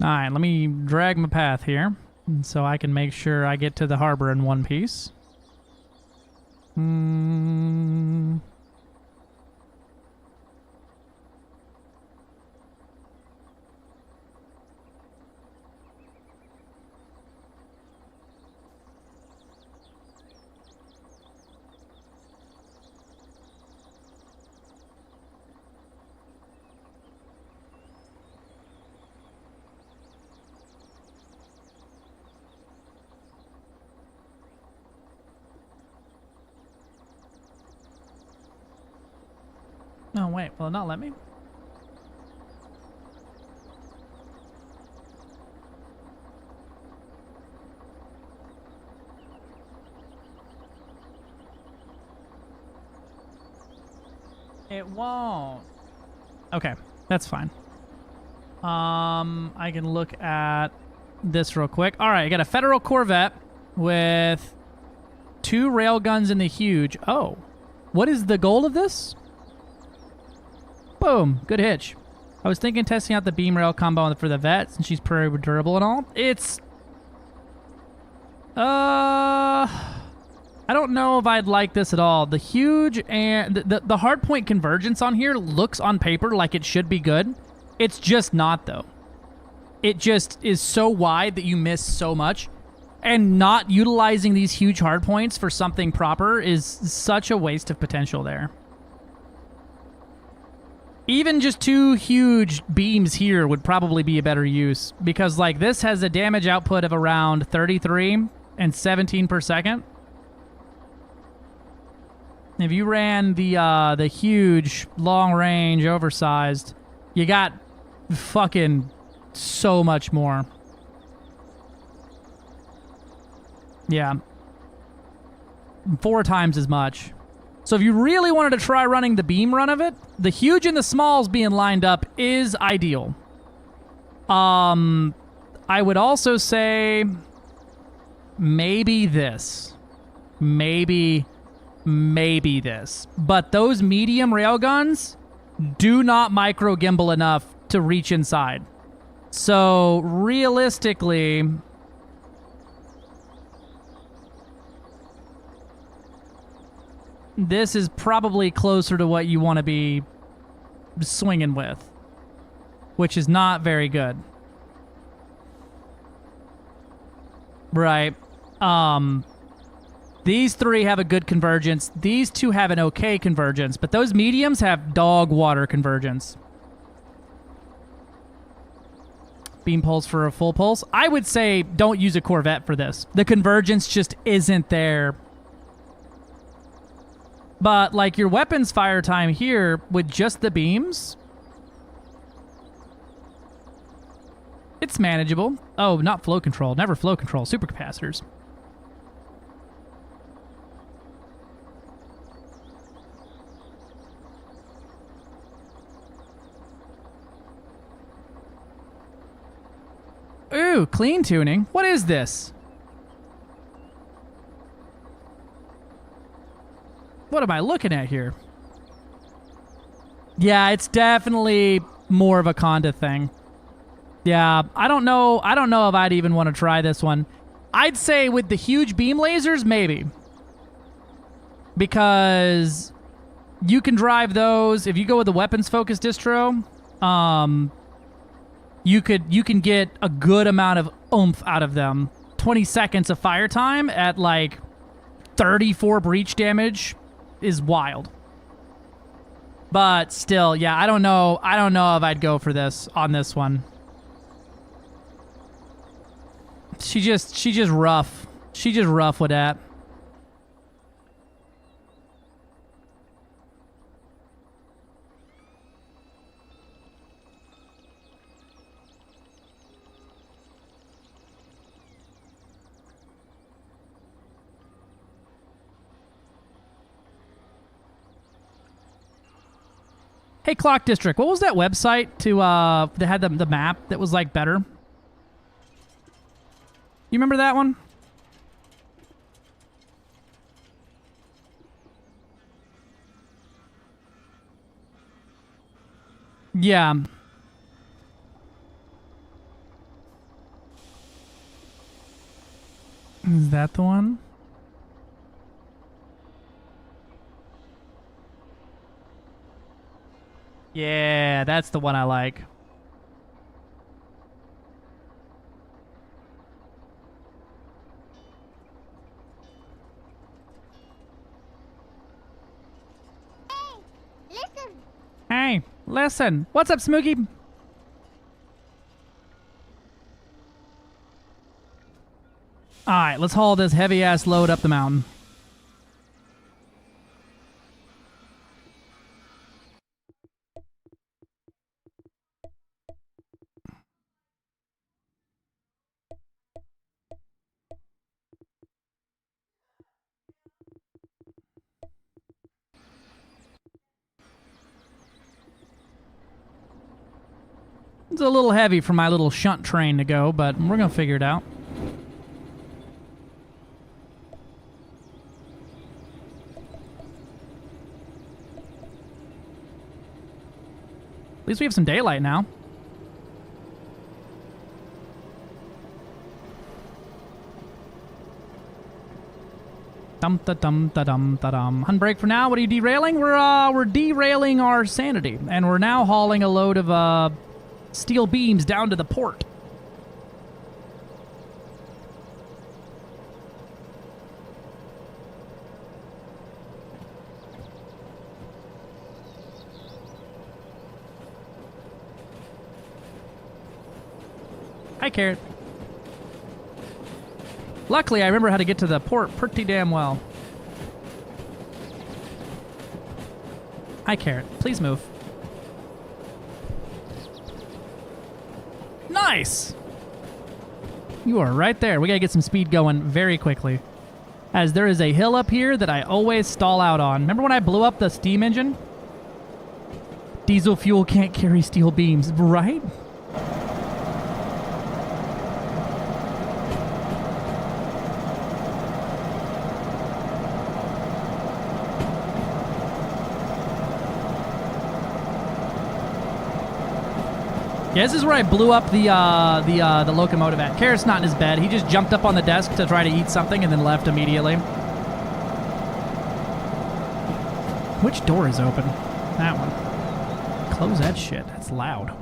Alright, let me drag my path here so I can make sure I get to the harbor in one piece. No, wait, will it not let me? It won't. Okay, that's fine. I can look at this real quick. All right, I got a Federal Corvette with 2 railguns in the huge. Oh, what is the goal of this? Boom, good hitch. I was thinking testing out the beam rail combo for the vet since she's pretty durable and all. It's I don't know if I'd like this at all. The huge and the hardpoint convergence on here looks on paper like it should be good. It's just not though. It just is so wide that you miss so much. And not utilizing these huge hardpoints for something proper is such a waste of potential there. Even just 2 huge beams here would probably be a better use because like this has a damage output of around 33 and 17 per second. If you ran the huge, long range, oversized, you got fucking so much more. Yeah. 4 times as much. So if you really wanted to try running the beam run of it, the huge and the smalls being lined up is ideal. I would also say maybe this. Maybe this. But those medium railguns do not micro gimbal enough to reach inside. So realistically, this is probably closer to what you want to be swinging with, which is not very good. Right. These three have a good convergence. These two have an okay convergence, but those mediums have dog water convergence. Beam pulse for a full pulse. I would say don't use a Corvette for this. The convergence just isn't there. But like your weapons fire time here with just the beams, it's manageable. Oh, not flow control. Never flow control. Supercapacitors. Ooh, clean tuning. What is this? What am I looking at here? Yeah, it's definitely more of a Conda thing. Yeah, I don't know if I'd even want to try this one. I'd say with the huge beam lasers, maybe. Because you can drive those. If you go with the weapons focused distro, you can get a good amount of oomph out of them. 20 seconds of fire time at like 34 breach damage is wild. But still, yeah, I don't know if I'd go for this on this one. She just rough. She just rough with that. Hey, Clock District, what was that website that had the map that was like better? You remember that one? Yeah. Is that the one? Yeah, that's the one I like. Hey, listen. What's up, Smoogie? Alright, let's haul this heavy-ass load up the mountain. It's a little heavy for my little shunt train to go, but we're going to figure it out. At least we have some daylight now. Dum-da-dum-da-dum-da-dum. Handbrake for now. What are you derailing? We're derailing our sanity, and we're now hauling a load of steel beams down to the port. Hi, Carrot. Luckily, I remember how to get to the port pretty damn well. Hi, Carrot. Please move. Nice! You are right there. We gotta get some speed going very quickly. As there is a hill up here that I always stall out on. Remember when I blew up the steam engine? Diesel fuel can't carry steel beams, right? Yeah, this is where I blew up the locomotive at. Carrot's not in his bed. He just jumped up on the desk to try to eat something and then left immediately. Which door is open? That one. Close that shit. That's loud.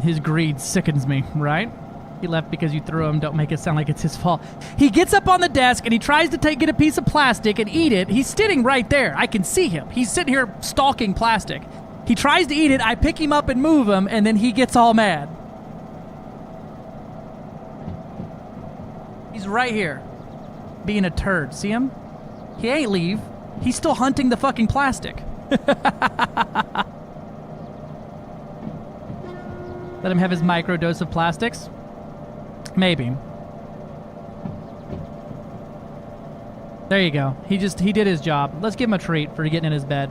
His greed sickens me, right? He left because you threw him. Don't make it sound like it's his fault. He gets up on the desk and he tries to get a piece of plastic and eat it. He's sitting right there. I can see him. He's sitting here stalking plastic. He tries to eat it. I pick him up and move him, and then he gets all mad. He's right here, being a turd. See him? He ain't leave. He's still hunting the fucking plastic. Let him have his microdose of plastics? Maybe. There you go. He did his job. Let's give him a treat for getting in his bed.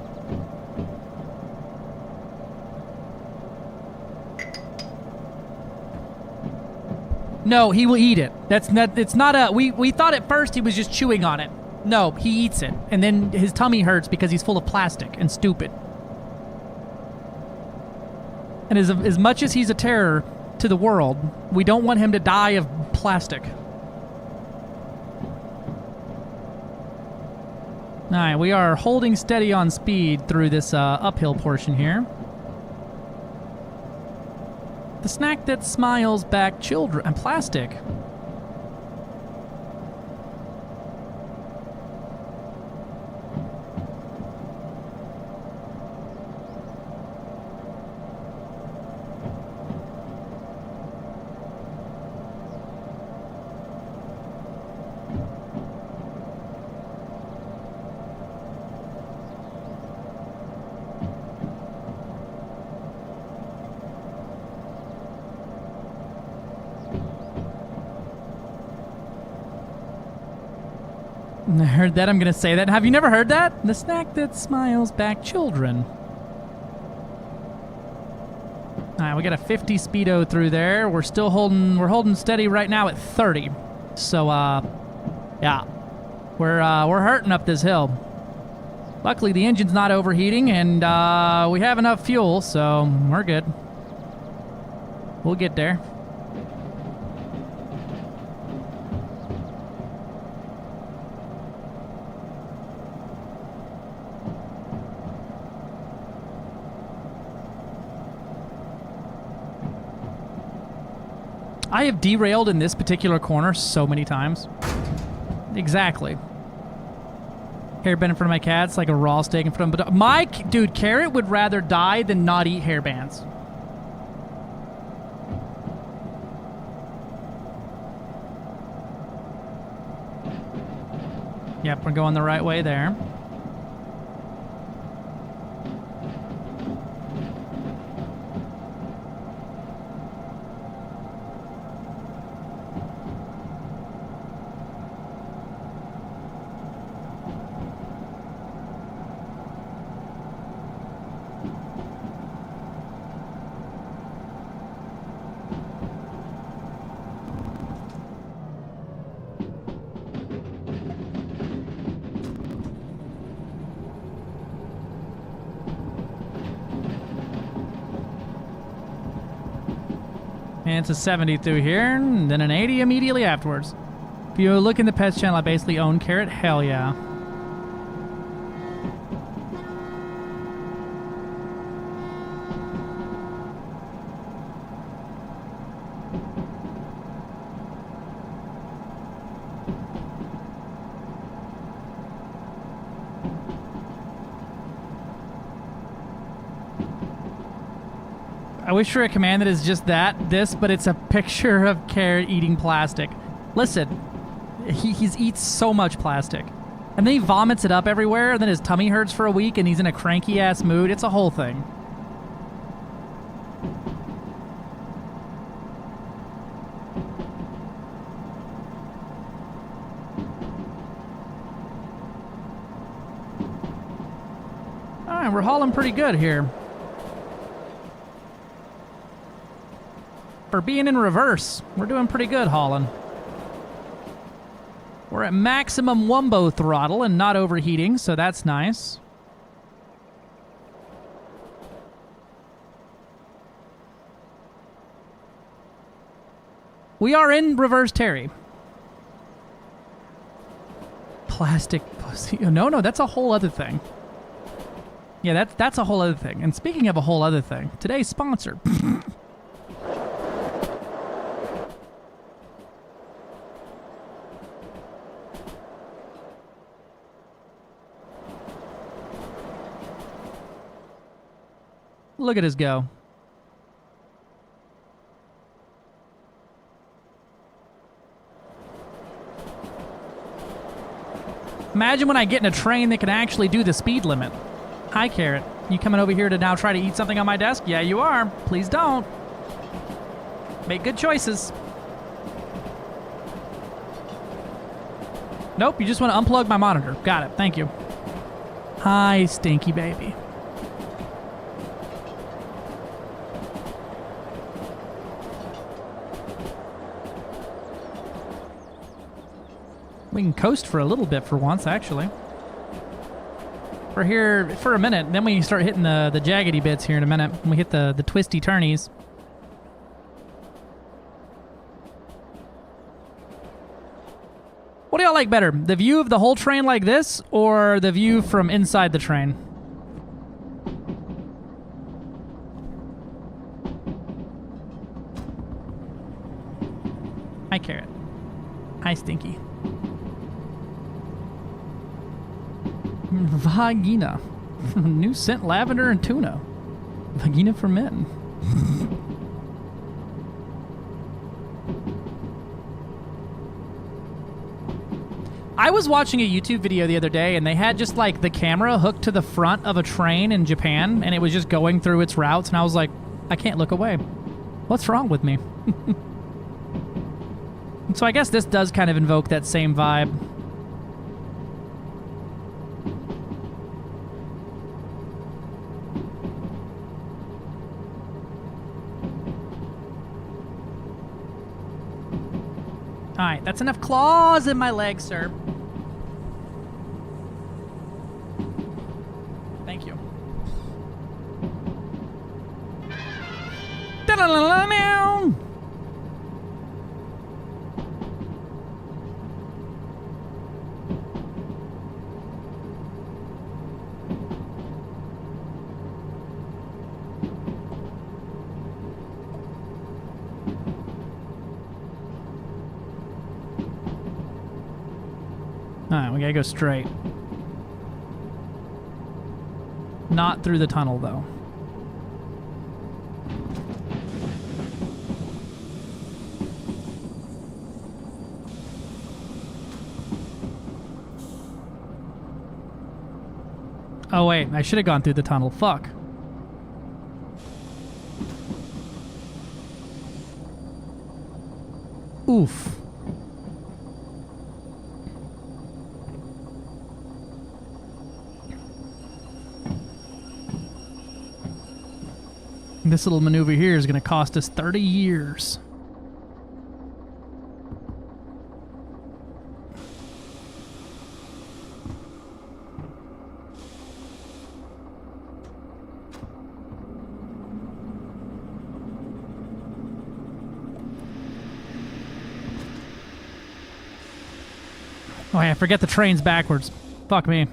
No, he will eat it. It's not a... We thought at first he was just chewing on it. No, he eats it. And then his tummy hurts because he's full of plastic and stupid. And as much as he's a terror to the world, we don't want him to die of plastic. Alright, we are holding steady on speed through this uphill portion here. The snack that smiles back children and plastic. I heard that. I'm going to say that. Have you never heard that? The snack that smiles back children. All right, we got a 50 speedo through there. We're still holding steady right now at 30. So, yeah, we're hurting up this hill. Luckily, the engine's not overheating, and we have enough fuel, so we're good. We'll get there. I have derailed in this particular corner so many times. Exactly. Hairband in front of my cats, like a raw steak in front of him. But dude, Carrot would rather die than not eat hairbands. Yep, we're going the right way there. And it's a 70 through here, and then an 80 immediately afterwards. If you look in the pets channel, I basically own Carrot. Hell yeah. I wish for a command that is just this, but it's a picture of Carrot eating plastic. Listen, he eats so much plastic. And then he vomits it up everywhere, and then his tummy hurts for a week, and he's in a cranky-ass mood. It's a whole thing. Alright, we're hauling pretty good here. For being in reverse, we're doing pretty good hauling. We're at maximum wumbo throttle and not overheating, so that's nice. We are in reverse Terry. Plastic pussy. No, that's a whole other thing. Yeah, that's a whole other thing. And speaking of a whole other thing, today's sponsor. Look at us go. Imagine when I get in a train that can actually do the speed limit. Hi, Carrot. You coming over here to now try to eat something on my desk? Yeah, you are. Please don't. Make good choices. Nope, you just want to unplug my monitor. Got it. Thank you. Hi, stinky baby. We can coast for a little bit for once, actually. We're here for a minute, then we start hitting the jaggedy bits here in a minute. When we hit the twisty turnies. What do y'all like better? The view of the whole train like this, or the view from inside the train? Hi, Carrot. Hi, Stinky. Vagina. New scent lavender and tuna. Vagina for men. I was watching a YouTube video the other day and they had just like the camera hooked to the front of a train in Japan and it was just going through its routes and I was like, I can't look away. What's wrong with me? So I guess this does kind of invoke that same vibe. Alright, that's enough claws in my leg, sir. Thank you. Da-da-da-da-meow. Alright, we gotta go straight. Not through the tunnel, though. Oh, wait. I should have gone through the tunnel. Fuck. Oof. This little maneuver here is going to cost us 30 years. Oh yeah, forget the trains backwards. Fuck me.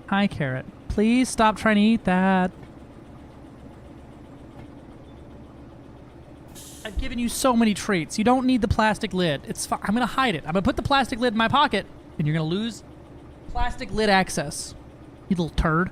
Hi, Carrot. Please stop trying to eat that. I've given you so many treats. You don't need the plastic lid. It's fine. I'm going to hide it. I'm going to put the plastic lid in my pocket, and you're going to lose plastic lid access. You little turd.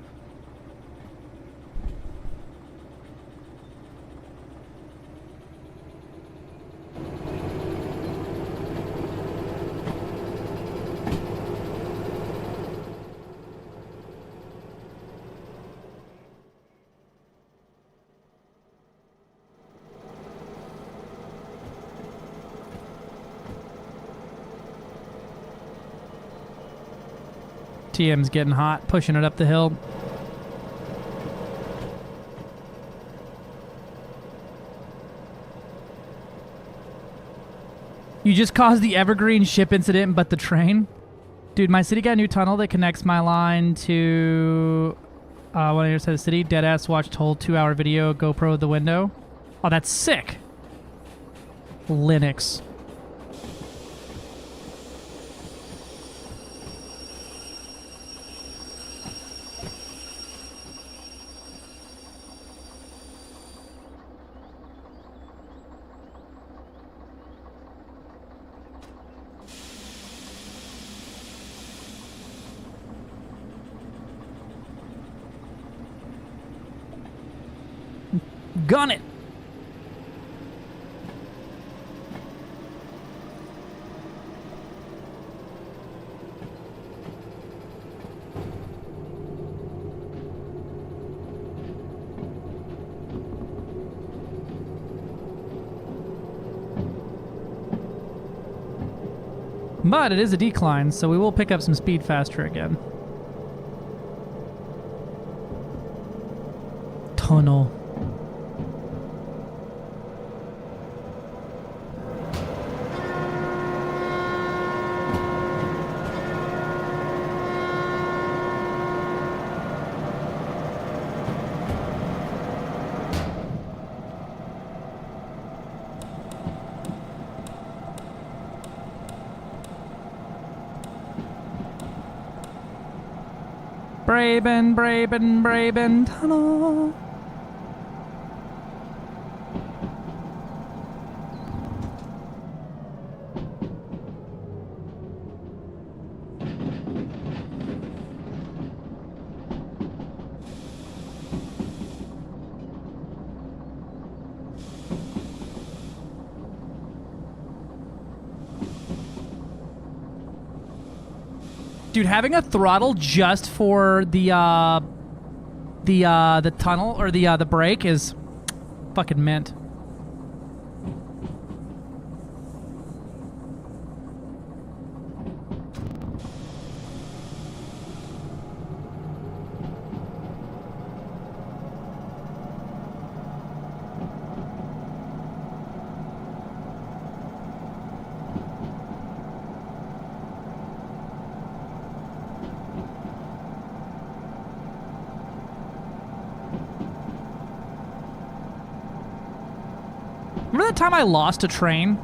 TM's getting hot, pushing it up the hill. You just caused the Evergreen ship incident, but the train? Dude, my city got a new tunnel that connects my line to one on the other side of the city. Deadass watched whole 2-hour video, GoPro at the window. Oh, that's sick. Linux. Gun it. But it is a decline, so we will pick up some speed faster again. Tunnel. Braben Tunnel. Dude, having a throttle just for the tunnel or the brake is fucking mint. Remember that time I lost a train?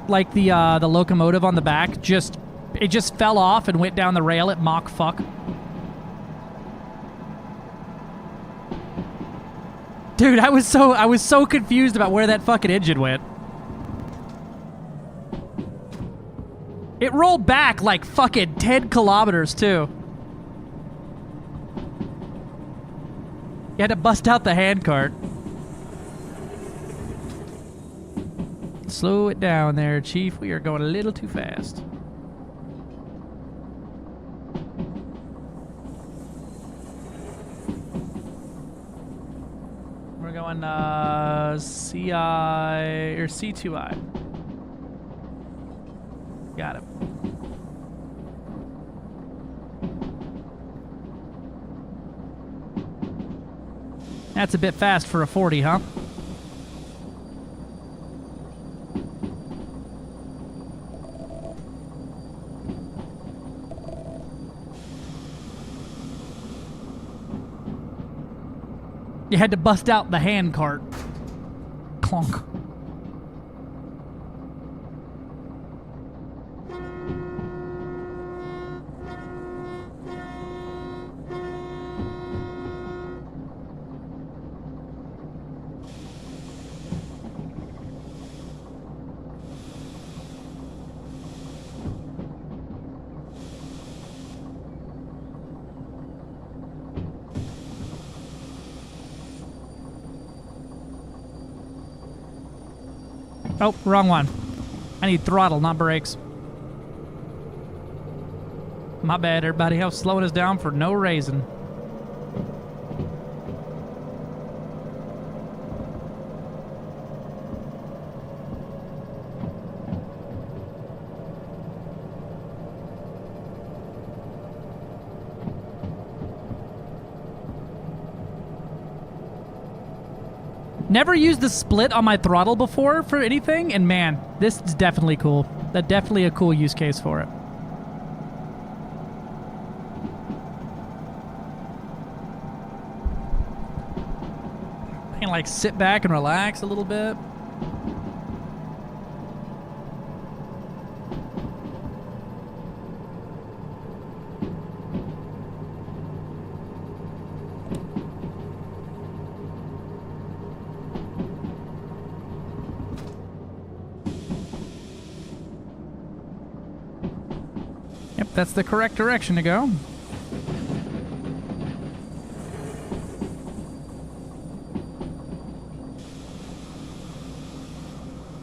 Like the locomotive on the back it just fell off and went down the rail at Mach fuck. Dude, I was so confused about where that fucking engine went. It rolled back like fucking 10 kilometers too. You had to bust out the handcart. Slow it down there, Chief. We are going a little too fast. We're going CI or C2I. Got it. That's a bit fast for a 40, huh? You had to bust out the handcart. Clonk. Oh, wrong one. I need throttle, not brakes. My bad, everybody. I was slowing us down for no reason. Never used the split on my throttle before for anything, and man, this is definitely cool. That's definitely a cool use case for it. I can like sit back and relax a little bit. Yep, that's the correct direction to go.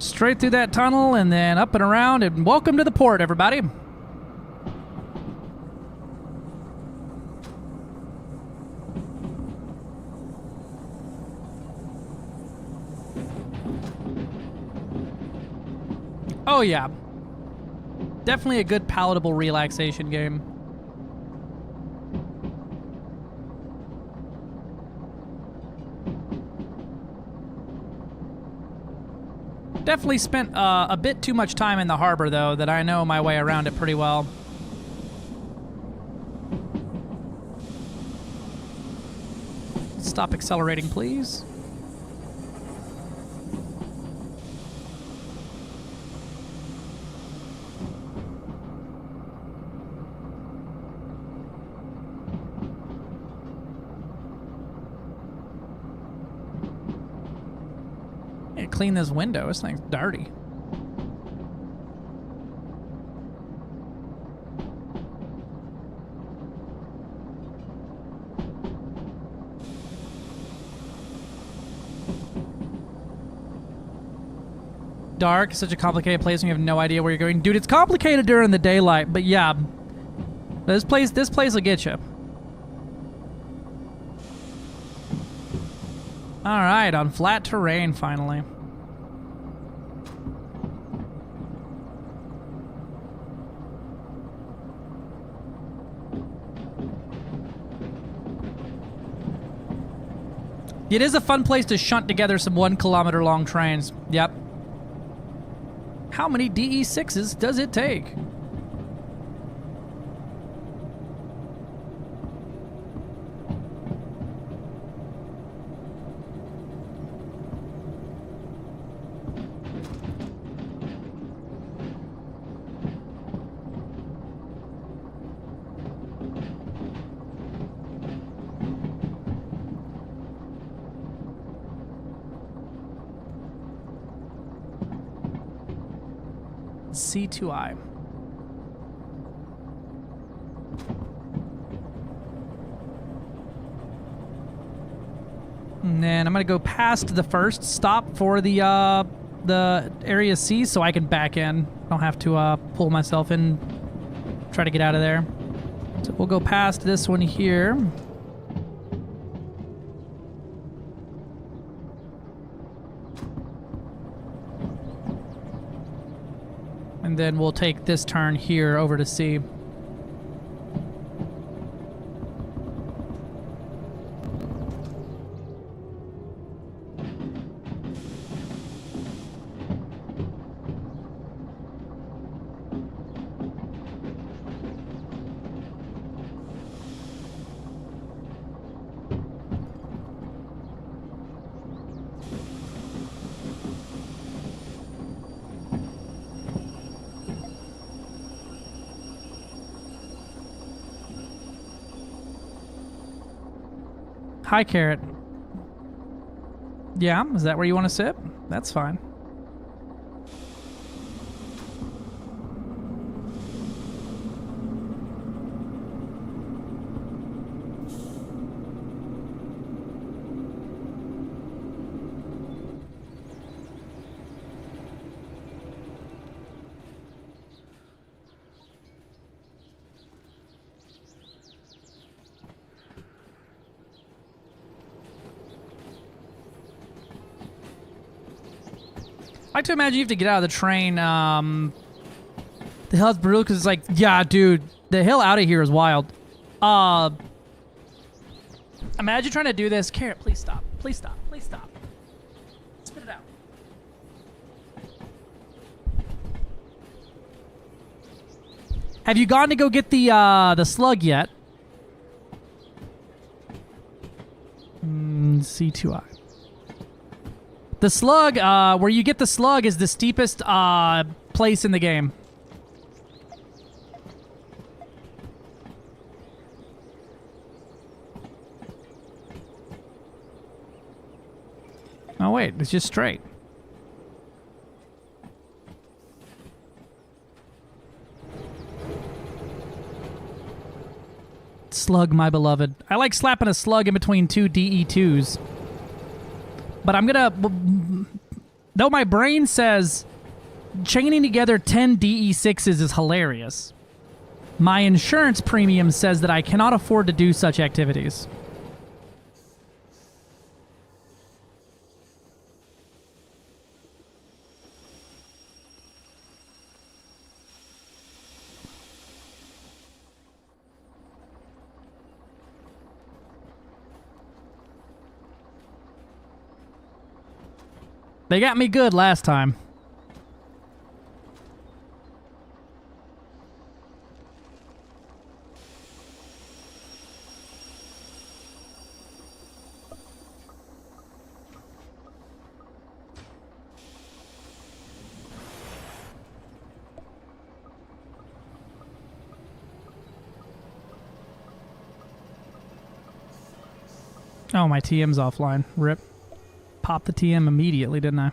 Straight through that tunnel and then up and around, and welcome to the port, everybody. Oh yeah. Definitely a good palatable relaxation game. Definitely spent a bit too much time in the harbor, though, that I know my way around it pretty well. Stop accelerating, please. Clean this window. This thing's dirty. Dark is such a complicated place when you have no idea where you're going. Dude, it's complicated during the daylight, but yeah. This place will get you. Alright, on flat terrain finally. It is a fun place to shunt together some 1 kilometer long trains. Yep. How many DE6s does it take? C2I. And then I'm gonna go past the first stop for the area C so I can back in. I don't have to pull myself in, try to get out of there. So we'll go past this one here. And then we'll take this turn here over to C. Hi, Carrot. Yeah, is that where you want to sit? That's fine. I like to imagine you have to get out of the train. The hill's brutal because it's like, yeah, dude, the hill out of here is wild. Imagine trying to do this. Carrot, please stop. Please stop. Please stop. Spit it out. Have you gone to go get the slug yet? C2I. The slug, where you get the slug is the steepest place in the game. Oh wait, it's just straight. Slug, my beloved. I like slapping a slug in between two DE2s. But I'm gonna... Though my brain says chaining together 10 DE6s is hilarious, my insurance premium says that I cannot afford to do such activities. They got me good last time. Oh, my TM's offline. Rip. Popped the TM immediately, didn't I?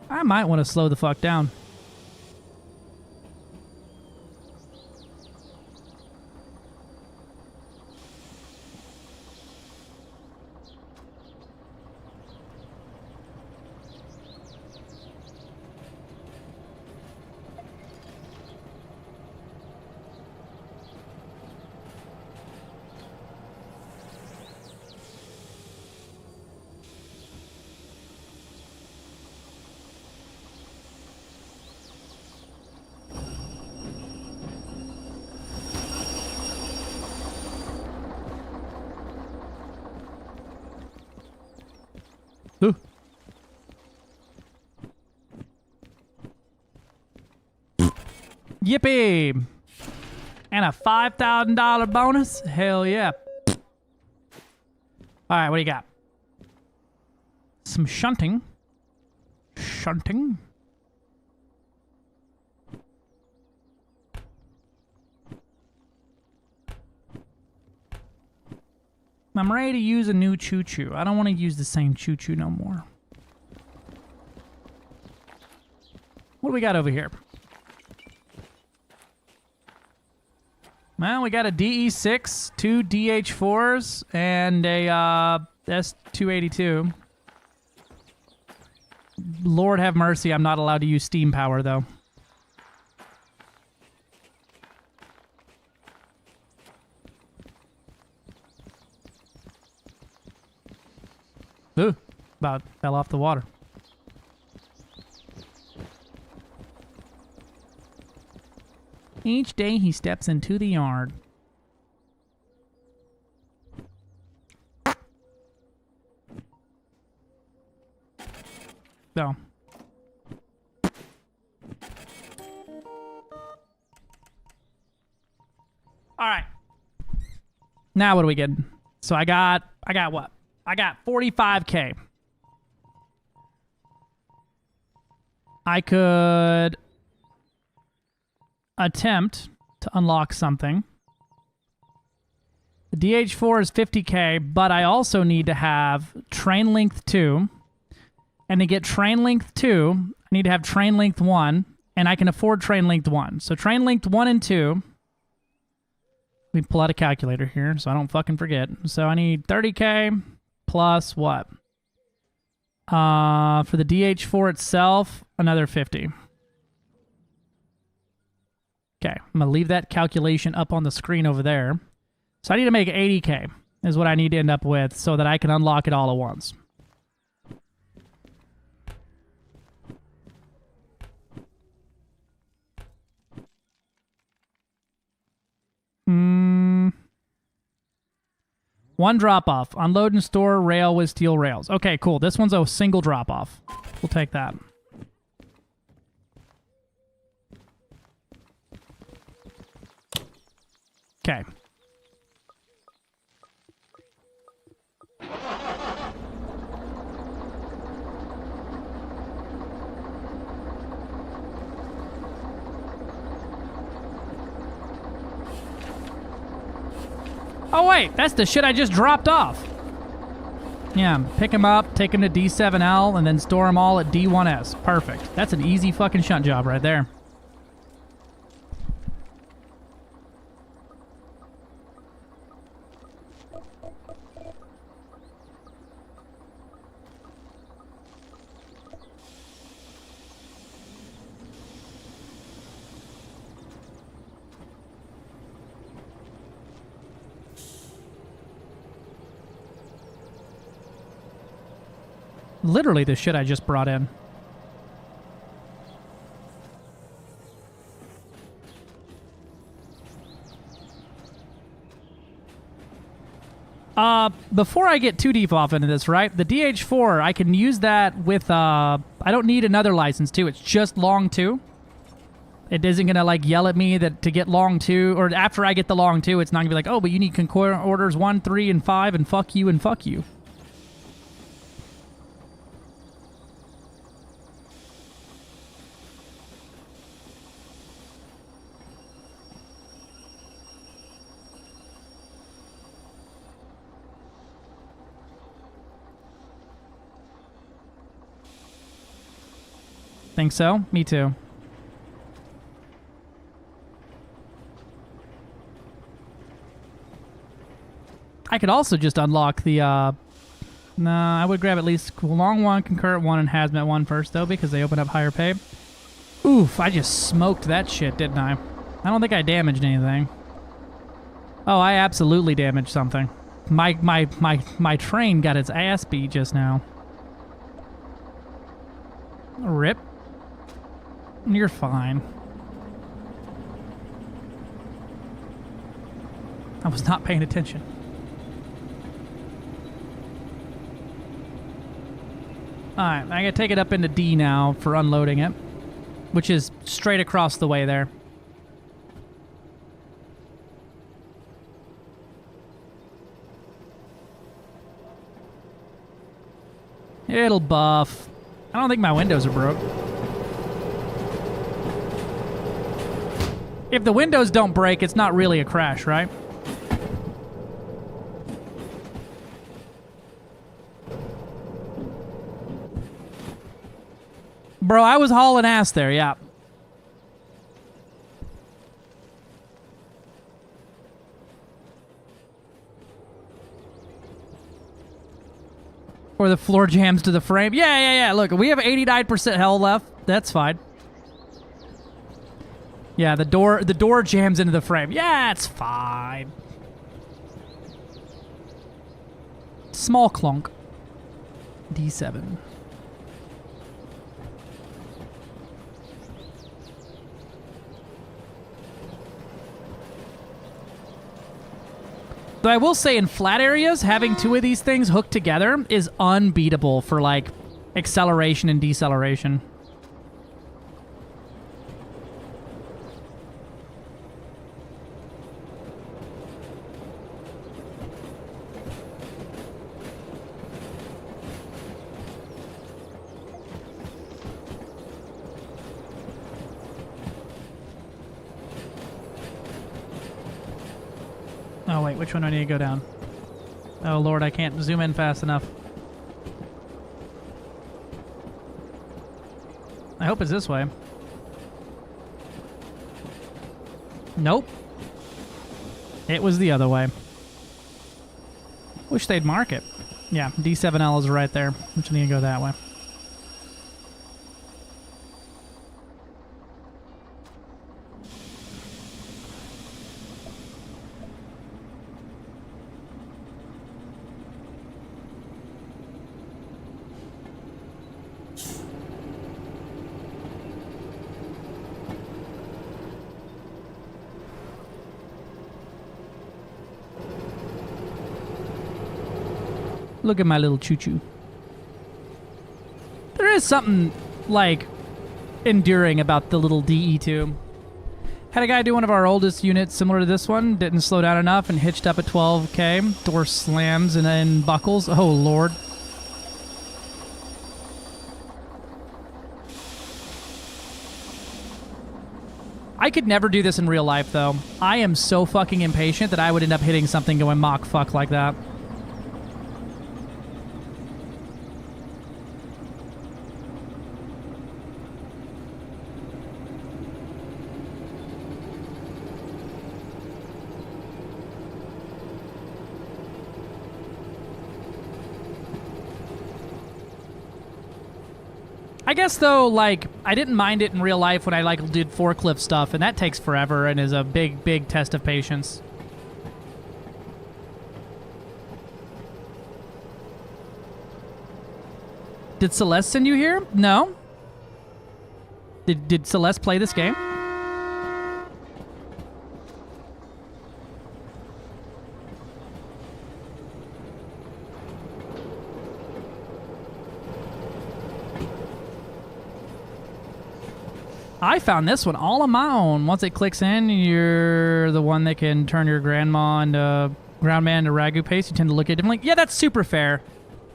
I might want to slow the fuck down. Ooh. Yippee! And a $5,000 bonus? Hell yeah. Alright, what do you got? Some shunting. Shunting. I'm ready to use a new choo-choo. I don't want to use the same choo-choo no more. What do we got over here? Well, we got a DE6, 2 DH4s, and a S282. Lord have mercy, I'm not allowed to use steam power, though. Ooh, about fell off the water. Each day he steps into the yard. So. All right. Now what do we get? So I got what? I got 45K. I could attempt to unlock something. The DH4 is 50K, but I also need to have train length 2. And to get train length 2, I need to have train length 1, and I can afford train length 1. So train length 1 and 2. Let me pull out a calculator here so I don't fucking forget. So I need 30K plus what? For the DH4 itself, another 50. Okay, I'm going to leave that calculation up on the screen over there. So I need to make 80K is what I need to end up with so that I can unlock it all at once. One drop-off. Unload and store rail with steel rails. Okay, cool. This one's a single drop-off. We'll take that. Okay. Oh, wait. That's the shit I just dropped off. Yeah, pick them up, take them to D7L, and then store them all at D1S. Perfect. That's an easy fucking shunt job right there. Literally the shit I just brought in. Before I get too deep off into this, right? The DH4, I can use that with, I don't need another license too. It's just long 2. It isn't gonna like yell at me that to get long 2, or after I get the long 2, it's not gonna be like, oh, but you need concurrent orders 1, 3, and 5, and fuck you and fuck you. Think so? Me too. I could also just unlock the, no, I would grab at least long 1, concurrent 1, and hazmat 1 first, though, because they open up higher pay. Oof, I just smoked that shit, didn't I? I don't think I damaged anything. Oh, I absolutely damaged something. My train got its ass beat just now. Rip. You're fine. I was not paying attention. Alright, I gotta take it up into D now for unloading it, which is straight across the way there. It'll buff. I don't think my windows are broke. If the windows don't break, it's not really a crash, right? Bro, I was hauling ass there, yeah. Or the floor jams to the frame. Yeah. Look, we have 89% hell left. That's fine. Yeah, the door jams into the frame. Yeah, it's fine. Small clunk. D7. Though I will say in flat areas, having 2 of these things hooked together is unbeatable for, like, acceleration and deceleration. Oh, wait, which one do I need to go down? Oh, Lord, I can't zoom in fast enough. I hope it's this way. Nope. It was the other way. Wish they'd mark it. Yeah, D7L is right there. I'm just need to go that way. Look at my little choo-choo. There is something, like, enduring about the little DE2. Had a guy do one of our oldest units similar to this one, didn't slow down enough and hitched up at 12K. Door slams and then buckles. Oh, Lord. I could never do this in real life, though. I am so fucking impatient that I would end up hitting something going Mach fuck like that. I guess, though, like, I didn't mind it in real life when I, like, did forklift stuff, and that takes forever and is a big, big test of patience. Did Celeste send you here? No. Did Celeste play this game? I found this one all on my own. Once it clicks in, you're the one that can turn your grandma into ground man into ragu paste. You tend to look at it differently. Yeah, that's super fair.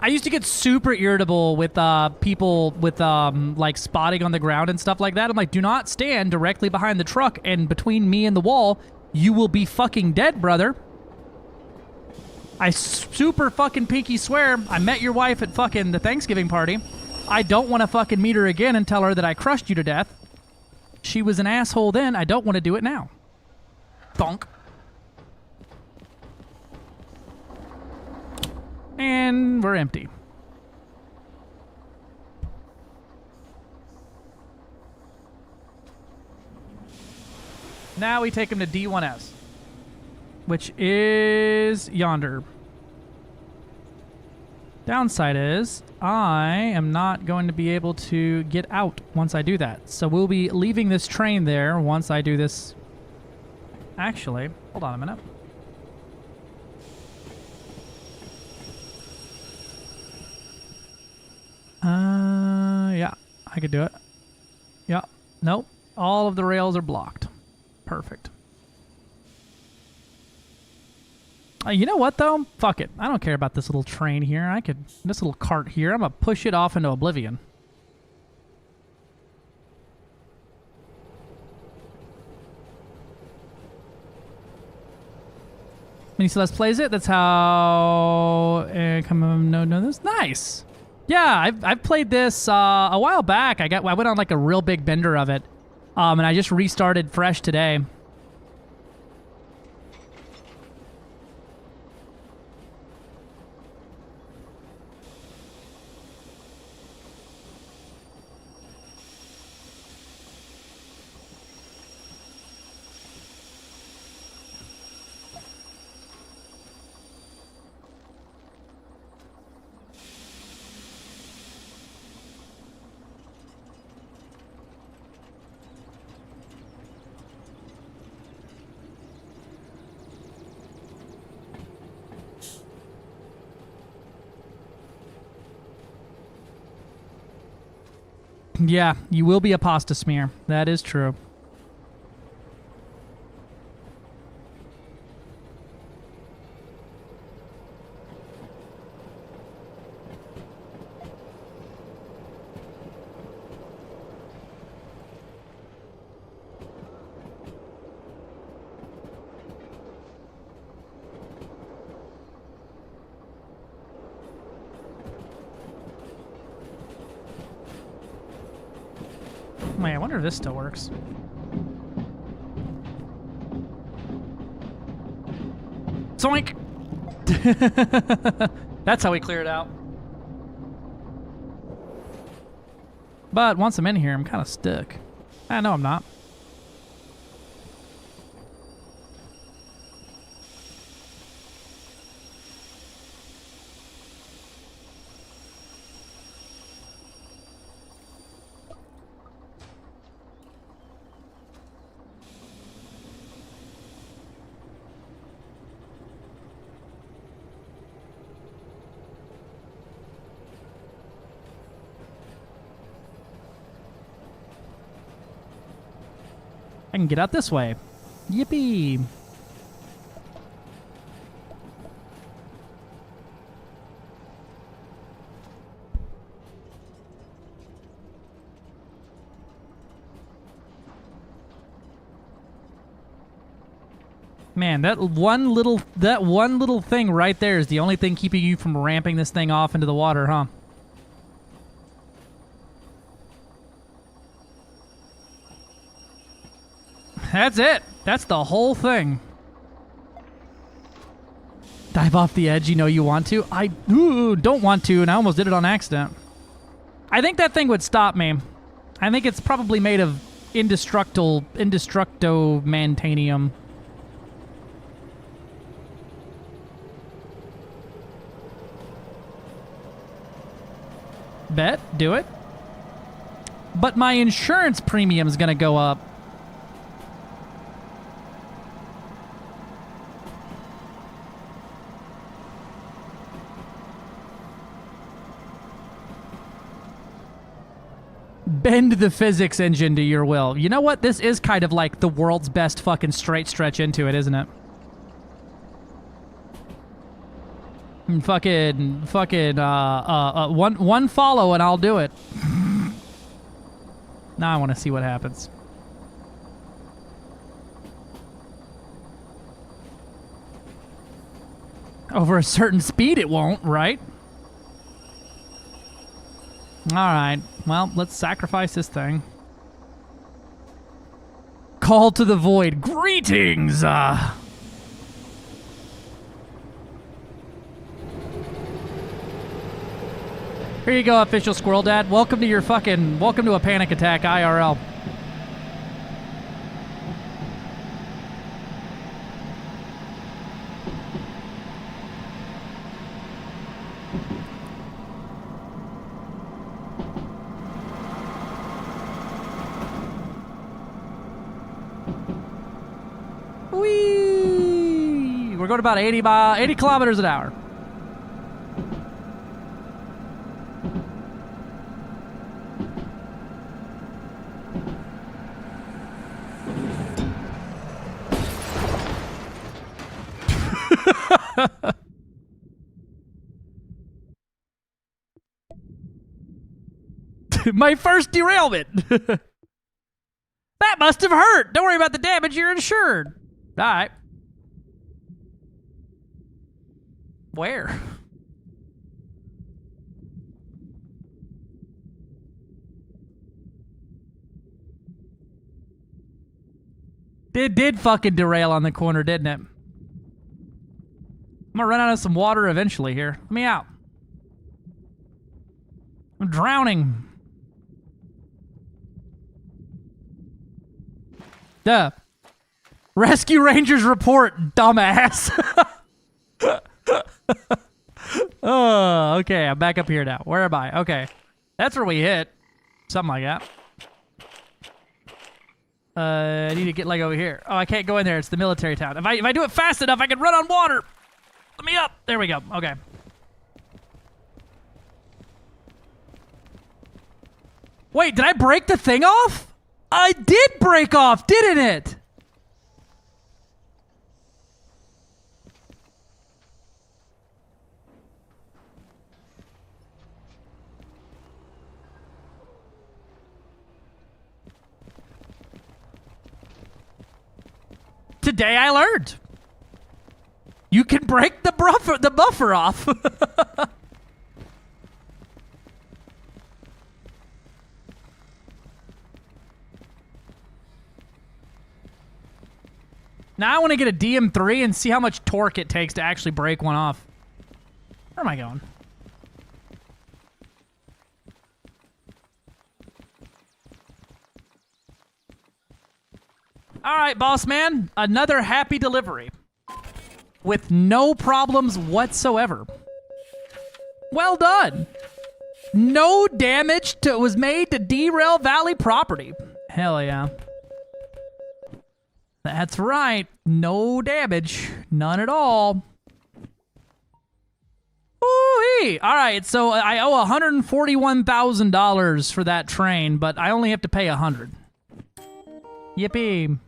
I used to get super irritable with people with like spotting on the ground and stuff like that. I'm like, do not stand directly behind the truck and between me and the wall. You will be fucking dead, brother. I super fucking pinky swear I met your wife at fucking the Thanksgiving party. I don't want to fucking meet her again and tell her that I crushed you to death. She was an asshole then. I don't want to do it now. Bonk. And we're empty. Now we take him to D1S, which is yonder. Downside is I am not going to be able to get out once I do that. So we'll be leaving this train there once I do this. Actually, hold on a minute. Yeah, I could do it. Yeah, nope. All of the rails are blocked. Perfect. You know what, though? Fuck it. I don't care about this little train here. This little cart here, I'm going to push it off into oblivion. Mini Celeste plays it. That's how... no, this. Nice! Yeah, I've played this a while back. I went on like a real big bender of it. And I just restarted fresh today. Yeah, you will be a pasta smear. That is true. Wait, I wonder if this still works. Zoink! That's how we clear it out. But once I'm in here, I'm kind of stuck. No, I'm not. I can get out this way. Yippee! Man, that one little thing right there is the only thing keeping you from ramping this thing off into the water, huh? That's it. That's the whole thing. Dive off the edge, you know you want to. I don't want to, and I almost did it on accident. I think that thing would stop me. I think it's probably made of indestructo-mantanium. Bet, do it. But my insurance premium's gonna go up. Bend the physics engine to your will. You know what? This is kind of like the world's best fucking straight stretch into it, isn't it? Fucking, one follow and I'll do it. Now I want to see what happens. Over a certain speed it won't, right? Alright, well, let's sacrifice this thing. Call to the void. Greetings! Here you go, official Squirrel Dad. Welcome to a panic attack IRL. Whee! We're going about 80 kilometers an hour. My first derailment. That must have hurt. Don't worry about the damage. You're insured. All right. Where? It did fucking derail on the corner, didn't it? I'm gonna run out of some water eventually here. Let me out. I'm drowning. Duh. Rescue Rangers report, dumbass. Oh, okay. I'm back up here now. Where am I? Okay. That's where we hit. Something like that. I need to get like over here. Oh, I can't go in there. It's the military town. If I do it fast enough, I can run on water. Let me up. There we go. Okay. Wait, did I break the thing off? I did break off, didn't it? Today I learned. You can break the buffer off. Now I want to get a DM3 and see how much torque it takes to actually break one off. Where am I going? All right, boss man. Another happy delivery. With no problems whatsoever. Well done. No damage was made to Derail Valley property. Hell yeah. That's right. No damage. None at all. Ooh-wee. All right, so I owe $141,000 for that train, but I only have to pay $100. Yippee.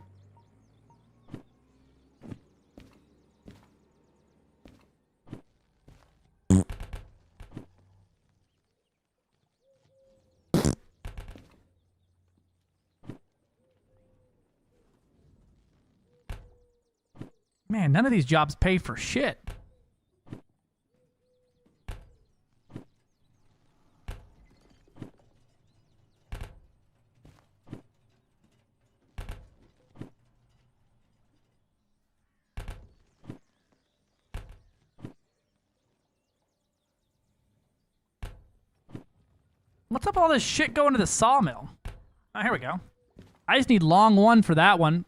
Man, none of these jobs pay for shit. What's up with all this shit going to the sawmill? Oh, here we go. I just need long one for that one.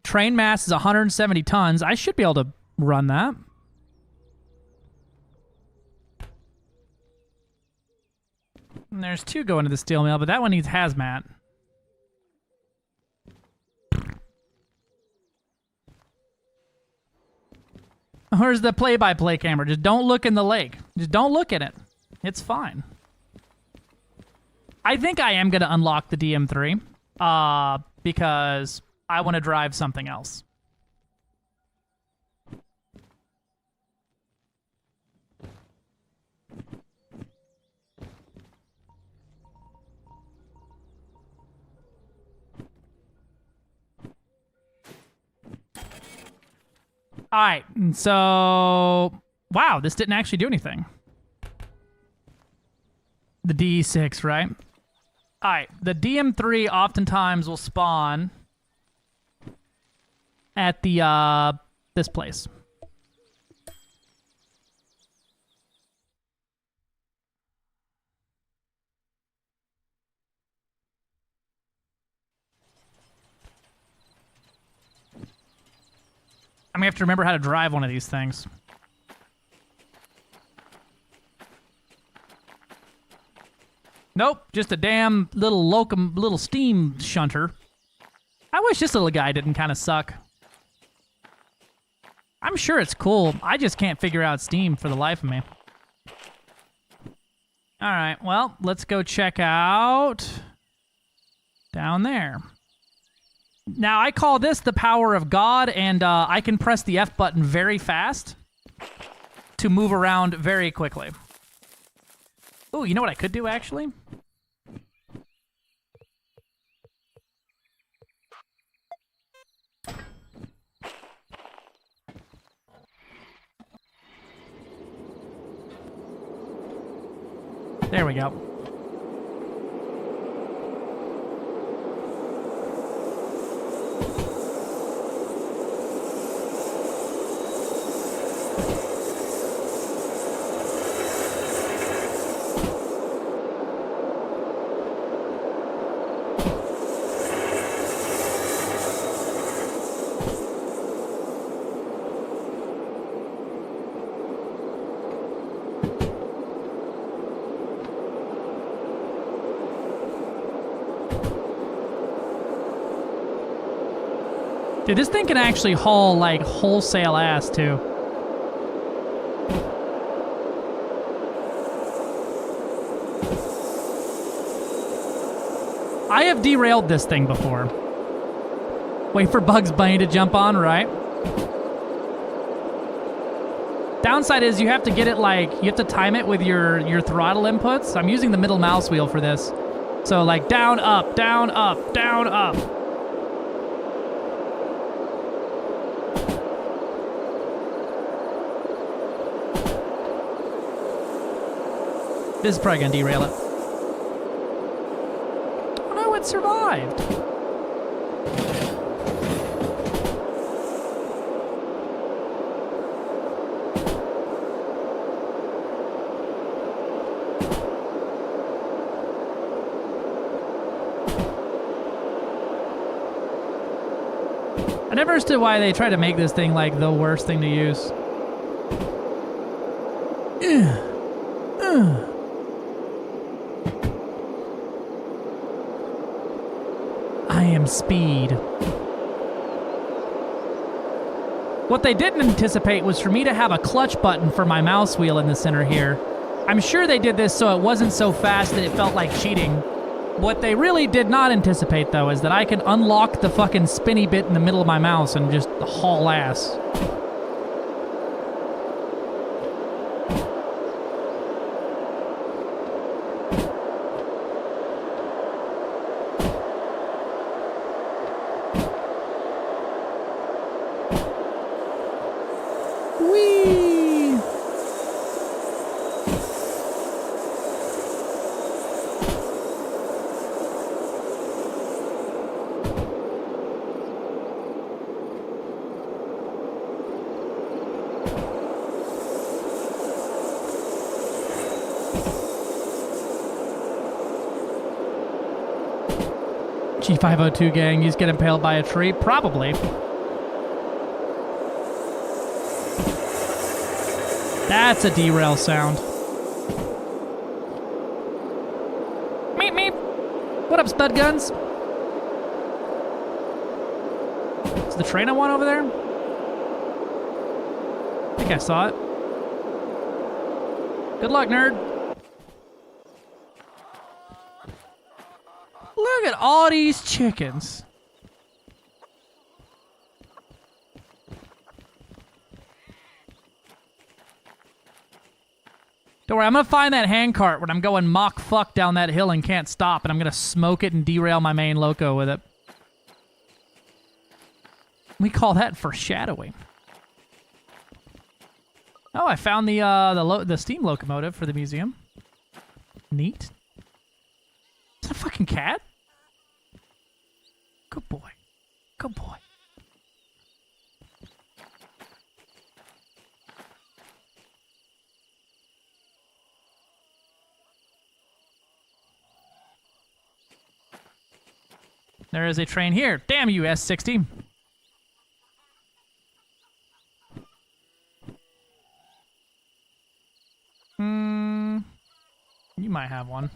Train mass is 170 tons. I should be able to run that. And there's 2 going to the steel mill, but that one needs hazmat. Where's the play-by-play camera? Just don't look in the lake. Just don't look at it. It's fine. I think I am going to unlock the DM3 because I want to drive something else. All right, so wow, this didn't actually do anything. The D6, right? All right, the DM3 oftentimes will spawn at the this place. I'm gonna have to remember how to drive one of these things. Nope, just a damn little steam shunter. I wish this little guy didn't kind of suck. I'm sure it's cool. I just can't figure out steam for the life of me. All right, well, let's go check out down there. Now, I call this the power of God, and I can press the F button very fast to move around very quickly. Ooh, you know what I could do, actually? There we go. Dude, this thing can actually haul, like, wholesale ass, too. I have derailed this thing before. Wait for Bugs Bunny to jump on, right? Downside is you have to get it, like, you have to time it with your throttle inputs. I'm using the middle mouse wheel for this. So, like, down, up, down, up, down, up. This is probably gonna derail it. Oh no, it survived. I never understood why they try to make this thing like the worst thing to use. I am speed. What they didn't anticipate was for me to have a clutch button for my mouse wheel in the center here. I'm sure they did this so it wasn't so fast that it felt like cheating. What they really did not anticipate, though, is that I can unlock the fucking spinny bit in the middle of my mouse and just haul ass. G502 gang, he's getting impaled by a tree? Probably. That's a derail sound. Meep meep. What up, stud guns? Is the train I want over there? I think I saw it. Good luck, nerd. Look at all these chickens. Don't worry, I'm gonna find that handcart when I'm going Mach fuck down that hill and can't stop, and I'm gonna smoke it and derail my main loco with it. We call that foreshadowing. Oh, I found the steam locomotive for the museum. Neat. Is that a fucking cat? Good boy. Good boy. There is a train here. Damn you, S60. You might have one.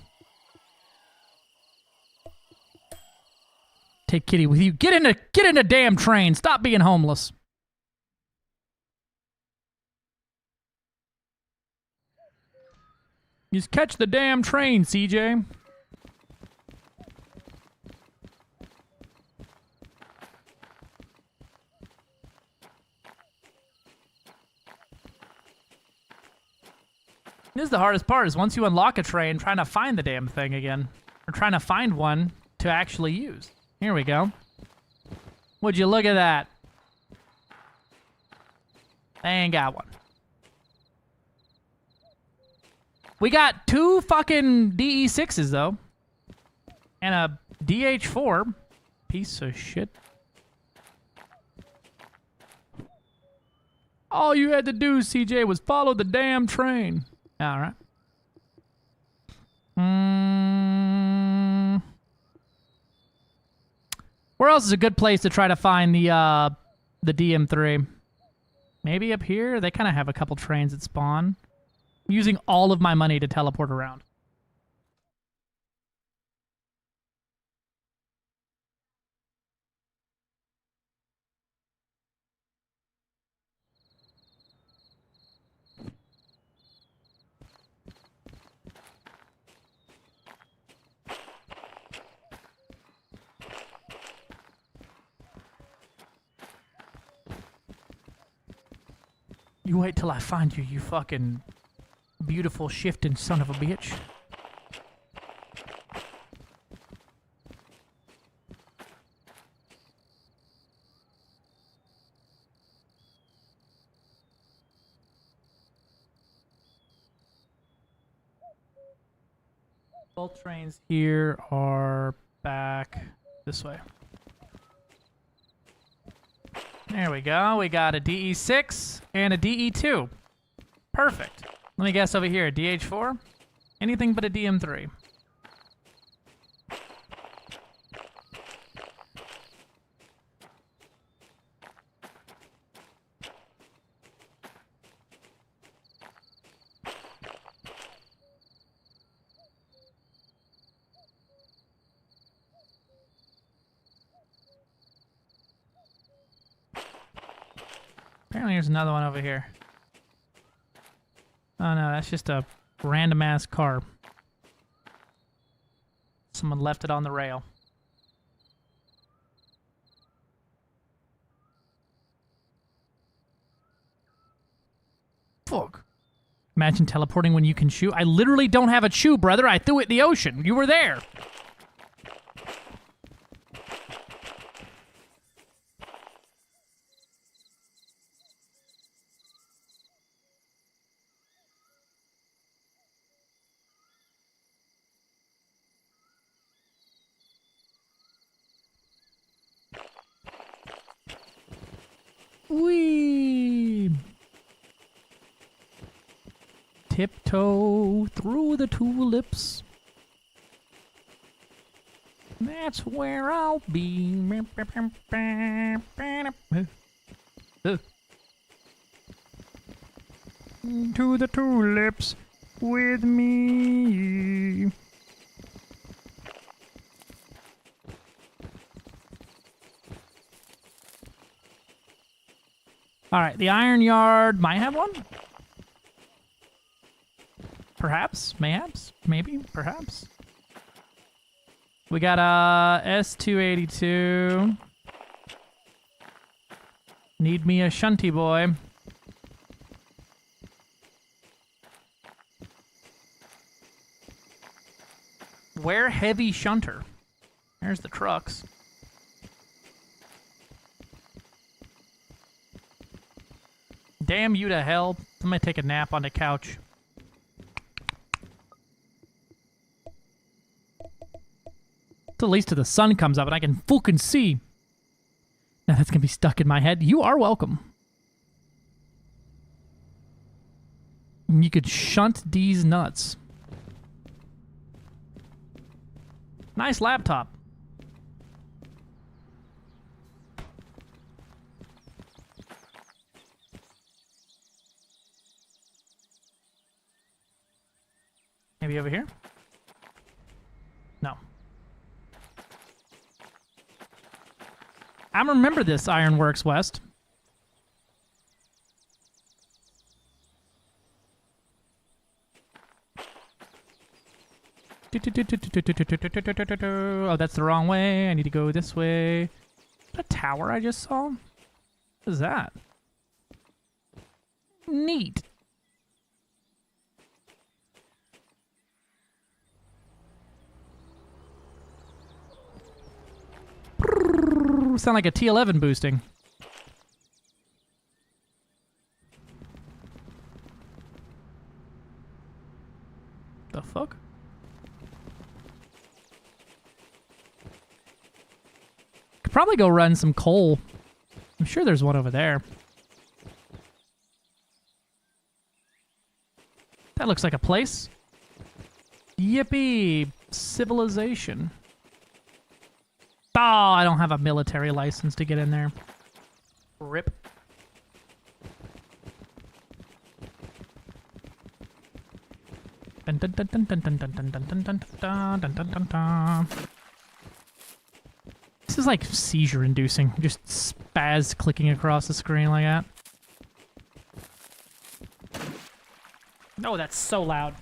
Take Kitty with you. Get in a damn train. Stop being homeless. Just catch the damn train, CJ. This is the hardest part, is once you unlock a train, trying to find the damn thing again. Or trying to find one to actually use. Here we go. Would you look at that? They ain't got one. We got 2 fucking DE6s, though. And a DH4. Piece of shit. All you had to do, CJ, was follow the damn train. All right. Where else is a good place to try to find the DM3? Maybe up here? They kind of have a couple trains that spawn. I'm using all of my money to teleport around. You wait till I find you, you fucking beautiful shifting son of a bitch. Both trains here are back this way. There we go. We got a DE6 and a DE2. Perfect. Let me guess over here. DH4? Anything but a DM3. Apparently there's another one over here. Oh no, that's just a random ass car. Someone left it on the rail. Fuck. Imagine teleporting when you can chew. I literally don't have a chew, brother. I threw it in the ocean. You were there. Whee! Tiptoe through the tulips. That's where I'll be. To the tulips with me. All right, the Iron Yard might have one. Perhaps, mayhaps, maybe, perhaps. We got S282. Need me a shunty boy. Where heavy shunter? There's the trucks. Damn you to hell. I'm gonna take a nap on the couch. Till at least till the sun comes up and I can fucking see. Now that's gonna be stuck in my head. You are welcome. You could shunt these nuts. Nice laptop. Maybe over here? No. I remember this Ironworks West. Oh, that's the wrong way. I need to go this way. A tower I just saw? What is that? Neat. Sound like a T11 boosting. The fuck? Could probably go run some coal. I'm sure there's one over there. That looks like a place. Yippee! Civilization. Oh, I don't have a military license to get in there. Rip. Dun, dun, dun, dun, dun, dun, dun, dun, dun, dun, dun, dun, dun, dun, dun. This is like seizure-inducing. Just spaz clicking across the screen like that. Oh, that's so loud.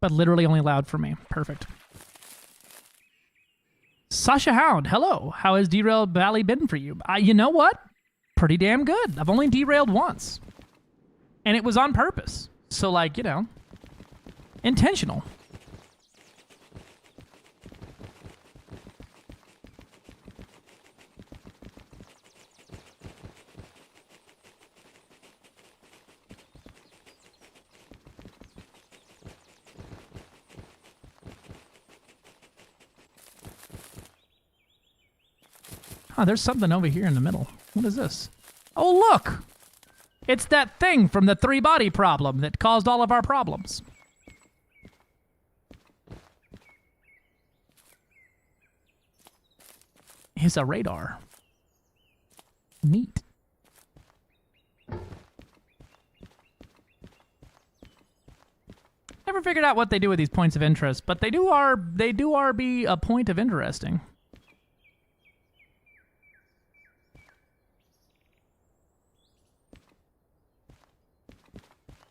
But literally only loud for me. Perfect. Sasha Hound, hello. How has Derailed Valley been for you? You know what? Pretty damn good. I've only derailed once. And it was on purpose. So, like, you know, intentional. Oh, there's something over here in the middle. What is this? Oh, look! It's that thing from the three-body problem that caused all of our problems. It's a radar. Neat. Never figured out what they do with these points of interest, but they do be a point of interesting.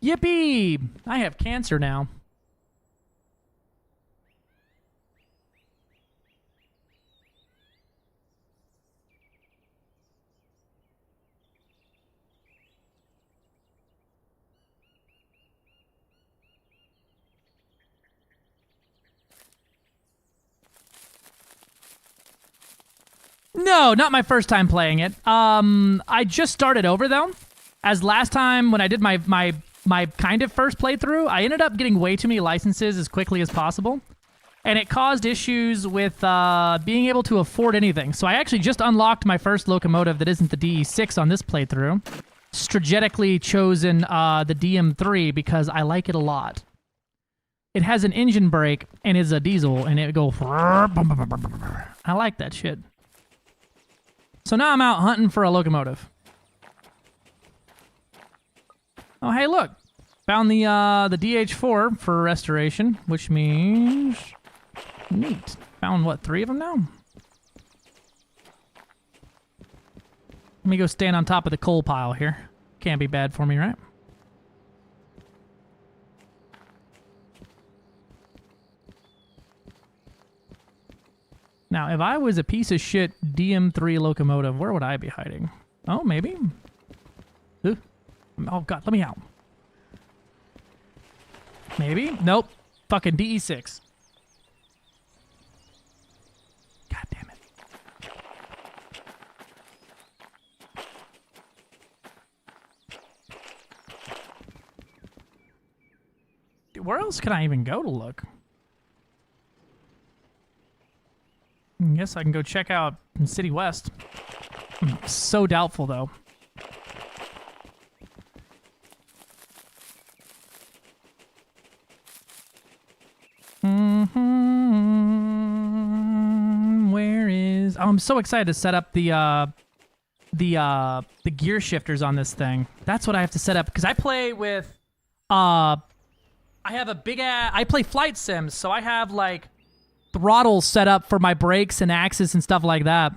Yippee! I have cancer now. No, not my first time playing it. I just started over though. As last time when I did my kind of first playthrough, I ended up getting way too many licenses as quickly as possible. and it caused issues with being able to afford anything. So I actually just unlocked my first locomotive that isn't the DE6 on this playthrough. Strategically chosen the DM3 because I like it a lot. It has an engine brake and is a diesel, and it go. I like that shit. So now I'm out hunting for a locomotive. Oh, hey, look. Found the DH4 for restoration, which means... Neat. Found, what, 3 of them now? Let me go stand on top of the coal pile here. Can't be bad for me, right? Now, if I was a piece of shit DM3 locomotive, where would I be hiding? Oh, maybe? Ooh. Oh, God, let me out. Maybe? Nope. Fucking DE6. God damn it. Dude, where else can I even go to look? I guess I can go check out City West. I'm so doubtful, though. Where is... Oh, I'm so excited to set up the gear shifters on this thing. That's what I have to set up, because I play with... I have a big ass... I play flight sims, so I have, like, throttles set up for my brakes and axis and stuff like that.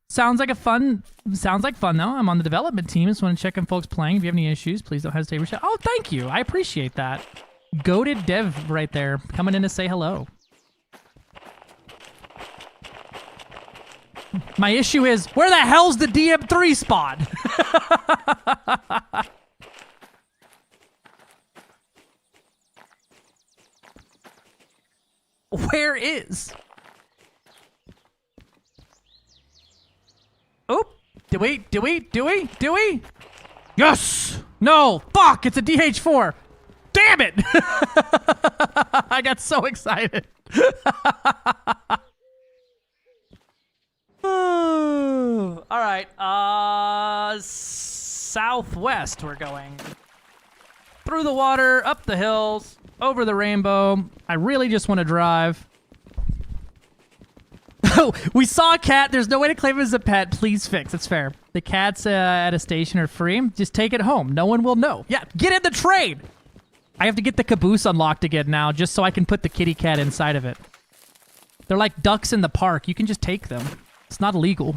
Sounds like fun, though. I'm on the development team. Just want to check on folks playing. If you have any issues, please don't hesitate to reach out. Oh, thank you. I appreciate that. Goated dev right there, coming in to say hello. My issue is, where the hell's the DM3 spot? Where is? Oh, do we? Yes! No! Fuck! It's a DH4! Damn it! I got so excited. Alright, southwest we're going. Through the water, up the hills, over the rainbow. I really just want to drive. Oh, we saw a cat. There's no way to claim it as a pet. Please fix. It's fair. The cats at a station are free. Just take it home. No one will know. Yeah, get in the train! I have to get the caboose unlocked again now, just so I can put the kitty cat inside of it. They're like ducks in the park. You can just take them. It's not illegal.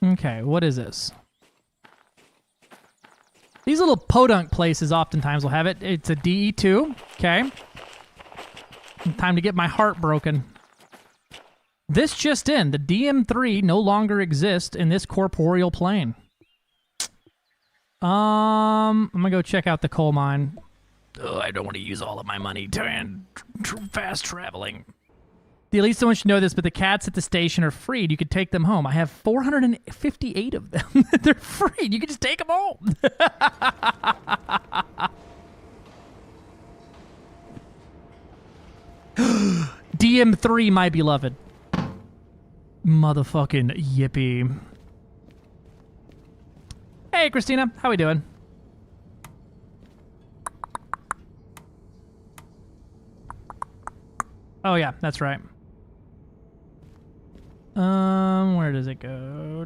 Okay, what is this? These little podunk places oftentimes will have it. It's a DE2. Okay. Time to get my heart broken. This just in. The DM3 no longer exists in this corporeal plane. I'm gonna go check out the coal mine. Ugh, I don't want to use all of my money to fast traveling. The elite someone should know this, but the cats at the station are freed. You could take them home. I have 458 of them. They're freed. You can just take them home. DM3, my beloved. Motherfucking yippee. Hey, Christina. How we doing? Oh, yeah. That's right. Where does it go?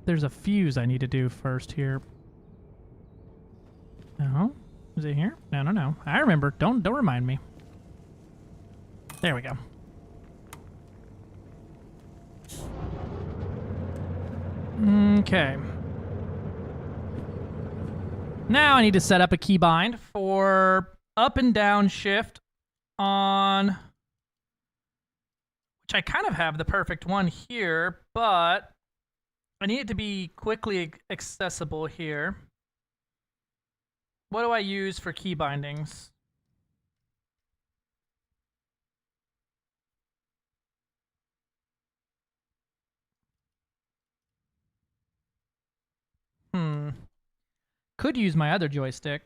There's a fuse I need to do first here. No? Is it here? No. I remember. Don't remind me. There we go. Okay. Now I need to set up a keybind for up and down shift on... Which I kind of have the perfect one here, but I need it to be quickly accessible here. What do I use for key bindings? Could use my other joystick.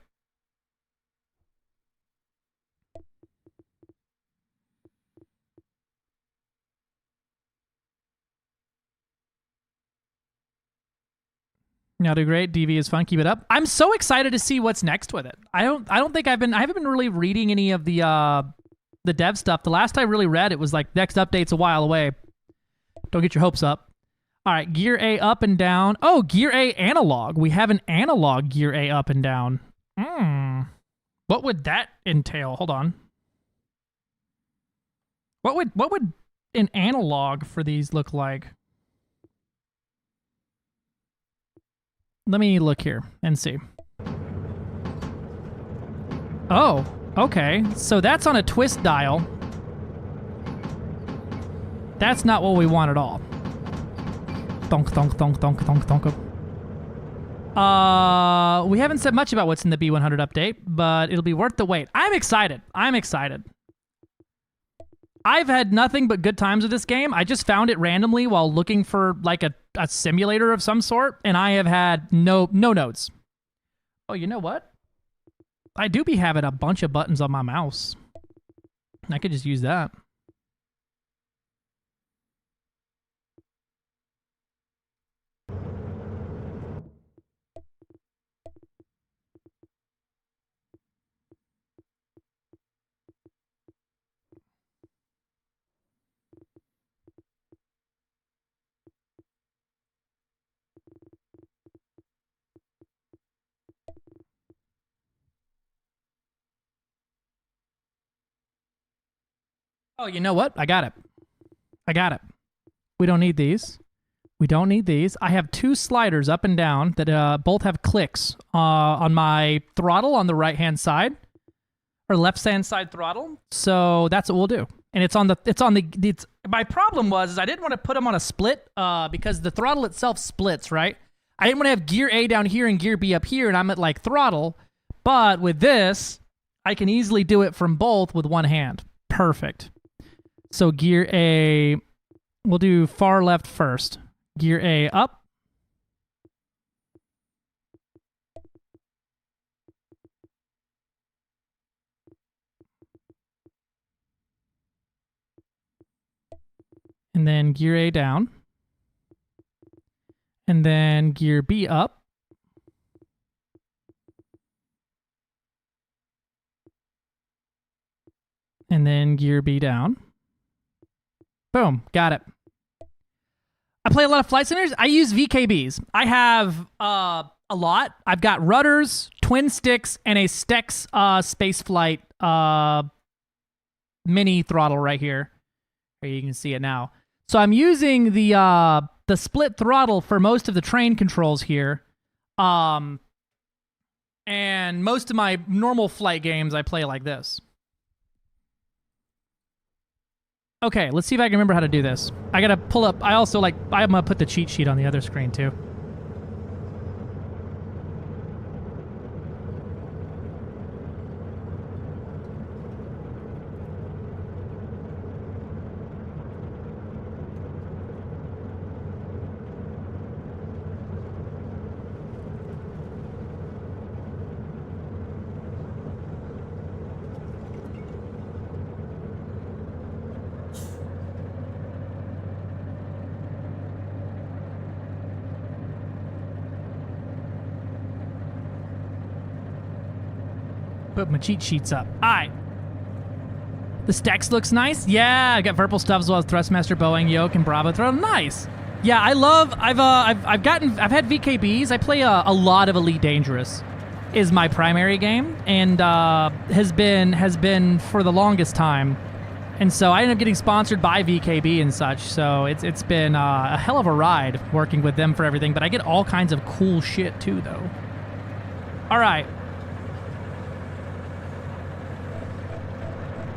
Now do great. DV is fun. Keep it up. I'm so excited to see what's next with it. I haven't been really reading any of the dev stuff. The last I really read, it was like next update's a while away. Don't get your hopes up. All right, gear A up and down. Oh, gear A analog. We have an analog gear A up and down. What would that entail? Hold on. What would an analog for these look like? Let me look here and see. Oh, okay. So that's on a twist dial. That's not what we want at all. Thonk, thonk, thonk, thonk, thonk, thonk. We haven't said much about what's in the B100 update, but it'll be worth the wait. I'm excited. I'm excited. I've had nothing but good times with this game. I just found it randomly while looking for like a simulator of some sort, and I have had no notes. Oh, you know what? I do be having a bunch of buttons on my mouse. I could just use that. Oh, you know what? I got it. I got it. We don't need these. We don't need these. I have two sliders up and down that both have clicks on my throttle on the right-hand side, or left-hand side throttle. So that's what we'll do. And my problem was I didn't want to put them on a split because the throttle itself splits, right? I didn't want to have gear A down here and gear B up here, and I'm at like throttle. But with this, I can easily do it from both with one hand. Perfect. So gear A, we'll do far left first. Gear A up. And then gear A down. And then gear B up. And then gear B down. Boom, got it. I play a lot of flight simulators. I use VKBs. I have a lot. I've got rudders, twin sticks, and a STECS Space Flight mini throttle right here. Here you can see it now. So I'm using the split throttle for most of the train controls here. And most of my normal flight games I play like this. Okay, let's see if I can remember how to do this. I gotta pull up. I'm gonna put the cheat sheet on the other screen too. Put my cheat sheets up. All right. The STECS looks nice. Yeah, I got Verpal stuff as well as Thrustmaster, Boeing, Yoke, and Bravo throttle. Nice. Yeah, I love. I've had VKBs. I play a lot of Elite Dangerous. Is my primary game and has been for the longest time. And so I ended up getting sponsored by VKB and such. So it's been a hell of a ride working with them for everything. But I get all kinds of cool shit too, though. All right.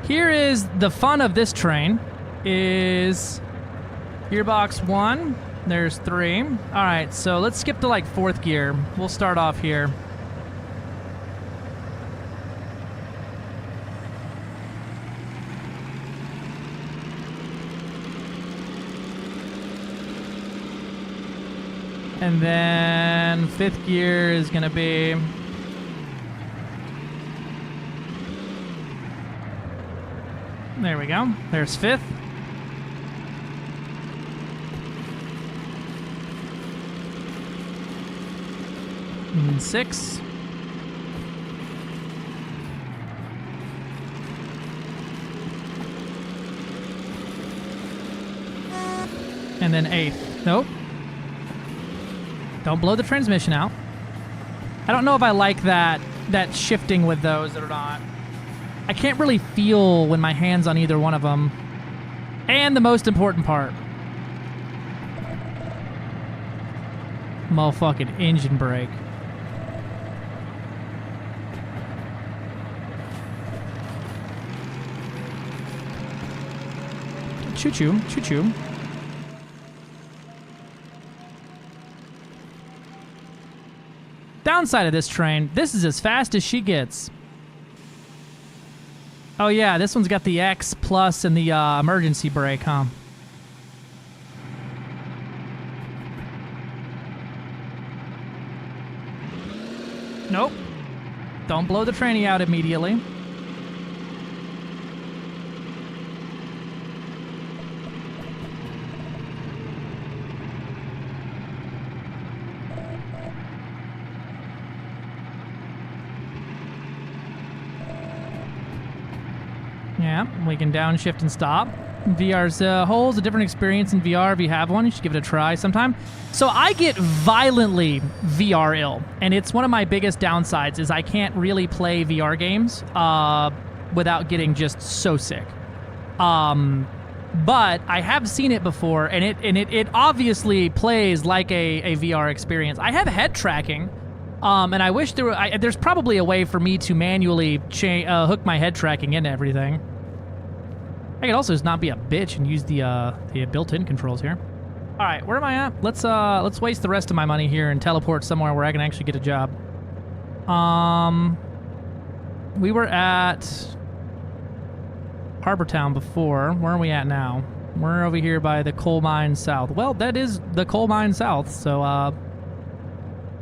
Here is the fun of this train, is gearbox 1, there's 3. All right, so let's skip to like 4th gear. We'll start off here. And then then 5th gear is going to be... There we go. There's 5th. And 6. And then 8th. Nope. Don't blow the transmission out. I don't know if I like that shifting with those or not. I can't really feel when my hand's on either one of them. And the most important part. Motherfucking engine brake. Choo-choo, choo-choo. Downside of this train, this is as fast as she gets. Oh yeah, this one's got the X plus and the emergency brake, huh? Nope. Don't blow the tranny out immediately. Yeah, we can downshift and stop. VR's holds a different experience in VR. If you have one, you should give it a try sometime. So I get violently VR ill, and it's one of my biggest downsides is I can't really play VR games without getting just so sick. But I have seen it before, and it obviously plays like a VR experience. I have head tracking, and I wish there's probably a way for me to manually hook my head tracking into everything. I could also just not be a bitch and use the built-in controls here. All right, where am I at? Let's waste the rest of my money here and teleport somewhere where I can actually get a job. We were at Harbor Town before. Where are we at now? We're over here by the coal mine south. Well, that is the coal mine south, so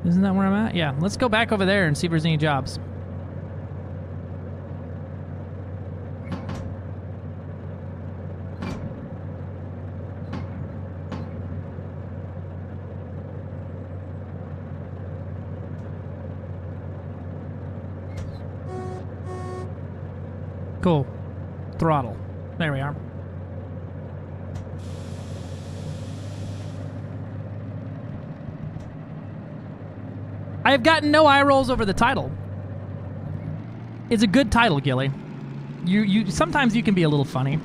isn't that where I'm at? Yeah, let's go back over there and see if there's any jobs. Cool. Throttle. There we are. I have gotten no eye rolls over the title. It's a good title, Gilly. You sometimes you can be a little funny.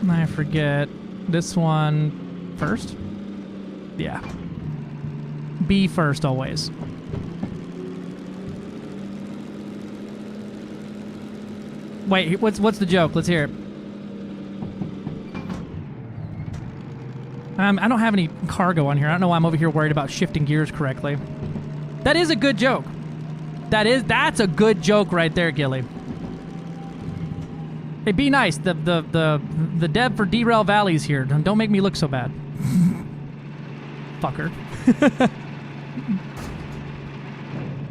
I forget. This one first? Yeah. B first always. Wait, what's the joke? Let's hear it. I don't have any cargo on here. I don't know why I'm over here worried about shifting gears correctly. That is a good joke. That's a good joke right there, Gilly. Hey, be nice. The dev for Derail Valley's here. Don't make me look so bad. Fucker.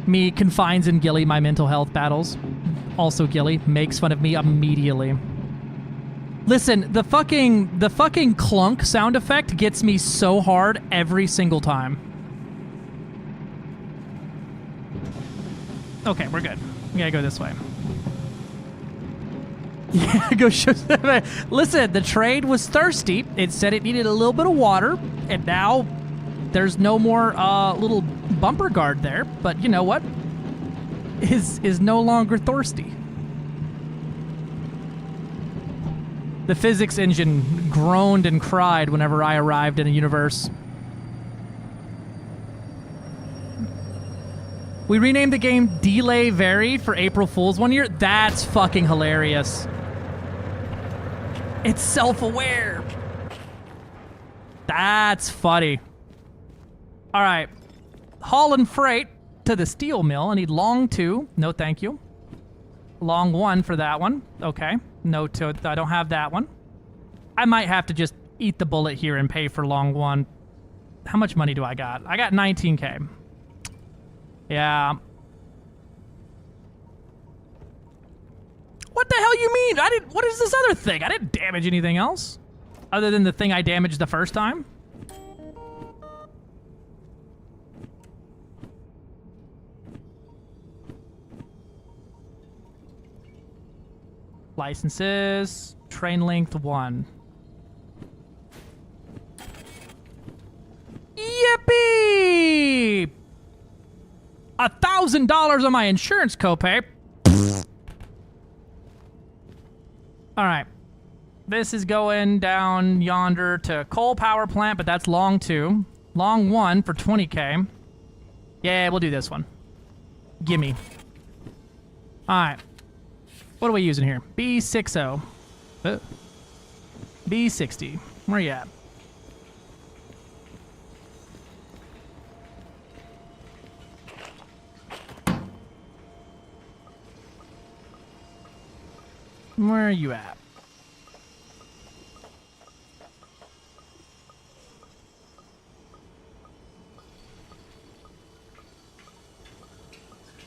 Me confines in Gilly my mental health battles. Also, Gilly makes fun of me immediately. Listen, the fucking clunk sound effect gets me so hard every single time. Okay, we're good. We gotta go this way. Yeah, go show. Listen, the train was thirsty. It said it needed a little bit of water, and now there's no more little bumper guard there. But you know what? Is no longer thirsty. The physics engine groaned and cried whenever I arrived in a universe. We renamed the game Delay Vary for April Fool's one year. That's fucking hilarious. It's self-aware. That's funny. All right. Hauling freight to the steel mill. I need long 2. No, thank you. Long 1 for that one. Okay. No, I don't have that one. I might have to just eat the bullet here and pay for long 1. How much money do I got? I got 19K. Yeah. What the hell you mean? What is this other thing? I didn't damage anything else. Other than the thing I damaged the first time. Licenses. Train length 1. Yippee! $1,000 on my insurance copay. All right. This is going down yonder to coal power plant, but that's long 2. Long 1 for 20K. Yeah, we'll do this one. Gimme. All right. What are we using here? B60. B60. Where you at? Where are you at?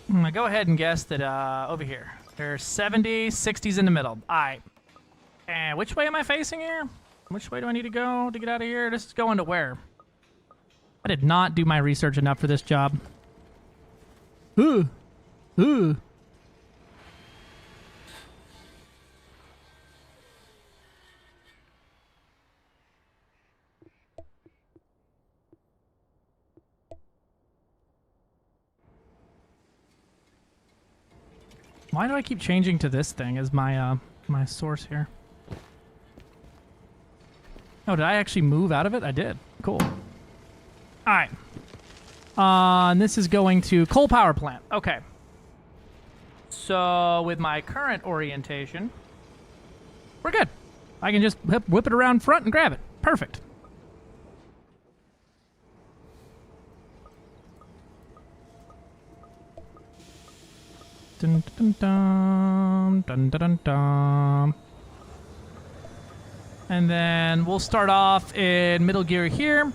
I'm gonna go ahead and guess that over here. There's 70, 60's in the middle. Alright. And which way am I facing here? Which way do I need to go to get out of here? This is going to where? I did not do my research enough for this job. Ooh. Ooh. Why do I keep changing to this thing as my my source here? Oh, did I actually move out of it? I did. Cool. All right. And this is going to coal power plant. Okay. So with my current orientation, we're good. I can just whip it around front and grab it. Perfect. Dun, dun, dun, dun, dun, dun, dun. And then we'll start off in middle gear here.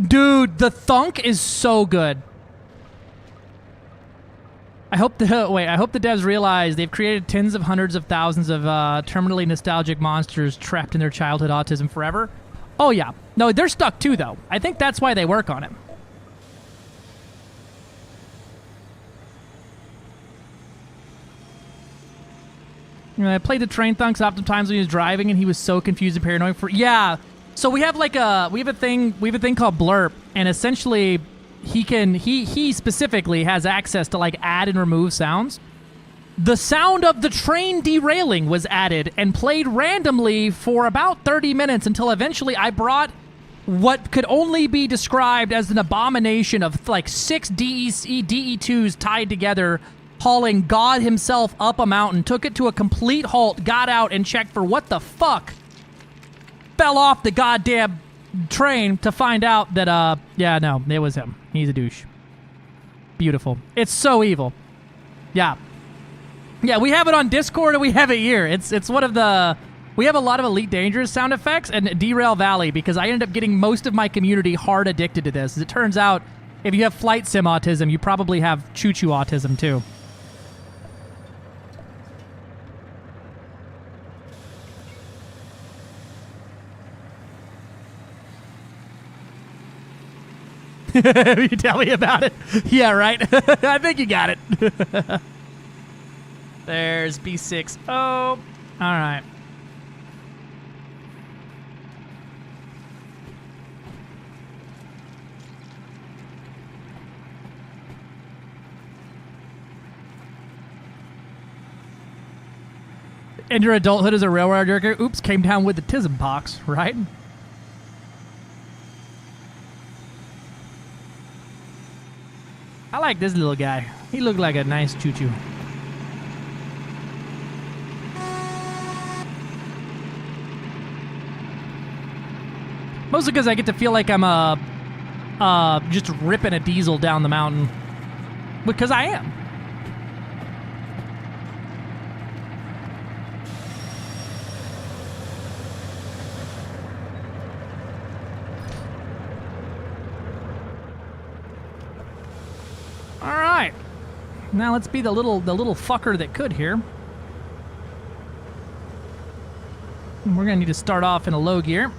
Dude, the thunk is so good. I hope the devs realize they've created tens of hundreds of thousands of terminally nostalgic monsters trapped in their childhood autism forever. Oh yeah. No, they're stuck too though. I think that's why they work on it. You know, I played the train thunks oftentimes when he was driving, and he was so confused and paranoid. Yeah, so we have like a thing called Blurp, and essentially he specifically has access to like add and remove sounds. The sound of the train derailing was added and played randomly for about 30 minutes until eventually I brought what could only be described as an abomination of like 6 DE2s tied together, hauling God himself up a mountain, took it to a complete halt, got out, and checked for what the fuck fell off the goddamn train to find out that, yeah, no, it was him. He's a douche. Beautiful. It's so evil. Yeah. Yeah, we have it on Discord and we have it here. It's one of the... We have a lot of Elite Dangerous sound effects and Derail Valley because I ended up getting most of my community hard addicted to this. As it turns out, if you have flight sim autism, you probably have choo-choo autism too. You tell me about it. Yeah, right. I think you got it. There's B60. All right. And your adulthood as a railroad worker, oops, came down with the tism pox, right? I like this little guy. He looked like a nice choo-choo. Mostly because I get to feel like I'm just ripping a diesel down the mountain. Because I am. Now let's be the little fucker that could here. And we're gonna need to start off in a low gear.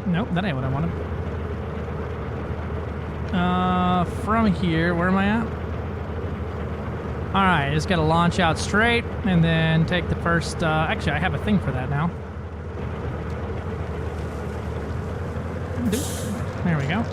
Nope, that ain't what I wanted. From here, where am I at? Alright, just gotta launch out straight and then take the first, actually I have a thing for that now. There we go.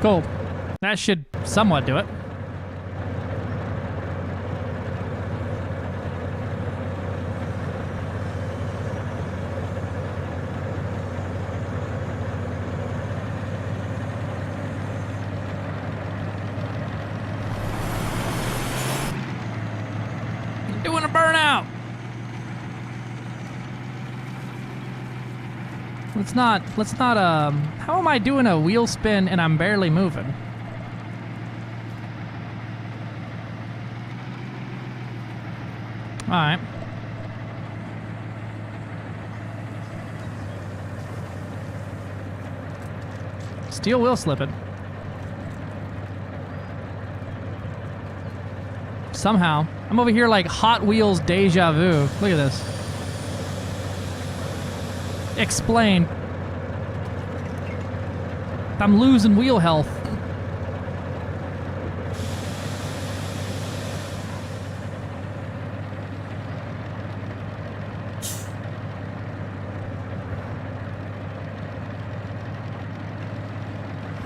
Cool. That should somewhat do it. Doing a burnout. Let's not, how am I doing a wheel spin and I'm barely moving? Alright. Steel wheel slipping. Somehow. I'm over here like Hot Wheels deja vu. Look at this. Explain. I'm losing wheel health.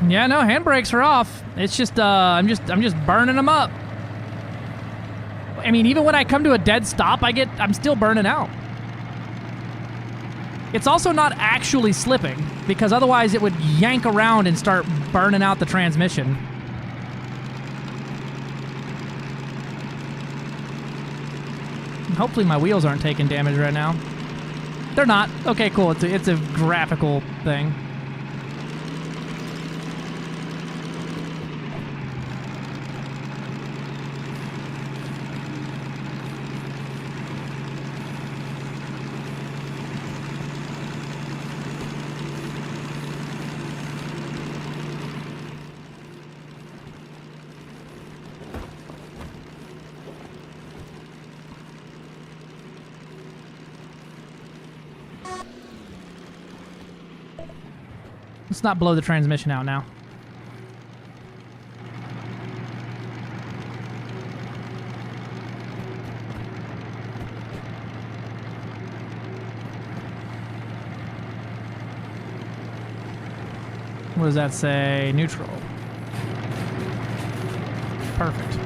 Yeah, no, handbrakes are off. It's just I'm just burning them up. I mean, even when I come to a dead stop, I'm still burning out. It's also not actually slipping, because otherwise it would yank around and start burning out the transmission. Hopefully my wheels aren't taking damage right now. They're not. Okay, cool. It's a graphical thing. Let's not blow the transmission out now. What does that say? Neutral. Perfect.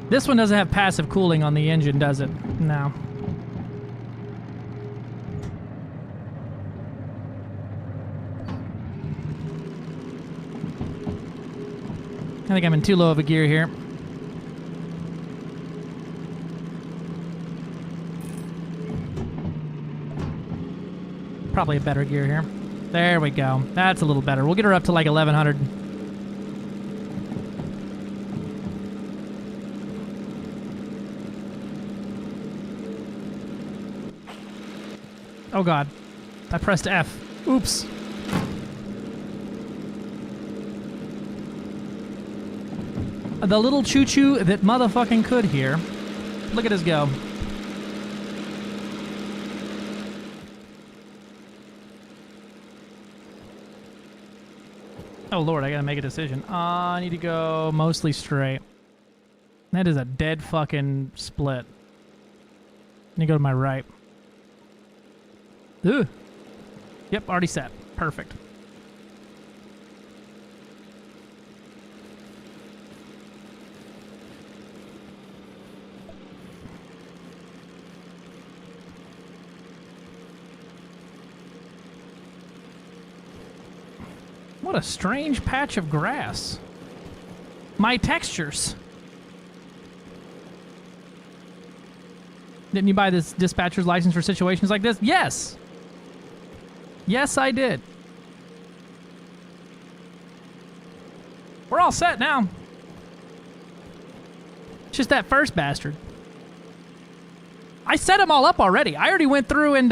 This one doesn't have passive cooling on the engine, does it? No. I think I'm in too low of a gear here. Probably a better gear here. There we go. That's a little better. We'll get her up to like 1100. Oh god. I pressed F. Oops. The little choo-choo that motherfucking could here. Look at us go. Oh lord, I gotta make a decision. I need to go mostly straight. That is a dead fucking split. I need to go to my right. Ugh. Yep, already set. Perfect. What a strange patch of grass. My textures. Didn't you buy this dispatcher's license for situations like this? Yes. Yes, I did. We're all set now. It's just that first bastard. I set them all up already. I already went through and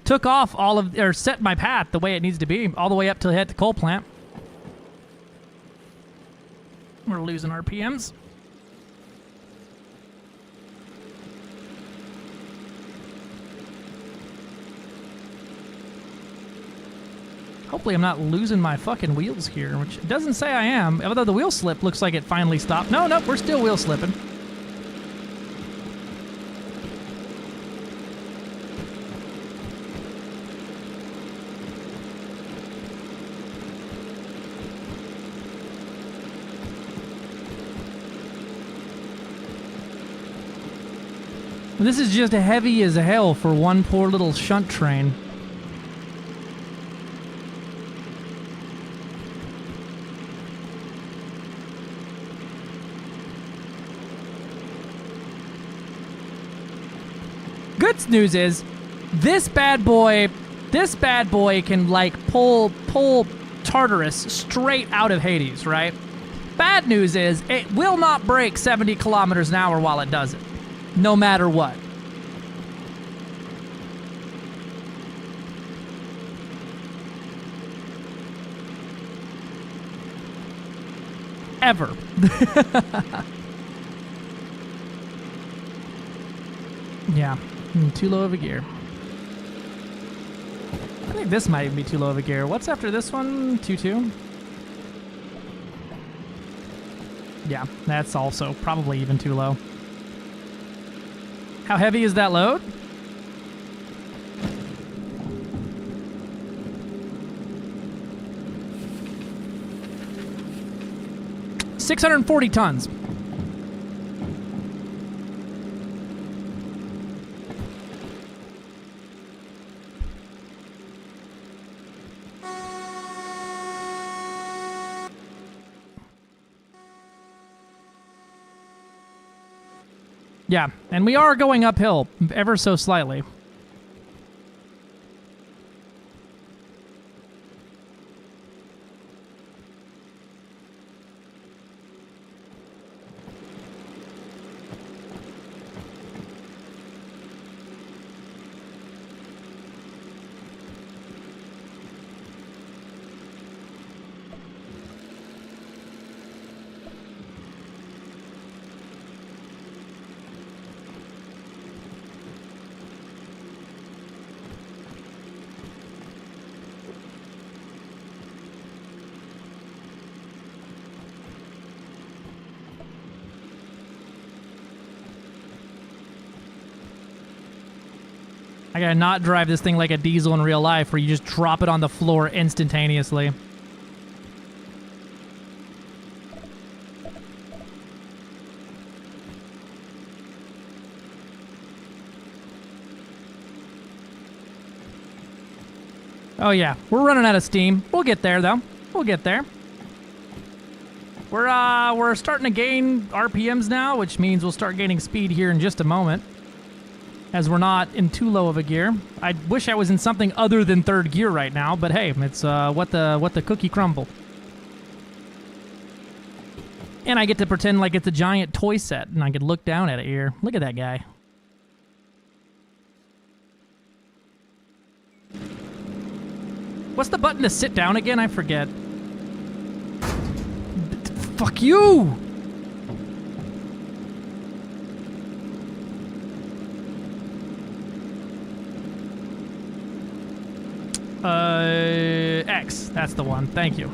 took off all of, or set my path the way it needs to be, all the way up till it hit the coal plant. We're losing RPMs. Hopefully I'm not losing my fucking wheels here, which it doesn't say I am, although the wheel slip looks like it finally stopped. No, nope, we're still wheel slipping. This is just heavy as hell for one poor little shunt train. Good news is, this bad boy can like pull Tartarus straight out of Hades, right? Bad news is, it will not break 70 kilometers an hour while it does it. No matter what. Ever. Yeah, too low of a gear. I think this might even be too low of a gear. What's after this one? 2.2? Yeah, that's also probably even too low. How heavy is that load? $640 tons. Yeah, and we are going uphill ever so slightly. I gotta not drive this thing like a diesel in real life where you just drop it on the floor instantaneously. Oh yeah, we're running out of steam. We'll get there though. We'll get there. We're starting to gain RPMs now, which means we'll start gaining speed here in just a moment, as we're not in too low of a gear. I wish I was in something other than third gear right now, but hey, it's what the cookie crumble. And I get to pretend like it's a giant toy set, and I can look down at it here. Look at that guy. What's the button to sit down again? I forget. Fuck you! X. That's the one. Thank you.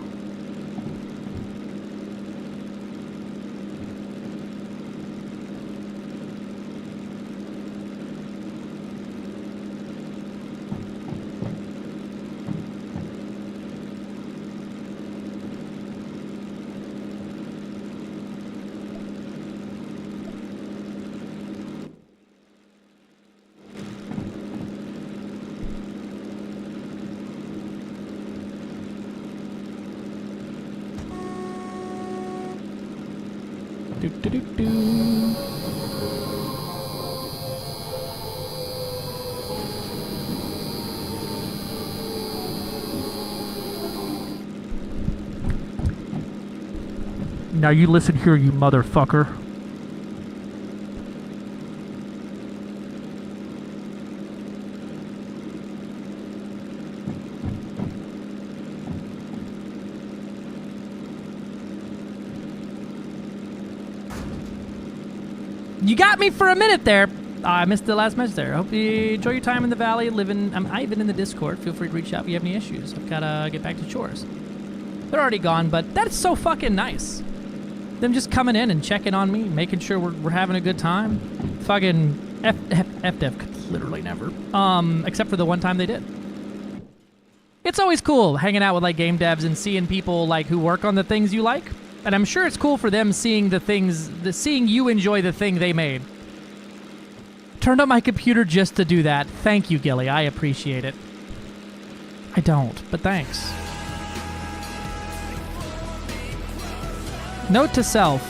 Now you listen here, you motherfucker. You got me for a minute there. I missed the last message there. Hope you enjoy your time in the valley. I'm Ivan in the Discord. Feel free to reach out if you have any issues. I've gotta get back to chores. They're already gone, but that's so fucking nice. Them just coming in and checking on me, making sure we're having a good time. Fucking FDev could literally never. Except for the one time they did. It's always cool hanging out with like game devs and seeing people like who work on the things you like. And I'm sure it's cool for them seeing seeing you enjoy the thing they made. Turned on my computer just to do that. Thank you, Gilly. I appreciate it. I don't, but thanks. Note to self.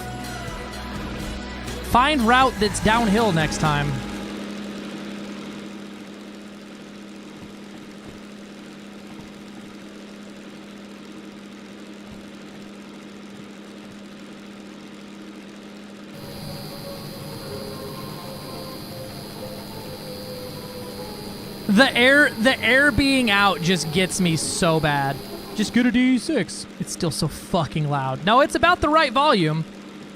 Find route that's downhill next time. The air being out just gets me so bad. Just get a D6. It's still so fucking loud. No, it's about the right volume.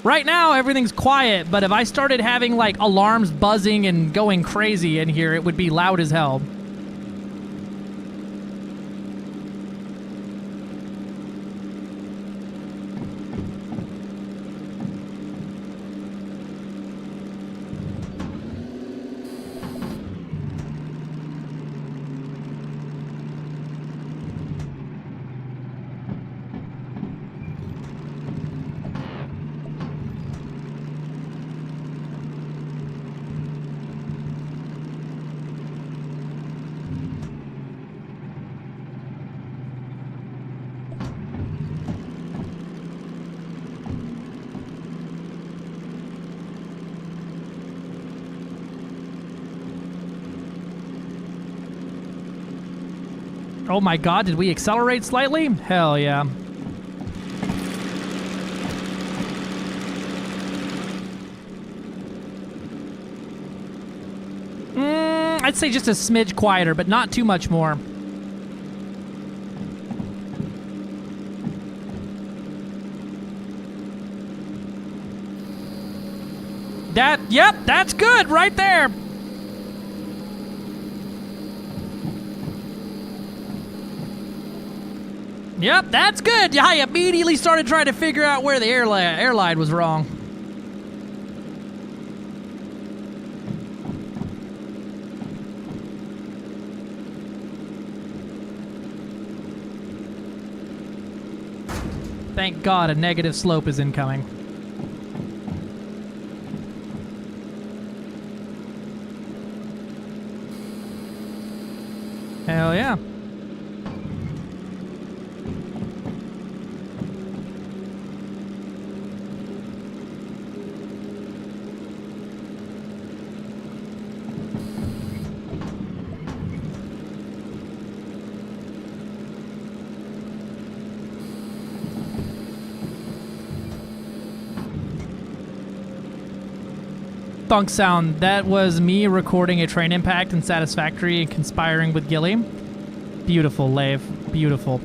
Right now, everything's quiet, but if I started having, like, alarms buzzing and going crazy in here, it would be loud as hell. Oh my god, did we accelerate slightly? Hell yeah. I'd say just a smidge quieter, but not too much more. Yep, that's good right there. Yep, that's good. I immediately started trying to figure out where the airline was wrong. Thank God a negative slope is incoming. Hell yeah. Thunk sound. That was me recording a train impact in Satisfactory and conspiring with Gilly. Beautiful, Lave. Beautiful.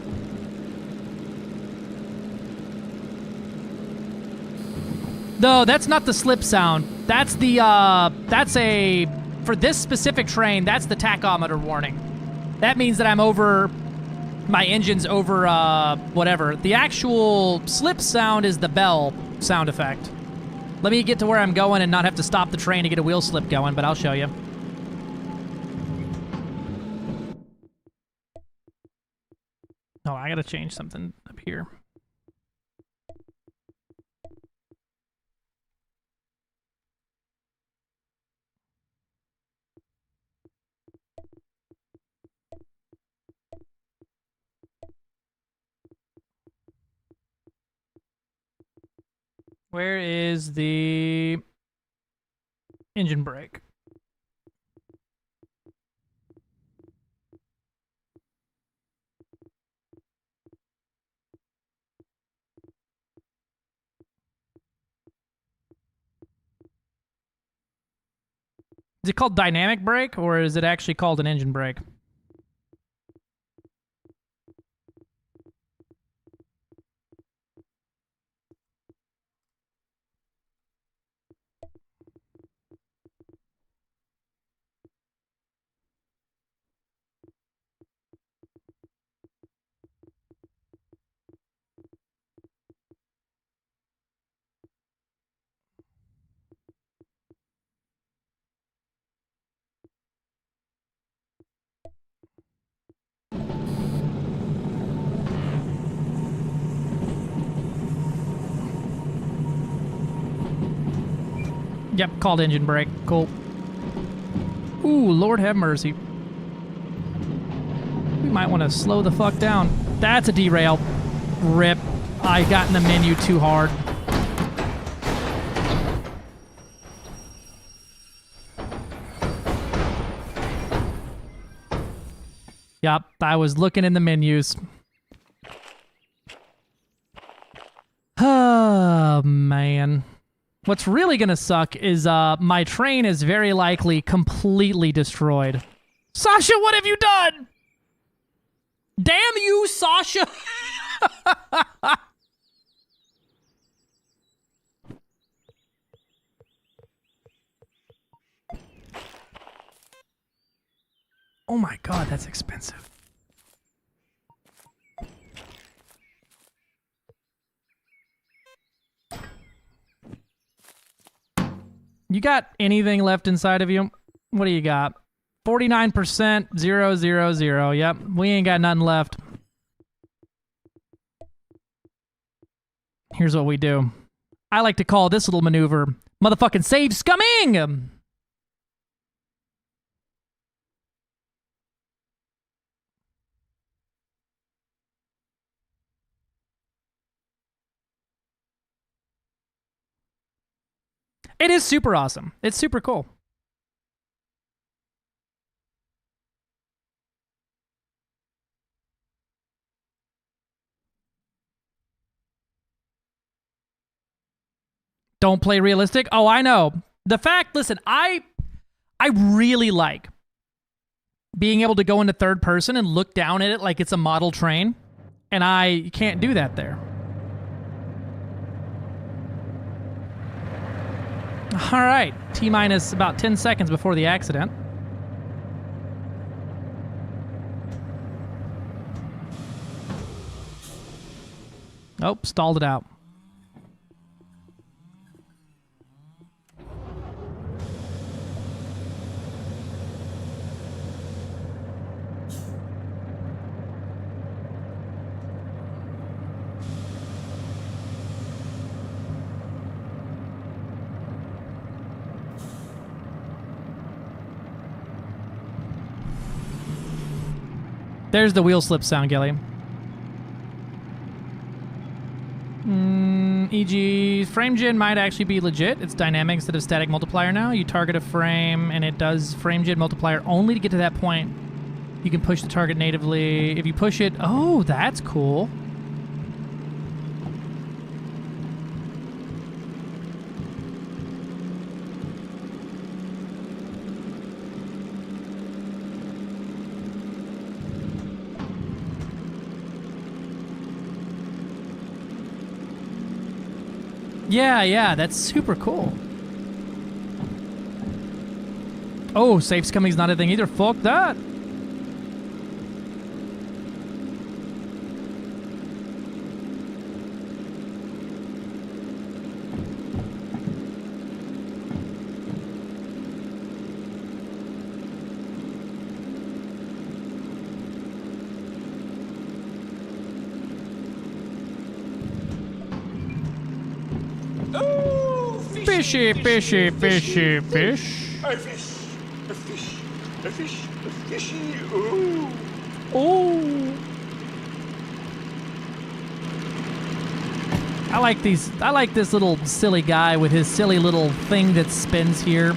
No, that's not the slip sound. That's the, for this specific train, that's the tachometer warning. That means that I'm over, my engine's over, whatever. The actual slip sound is the bell sound effect. Let me get to where I'm going and not have to stop the train to get a wheel slip going, but I'll show you. Oh, I gotta change something up here. Where is the engine brake? Is it called dynamic brake, or is it actually called an engine brake? Yep, called engine brake. Cool. Ooh, Lord have mercy. We might want to slow the fuck down. That's a derail. Rip. I got in the menu too hard. Yep, I was looking in the menus. Oh, man. What's really gonna suck is my train is very likely completely destroyed. Sasha, what have you done? Damn you, Sasha! Oh my god, that's expensive. You got anything left inside of you? What do you got? 49%, 0, 0, 0. Yep, we ain't got nothing left. Here's what we do. I like to call this little maneuver motherfucking save scumming! It is super awesome. It's super cool. Don't play realistic? Oh, I know. The fact, listen, I really like being able to go into third person and look down at it like it's a model train, and I can't do that there. All right, T-minus about 10 seconds before the accident. Oh, stalled it out. There's the wheel slip sound, Gilly. E.g., frame gen might actually be legit. It's dynamic instead of static multiplier now. You target a frame, and it does frame gen multiplier only to get to that point. You can push the target natively. If you push it... Oh, that's cool. Yeah, that's super cool. Oh, safe scumming's not a thing either. Fuck that. Fishy, fishy, fishy, fish. A fish, a fish, a fish, a fishy. Ooh. Oh. I like these. I like this little silly guy with his silly little thing that spins here.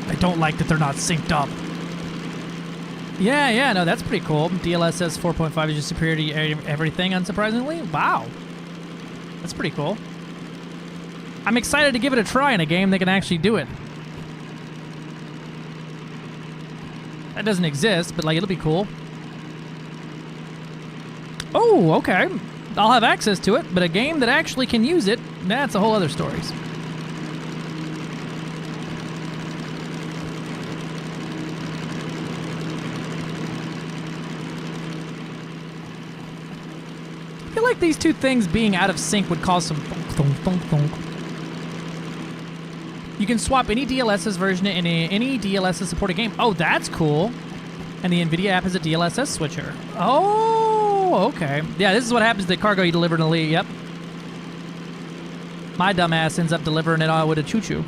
I don't like that they're not synced up. Yeah, no, that's pretty cool. DLSS 4.5 is just superior to everything, unsurprisingly. Wow. That's pretty cool. I'm excited to give it a try in a game that can actually do it. That doesn't exist, but like it'll be cool. Oh, okay. I'll have access to it, but a game that actually can use it, that's a whole other story. I feel like these two things being out of sync would cause some thunk, thunk, thunk, thunk. You can swap any DLSS version in any DLSS supported game. Oh, that's cool. And the NVIDIA app has a DLSS switcher. Oh, okay. Yeah, this is what happens to the cargo you delivered in the lead. Yep. My dumbass ends up delivering it with a choo-choo.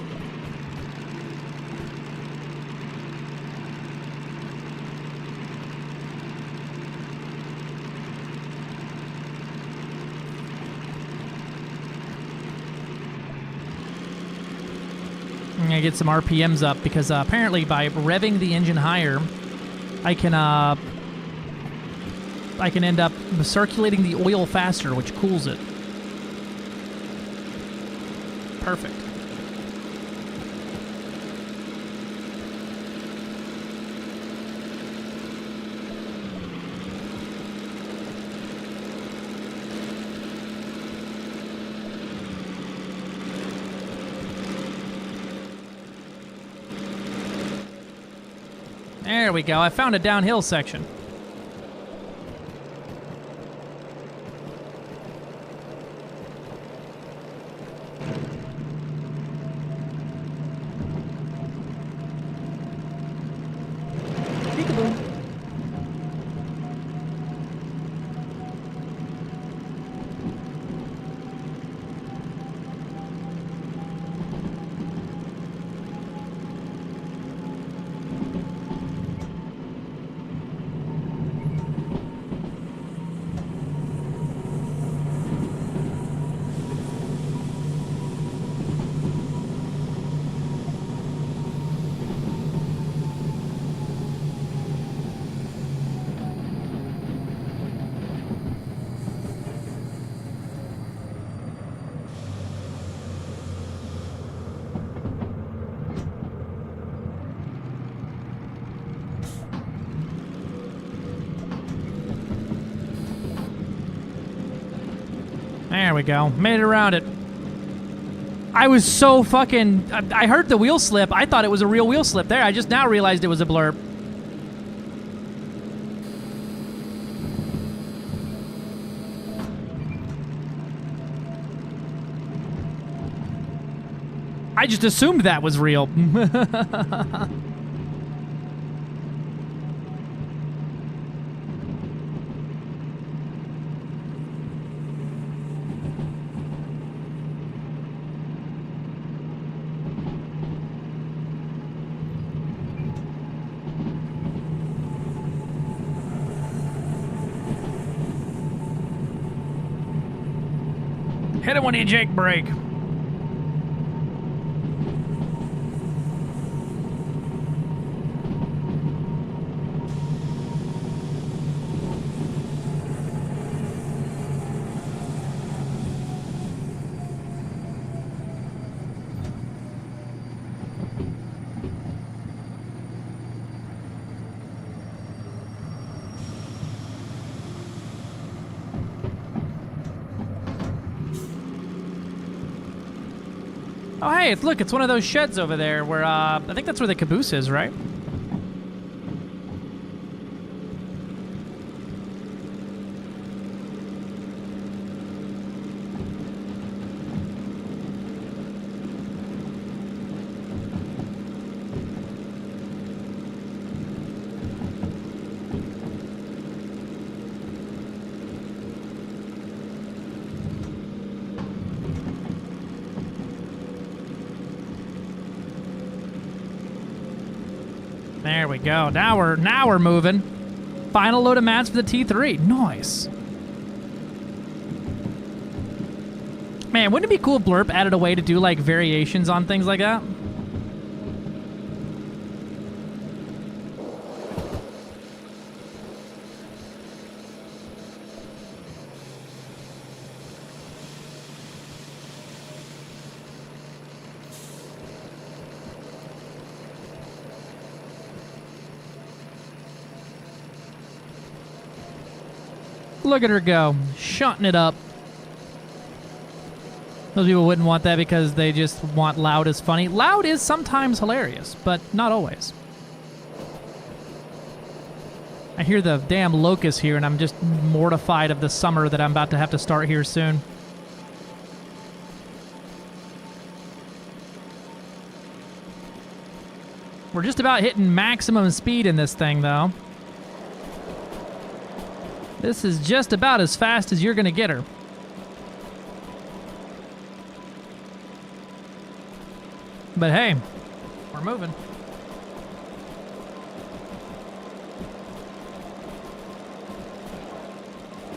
I'm gonna get some RPMs up because apparently by revving the engine higher, I can end up circulating the oil faster, which cools it. Perfect. There we go. I found a downhill section. Peekaboo. There we go. Made it around it. I was so fucking... I heard the wheel slip. I thought it was a real wheel slip there. I just now realized it was a blurb. I just assumed that was real. Hit it when you jake brake. Oh, hey, look, it's one of those sheds over there where, I think that's where the caboose is, right? There we go. Now we're moving. Final load of mats for the T3. Nice. Man, wouldn't it be cool if Blurp added a way to do like variations on things like that? Look at her go, shunting it up. Those people wouldn't want that because they just want loud as funny. Loud is sometimes hilarious, but not always. I hear the damn locusts here, and I'm just mortified of the summer that I'm about to have to start here soon. We're just about hitting maximum speed in this thing, though. This is just about as fast as you're going to get her. But hey, we're moving.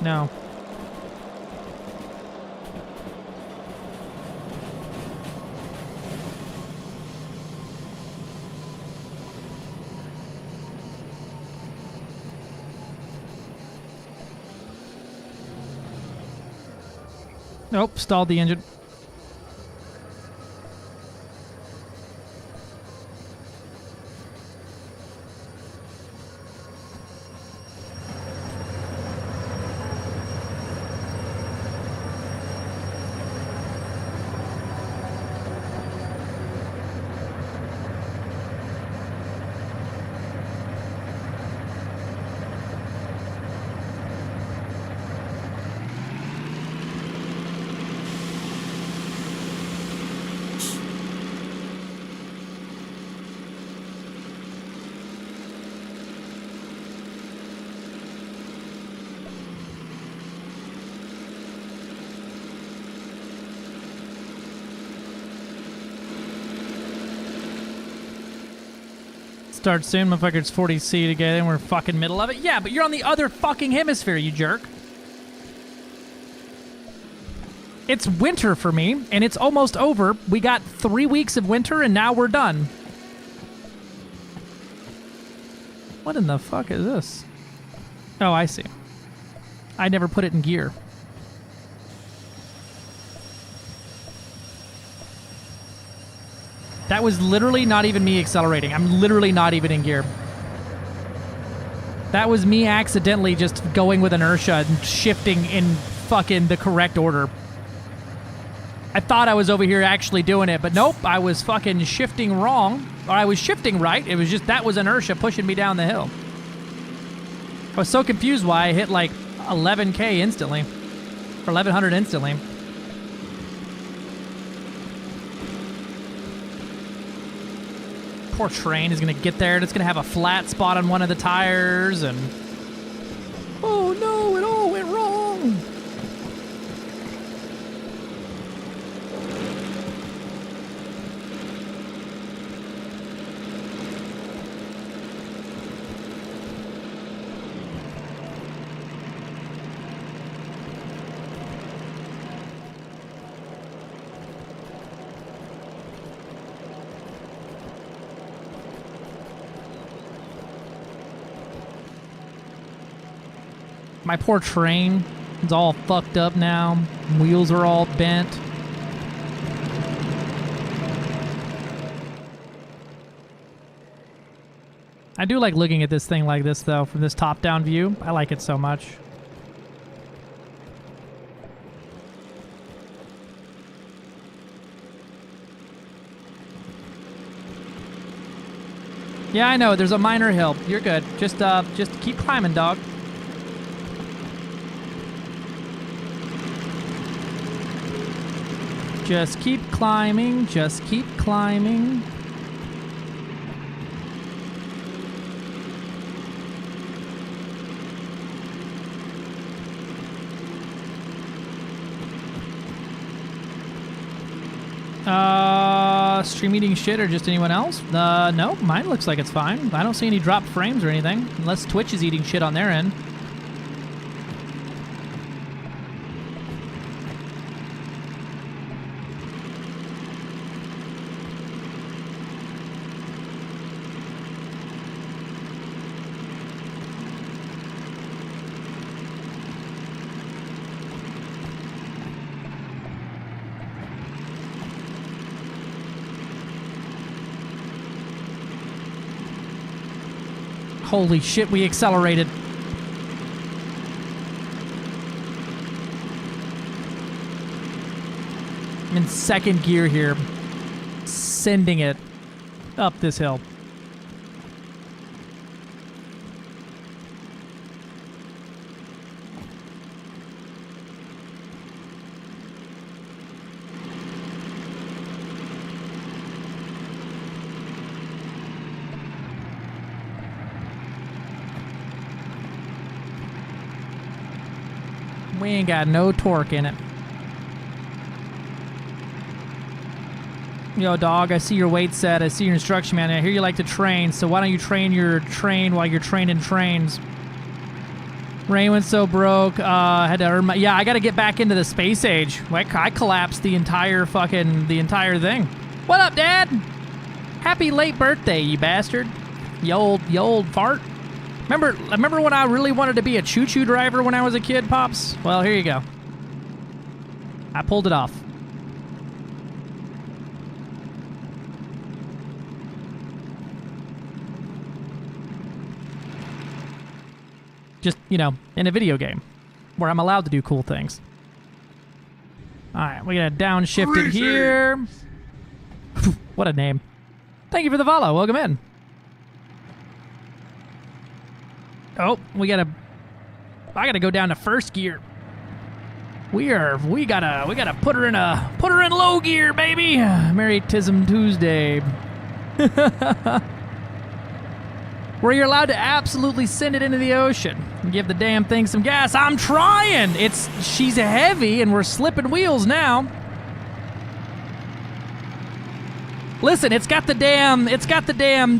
No. Nope, stalled the engine. Start soon, motherfuckers. 40C together, and we're fucking middle of it. Yeah, but you're on the other fucking hemisphere, you jerk. It's winter for me, and it's almost over. We got 3 weeks of winter, and now we're done. What in the fuck is this? Oh, I see. I never put it in gear. That was literally not even me accelerating. I'm literally not even in gear. That was me accidentally just going with inertia and shifting in fucking the correct order. I thought I was over here actually doing it, but nope, I was fucking shifting wrong. Or I was shifting right. It was just, that was inertia pushing me down the hill. I was so confused why I hit like 11K instantly. Or 1100 instantly. Poor train is going to get there and it's going to have a flat spot on one of the tires and... Oh no, it all went wrong! My poor train is all fucked up now. Wheels are all bent. I do like looking at this thing like this, though, from this top-down view. I like it so much. Yeah, I know. There's a minor hill. You're good. Just keep climbing, dog. Just keep climbing, just keep climbing. stream eating shit or just anyone else? No, mine looks like it's fine. I don't see any dropped frames or anything, unless Twitch is eating shit on their end. Holy shit, we accelerated. I'm in second gear here, sending it up this hill. We ain't got no torque in it. Yo, dog, I see your weight set. I see your instruction manual. I hear you like to train, so why don't you train your train while you're training trains? Rain went so broke. Had to earn my... Yeah, I gotta get back into the space age. I collapsed the entire thing. What up, Dad? Happy late birthday, you bastard. You old fart. Remember when I really wanted to be a choo-choo driver when I was a kid, Pops? Well, here you go. I pulled it off. Just, you know, in a video game where I'm allowed to do cool things. All right, we gotta downshift it here. What a name. Thank you for the follow. Welcome in. Oh, I gotta go down to first gear. We gotta put her in low gear, baby. Merry Tism Tuesday. Where you're allowed to absolutely send it into the ocean and give the damn thing some gas. I'm trying. She's heavy and we're slipping wheels now. Listen, it's got the damn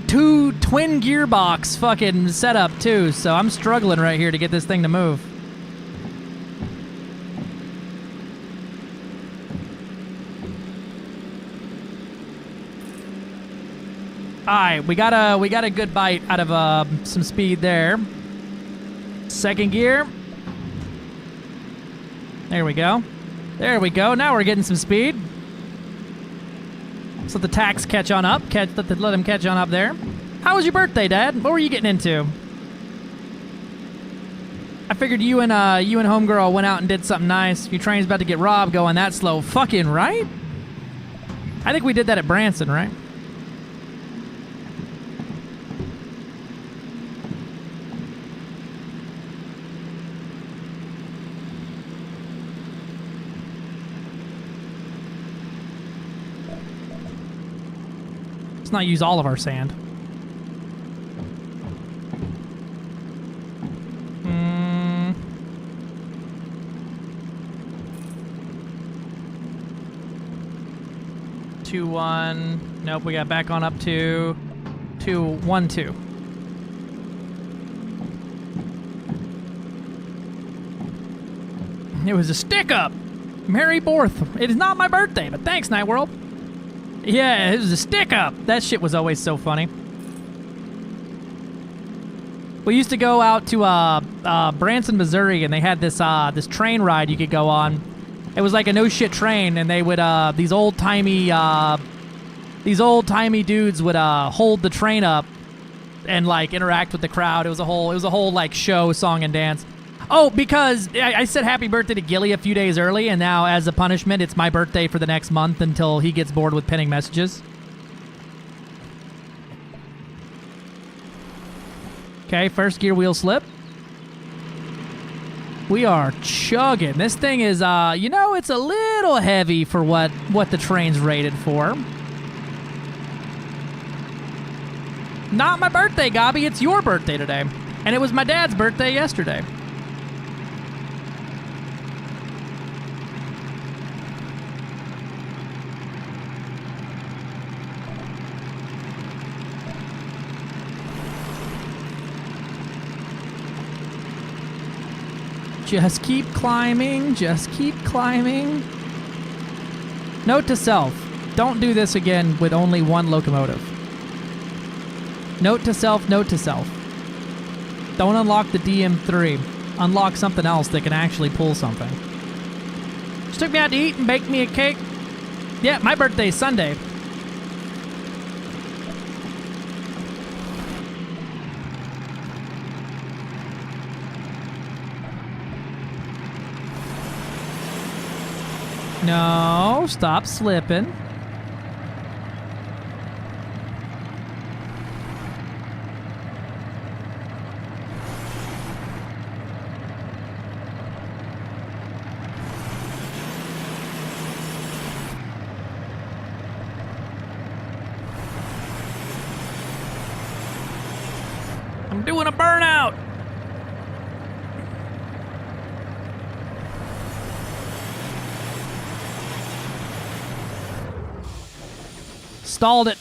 two twin gearbox fucking setup too, so I'm struggling right here to get this thing to move. All right, we got a good bite out of some speed there. Second gear. There we go. There we go. Now we're getting some speed. Let's let the tax catch on up. Let him catch on up there. How was your birthday, Dad? What were you getting into? I figured you and homegirl went out and did something nice. Your train's about to get robbed going that slow. Fucking right? I think we did that at Branson, right? Let's not use all of our sand. Two, 1. Nope, we got back on up to 2, 1, 2. It was a stick up. Merry Borth. It is not my birthday, but thanks, Night World. Yeah, it was a stick up. That shit was always so funny. We used to go out to Branson, Missouri, and they had this train ride you could go on. It was like a no shit train, and they would these old timey dudes would hold the train up and like interact with the crowd. It was a whole like show, song and dance. Oh, because I said happy birthday to Gilly a few days early, and now as a punishment, it's my birthday for the next month until he gets bored with pinning messages. Okay, first gear wheel slip. We are chugging. This thing is, you know, it's a little heavy for what the train's rated for. Not my birthday, Gobby. It's your birthday today. And it was my dad's birthday yesterday. Just keep climbing. Just keep climbing. Note to self. Don't do this again with only one locomotive. Note to self, note to self. Don't unlock the DM3. Unlock something else that can actually pull something. Just took me out to eat and baked me a cake. Yeah, my birthday's Sunday. No, stop slipping. I'm doing a burnout. Stalled it.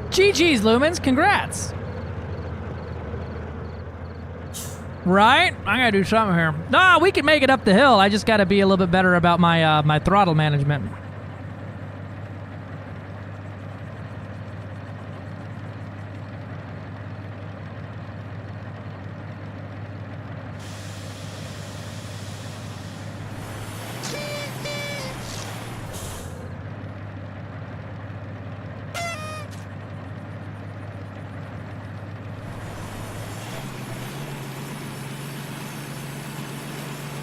GG's, Lumens. Congrats. Right? I gotta do something here. Nah, we can make it up the hill. I just gotta be a little bit better about my my throttle management.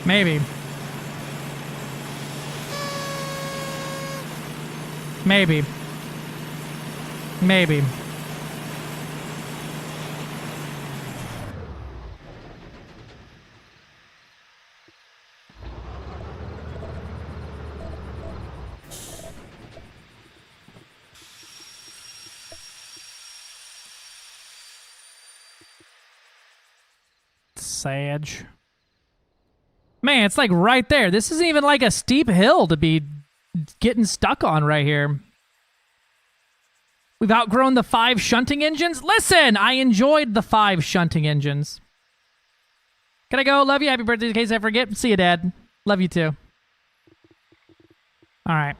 Maybe. Maybe. Maybe. Sage. Man, it's like right there. This isn't even like a steep hill to be getting stuck on right here. We've outgrown the 5 shunting engines. Listen, I enjoyed the 5 shunting engines. Can I go? Love you. Happy birthday in case I forget. See you, Dad. Love you too. All right.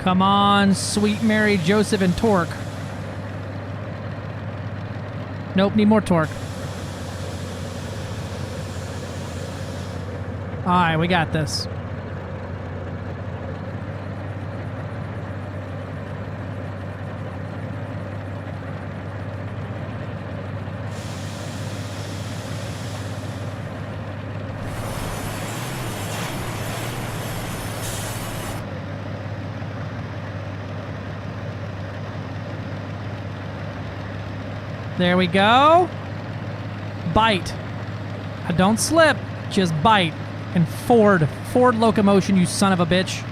Come on, sweet Mary, Joseph, and torque. Nope, need more torque. All right, we got this. There we go. Bite. Don't slip. Just bite. And forward. Forward locomotion, you son of a bitch.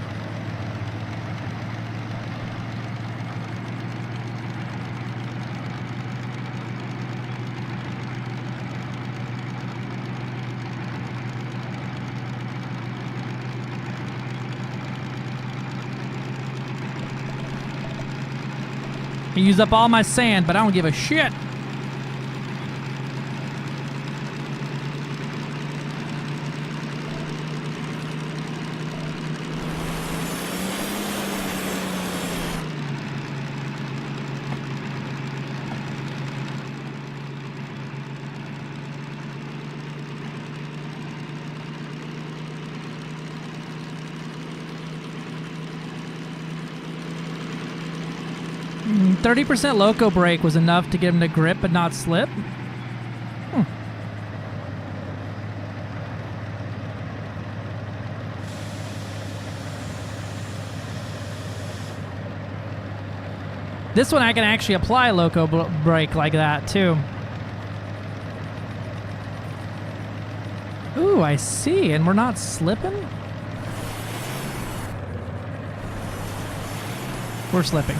I used up all my sand, but I don't give a shit. Mm, 30% loco brake was enough to get him to grip but not slip. This one I can actually apply loco brake like that too. Ooh, I see, and we're not slipping? We're slipping.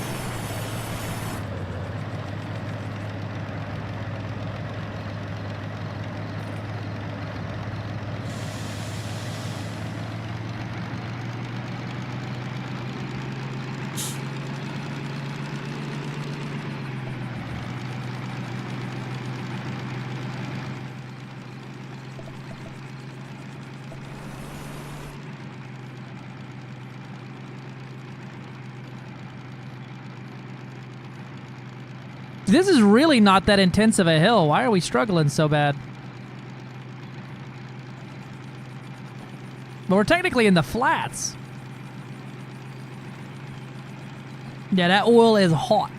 This is really not that intense of a hill. Why are we struggling so bad? But we're technically in the flats. Yeah, that oil is hot.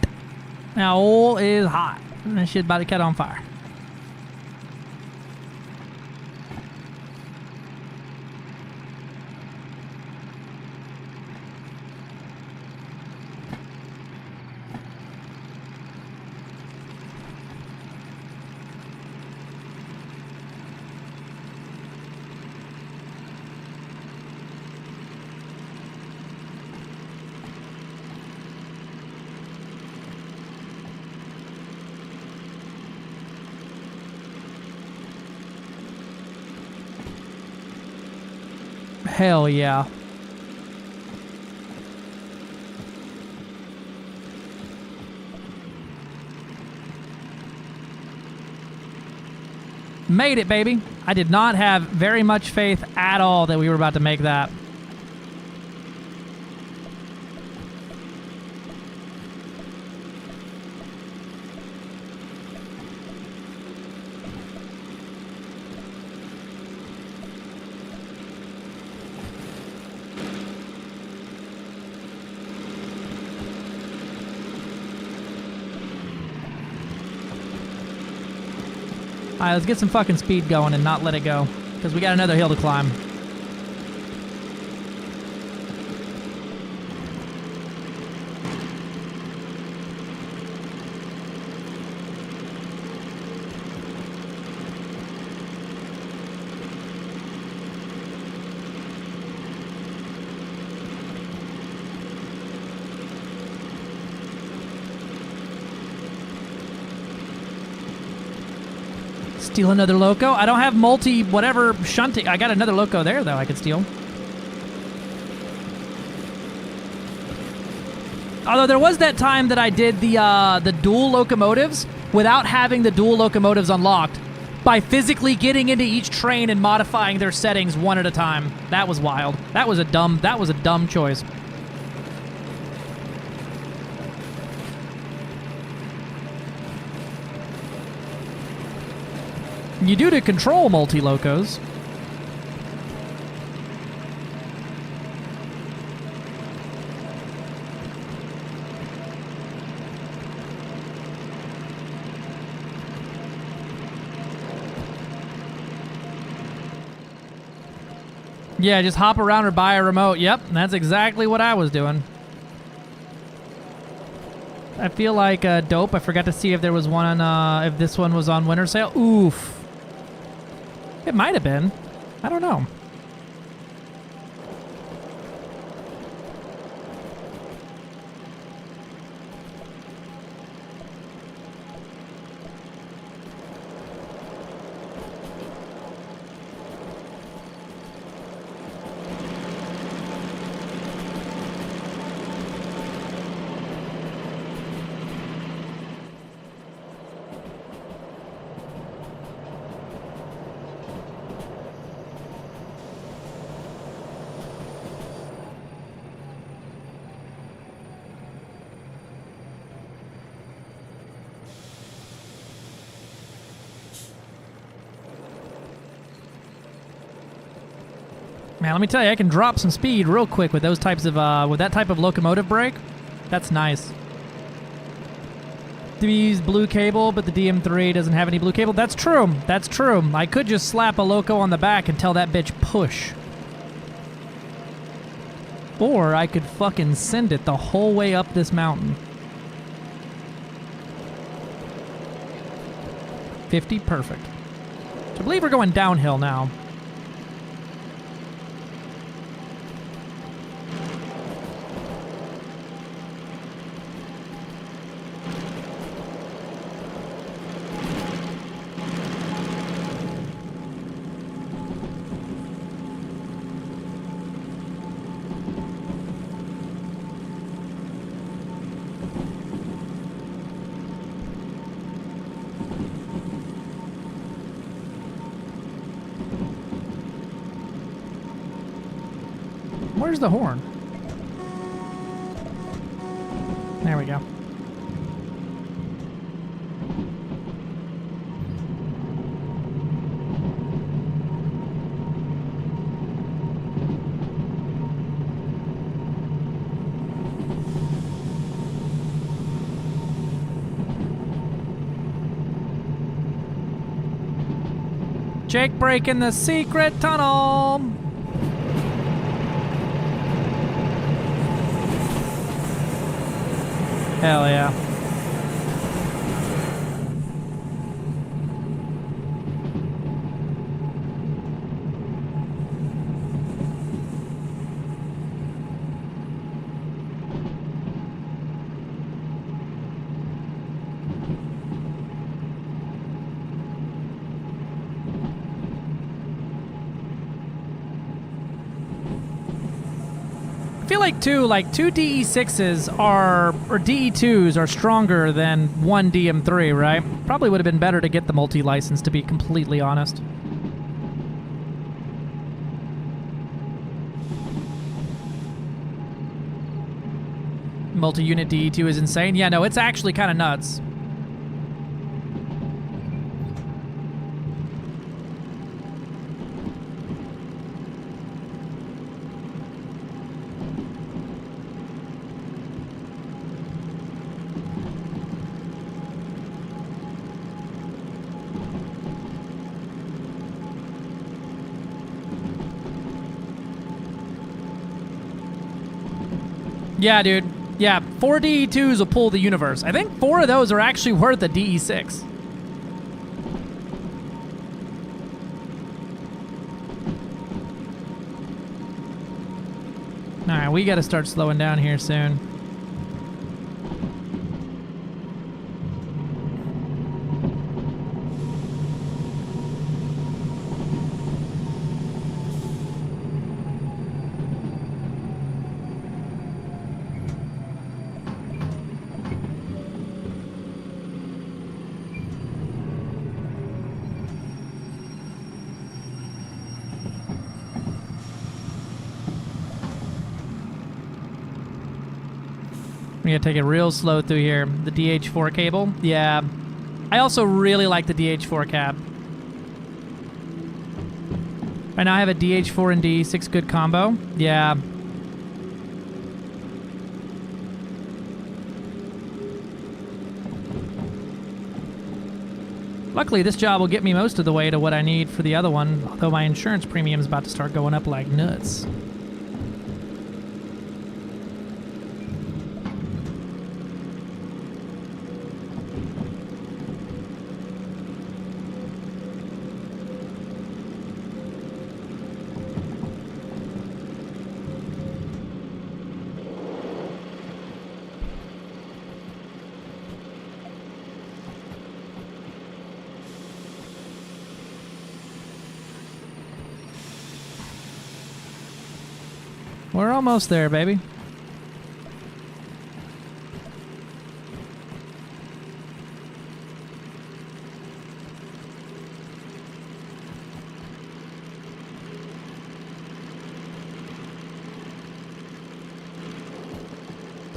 That oil is hot. That shit about to catch on fire. Hell yeah. Made it, baby. I did not have very much faith at all that we were about to make that. Alright, let's get some fucking speed going and not let it go. Because we got another hill to climb. Steal another loco. I don't have multi whatever shunting. I got another loco there though I could steal. Although there was that time that I did the dual locomotives without having the dual locomotives unlocked by physically getting into each train and modifying their settings one at a time. That was wild. That was a dumb choice. You do to control multi-locos. Yeah, just hop around or buy a remote. Yep, that's exactly what I was doing. I feel like dope. I forgot to see if there was one on, if this one was on winter sale. Oof. It might have been. I don't know. Man, let me tell you, I can drop some speed real quick with those types of, with that type of locomotive brake. That's nice. These blue cable, but the DM3 doesn't have any blue cable. That's true. That's true. I could just slap a loco on the back and tell that bitch push. Or I could fucking send it the whole way up this mountain. 50, perfect. I believe we're going downhill now. Where's the horn? There we go. Jake breaking the secret tunnel. Hell yeah. I feel like two DE6s are, or DE2s are stronger than one DM3, right? Probably would have been better to get the multi-license, to be completely honest. Multi-unit DE2 is insane. Yeah, no, it's actually kind of nuts. Yeah, dude. Yeah, 4 DE2s will pull the universe. I think 4 of those are actually worth a DE6. Alright, we gotta start slowing down here soon. We gotta take it real slow through here. The DH4 cable. Yeah. I also really like the DH4 cab. Right now I have a DH4 and DE6 good combo. Yeah. Luckily, this job will get me most of the way to what I need for the other one, although my insurance premium is about to start going up like nuts. We're almost there, baby.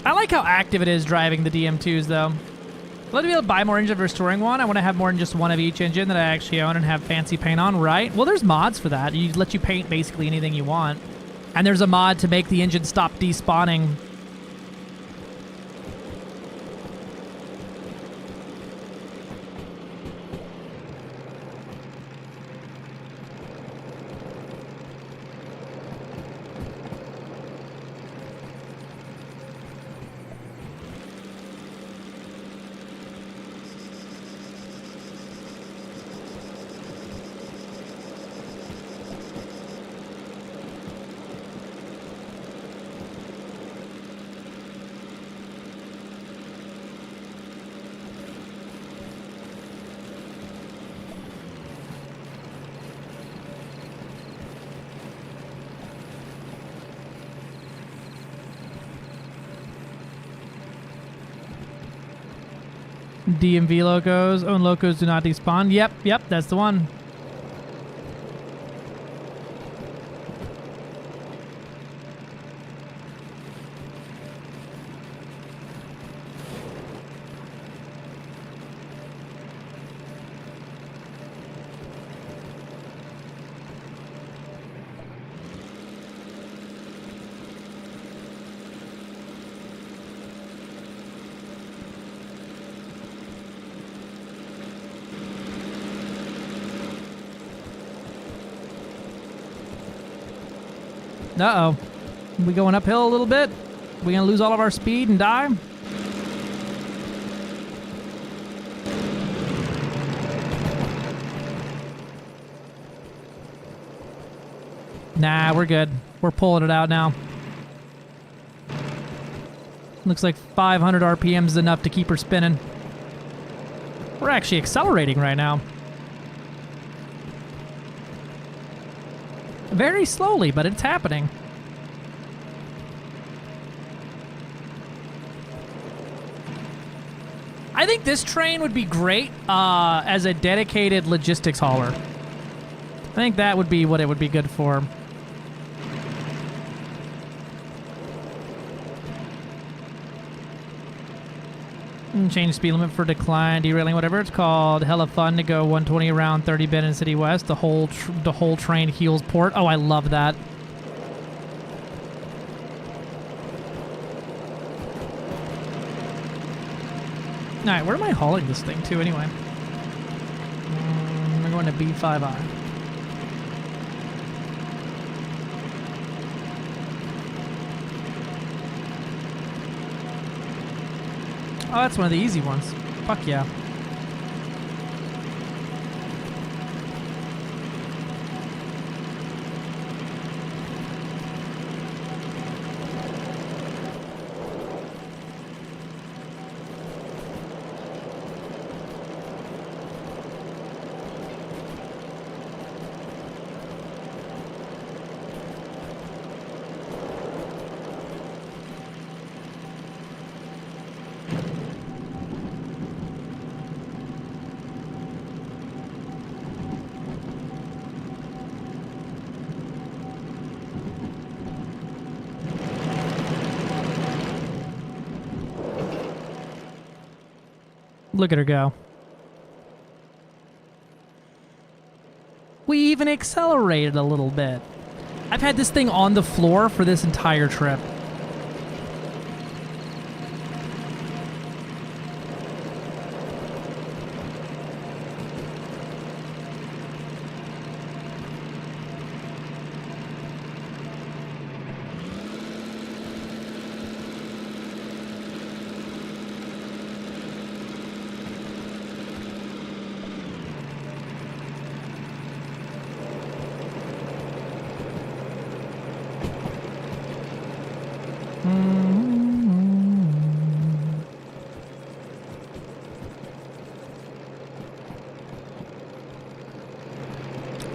I like how active it is driving the DM2s, though. I'd love to be able to buy more engine versus touring one. I want to have more than just one of each engine that I actually own and have fancy paint on, right? Well, there's mods for that. You let you paint basically anything you want. And there's a mod to make the engine stop despawning. DMV locos. Own locos do not despawn. Yep, that's the one. Uh-oh. We going uphill a little bit? We gonna lose all of our speed and die? Nah, we're good. We're pulling it out now. Looks like 500 RPMs is enough to keep her spinning. We're actually accelerating right now. Very slowly, but it's happening. I think this train would be great as a dedicated logistics hauler. I think that would be what it would be good for. Change speed limit for decline, derailing, whatever it's called. Hella fun to go 120 around 30 Bend in City West. The whole train heals port. Oh, I love that. All right, where am I hauling this thing to anyway? We're going to B5I. Oh, that's one of the easy ones. Fuck yeah. Look at her go. We even accelerated a little bit. I've had this thing on the floor for this entire trip.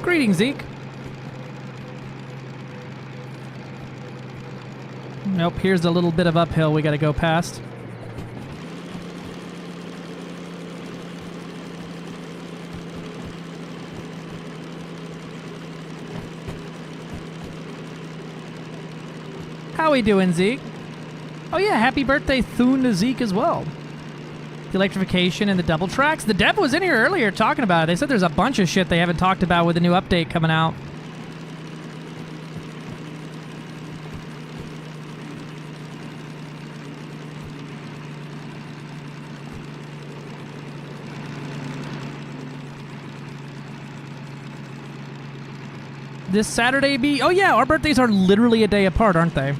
Greetings, Zeke. Nope, here's a little bit of uphill we gotta go past. How we doing, Zeke? Oh yeah, happy birthday Thune to Zeke as well. The electrification and the double tracks. The dev was in here earlier talking about it. They said there's a bunch of shit they haven't talked about with the new update coming out. This Saturday be... Oh yeah, our birthdays are literally a day apart, aren't they?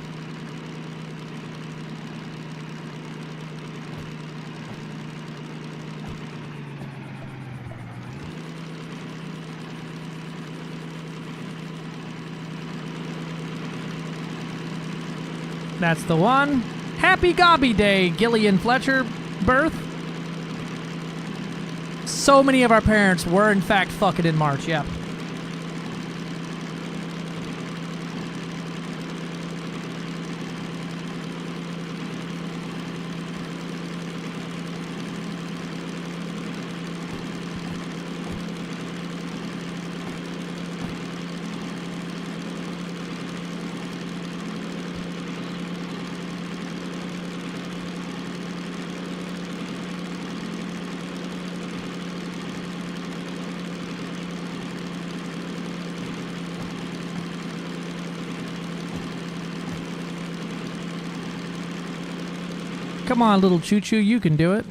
That's the one. Happy Gobby Day, Gillian Fletcher birth. So many of our parents were in fact fucking in March, yeah. Come on, little choo-choo, you can do it.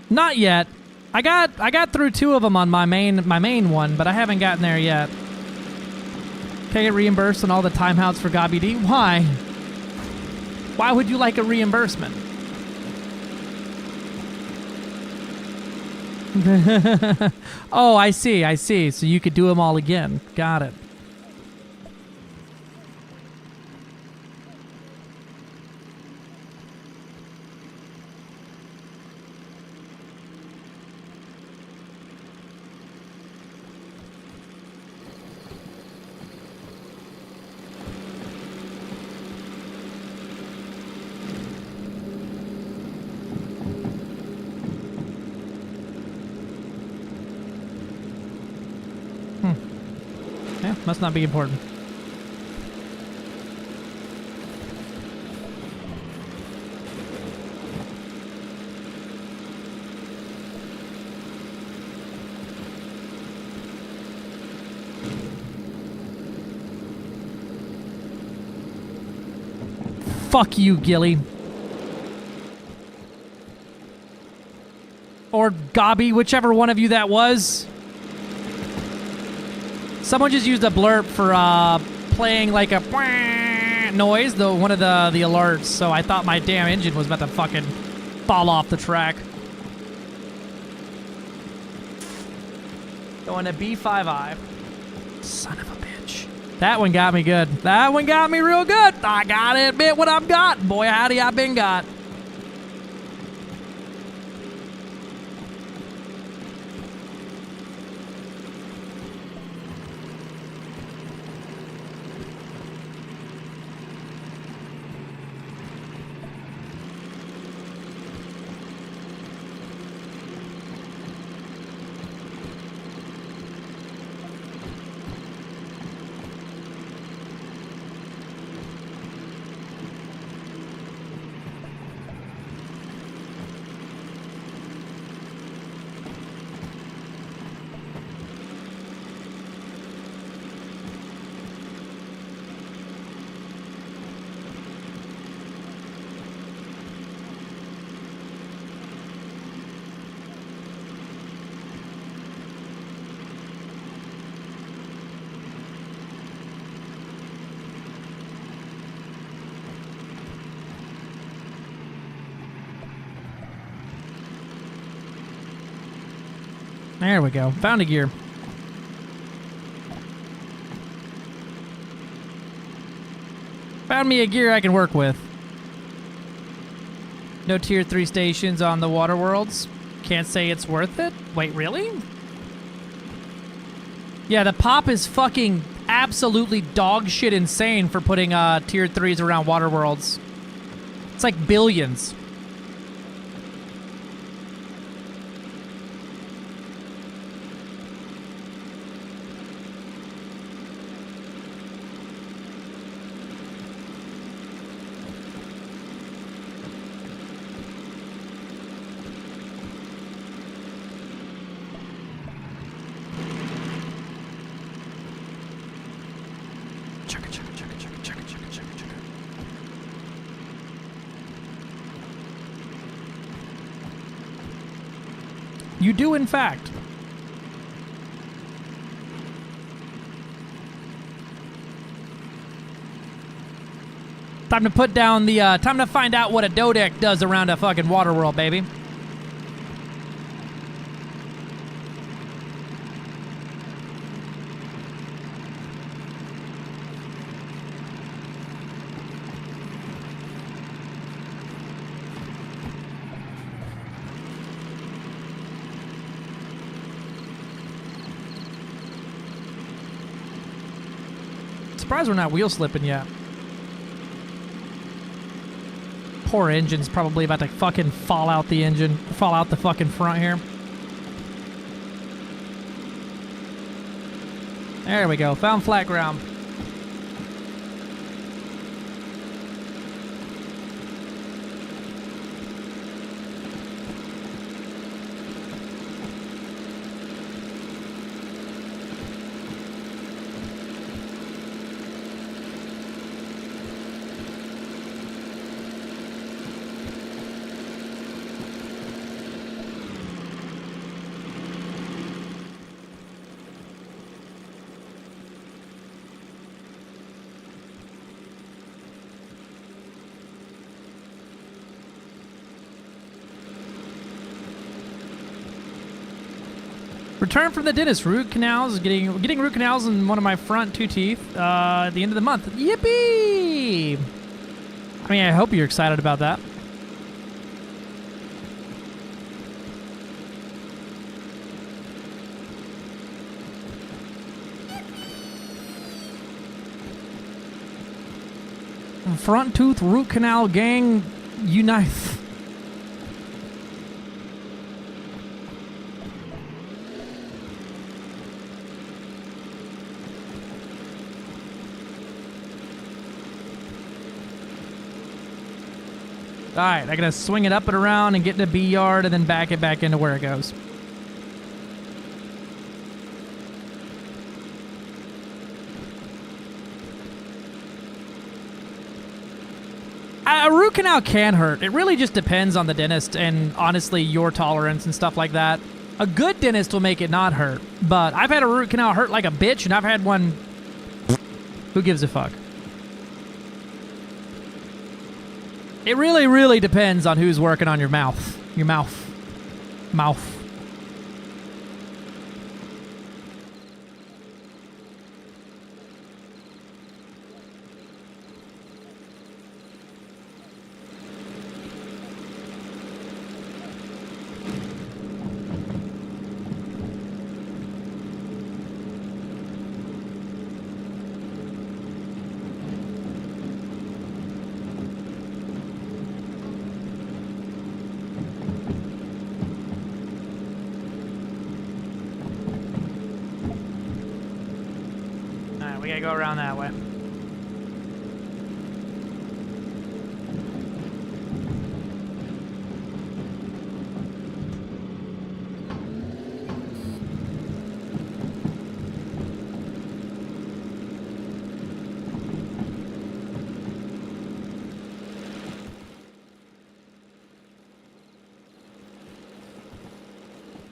Not yet. I got through 2 of them on my main one, but I haven't gotten there yet. Can I get reimbursed on all the timeouts for Gobby D? Why? Why would you like a reimbursement? Oh, I see. So you could do them all again. Got it. Yeah, must not be important. Fuck you, Gilly. Or Gobby, whichever one of you that was. Someone just used a blurb for playing like a noise, one of the alerts, so I thought my damn engine was about to fucking fall off the track. Going to B5I. Son of a bitch. That one got me good. That one got me real good. I gotta admit what I've got. Boy, howdy, I've been got. There we go. Found a gear. Found me a gear I can work with. No tier 3 stations on the water worlds. Can't say it's worth it. Wait, really? Yeah, the pop is fucking absolutely dog shit insane for putting tier 3s around water worlds. It's like billions. You do, in fact. Time to put down the, time to find out what a dodec does around a fucking water world, baby. Surprised we're not wheel slipping yet. Poor engine's probably about to fucking fall out the engine. Fall out the fucking front here. There we go. Found flat ground. Return from the dentist. Root canals. Getting root canals in one of my front 2 teeth at the end of the month. Yippee! I mean, I hope you're excited about that. Front tooth root canal gang unite. All right, I gotta swing it up and around and get in the B yard and then back it back into where it goes. A root canal can hurt. It really just depends on the dentist and honestly your tolerance and stuff like that. A good dentist will make it not hurt, but I've had a root canal hurt like a bitch and I've had one. Who gives a fuck? It really, really depends on who's working on your mouth. Your mouth. Mouth. We gotta go around that way.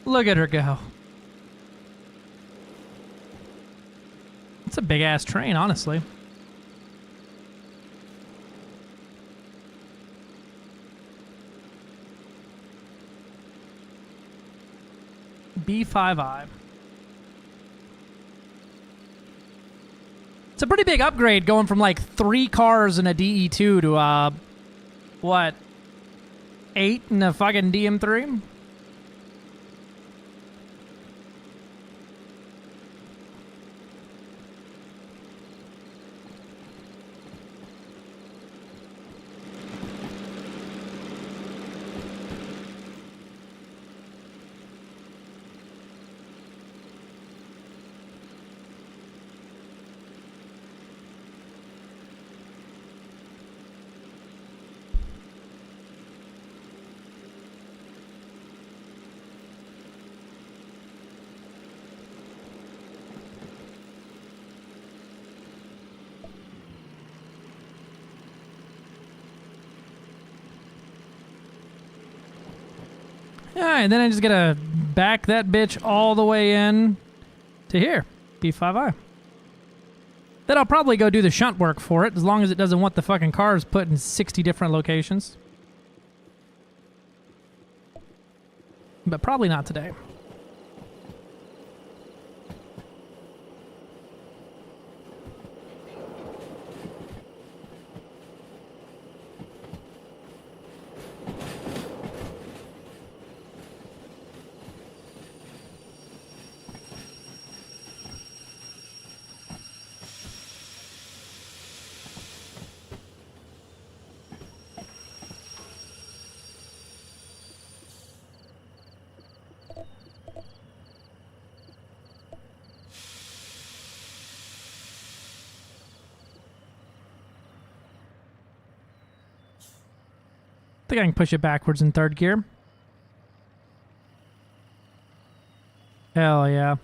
Look at her go. It's a big-ass train, honestly. B5I. It's a pretty big upgrade going from like 3 cars in a DE2 to, what, 8 in a fucking DM3? Alright, then I just gotta back that bitch all the way in to here, B5I. Then I'll probably go do the shunt work for it, as long as it doesn't want the fucking cars put in 60 different locations. But probably not today. I think I can push it backwards in 3rd gear. Hell yeah.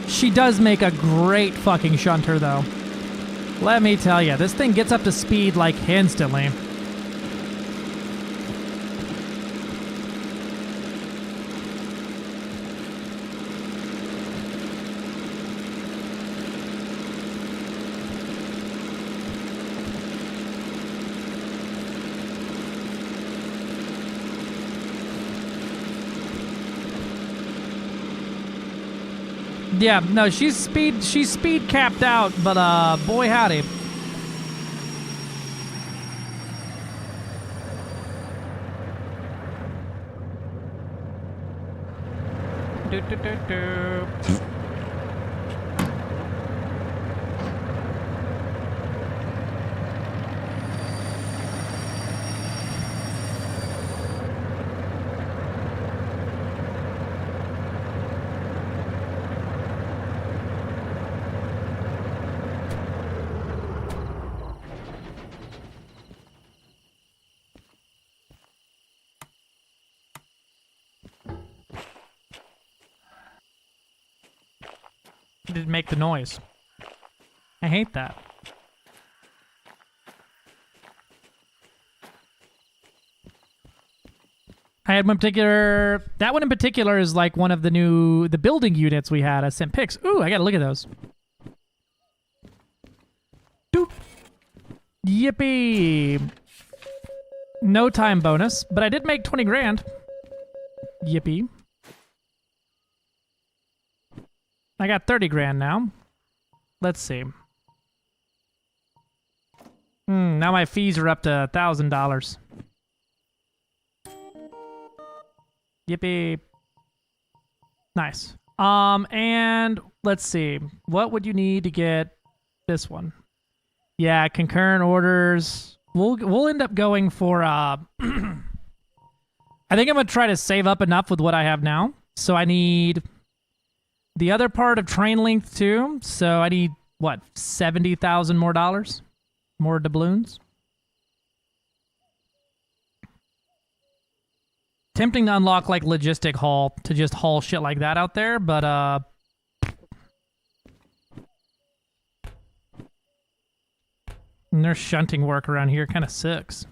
She does make a great fucking shunter, though. Let me tell you, this thing gets up to speed, like, instantly. Yeah, no, she's speed capped out, but boy howdy. Do, do, do, do. It didn't make the noise. I hate that. I had one particular... That one in particular is like one of the building units we had. I sent pics. Ooh, I gotta look at those. Doop. Yippee. No time bonus, but I did make 20 grand. Yippee. I got 30 grand now. Let's see. Now my fees are up to $1,000. Yippee. Nice. And let's see. What would you need to get this one? Yeah, concurrent orders. We'll end up going for I think I'm gonna try to save up enough with what I have now. So I need the other part of train length too. So I need what, 70,000 more dollars? More doubloons? Tempting to unlock like logistic haul to just haul shit like that out there, but and their shunting work around here kind of sucks.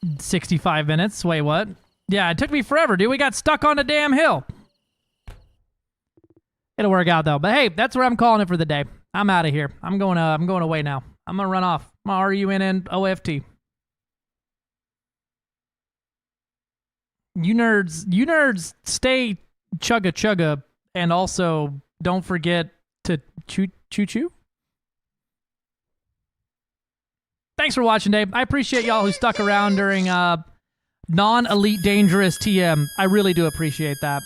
$65 minutes. Wait, what? Yeah, it took me forever, dude. We got stuck on a damn hill. It'll work out though. But hey, that's where I'm calling it for the day. I'm out of here. I'm going away now. I'm gonna run off. I'm RUNNOFT. You nerds stay chugga, and also don't forget to choo. Thanks for watching, Dave. I appreciate y'all who stuck around during non-elite dangerous TM. I really do appreciate that.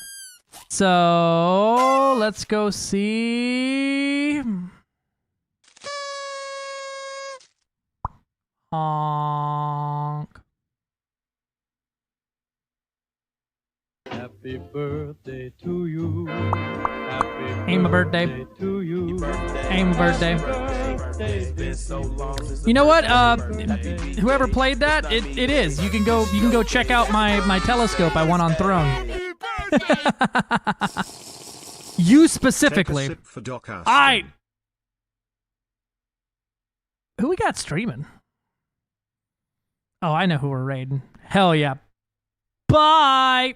So let's go see. Honk. Happy birthday to you. Happy Ain't my birthday. To you. Ain't my birthday. You know what? Whoever played that, it is. You can go check out my telescope I won on Throne. You specifically. Who we got streaming? Oh, I know who we're raiding. Hell yeah. Bye.